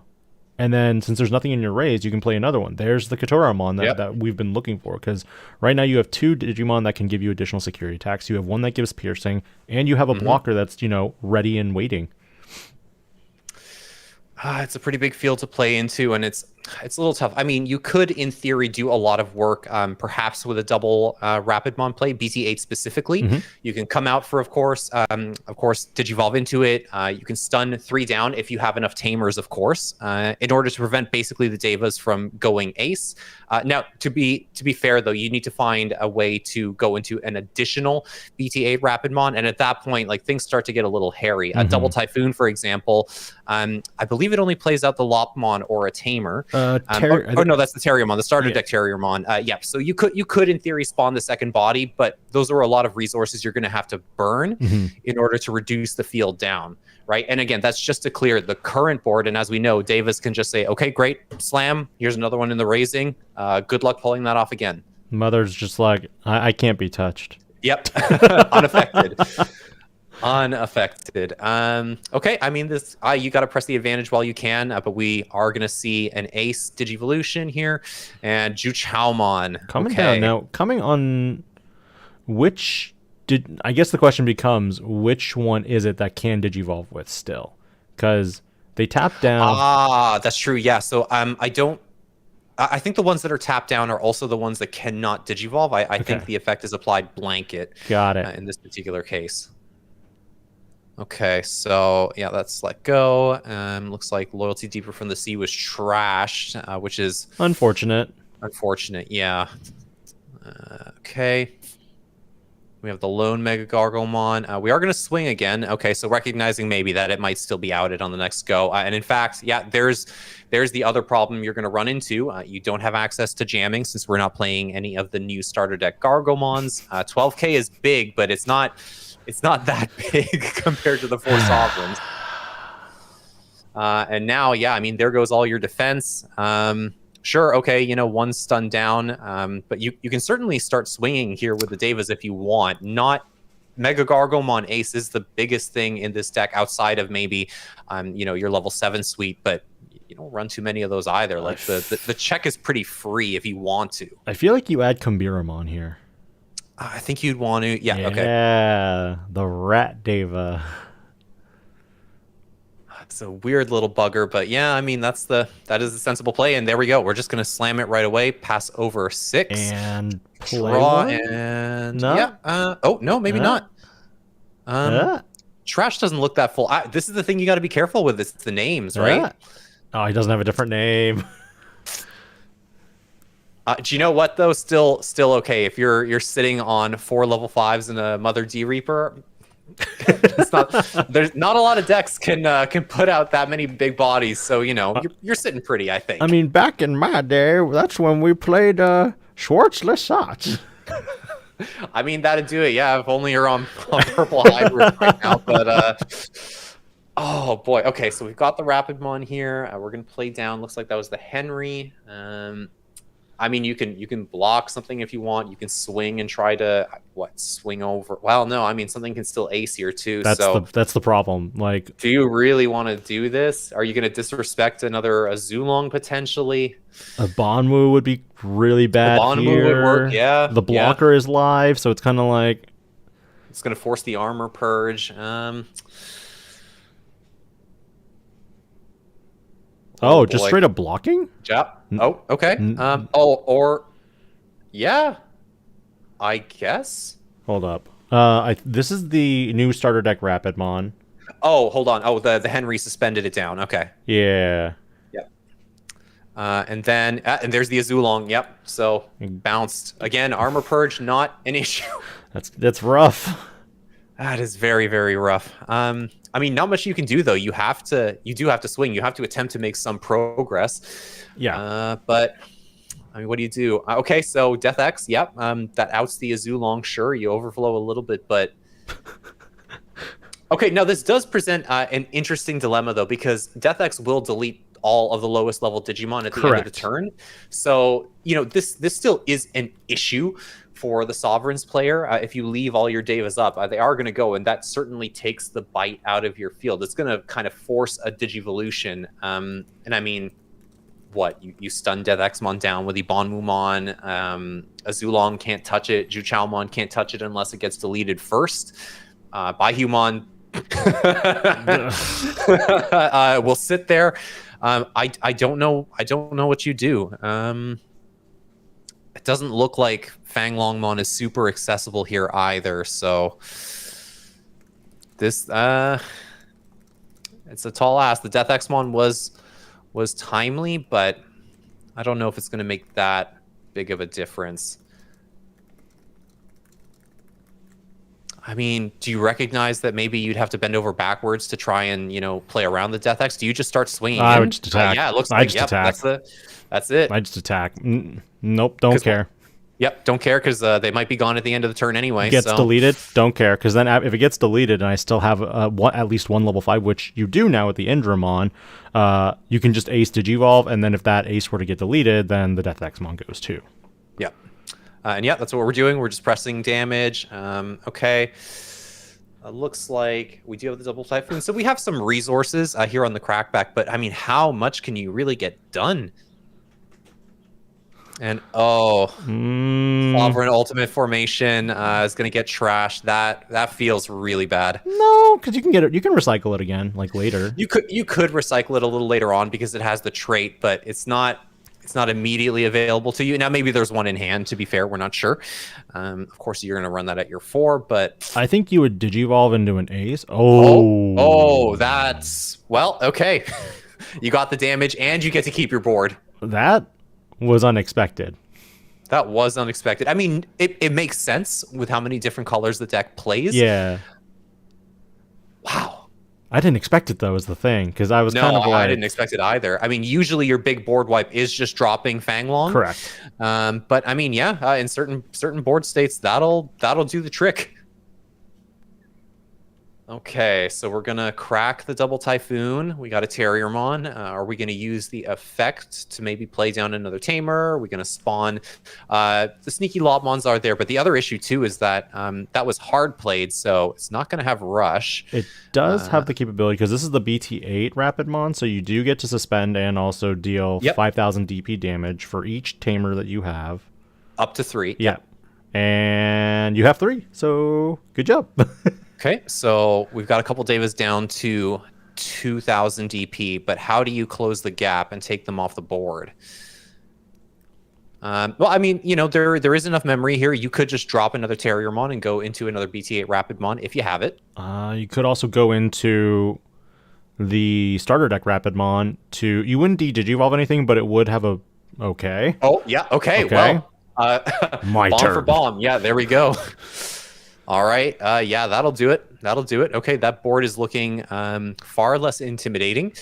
and then since there's nothing in your raise, you can play another one. There's the Katoramon that we've been looking for, because right now you have 2 Digimon that can give you additional security attacks. You have one that gives piercing, and you have a blocker that's, ready and waiting. It's a pretty big field to play into, and it's a little tough. I mean, you could, in theory, do a lot of work, perhaps with a double Rapidmon play, BT8 specifically. You can come out for, of course, Digivolve into it. You can stun 3 down if you have enough Tamers, of course, in order to prevent basically the Devas from going ace. Now, to be fair, though, you need to find a way to go into an additional BT8 Rapidmon, and at that point, like, things start to get a little hairy. A double Typhoon, for example, I believe it only plays out the Lopmon or a Tamer. No, that's the Terriermon, the starter deck Terriermon. So you could in theory spawn the second body, but those are a lot of resources you're going to have to burn in order to reduce the field down, right? And again, that's just to clear the current board. And as we know, Davis can just say, okay, great, slam. Here's another one in the raising. Good luck pulling that off again. Mother's just like, I can't be touched. Yep, unaffected. Unaffected. Okay, I mean, this you got to press the advantage while you can, but we are going to see an ace Digivolution here, and Juchaomon coming down now. Coming on, I guess the question becomes, which one is it that can Digivolve with still? Because they tap down. That's true. Yeah. So I think the ones that are tapped down are also the ones that cannot Digivolve. I think the effect is applied blanket. Got it. In this particular case. Okay, so yeah, let's let go. Looks like Loyalty Deeper from the Sea was trashed, which is unfortunate. Unfortunate, yeah. Okay. We have the lone Mega Gargomon. We are going to swing again. Okay, so recognizing maybe that it might still be outed on the next go. And in fact, yeah, there's the other problem you're going to run into. You don't have access to jamming since we're not playing any of the new starter deck Gargomons. 12K is big, but it's not that big compared to the 4 Sovereigns. And now, yeah, I mean, there goes all your defense. Sure, okay, 1 stun down, but you can certainly start swinging here with the Devas if you want. Not Mega Gargomon Ace is the biggest thing in this deck outside of maybe, your level 7 suite, but you don't run too many of those either. Like, the check is pretty free if you want to. I feel like you add Kambiramon here. I think you'd want to. Yeah, okay. Yeah, the Rat Deva. It's a weird little bugger, but yeah, I mean, that is the sensible play. And there we go. We're just going to slam it right away. Pass over 6. And draw and... No? Yeah. Oh, no, maybe not. Trash doesn't look that full. This is the thing you got to be careful with. It's the names, right? Oh, he doesn't have a different name. Do you know what though? Still okay. If you're sitting on 4 level 5s and a Mother D Reaper, there's not a lot of decks can put out that many big bodies. So you're sitting pretty, I think. I mean, back in my day, that's when we played Schwarzlessatz. I mean, that'd do it. Yeah, if only you're on purple hybrid right now. But oh boy. Okay, so we've got the Rapidmon here. We're gonna play down. Looks like that was the Henry. I mean, you can block something if you want. You can swing and try to swing over. Well, no, I mean, something can still ace here too. That's the problem. Like, do you really want to do this? Are you going to disrespect another Azulong potentially? A Bonwu would be really bad. Bonwu would work. Yeah. The blocker is live, so it's kind of like it's going to force the armor purge. Oh, just straight up blocking? Yeah. Oh, okay. Yeah, I guess. Hold up. This is the new starter deck Rapidmon. Oh, hold on. Oh, the Henry suspended it down. Okay. Yeah. Yep. And then and there's the Azulong. Yep. So bounced again. Armor purge not an issue. That's rough. That is very, very rough. I mean, not much you can do though. You do have to swing. You have to attempt to make some progress. Yeah. But I mean, what do you do? Okay, so Death X. Yep. That outs the Azulong. Sure, you overflow a little bit, but okay. Now this does present an interesting dilemma though, because Death X will delete all of the lowest level Digimon at the end of the turn. So this still is an issue, for the Sovereigns player, if you leave all your Devas up, they are going to go, and that certainly takes the bite out of your field. It's going to kind of force a Digivolution. And I mean, what? You stun Death Exmon down with the Numemon. Azulong can't touch it. Juchaomon can't touch it unless it gets deleted first. Baihumon will sit there. I don't know. I don't know what you do. It doesn't look like Fanglongmon is super accessible here either. So this it's a tall ask. The Death Exmon was timely, but I don't know if it's going to make that big of a difference. I mean, do you recognize that maybe you'd have to bend over backwards to try and, you know, play around the Death X? Do you just start swinging? I would just attack. Yeah, it looks I like, just yep, attack. that's it. I just attack. Nope, don't care. Yep, don't care, because they might be gone at the end of the turn anyway. Gets deleted, don't care, because then if it gets deleted and I still have at least one level 5, which you do now with the Indramon, you can just ace Digivolve, and then if that ace were to get deleted, then the Death Exmon goes too. Yep. And yeah, that's what we're doing. We're just pressing damage. Okay. Looks like we do have the double Typhoon. So we have some resources here on the Crackback, but I mean, how much can you really get done? And Sovereign Ultimate Formation is going to get trashed. That feels really bad. No, because you can get it. You can recycle it again, like later. You could recycle it a little later on because it has the trait, but it's not immediately available to you. Now, maybe there's one in hand, to be fair. We're not sure. Of course, you're going to run that at your 4, but... I think you would Digivolve into an ace. That's... Well, okay. You got the damage, and you get to keep your board. That was unexpected. That was unexpected. I mean, it makes sense with how many different colors the deck plays. Yeah. Wow. I didn't expect it, though, is the thing, because I was kind of like... I didn't expect it either. I mean, usually your big board wipe is just dropping Fanglong. Correct. But I mean, yeah, in certain board states, that'll do the trick. Okay, so we're gonna crack the double Typhoon. We got a Terriermon. Are we gonna use the effect to maybe play down another Tamer? Are we gonna spawn? The sneaky Lobmons are there, but the other issue too is that that was hard played, so it's not gonna have Rush. It does have the capability, because this is the BT8 Rapidmon, so you do get to suspend and also deal 5,000 DP damage for each Tamer that you have. Up to 3. Yeah. And you have 3, so good job. Okay, so we've got a couple Devas down to 2,000 DP, but how do you close the gap and take them off the board? Well, I mean, you know, there is enough memory here. You could just drop another Terriermon and go into another BT8 Rapidmon if you have it. You could also go into the starter deck Rapidmon to... You wouldn't Digivolve anything, but it would have a... Okay. Oh, yeah, okay. Well, my bomb turn. for bomb. Yeah, there we go. All right. Yeah, that'll do it. That'll do it. Okay, that board is looking far less intimidating.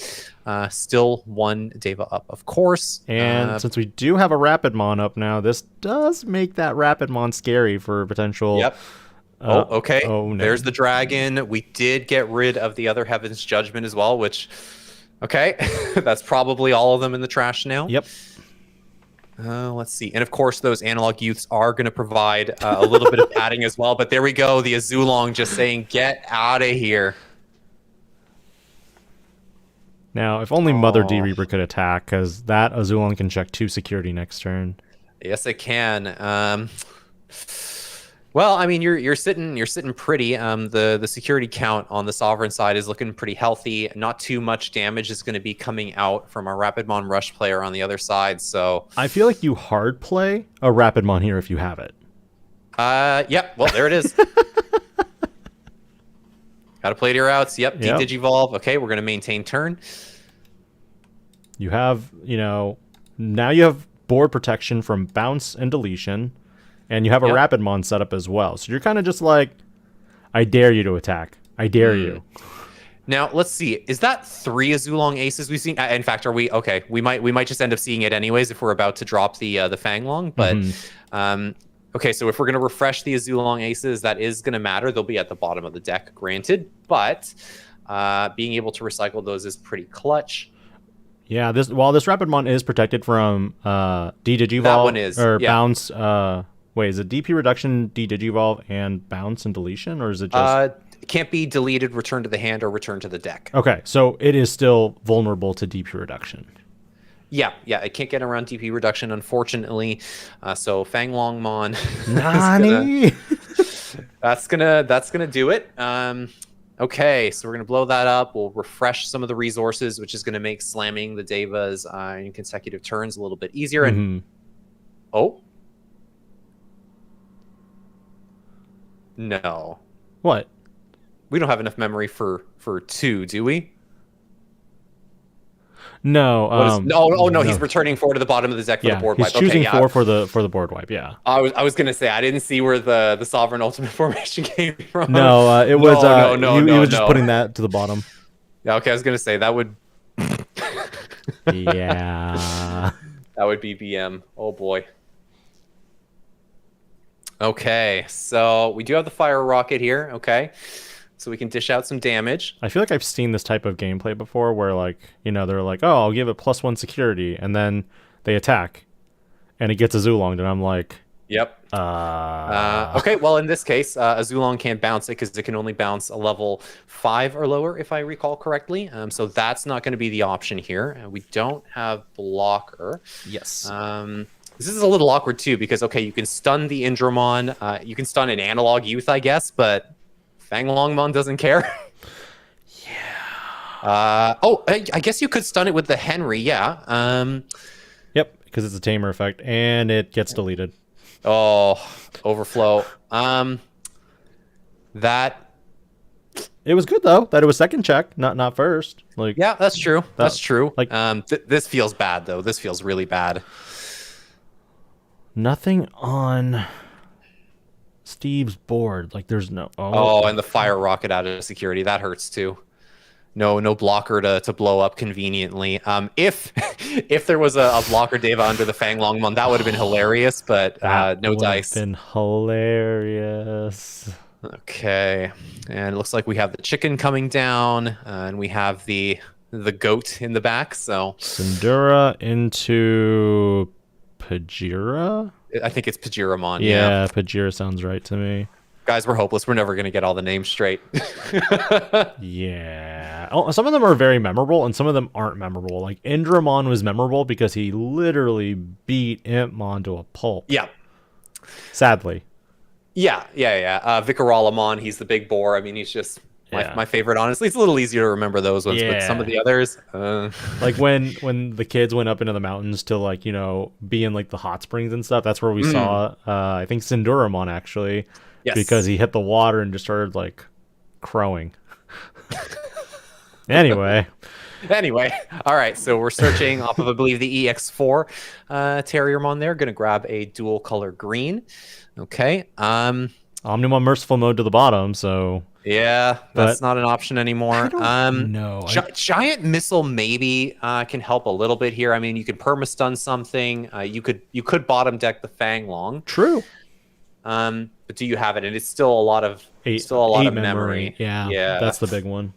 Still one Deva up, of course. And since we do have a Rapidmon up now, this does make that Rapidmon scary for potential... Yep. Okay. Oh, no. There's the dragon. We did get rid of the other Heaven's Judgment as well, which... Okay. That's probably all of them in the trash now. Yep. Let's see. And of course, those analog youths are going to provide a little bit of padding as well. But there we go. The Azulong just saying, get out of here. Now, if only Mother D Reaper could attack, because that Azulong can check 2 security next turn. Yes, it can. Well, I mean, you're sitting pretty. The security count on the Sovereign side is looking pretty healthy. Not too much damage is going to be coming out from our Rapidmon Rush player on the other side. So I feel like you hard play a Rapidmon here if you have it. Yep. Well, there it is. Got to play to your outs. Yep. Digivolve. Okay, we're going to maintain turn. You have, you know, now you have board protection from bounce and deletion. And you have a Rapidmon set up as well. So you're kind of just like, I dare you to attack. I dare you. Now, let's see. Is that 3 Azulong aces we've seen? In fact, are we... Okay, we might just end up seeing it anyways if we're about to drop the Fanglong. But, okay, so if we're going to refresh the Azulong aces, that is going to matter. They'll be at the bottom of the deck, granted. But being able to recycle those is pretty clutch. Yeah, while this Rapidmon is protected from Digivolve... That one is. Or bounce... Wait, is it DP reduction, de-digivolve, and bounce and deletion, or is it just... It can't be deleted, return to the hand, or return to the deck. Okay, so it is still vulnerable to DP reduction. Yeah, it can't get around DP reduction, unfortunately. So Fanglongmon. Nani? That's gonna do it. Okay, so we're gonna blow that up. We'll refresh some of the resources, which is gonna make slamming the Devas in consecutive turns a little bit easier. And oh, no, What? we don't have enough memory for 2, do we? No. No, he's returning 4 to the bottom of the deck for the board wipe. He's choosing 4 for the board wipe. Yeah. I was gonna say I didn't see where the Sovereign Ultimate formation came from. No, it was he was just no. putting that to the bottom. Yeah, okay, I was gonna say that would. Yeah. That would be BM. Oh boy. Okay, so we do have the fire rocket here. Okay. So we can dish out some damage. I feel like I've seen this type of gameplay before where, like, you know, they're like, oh, I'll give it +1 security, and then they attack, and it gets a Zulong, and I'm like... Yep. Okay, well, in this case, a Zulong can't bounce it because it can only bounce a level 5 or lower, if I recall correctly. So that's not going to be the option here. We don't have blocker. Yes. This is a little awkward, too, because, okay, you can stun the Indramon. You can stun an Analog Youth, I guess, but... Fanglongmon doesn't care. Yeah. I guess you could stun it with the Henry. Yeah. Yep, because it's a tamer effect, and it gets deleted. Oh, overflow. That. It was good though. That it was second check, not first. Like. Yeah, that's true. That's true. Like. This feels bad though. This feels really bad. Nothing on Steve's board. Like there's no and the fire rocket out of security. That hurts too. No blocker to blow up conveniently. If there was a blocker Deva under the Fanglongmon, that would have been hilarious, but no dice. Been hilarious. Okay. And it looks like we have the chicken coming down, and we have the goat in the back, so Sindura into Pajira? I think it's Pajiramon. Yeah, Pajira sounds right to me. Guys, we're hopeless. We're never going to get all the names straight. Yeah. Oh, some of them are very memorable, and some of them aren't memorable. Like, Indramon was memorable because he literally beat Impmon to a pulp. Yeah. Sadly. Yeah. Vicaralamon, he's the big boar. I mean, he's just my favorite, honestly. It's a little easier to remember those ones, but some of the others... Like, when the kids went up into the mountains to, like, you know, be in, like, the hot springs and stuff, that's where we saw, I think, Sinduramon, actually. Yes. Because he hit the water and just started, like, crowing. Anyway. All right. So we're searching off of, I believe, the EX4 Terriermon there. Going to grab a dual color green. Okay. Omnimon Merciful Mode to the bottom, so... Yeah, that's not an option anymore. No. Giant Missile maybe can help a little bit here. I mean, you can perma-stun something. You could bottom deck the Fanglong. True. But do you have it? And it's still a lot of memory. Yeah, that's the big one.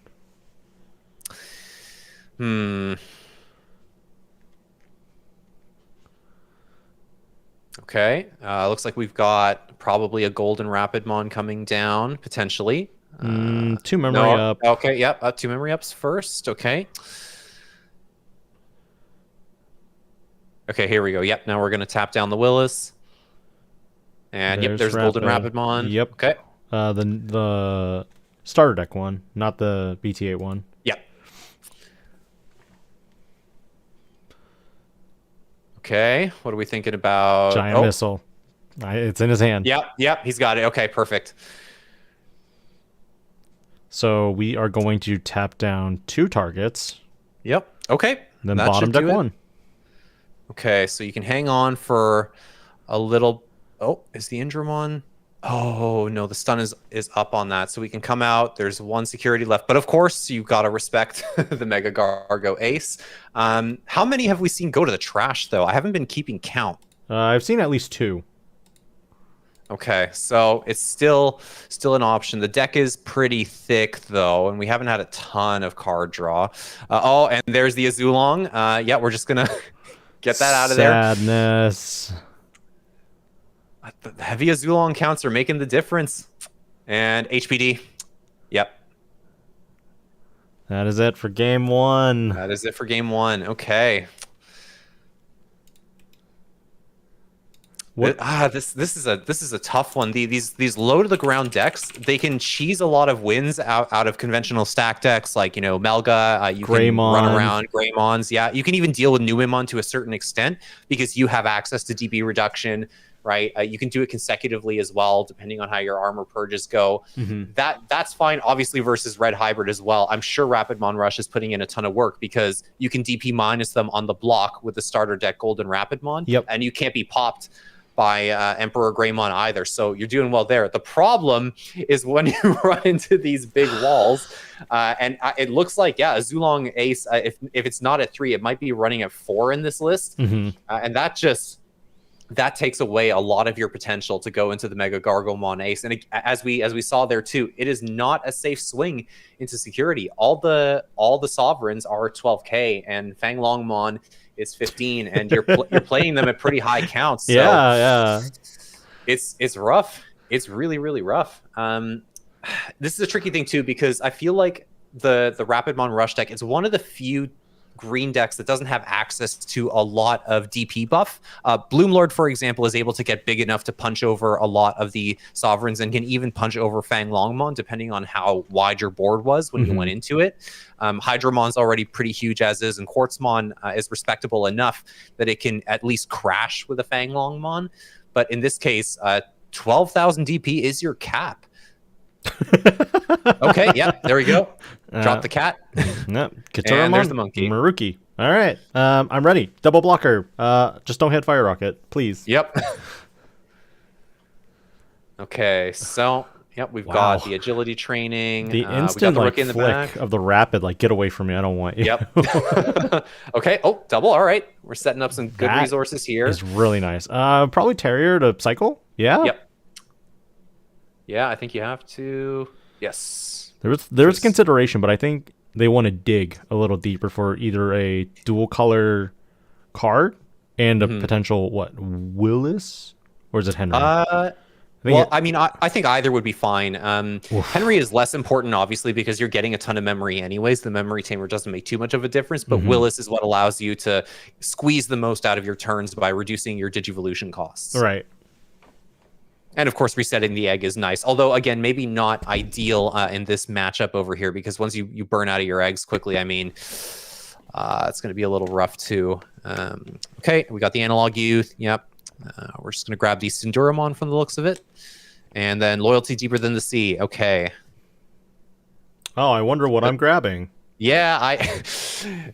Okay. Looks like we've got probably a Golden Rapidmon coming down potentially. 2 memory up. Okay. Yep. 2 memory ups first. Okay. Okay. Here we go. Yep. Now we're gonna tap down the Willis. And there's Golden Rapidmon. Yep. Okay. The starter deck one, not the BT8 one. Yep. Okay. What are we thinking about? Giant Missile. It's in his hand. Yep. He's got it. Okay. Perfect. So we are going to tap down 2 targets. Yep. Okay. Then bottom deck 1. Okay. So you can hang on for a little. Oh, is the Indramon? Oh, no, the stun is up on that. So we can come out. There's 1 security left. But of course, you've got to respect the Mega Gargo Ace. How many have we seen go to the trash, though? I haven't been keeping count. I've seen at least 2. Okay, so it's still an option. The deck is pretty thick, though, and we haven't had a ton of card draw. And there's the Azulong. Yeah, we're just going to get that out of there. Sadness. The heavy Azulon counts are making the difference. And HPD. Yep. That is it for game one. That is it for game one. Okay. What? This is a tough one. These low to the ground decks, they can cheese a lot of wins out of conventional stack decks like Melga. You Greymon. Can run around Greymons. Yeah, you can even deal with Numemon to a certain extent because you have access to DP reduction. Right, you can do it consecutively as well, depending on how your armor purges go. That's fine, obviously, versus Red Hybrid as well. I'm sure Rapidmon Rush is putting in a ton of work because you can DP minus them on the block with the starter deck Golden Rapidmon, and you can't be popped by Emperor Greymon either. So you're doing well there. The problem is when you run into these big walls, and it looks like, yeah, a Zulong Ace, if it's not at 3, it might be running at 4 in this list, and that takes away a lot of your potential to go into the Mega Gargomon Ace. And as we saw there too, it is not a safe swing into security. All the sovereigns are 12k, and Fang Longmon is 15, and you're playing them at pretty high counts. So yeah. It's rough. It's really, really rough. This is a tricky thing too, because I feel like the Rapidmon Rush deck is one of the few green decks that doesn't have access to a lot of DP buff. Bloomlord, for example, is able to get big enough to punch over a lot of the sovereigns and can even punch over Fang Longmon, depending on how wide your board was when you went into it. Hydramon's already pretty huge as is, and Quartzmon is respectable enough that it can at least crash with a Fang Longmon. But in this case, 12,000 DP is your cap. Okay, yeah, there we go. Drop the cat. Yep. And there's the monkey. Maruki. All right. I'm ready. Double blocker. Just don't hit Fire Rocket, please. Yep. Okay, so we've got the agility training. The instant we got the in the flick back. of the rapid, get away from me. I don't want you. Yep. Okay. Oh, double. All right. We're setting up some good resources here. It's really nice. Probably Terrier to cycle. Yeah. Yep. Yeah, I think you have to. Yes. There was consideration, but I think they want to dig a little deeper for either a dual color card and a potential Willis, or is it Henry? I think either would be fine. Henry is less important, obviously, because you're getting a ton of memory anyways. The memory tamer doesn't make too much of a difference, but Willis is what allows you to squeeze the most out of your turns by reducing your Digivolution costs. Right. And of course, resetting the egg is nice. Although, again, maybe not ideal in this matchup over here, because once you burn out of your eggs quickly, I mean, it's going to be a little rough too. Okay, we got the Analog Youth. Yep. We're just going to grab the Synduramon from the looks of it. And then Loyalty Deeper Than the Sea. Okay. Oh, I wonder what I'm grabbing. Yeah,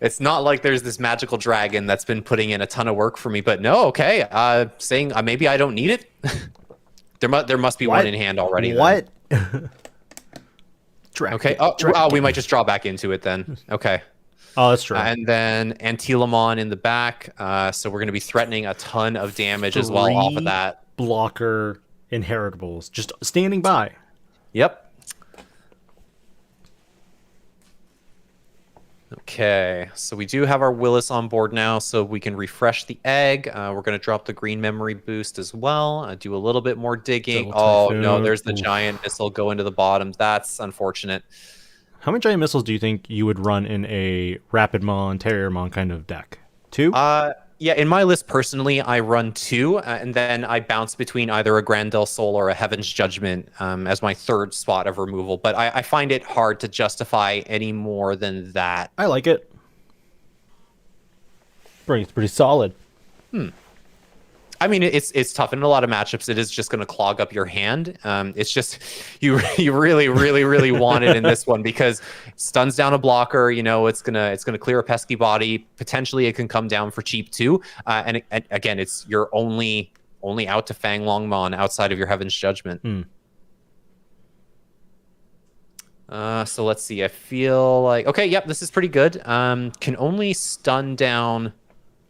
it's not like there's this magical dragon that's been putting in a ton of work for me, but no, okay. Saying maybe I don't need it. There must be one in hand already. What? Okay. Oh, we might just draw back into it then. Okay. Oh, that's true. And then Antilamon in the back. So we're going to be threatening a ton of damage as well off of that. Blocker inheritables. Just standing by. Yep. Okay, so we do have our Willis on board now, so we can refresh the egg. We're going to drop the green memory boost as well. Do a little bit more digging. Oh, no, there's the giant missile go into the bottom. That's unfortunate. How many giant missiles do you think you would run in a Rapidmon, Terriermon kind of deck? 2? Yeah, in my list personally, I run 2, and then I bounce between either a Grand Del Sol or a Heaven's Judgment as my third spot of removal. But I find it hard to justify any more than that. I like it. It's pretty solid. I mean, it's tough. In a lot of matchups, it is just going to clog up your hand. It's just you really, really, really want it in this one because it stuns down a blocker. It's gonna clear a pesky body. Potentially, it can come down for cheap too. And again, it's your only out to Fang Longmon outside of your Heaven's Judgment. So let's see. I feel like okay. Yep, this is pretty good. Can only stun down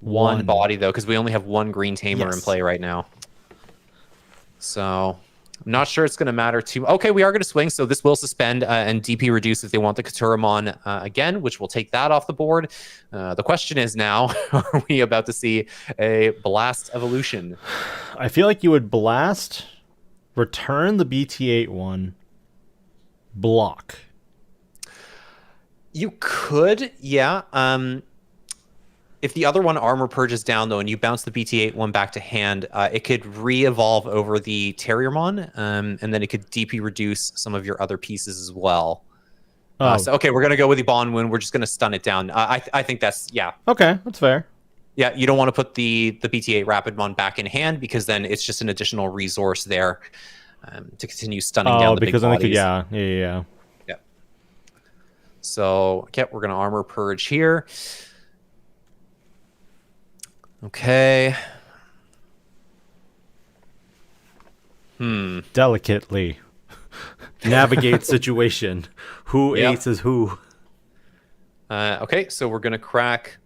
one body though, because we only have one green tamer in play right now. So I'm not sure it's going to matter too. Okay, we are going to swing, so this will suspend and DP reduce if they want the Katuramon again, which will take that off the board. The question is now, are we about to see a Blast Evolution? I feel like you would blast, return the BT8 one, block. You could, yeah. If the other one Armor Purges down, though, and you bounce the BT8 one back to hand, it could re-evolve over the Terriermon, and then it could DP reduce some of your other pieces as well. So, okay, we're going to go with the Bond Wound. We're just going to stun it down. I think that's, yeah. Okay, that's fair. Yeah, you don't want to put the BT8 Rapidmon back in hand, because then it's just an additional resource there to continue stunning down the big bodies. Yeah. So, yeah, we're going to Armor Purge here. Okay. Delicately navigate situation. Who aces who? Okay, so we're gonna crack.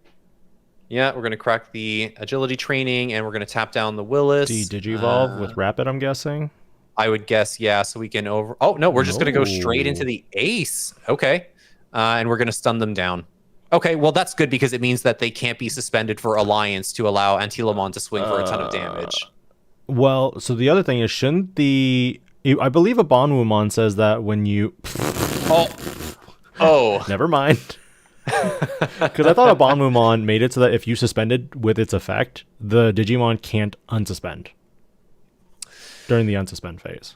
Yeah, we're gonna crack the agility training, and we're gonna tap down the Willis. Digivolve with Rapid, I'm guessing. I would guess, yeah. So we can over. Oh no, we're just gonna go straight into the Ace. Okay, and we're gonna stun them down. Okay, well, that's good because it means that they can't be suspended for Alliance to allow Antilamon to swing for a ton of damage. Well, so the other thing is, shouldn't the... I believe a Bonwumon says that when you... Oh. Never mind. Because I thought a Bonwumon made it so that if you suspended with its effect, the Digimon can't unsuspend during the unsuspend phase.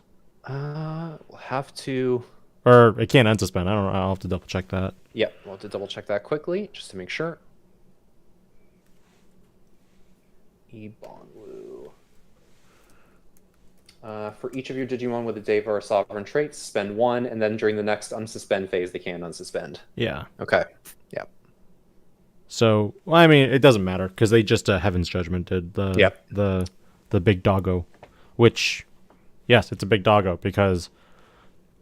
We'll have to... Or it can't unsuspend. I don't know. I'll have to double check that. Yeah, we'll have to double check that quickly just to make sure. Ebonwu. For each of your Digimon with a Deva or Sovereign trait, suspend one, and then during the next unsuspend phase, they can unsuspend. Yeah. Okay. Yeah. So, well, I mean, it doesn't matter because they just Heaven's Judgment did the big doggo, which, yes, it's a big doggo because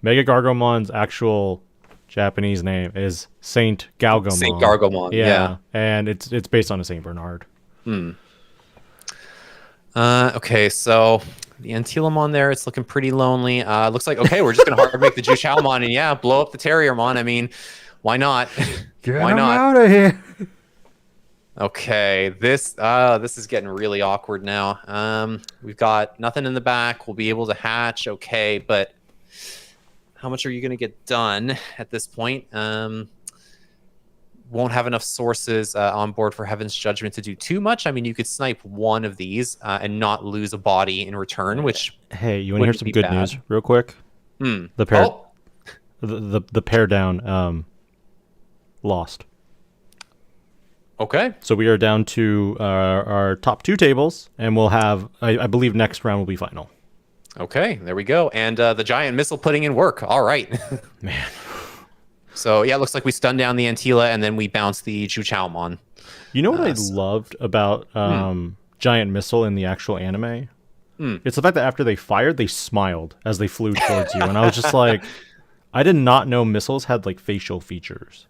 Mega Gargomon's actual Japanese name is Saint Galgomon. Saint Gargomon, yeah. And it's based on a Saint Bernard. Okay, so the Antilamon there, it's looking pretty lonely. Looks like, okay, we're just going to hard make the Juchaomon and, yeah, blow up the Terriermon. I mean, why not? Why not? Out of here. Okay, this is getting really awkward now. We've got nothing in the back. We'll be able to hatch, okay, but how much are you going to get done at this point? Won't have enough sources on board for Heaven's Judgment to do too much. I mean, you could snipe one of these and not lose a body in return, which hey, you want to hear some good news real quick? The pair, the pair down lost. Okay. So we are down to our top two tables, and we'll have, I believe, next round will be final. Okay, there we go. And the giant missile putting in work. All right. Man. So, yeah, it looks like we stunned down the Antila, and then we bounced the Juchaomon. You know what I loved about Giant Missile in the actual anime? It's the fact that after they fired, they smiled as they flew towards you. And I was just like, I did not know missiles had, like, facial features.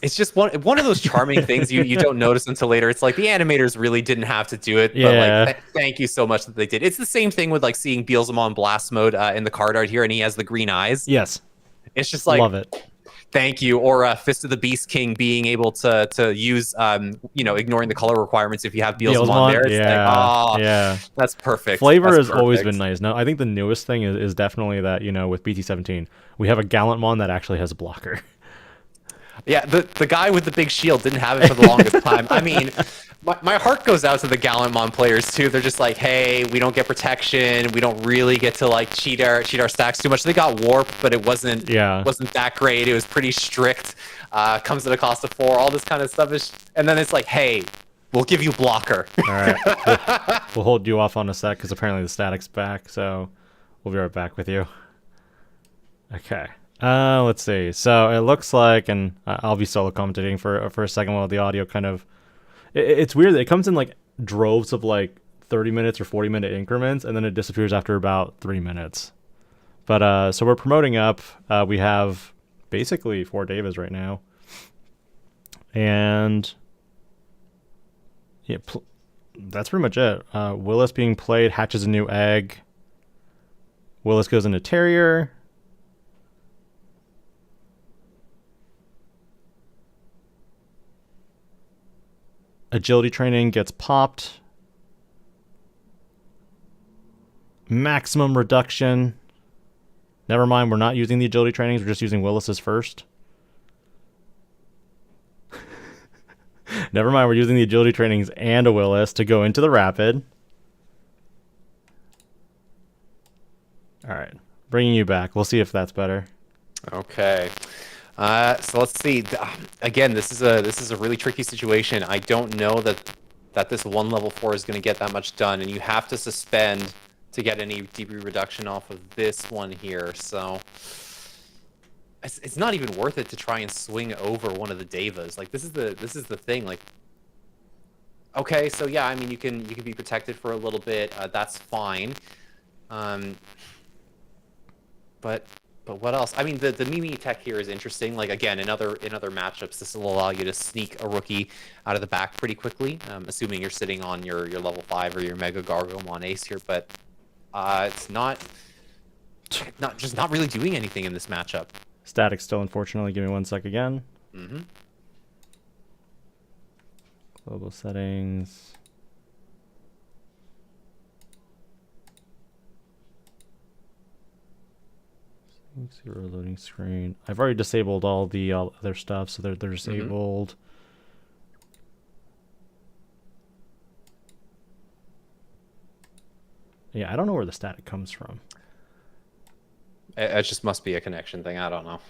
It's just one of those charming things you don't notice until later. It's like the animators really didn't have to do it, but like thank you so much that they did. It's the same thing with like seeing Beelstarmon Blast Mode in the card art here, and he has the green eyes. Yes, it's just like love it. Thank you. Or Fist of the Beast King being able to use ignoring the color requirements if you have Beelstarmon there. It's that's perfect. Flavor has always been nice. Now I think the newest thing is definitely that with BT17 we have a Gallantmon that actually has a blocker. Yeah, the guy with the big shield didn't have it for the longest time. I mean, my heart goes out to the Gallantmon players too. They're just like, hey, we don't get protection. We don't really get to like cheat our stacks too much. They got warp, but it wasn't that great. It was pretty strict. Comes at a cost of 4. All this kind of stuff is, and then it's like, hey, we'll give you blocker. All right, we'll hold you off on a sec because apparently the static's back. So we'll be right back with you. Okay. Let's see. So it looks like, and I'll be solo commentating for a second while the audio kind of... It's weird that it comes in like droves of like 30 minutes or 40-minute increments, and then it disappears after about 3 minutes. But so we're promoting up. We have basically 4 Devas right now. And yeah, that's pretty much it. Willis being played, hatches a new egg. Willis goes into Terrier. Agility training gets popped. Maximum reduction. Never mind, we're not using the agility trainings. We're just using Willis's first. Never mind, we're using the agility trainings and a Willis to go into the rapid. All right, bringing you back. We'll see if that's better. Okay. So let's see. Again, this is a really tricky situation. I don't know that this one level 4 is going to get that much done, and you have to suspend to get any DB reduction off of this one here. So it's not even worth it to try and swing over one of the Devas. Like this is the thing. Like, okay, so yeah, I mean you can be protected for a little bit. That's fine. But what else? I mean, the Mimi tech here is interesting. Like again, in other matchups, this will allow you to sneak a rookie out of the back pretty quickly, assuming you're sitting on your level 5 or your Mega Gargomon Ace here. But it's not really doing anything in this matchup. Static still, unfortunately. Give me 1 sec again. Mm-hmm. Global settings. Zero loading screen. I've already disabled all the other stuff, so they're disabled. Yeah, I don't know where the static comes from. It just must be a connection thing. I don't know.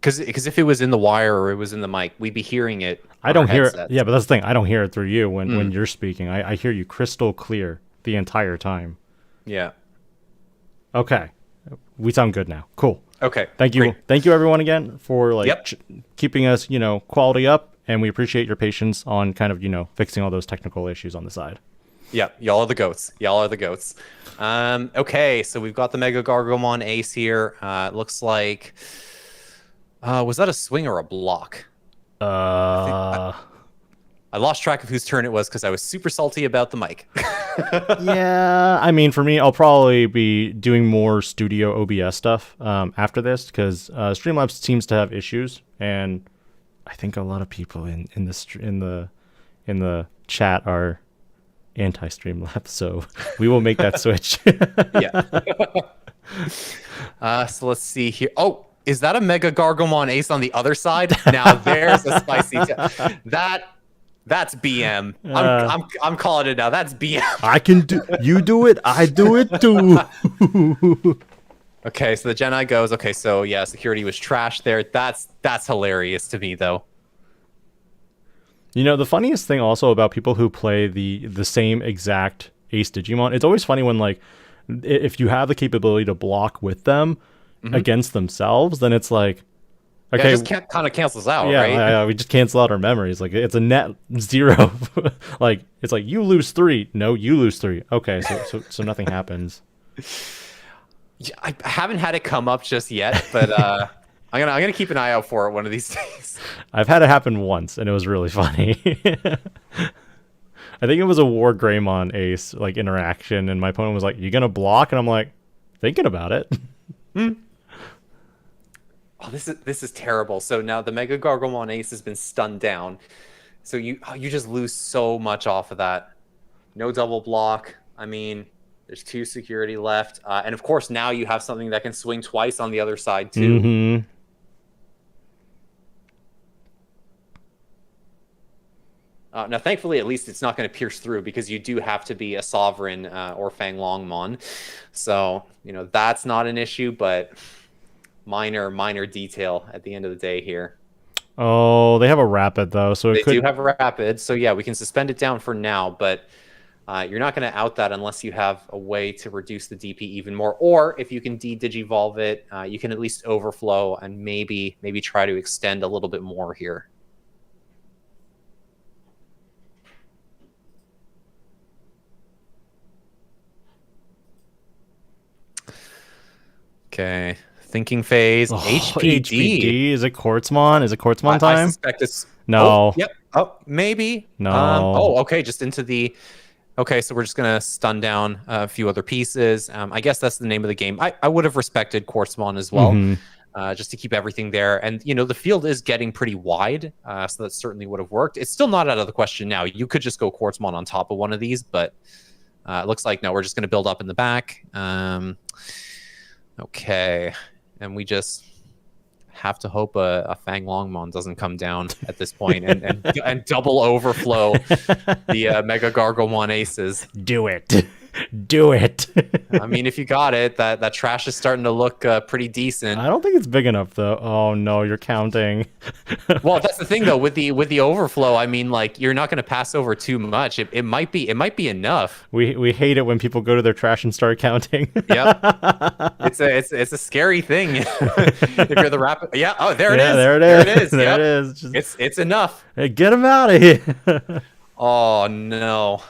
Because if it was in the wire or it was in the mic, we'd be hearing it. I don't hear it. Yeah, but that's the thing. I don't hear it through you when you're speaking. I hear you crystal clear the entire time. Yeah. Okay. We sound good now. Cool. Okay. Thank you. Great. Thank you everyone again for keeping us, quality up, and we appreciate your patience on kind of, fixing all those technical issues on the side. Yeah, y'all are the goats. Y'all are the goats. Okay, so we've got the Mega Gargomon Ace here. It looks like was that a swing or a block? I lost track of whose turn it was because I was super salty about the mic. Yeah, I mean, for me, I'll probably be doing more studio OBS stuff after this because Streamlabs seems to have issues, and I think a lot of people in the chat are anti-Streamlabs, so we will make that switch. Yeah. So let's see here. Oh, is that a Mega Gargomon Ace on the other side? Now there's a spicy. That's BM. I'm calling it now. That's BM. I can do. You do it. I do it too. Okay, so the Jedi goes. Okay, so yeah, security was trash there. That's hilarious to me though. The funniest thing also about people who play the same exact Ace Digimon, it's always funny when if you have the capability to block with them against themselves, then it's like, okay, it just kind of cancels out, yeah, right? Yeah, we just cancel out our memories. Like it's a net 0. Like it's like you lose 3, no, you lose 3. Okay, so nothing happens. Yeah, I haven't had it come up just yet, but I'm gonna keep an eye out for it one of these days. I've had it happen once, and it was really funny. I think it was a War Greymon Ace interaction, and my opponent was like, "You gonna block?" And I'm like, thinking about it. Oh, this is terrible. So now the Mega Gargomon Ace has been stunned down, so you just lose so much off of that. No double block. I mean, there's 2 security left, and of course now you have something that can swing twice on the other side too. Mm-hmm. Now, thankfully, at least it's not going to pierce through because you do have to be a Sovereign or Fang Longmon. So, that's not an issue, but minor detail at the end of the day here. Oh, they have a Rapid, though. So They do have a Rapid. So, yeah, we can suspend it down for now, but you're not going to out that unless you have a way to reduce the DP even more. Or if you can de-digivolve it, you can at least overflow and maybe try to extend a little bit more here. Okay, thinking phase. HPD. Is it Quartzmon? Is it Quartzmon time? I suspect it's... No. Oh, yep. Oh, maybe. No. Oh, okay. Just into the Okay, so we're just gonna stun down a few other pieces. I guess that's the name of the game. I would have respected Quartzmon as well, just to keep everything there. And you know, the field is getting pretty wide, so that certainly would have worked. It's still not out of the question now. You could just go Quartzmon on top of one of these, but it looks like no. We're just gonna build up in the back. Okay, and we just have to hope a Fang Longmon doesn't come down at this point and double overflow the Mega Gargomon aces. Do it. Do it. I mean, if you got it, that trash is starting to look pretty decent. I don't think it's big enough though. Oh no, you're counting. Well, that's the thing though, with the overflow, I mean, like, you're not going to pass over too much. It might be enough. We hate it when people go to their trash and start counting. Yep. It's a scary thing. If you're the rapid, yeah. Oh, there it is. There it is. There it is. There Yep. it is. Just... It's enough. Hey, get him out of here. Oh no.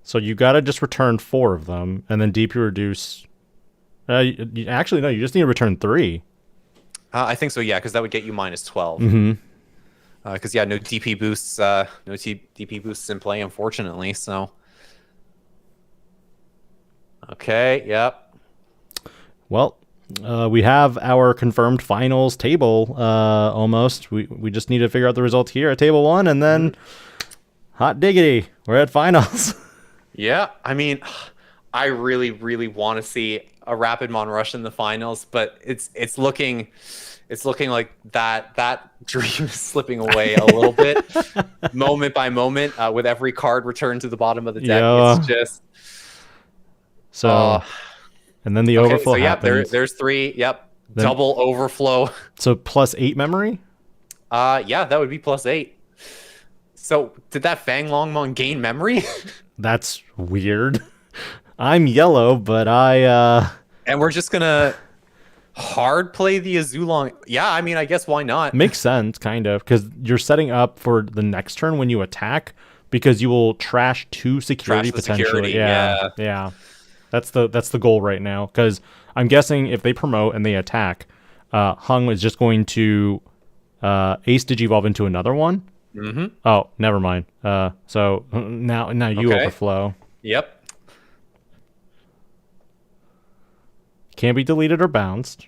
So you gotta just return 4 of them, and then DP reduce. Actually, no. You just need to return 3. I think so. Yeah, because that would get you -12. Because yeah, no DP boosts. No DP boosts in play, unfortunately. So. Okay. Yep. Well, we have our confirmed finals table. Almost. We just need to figure out the results here at table 1, and then hot diggity, we're at finals. Yeah, I mean, I really, really want to see a Rapidmon rush in the finals, but it's looking like that dream is slipping away a little bit, moment by moment, with every card returned to the bottom of the deck. Yeah. It's just so, and then the overflow. So yeah, happens. there's 3. Yep, then, double overflow. So +8 memory. Yeah, that would be +8. So did that Fang Longmon gain memory? That's weird. I'm yellow, but I and we're just gonna hard play the Azulong. Yeah, I mean, I guess why not? Makes sense, kind of, because you're setting up for the next turn when you attack, because you will trash 2 security potentially. Security, yeah. That's the goal right now, because I'm guessing if they promote and they attack, Hung is just going to Ace Digivolve into another one. Oh, never mind. So now you overflow. Yep. Can't be deleted or bounced.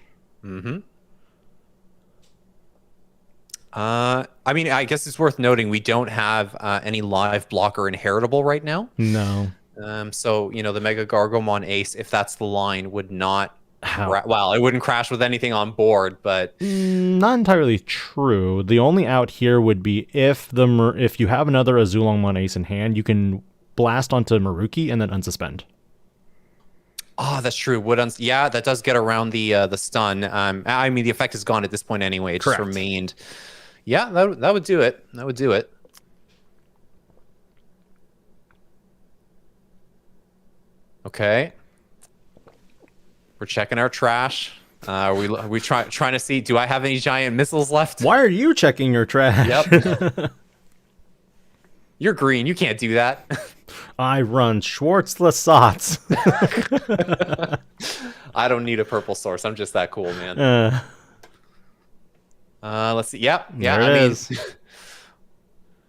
I mean, I guess it's worth noting we don't have any live blocker inheritable right now. No. So you know, the Mega Gargomon Ace, if that's the line, would not. Well, it wouldn't crash with anything on board, but not entirely true. The only out here would be if you have another Azulongmon Ace in hand, you can blast onto Maruki and then unsuspend. Oh, that's true. Yeah, that does get around the stun. I mean, the effect is gone at this point anyway. It just remained. Yeah, that would do it. That would do it. Okay. We're checking our trash. We trying to see, do I have any giant missiles left? Why are you checking your trash? Yep. You're green. You can't do that. I run Schwartz-Lasatz. I don't need a purple source. I'm just that cool, man. Let's see. Yep. Yeah. There it is.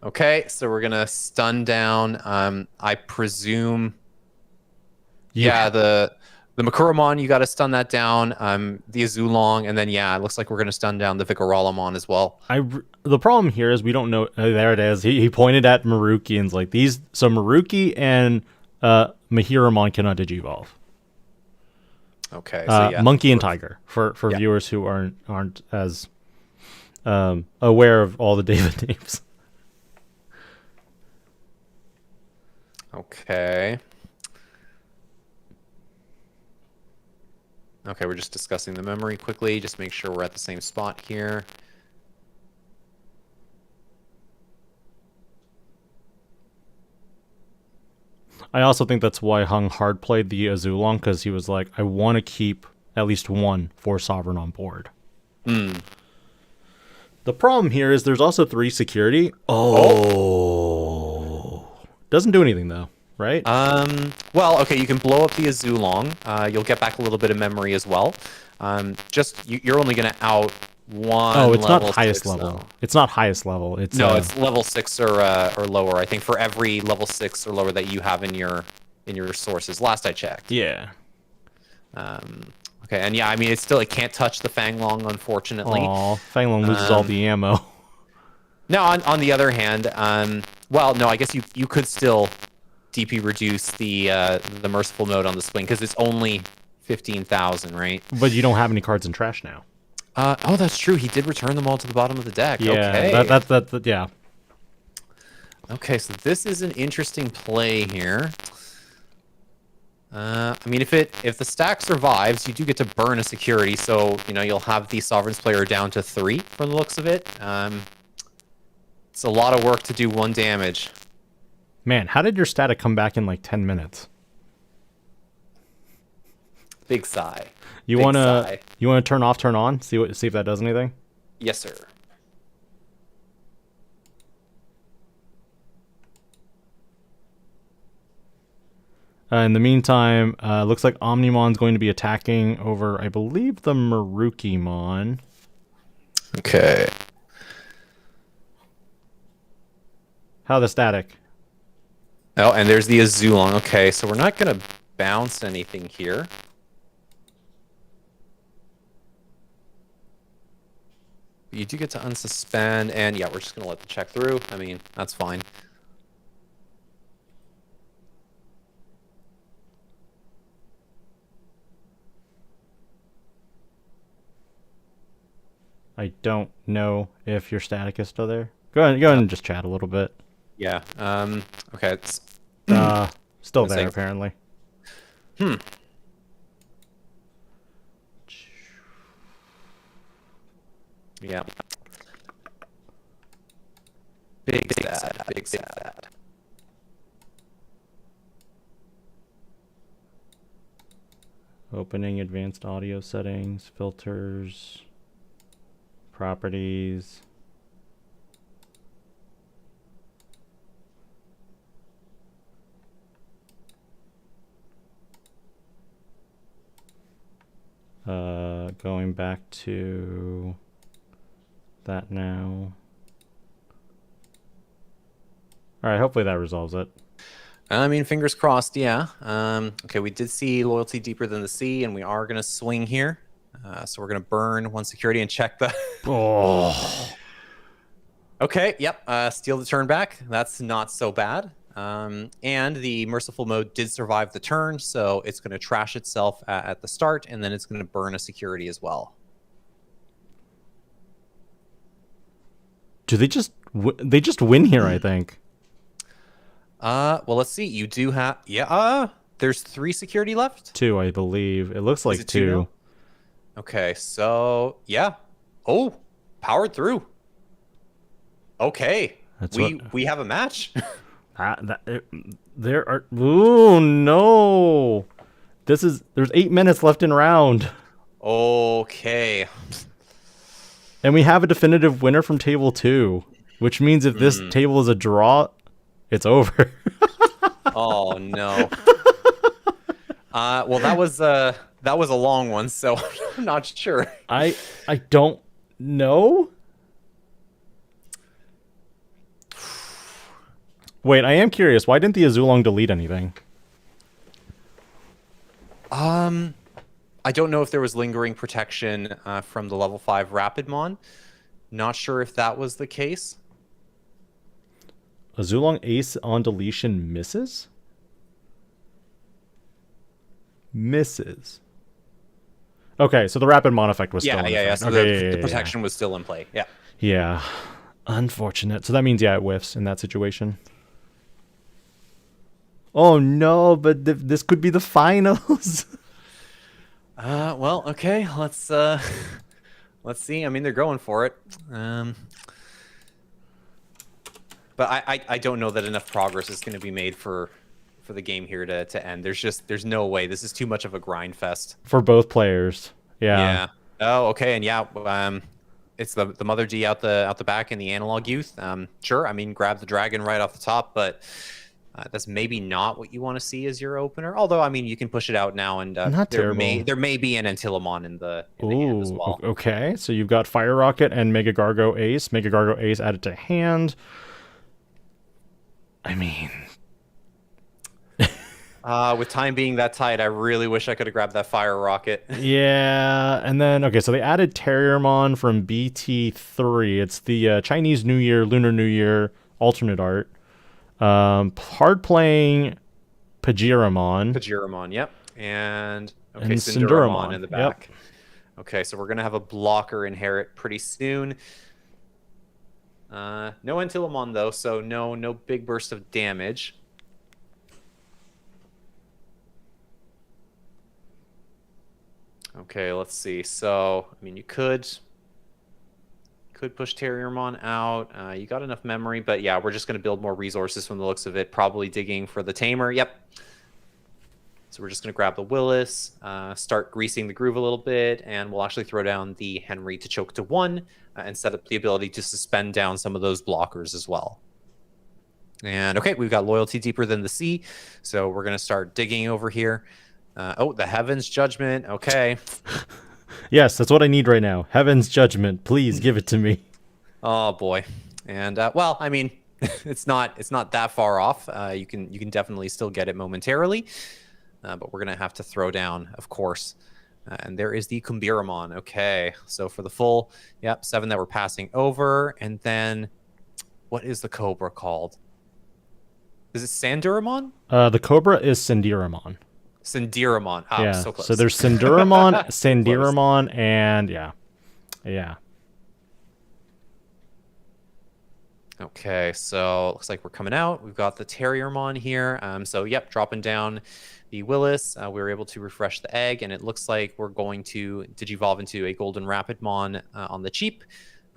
Okay, so we're gonna stun down. I presume. Yeah, the Makuramon, you got to stun that down. The Azulong, and then yeah, it looks like we're gonna stun down the Vigorolamon as well. The problem here is we don't know. There it is. He pointed at Maruki and's like these. So Maruki and Mahiramon cannot digivolve. Okay. So yeah, Monkey and Tiger for viewers who aren't as aware of all the David names. Okay. Okay, we're just discussing the memory quickly. Just make sure we're at the same spot here. I also think that's why Hung hard played the Azulong, because he was like, I want to keep at least one 4 Sovereign on board. The problem here is there's also 3 security. Doesn't do anything though, right? Well, okay, you can blow up the Azulong. You'll get back a little bit of memory as well. You're only going to out one. Oh, it's not level highest 6 level. now. It's not highest level. It's It's level 6 or lower. I think for every level 6 or lower that you have in your sources. Last I checked. yeah. Okay, and yeah, I mean it can't touch the Fanglong, unfortunately. Aw, Fanglong loses all the ammo. Now on the other hand, well, no, I guess you could still DP reduce the merciful mode on the swing because it's only 15,000, right? But you don't have any cards in trash now. Oh, that's true. He did return them all to the bottom of the deck. Yeah, Okay. that yeah. Okay, so this is an interesting play here. I mean, if the stack survives, you do get to burn a security, so you'll have the Sovereign's player down to 3 from the looks of it. It's a lot of work to do 1 damage. Man, how did your static come back in like 10 minutes? Big sigh. You Big wanna sigh. turn off, turn on? See if that does anything. Yes, sir. In the meantime, looks like Omnimon's going to be attacking over, I believe, the Marukimon. Okay. How the static? Oh, and there's the Azulon. Okay, so we're not gonna bounce anything here. You do get to unsuspend, and yeah, we're just gonna let the check through. I mean, that's fine. I don't know if your static is still there. Go ahead and just chat a little bit. Yeah. Okay. It's Still One there sec. apparently. yeah. Big sad. Big sad. Opening advanced audio settings, filters, properties. Going back to that now. All right, hopefully that resolves it. I mean, fingers crossed, yeah. Okay, we did see Loyalty Deeper Than the Sea, and we are going to swing here. So we're going to burn 1 security and check the... Oh. Okay, yep. Steal the turn back. That's not so bad. And the Merciful Mode did survive the turn, so it's going to trash itself at the start, and then it's going to burn a security as well. Do they just win here, I think. Well, let's see. You do have... there's 3 security left? 2, I believe. It looks like it 2 2. now? Okay, so... Yeah. Oh, powered through. Okay. We have a match. There are... Ooh, no. There's 8 minutes left in round. Okay. And we have a definitive winner from table 2, which means if this table is a draw, it's over. Oh no. Well, that was a long one, so I'm not sure. I don't know. Wait, I am curious. Why didn't the Azulong delete anything? I don't know if there was lingering protection from the level 5 Rapidmon. Not sure if that was the case. Azulong Ace on deletion misses? Misses. Okay, so the Rapidmon effect was still in effect. So Okay, the protection was still in play. Yeah. Yeah. Unfortunate. So that means, yeah, it whiffs in that situation. Oh, no, but this could be the finals. Well, okay. Let's see. I mean, they're going for it. But I don't know that enough progress is going to be made for the game here to end. There's no way. This is too much of a grind fest. For both players. Yeah. Yeah. Oh, okay. And yeah, it's the Mother D out the back in the Analog Youth. Sure. I mean, grab the dragon right off the top, but That's maybe not what you want to see as your opener. Although, I mean, you can push it out now, and Not there terrible. may be an Antilamon in the hand as well. Okay. So you've got Fire Rocket and Mega Gargo Ace. Mega Gargo Ace added to hand. I mean, with time being that tight, I really wish I could have grabbed that Fire Rocket. yeah. And then, okay, so they added Terriermon from BT3. It's the Chinese New Year, Lunar New Year alternate art. Hard playing Pajiramon, yep. And okay, Cinderamon in the back. Yep. Okay, so we're gonna have a blocker inherit pretty soon. No Antilamon though, so no big burst of damage. Okay, let's see. So, I mean, you could push Terriermon out. You got enough memory, but yeah, we're just going to build more resources from the looks of it. Probably digging for the Tamer. Yep. So we're just going to grab the Willis, start greasing the groove a little bit, and we'll actually throw down the Henry to choke to 1 and set up the ability to suspend down some of those blockers as well. And okay, we've got Loyalty Deeper Than the Sea, so we're going to start digging over here. Oh, the Heaven's Judgment. Okay. Yes, that's what I need right now. Heaven's Judgment. Please give it to me. Oh boy. And well, I mean, it's not that far off. You can definitely still get it momentarily, but we're gonna have to throw down, of course. And there is the Kumbiramon. Okay, so for the full, yep, 7 that we're passing over, and then what is the Cobra called? Is it Sanduramon? The Cobra is Cinderamon. Cinderamon. Oh, yeah. So close. So there's Cinderamon, Sanderamon, and yeah. Okay, so looks like we're coming out. We've got the Terriermon here. So yep, dropping down the Willis. We were able to refresh the egg, and it looks like we're going to Digivolve into a Golden Rapidmon on the cheap.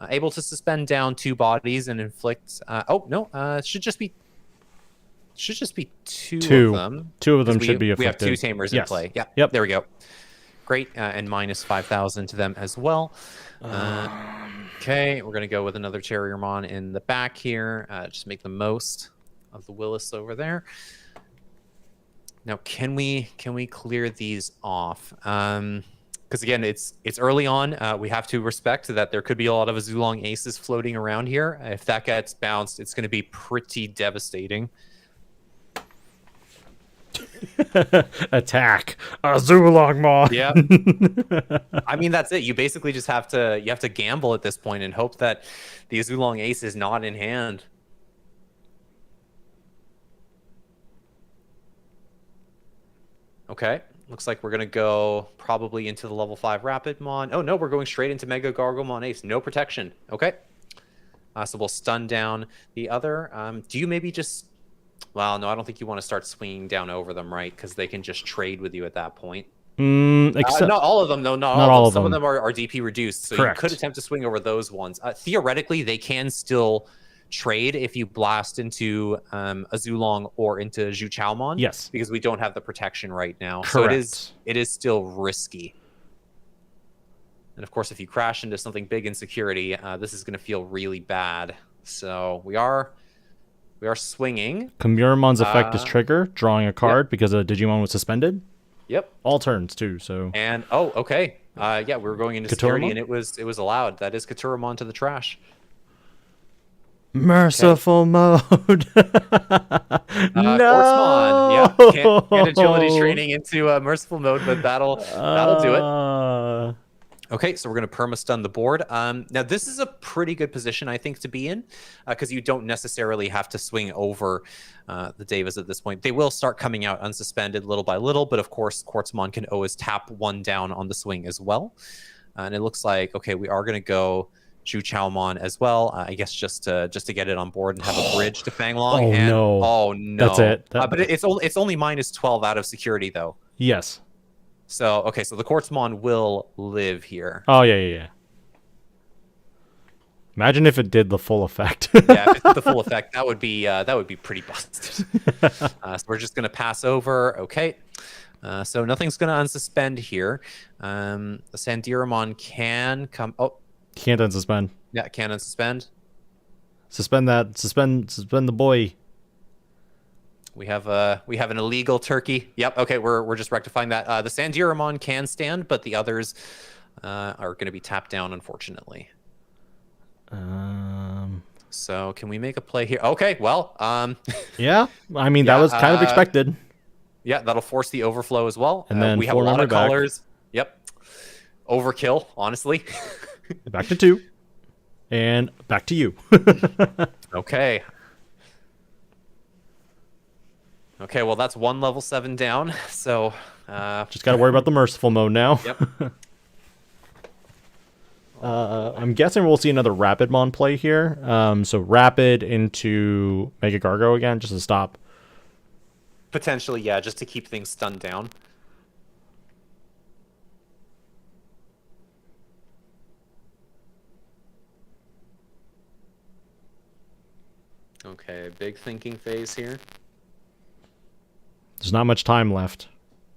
Able to suspend down 2 bodies and inflict. Oh no, it should just be two of them. 2 of them should be We affected. have 2 Tamers in play. Yep. There we go. Great, and minus 5,000 to them as well. Okay, we're going to go with another Terriermon in the back here. Just make the most of the Willis over there. Now, can we clear these off? Because again, it's early on. We have to respect that there could be a lot of Azulong Aces floating around here. If that gets bounced, it's going to be pretty devastating. Attack Azulongmon. Yeah. I mean, that's it. You basically just have to gamble at this point and hope that the Azulong Ace is not in hand. Okay. Looks like we're going to go probably into the level 5 Rapidmon. Oh, no, we're going straight into Mega Gargomon Ace. No protection. Okay. So we'll stun down the other. Do you maybe just... Well, no, I don't think you want to start swinging down over them, right? Because they can just trade with you at that point. Except... not all of them, though. Not all of them. Some of them are DP reduced, so Correct. You could attempt to swing over those ones. Theoretically, they can still trade if you blast into Azulong or into Zhuchaomon. Yes. Because we don't have the protection right now. Correct. So it is still risky. And of course, if you crash into something big in security, this is going to feel really bad. So we are swinging. Kumuramon's effect is trigger, drawing a card because a Digimon was suspended. Yep. All turns too. So. And okay. Yeah, we were going into security, and it was allowed. That is Katuramon to the trash. Merciful mode. No. Forcemon. Yeah. Can't agility training into merciful mode, but that'll do it. Okay, so we're going to perma-stun the board. Now, this is a pretty good position, I think, to be in, because you don't necessarily have to swing over the Devas at this point. They will start coming out unsuspended little by little, but of course, Quartzmon can always tap 1 down on the swing as well. And it looks like, okay, we are going to go Zhuchaomon as well, I guess just to get it on board and have a bridge to Fanglong. Oh no. That's it. But it's only minus 12 out of security, though. Yes. So, okay, so the Quartzmon will live here. Oh, yeah. Imagine if it did the full effect. Yeah, if it did the full effect, that would be pretty busted. So we're just going to pass over. Okay. So nothing's going to unsuspend here. The Sanderamon can come... Oh. Can't unsuspend. Yeah, can unsuspend. Suspend that. Suspend the boy. We have an illegal turkey. Yep. Okay, we're just rectifying that. The Sandiramon can stand, but the others are going to be tapped down, unfortunately. So can we make a play here? Okay. Well. Yeah. I mean, that was kind of expected. Yeah, that'll force the overflow as well. And then we have a lot of colors. Yep. Overkill, honestly. Back to 2. And back to you. Okay. Okay, well, that's 1 level 7 down. So just got to worry about the merciful mode now. Yep. I'm guessing we'll see another Rapidmon play here. So Rapid into Mega Gargo again, just to stop. Potentially, yeah, just to keep things stunned down. Okay, big thinking phase here. There's not much time left.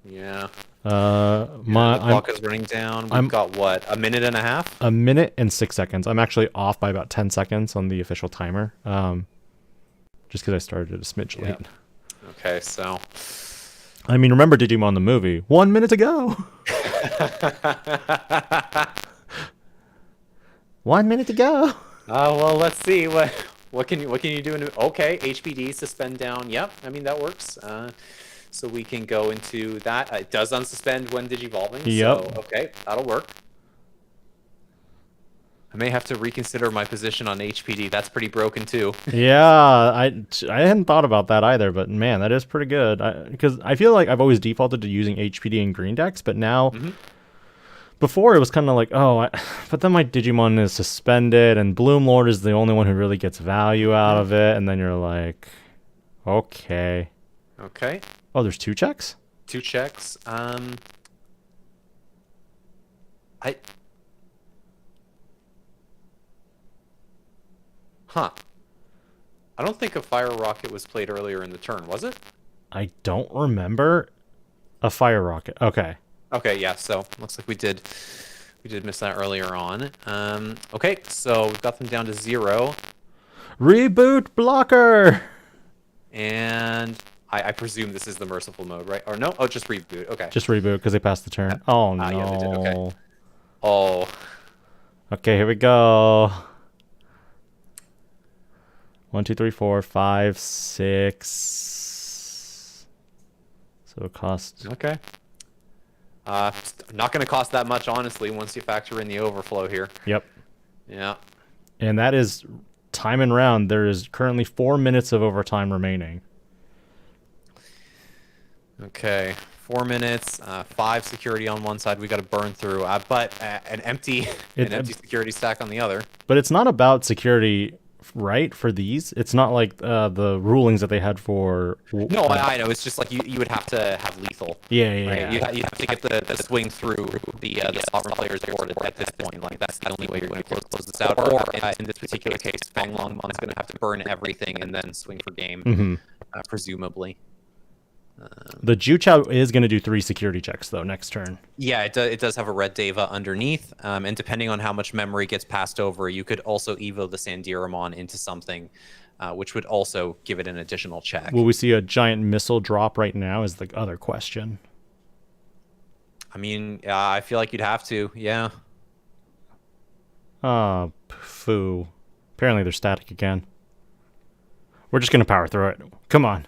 Yeah. The clock is running down. We've got what, a minute and a half? A minute and 6 seconds. I'm actually off by about 10 seconds on the official timer. Just because I started a smidge late. Okay, so. I mean, remember Digimon the movie? 1 minute to go. 1 minute to go. Well, let's see what can you do? Okay, HPD suspend down. Yep, I mean that works. So we can go into that. It does unsuspend when digivolving. Yep. So, okay, that'll work. I may have to reconsider my position on HPD. That's pretty broken too. Yeah, I hadn't thought about that either, but man, that is pretty good. Because I feel like I've always defaulted to using HPD in green decks, but now, before it was kind of like, but then my Digimon is suspended, and Bloom Lord is the only one who really gets value out of it, and then you're like, okay. Okay. Oh, there's 2 checks? 2 checks. Huh. I don't think a Fire Rocket was played earlier in the turn, was it? I don't remember a Fire Rocket. Okay. Okay, yeah, so looks like we did miss that earlier on. Okay, so we've got them down to 0. Reboot blocker! And I presume this is the merciful mode, right? Or no? Oh, just reboot. Okay. Just reboot because they passed the turn. Oh, no. Yeah, they did. Okay. Oh. Okay, here we go. 1, 2, 3, 4, 5, 6. So it costs. Okay. Not going to cost that much, honestly, once you factor in the overflow here. Yep. Yeah. And that is time and round. There is currently 4 minutes of overtime remaining. Okay. 4 minutes, 5 security on one side. We got to burn through, but an empty security stack on the other. But it's not about security, right? For these, it's not like the rulings that they had for. No, I know. It's just like you would have to have lethal. Yeah. Right? You have to get the swing through the sovereign player's board at this point. Like that's the only way you're going to close this out. Or in this particular case, Longmon's going to have to burn everything and then swing for game, presumably. The Juchao is going to do 3 security checks though next turn. Yeah, it does have a red Deva underneath, and depending on how much memory gets passed over, you could also evo the Sandiramon into something, which would also give it an additional check. Will we see a giant missile drop right now? Is the other question. I mean, I feel like you'd have to. Yeah. Oh, foo. Apparently they're static again. We're just going to power through it. Come on.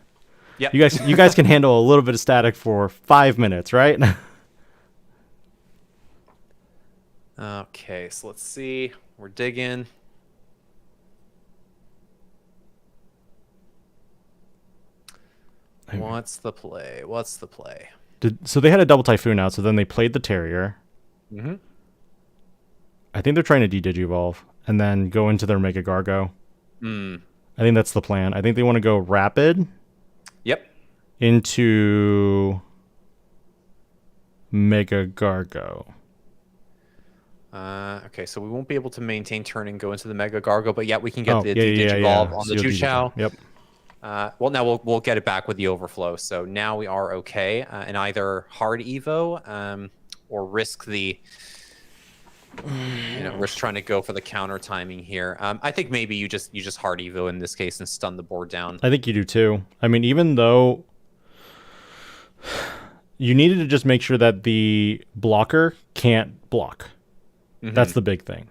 Yeah. You guys can handle a little bit of static for 5 minutes, right? Okay, so let's see. We're digging. What's the play? So they had a double Typhoon out, so then they played the Terrier. I think they're trying to de-Digivolve and then go into their Mega Gargo. I think that's the plan. I think they want to go Rapid. Yep. Into Mega Gargo. Okay, so we won't be able to maintain turn and go into the Mega Gargo, but yeah, we can get the Digivolve on the Juchao. Yep. Well, now we'll get it back with the overflow. So now we are okay, and either hard Evo or risk the We're just trying to go for the counter timing here. I think maybe you just hard evo in this case and stun the board down. I think you do too. I mean, even though you needed to just make sure that the blocker can't block. That's the big thing.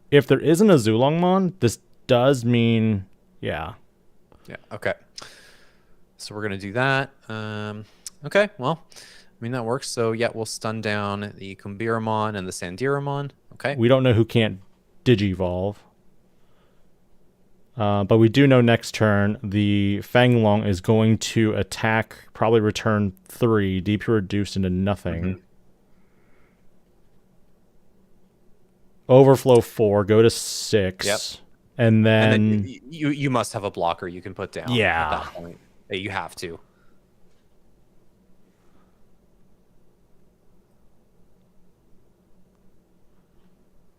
If there isn't a Zulongmon, this does mean, yeah. Yeah, okay. So we're going to do that. Okay, well, I mean, that works. So, yeah, we'll stun down the Kumbiramon and the Sandiramon. Okay. We don't know who can't Digivolve. But we do know next turn, the Fanglong is going to attack, probably return 3, DP reduced into nothing. Overflow 4, go to 6. Yep. And then you must have a blocker you can put down at that point. You have to.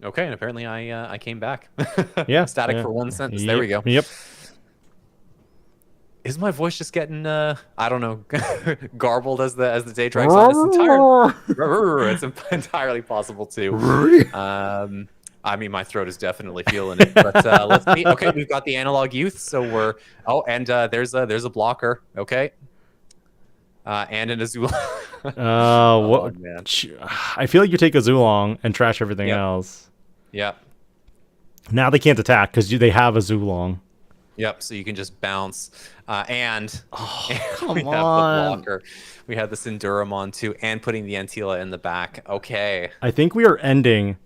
Okay, and apparently I came back. Yeah. Static for 1 sentence. There we go. Yep. Is my voice just getting I don't know, garbled as the day drags on? It's entirely possible too. I mean, my throat is definitely feeling it. But let's see. Okay, we've got the analog youth, so we're there's a blocker. Okay. And an Azul. What? Man. I feel like you take a Zulong and trash everything else. Yep. Now they can't attack because they have a Zulong. Yep. So you can just bounce. And come we have on. the blocker. We have the Synduramon too, and putting the Antila in the back. Okay. I think we are ending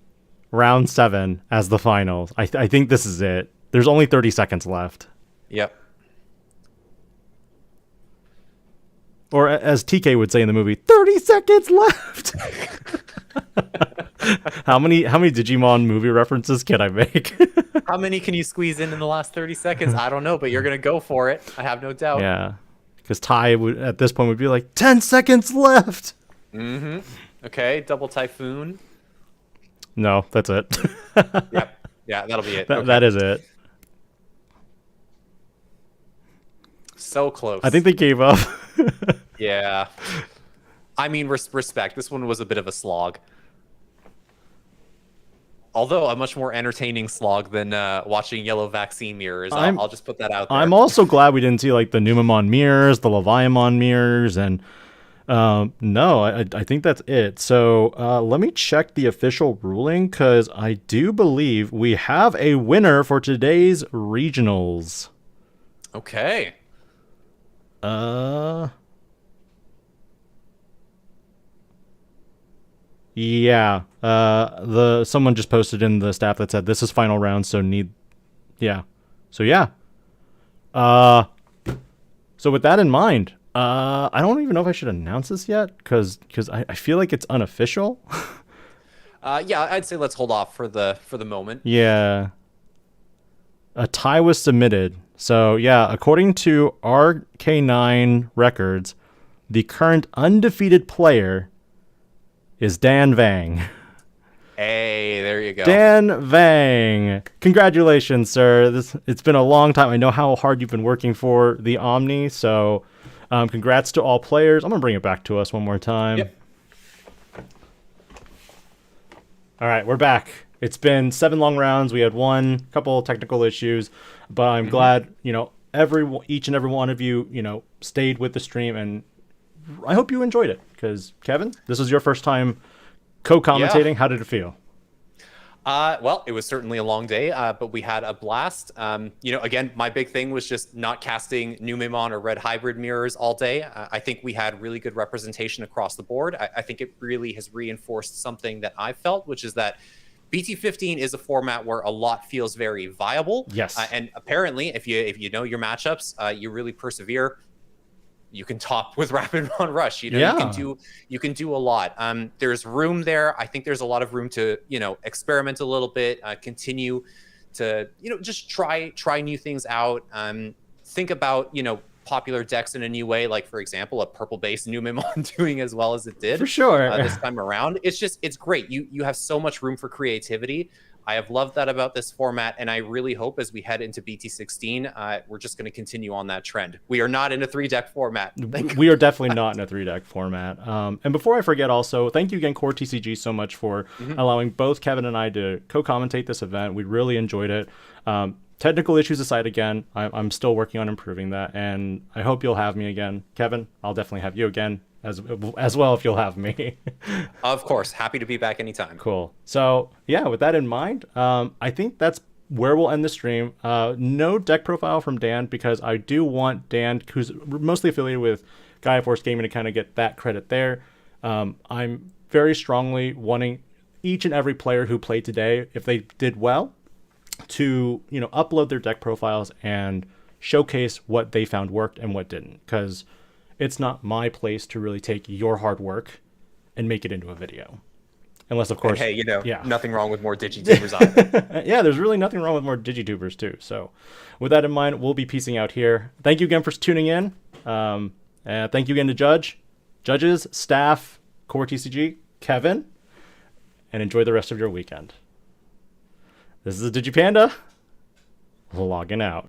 round 7 as the finals. I think this is it. There's only 30 seconds left. Yep. Or as TK would say in the movie, 30 seconds left. How many Digimon movie references can I make? How many can you squeeze in the last 30 seconds? I don't know, but you're going to go for it. I have no doubt. Yeah. Because Ty would at this point would be like, 10 seconds left. Okay, double Typhoon. No, that's it. Yep. Yeah, that'll be it. That is it. So close. I think they gave up. Yeah. I mean, respect. This one was a bit of a slog. Although a much more entertaining slog than watching yellow vaccine mirrors. I'll just put that out there. I'm also glad we didn't see like the Numemon mirrors, the Leviamon mirrors, and no, I think that's it. So let me check the official ruling because I do believe we have a winner for today's regionals. Okay. Yeah. Someone just posted in the staff that said this is final round, so yeah. So yeah. So with that in mind, I don't even know if I should announce this yet, because I feel like it's unofficial. Yeah, I'd say let's hold off for the moment. Yeah. A tie was submitted. So yeah, according to RK9 records, the current undefeated player is Dan Vang. Hey, there you go. Dan Vang. Congratulations, sir. It's been a long time. I know how hard you've been working for the Omni, so congrats to all players. I'm going to bring it back to us one more time. Yep. All right, we're back. It's been 7 long rounds. We had one couple technical issues, but I'm glad, each and every one of you, stayed with the stream, and I hope you enjoyed it, because Kevin, this was your first time co-commentating. Yeah. How did it feel? Well, it was certainly a long day, but we had a blast. Again, my big thing was just not casting Numemon or red hybrid mirrors all day. I think we had really good representation across the board. I think it really has reinforced something that I felt, which is that BT15 is a format where a lot feels very viable. Yes. And apparently, if you know your matchups, you really persevere. You can top with Rapidmon Rush. You can do a lot. There's room there. I think there's a lot of room to experiment a little bit, continue to just try new things out. Think about popular decks in a new way, like for example a purple based Numemon doing as well as it did for sure this time around. It's great. You have so much room for creativity. I have loved that about this format, and I really hope as we head into BT16, we're just going to continue on that trend. We are not in a 3-deck format. We are definitely not in a 3-deck format. And before I forget also, thank you again, CoreTCG, so much for allowing both Kevin and I to co-commentate this event. We really enjoyed it. Technical issues aside, again, I'm still working on improving that, and I hope you'll have me again. Kevin, I'll definitely have you again as well if you'll have me. Of course, happy to be back anytime. Cool. So yeah, with that in mind, I think that's where we'll end the stream. No deck profile from Dan, because I do want Dan, who's mostly affiliated with Gaia Force Gaming, to kind of get that credit there. I'm very strongly wanting each and every player who played today, if they did well, to upload their deck profiles and showcase what they found worked and what didn't, because it's not my place to really take your hard work and make it into a video, unless of course, and hey, nothing wrong with more digitubers either. Yeah, there's really nothing wrong with more digitubers too. So with that in mind, we'll be peacing out here. Thank you again for tuning in. Thank you again to judges, staff, CoreTCG, Kevin, and enjoy the rest of your weekend. This is the DIGI-PANDA, logging out.